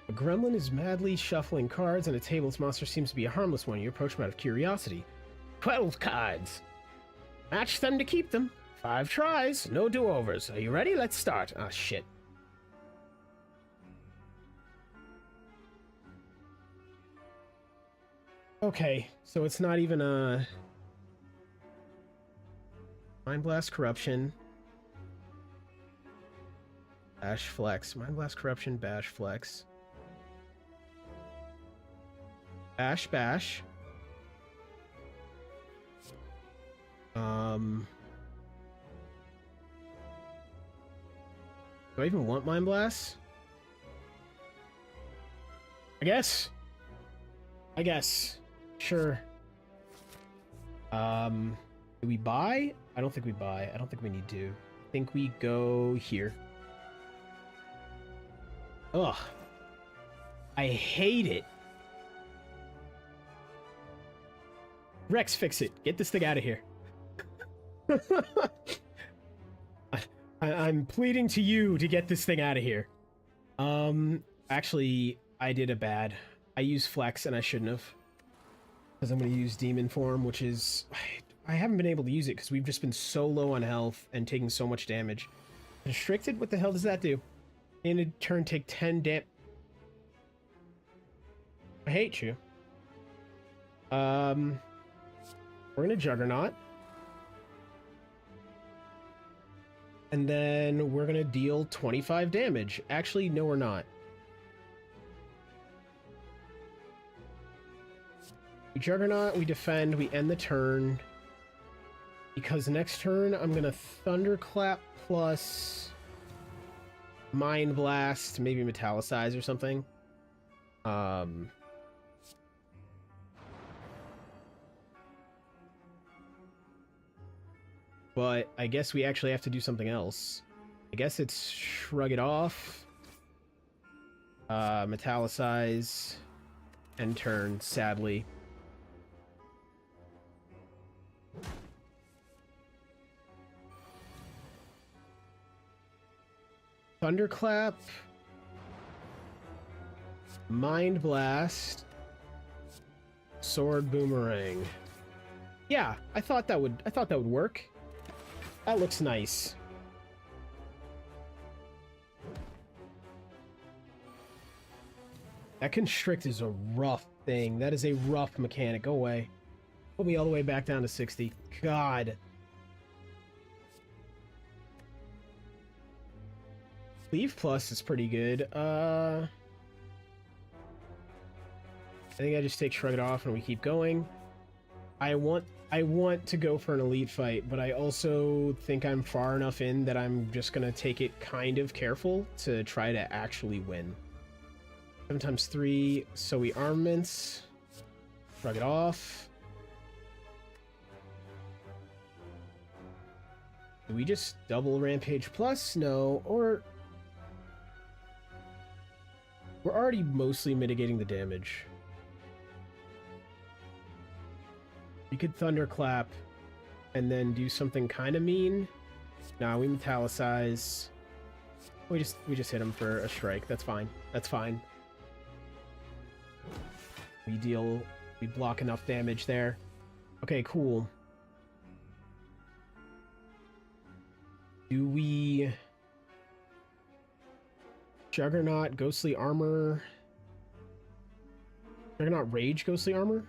A gremlin is madly shuffling cards on a table. This monster seems to be a harmless one. You approach him out of curiosity. 12 cards. Match them to keep them. 5 tries. No do-overs. Are you ready? Let's start. Ah, shit. Okay, so it's not even a... Mind Blast, Corruption. Bash, Flex. Mind Blast, Corruption, Bash, Flex. Bash, Bash. Do I even want Mind Blast? I guess. Sure. Do we buy? I don't think we buy. I don't think we need to. think we go here. Ugh. I hate it. Rex, fix it. Get this thing out of here. I'm pleading to you to get this thing out of here. Actually, I did a bad. I used Flex and I shouldn't have. Because I'm going to use Demon Form, which is... I haven't been able to use it because we've just been so low on health and taking so much damage. Restricted? What the hell does that do? In a turn, take 10 damage. I hate you. We're going to Juggernaut. And then we're going to deal 25 damage. Actually, no, we're not. We Juggernaut, we defend, we end the turn. Because next turn, I'm going to Thunderclap plus Mind Blast, maybe Metallicize or something. But I guess we actually have to do something else. I guess it's Shrug it off, Metallicize, and turn, sadly. Thunderclap, Mind Blast, Sword Boomerang. Yeah, I thought that would work. That looks nice. That Constrict is a rough thing. That is a rough mechanic. Go away. Put me all the way back down to 60. God. Leave Plus is pretty good. I think I just take Shrug It Off and we keep going. I want to go for an elite fight, but I also think I'm far enough in that I'm just gonna take it kind of careful to try to actually win. 7 times 3, so we armaments. Shrug it off. Do we just double Rampage Plus? No, or... We're already mostly mitigating the damage. We could Thunderclap and then do something kind of mean. Nah, we Metallicize. We just hit him for a strike. That's fine. That's fine. We block enough damage there. Okay, cool. Do we Juggernaut, Ghostly Armor? Juggernaut Rage, Ghostly Armor?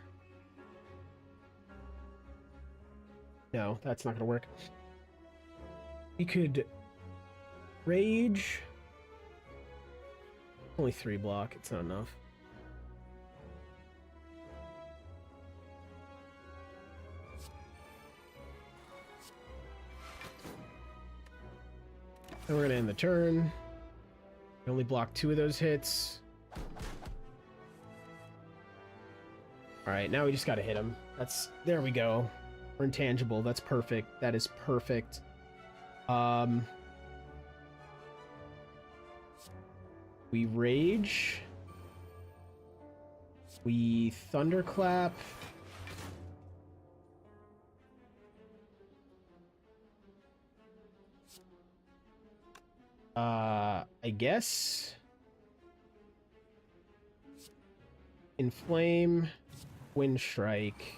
No, that's not gonna work. We could Rage. Only 3 block, it's not enough. Then we're gonna end the turn. We only block 2 of those hits. Alright, now we just gotta hit him. There we go. We're intangible. That's perfect. That is perfect. We Rage. We Thunderclap. I guess. Inflame. Wind Strike.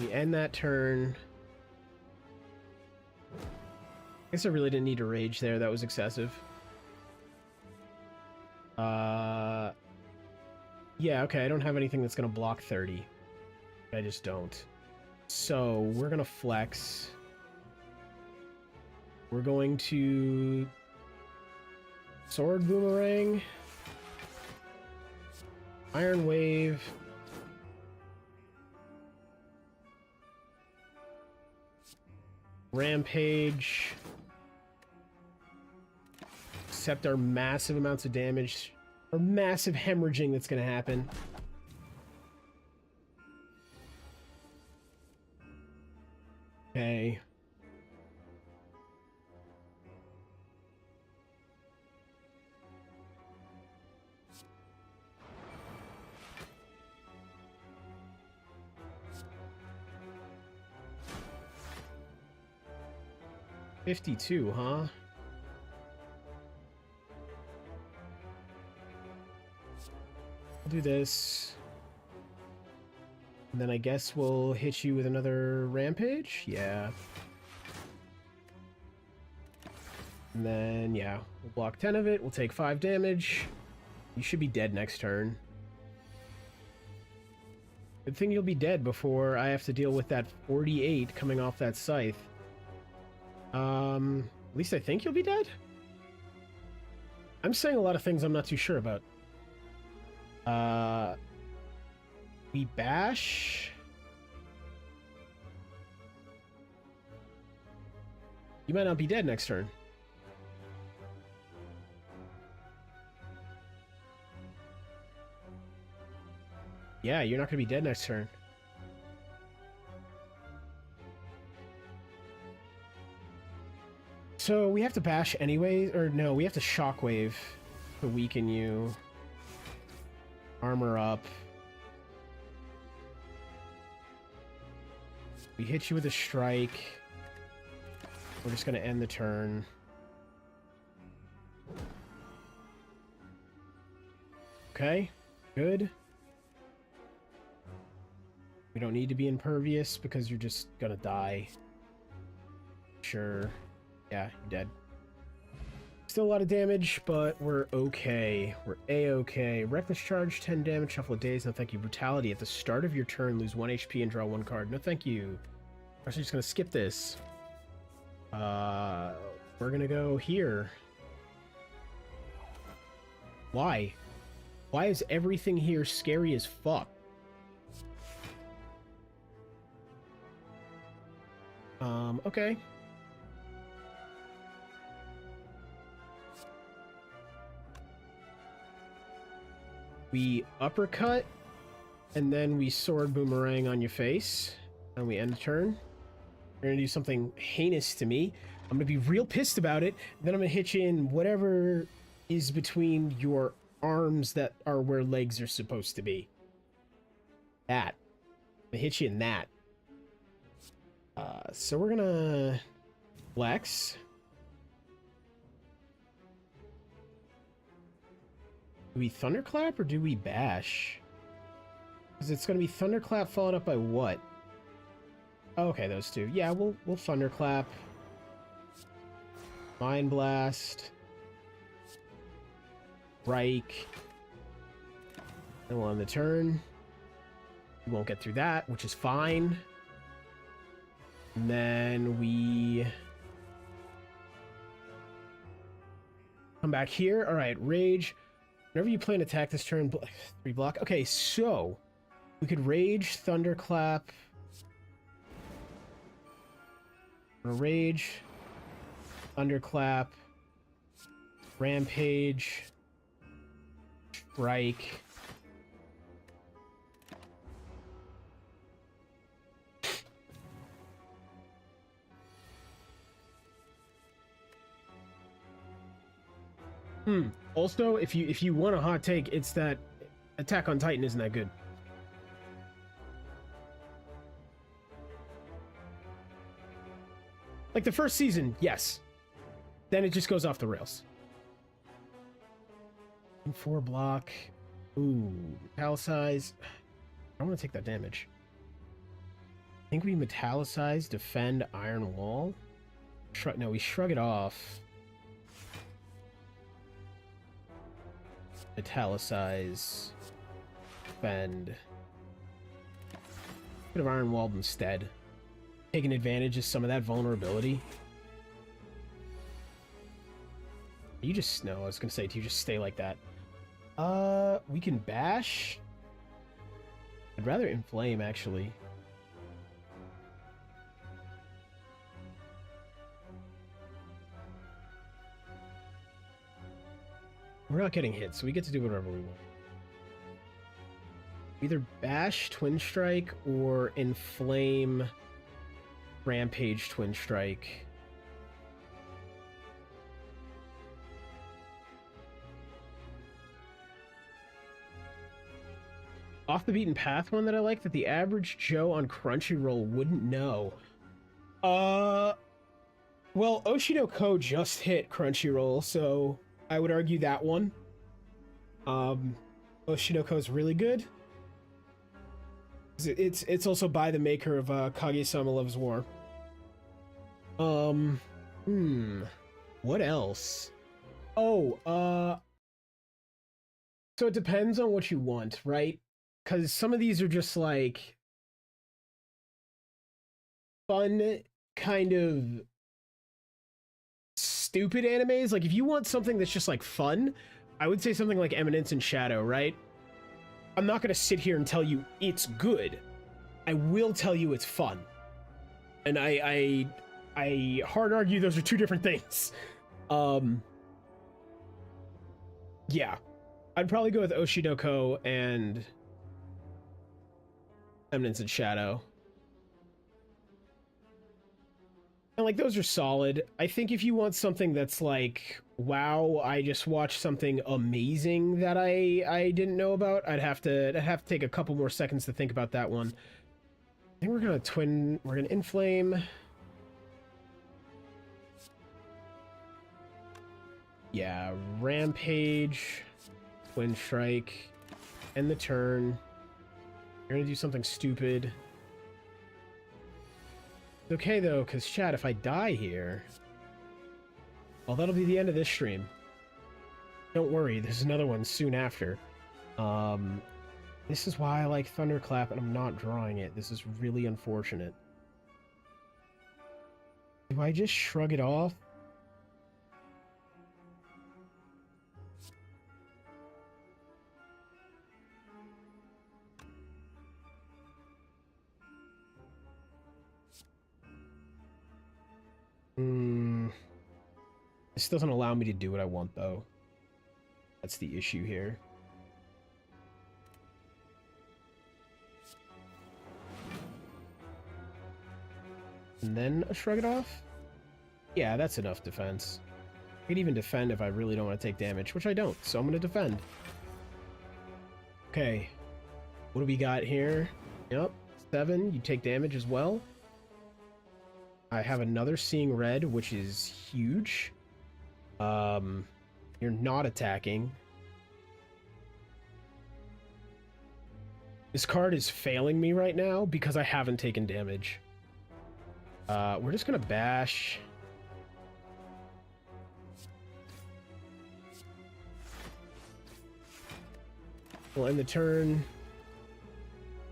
We end that turn. I guess I really didn't need to Rage there. That was excessive. Yeah, okay. I don't have anything that's going to block 30. I just don't. So, we're going to Flex. We're going to Sword Boomerang. Iron Wave. Rampage. Accept our massive amounts of damage. Or massive hemorrhaging that's going to happen. Okay. $52, huh? I'll do this. And then I guess we'll hit you with another rampage? Yeah. And then, yeah, we'll block 10 of it. We'll take 5 damage. You should be dead next turn. Good thing you'll be dead before I have to deal with that 48 coming off that scythe. At least I think you'll be dead? I'm saying a lot of things I'm not too sure about. We bash. You might not be dead next turn. Yeah, you're not going to be dead next turn. So we have to bash anyway, or no, we have to shockwave to weaken you. Armor up. We hit you with a strike. We're just going to end the turn. Okay, good. We don't need to be impervious because you're just gonna die. Sure. Yeah, you're dead. Still a lot of damage, but we're okay. We're A-okay. Reckless charge, 10 damage, shuffle of days, no thank you. Brutality, at the start of your turn, lose 1 HP and draw 1 card. No thank you. I'm actually just gonna skip this. We're gonna go here. Why? Why is everything here scary as fuck? Okay. We uppercut, and then we sword boomerang on your face, and we end the turn. You're gonna do something heinous to me. I'm gonna be real pissed about it, and then I'm gonna hit you in whatever is between your arms that are where legs are supposed to be. That. I'm gonna hit you in that. So we're gonna flex. Do we thunderclap or do we bash? Because it's gonna be thunderclap followed up by what? Oh, okay, those two. Yeah, we'll thunderclap. Mind blast. Strike. And we'll end the turn. We won't get through that, which is fine. And then we come back here. All right, rage. Whenever you play an attack this turn, 3 block. Okay, so we could rage, thunderclap. Rage, thunderclap, rampage, strike. Also, if you want a hot take, it's that Attack on Titan isn't that good. Like the first season, yes. Then it just goes off the rails. 4 block. Ooh, metallicize. I don't want to take that damage. I think we metallicize, defend, iron wall. No, we shrug it off. Metallicize, defend. Could have iron walled instead. Taking advantage of some of that vulnerability. You just no, I was gonna say, do you just stay like that? We can bash. I'd rather inflame actually. We're not getting hit, so we get to do whatever we want. Either bash, twin strike, or inflame Rampage Twin Strike. Off the beaten path one that I like that the average Joe on Crunchyroll wouldn't know. Well, Oshinoko just hit Crunchyroll, so I would argue that one. Oshinoko is really good. It's also by the maker of Kaguya-sama Loves War. What else? Oh, so it depends on what you want, right? Because some of these are just like fun, kind of stupid animes. Like if you want something that's just like fun, I would say something like Eminence in Shadow, right? I'm not gonna sit here and tell you it's good. I will tell you it's fun. And I hard argue those are two different things. Yeah. I'd probably go with Oshinoko and Eminence in Shadow. And like those are solid. I think if you want something that's like, wow, I just watched something amazing that I didn't know about, I'd have to take a couple more seconds to think about that one. I think we're gonna inflame. Yeah, Rampage, Twin Strike, end the turn. You're gonna do something stupid. It's okay though, because chat, if I die here, well, that'll be the end of this stream. Don't worry, there's another one soon after. This is why I like Thunderclap and I'm not drawing it. This is really unfortunate. Do I just shrug it off? This doesn't allow me to do what I want, though. That's the issue here. And then a shrug it off? Yeah, that's enough defense. I could even defend if I really don't want to take damage, which I don't, so I'm going to defend. Okay. What do we got here? Yep, 7. You take damage as well. I have another Seeing Red, which is huge. You're not attacking. This card is failing me right now because I haven't taken damage. We're just gonna bash. We'll end the turn.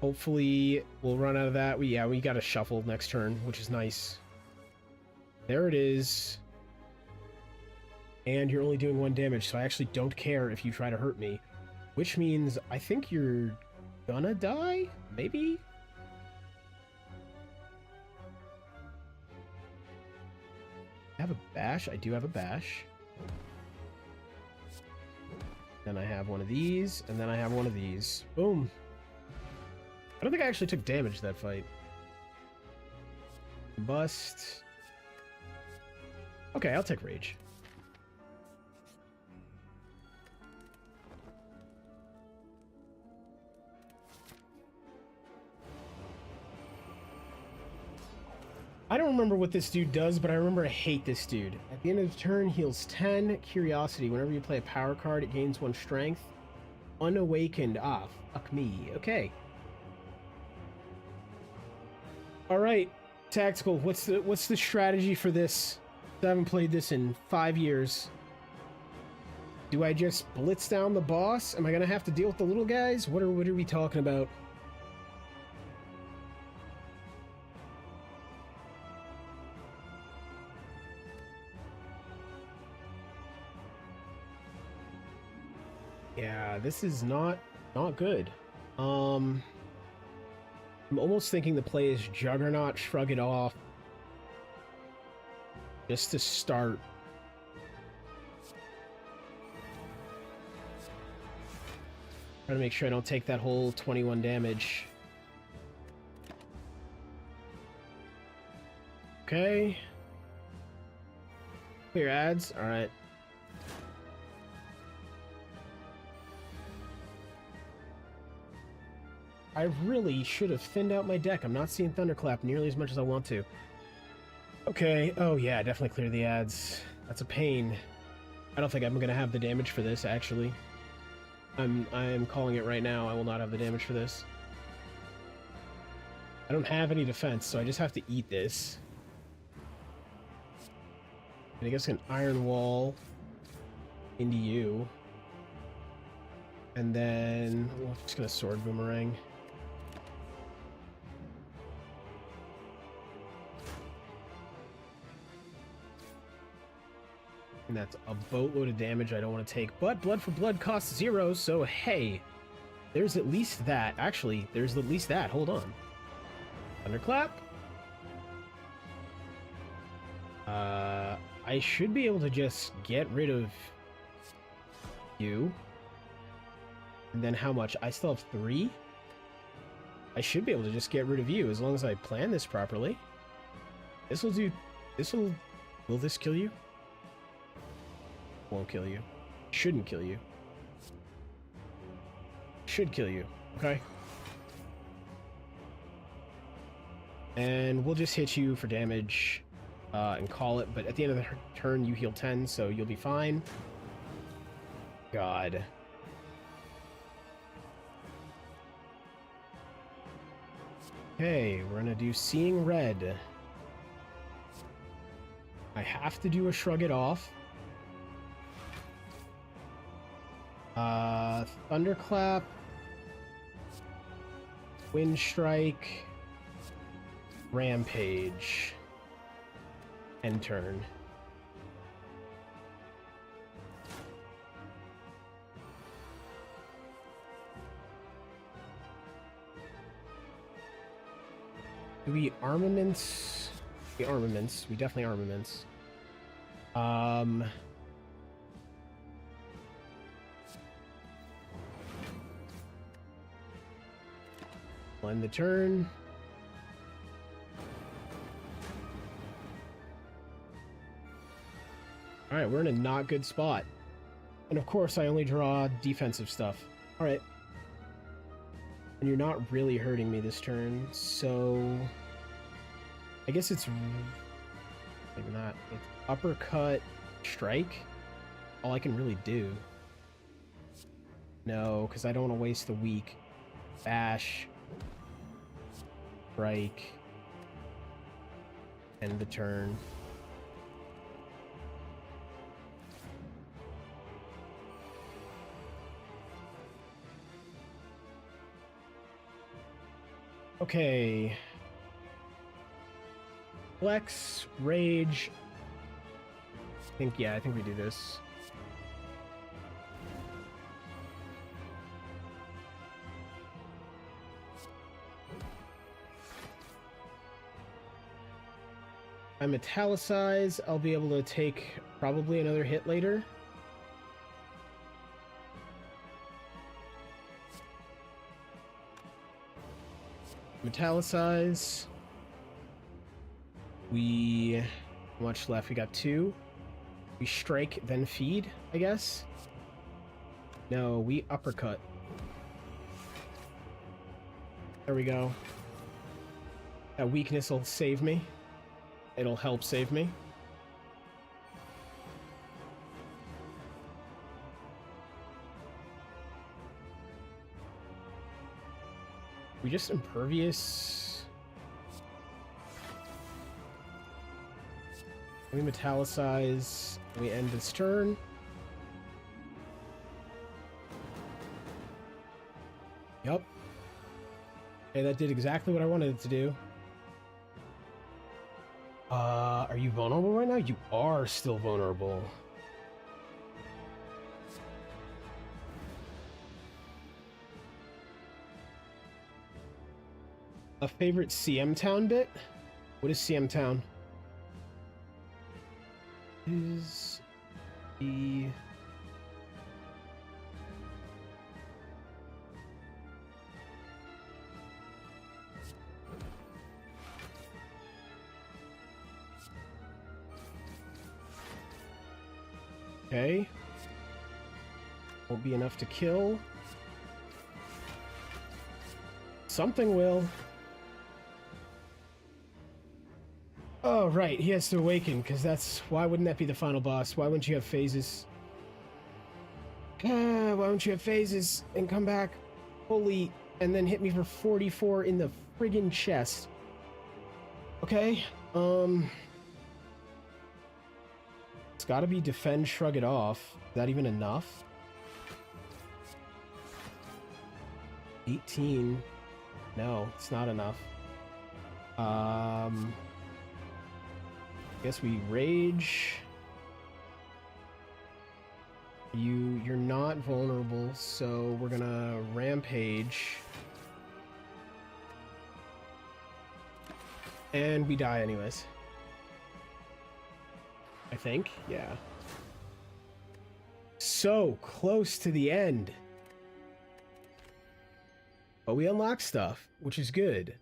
Hopefully we'll run out of that. We got to shuffle next turn, which is nice. There it is. And you're only doing 1 damage, so I actually don't care if you try to hurt me. Which means I think you're gonna die? Maybe? I have a bash? I do have a bash. Then I have one of these, and then I have one of these. Boom. I don't think I actually took damage that fight. Bust. Okay, I'll take Rage. I don't remember what this dude does, but I remember I hate this dude. At the end of the turn, heals 10 Curiosity. Whenever you play a power card, it gains 1 Strength. Unawakened. Ah, fuck me. Okay. Alright, Tactical, what's the strategy for this? I haven't played this in 5 years. Do I just blitz down the boss? Am I gonna have to deal with the little guys? What are we talking about? Yeah, this is not good. I'm almost thinking the play is Juggernaut, shrug it off. Just to start. Trying to make sure I don't take that whole 21 damage. Okay. Clear ads. All right. I really should have thinned out my deck. I'm not seeing Thunderclap nearly as much as I want to. Okay. Oh, yeah, definitely clear the ads. That's a pain. I don't think I'm going to have the damage for this, actually. I'm calling it right now. I will not have the damage for this. I don't have any defense, so I just have to eat this. And I guess an Iron Wall into you. And then... well, I'm just going to Sword Boomerang. And that's a boatload of damage I don't want to take. But Blood for Blood costs 0, so hey, there's at least that. Actually, there's at least that. Hold on. Thunderclap. I should be able to just get rid of you. And then how much? I still have 3? I should be able to just get rid of you as long as I plan this properly. This will do... this will... will this kill you? Won't kill you. Shouldn't kill you. Should kill you. Okay. And we'll just hit you for damage and call it, but at the end of the turn you heal 10, so you'll be fine. God. Okay, we're gonna do Seeing Red. I have to do a Shrug It Off. Thunderclap, Wind Strike, Rampage, end turn. Do we armaments? We armaments. We definitely armaments. End the turn. Alright, we're in a not good spot. And of course, I only draw defensive stuff. Alright. And you're not really hurting me this turn, so... I guess it's... maybe not. It's uppercut, strike. All I can really do. No, because I don't want to waste the weak. Bash. Strike. End the turn. Okay. Flex, Rage. I think we do this. I metallicize, I'll be able to take probably another hit later. Metallicize. How much left? We got 2. We strike, then feed, I guess? No, we uppercut. There we go. That weakness will save me. It'll help save me. We just impervious. We metallicize. We end this turn. Yup. Okay, that did exactly what I wanted it to do. Are you vulnerable right now? You are still vulnerable. A favorite CM Town bit? What is CM Town? Is the... Okay. Won't be enough to kill. Something will. Oh, right. He has to awaken, because that's... Why wouldn't that be the final boss? Why wouldn't you have phases? Why wouldn't you have phases and come back fully and then hit me for 44 in the friggin' chest? Okay. It's gotta be defend, shrug it off. Is that even enough? 18. No, it's not enough. Guess we rage. You're not vulnerable, so we're gonna rampage. And we die anyways. I think, yeah. So close to the end. But we unlock stuff, which is good.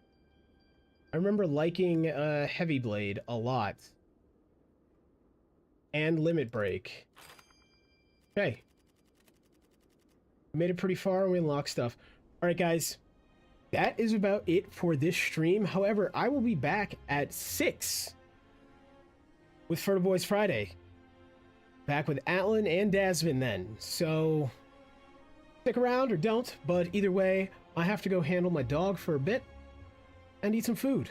I remember liking Heavy Blade a lot. And Limit Break. Okay. We made it pretty far and we unlocked stuff. Alright guys, that is about it for this stream. However, I will be back at 6 with Fertile Boys Friday. Back with Atlan and Dasvin then. So, stick around or don't, but either way, I have to go handle my dog for a bit and eat some food.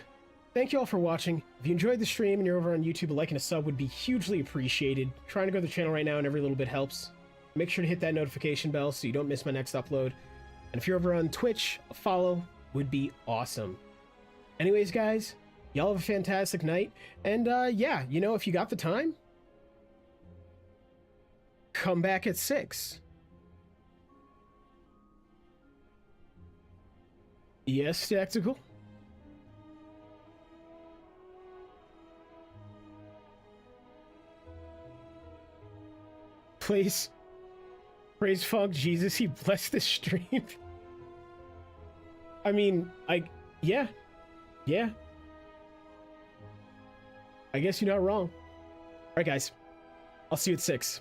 Thank you all for watching. If you enjoyed the stream and you're over on YouTube, a like and a sub would be hugely appreciated. Trying to grow the channel right now and every little bit helps. Make sure to hit that notification bell so you don't miss my next upload. And if you're over on Twitch, a follow would be awesome. Anyways, guys, y'all have a fantastic night. And yeah, you know, if you got the time, come back at 6. Yes, Tactical? Please. Praise Funk Jesus, he blessed the stream. I mean, yeah. Yeah. I guess you're not wrong. Alright guys, I'll see you at 6.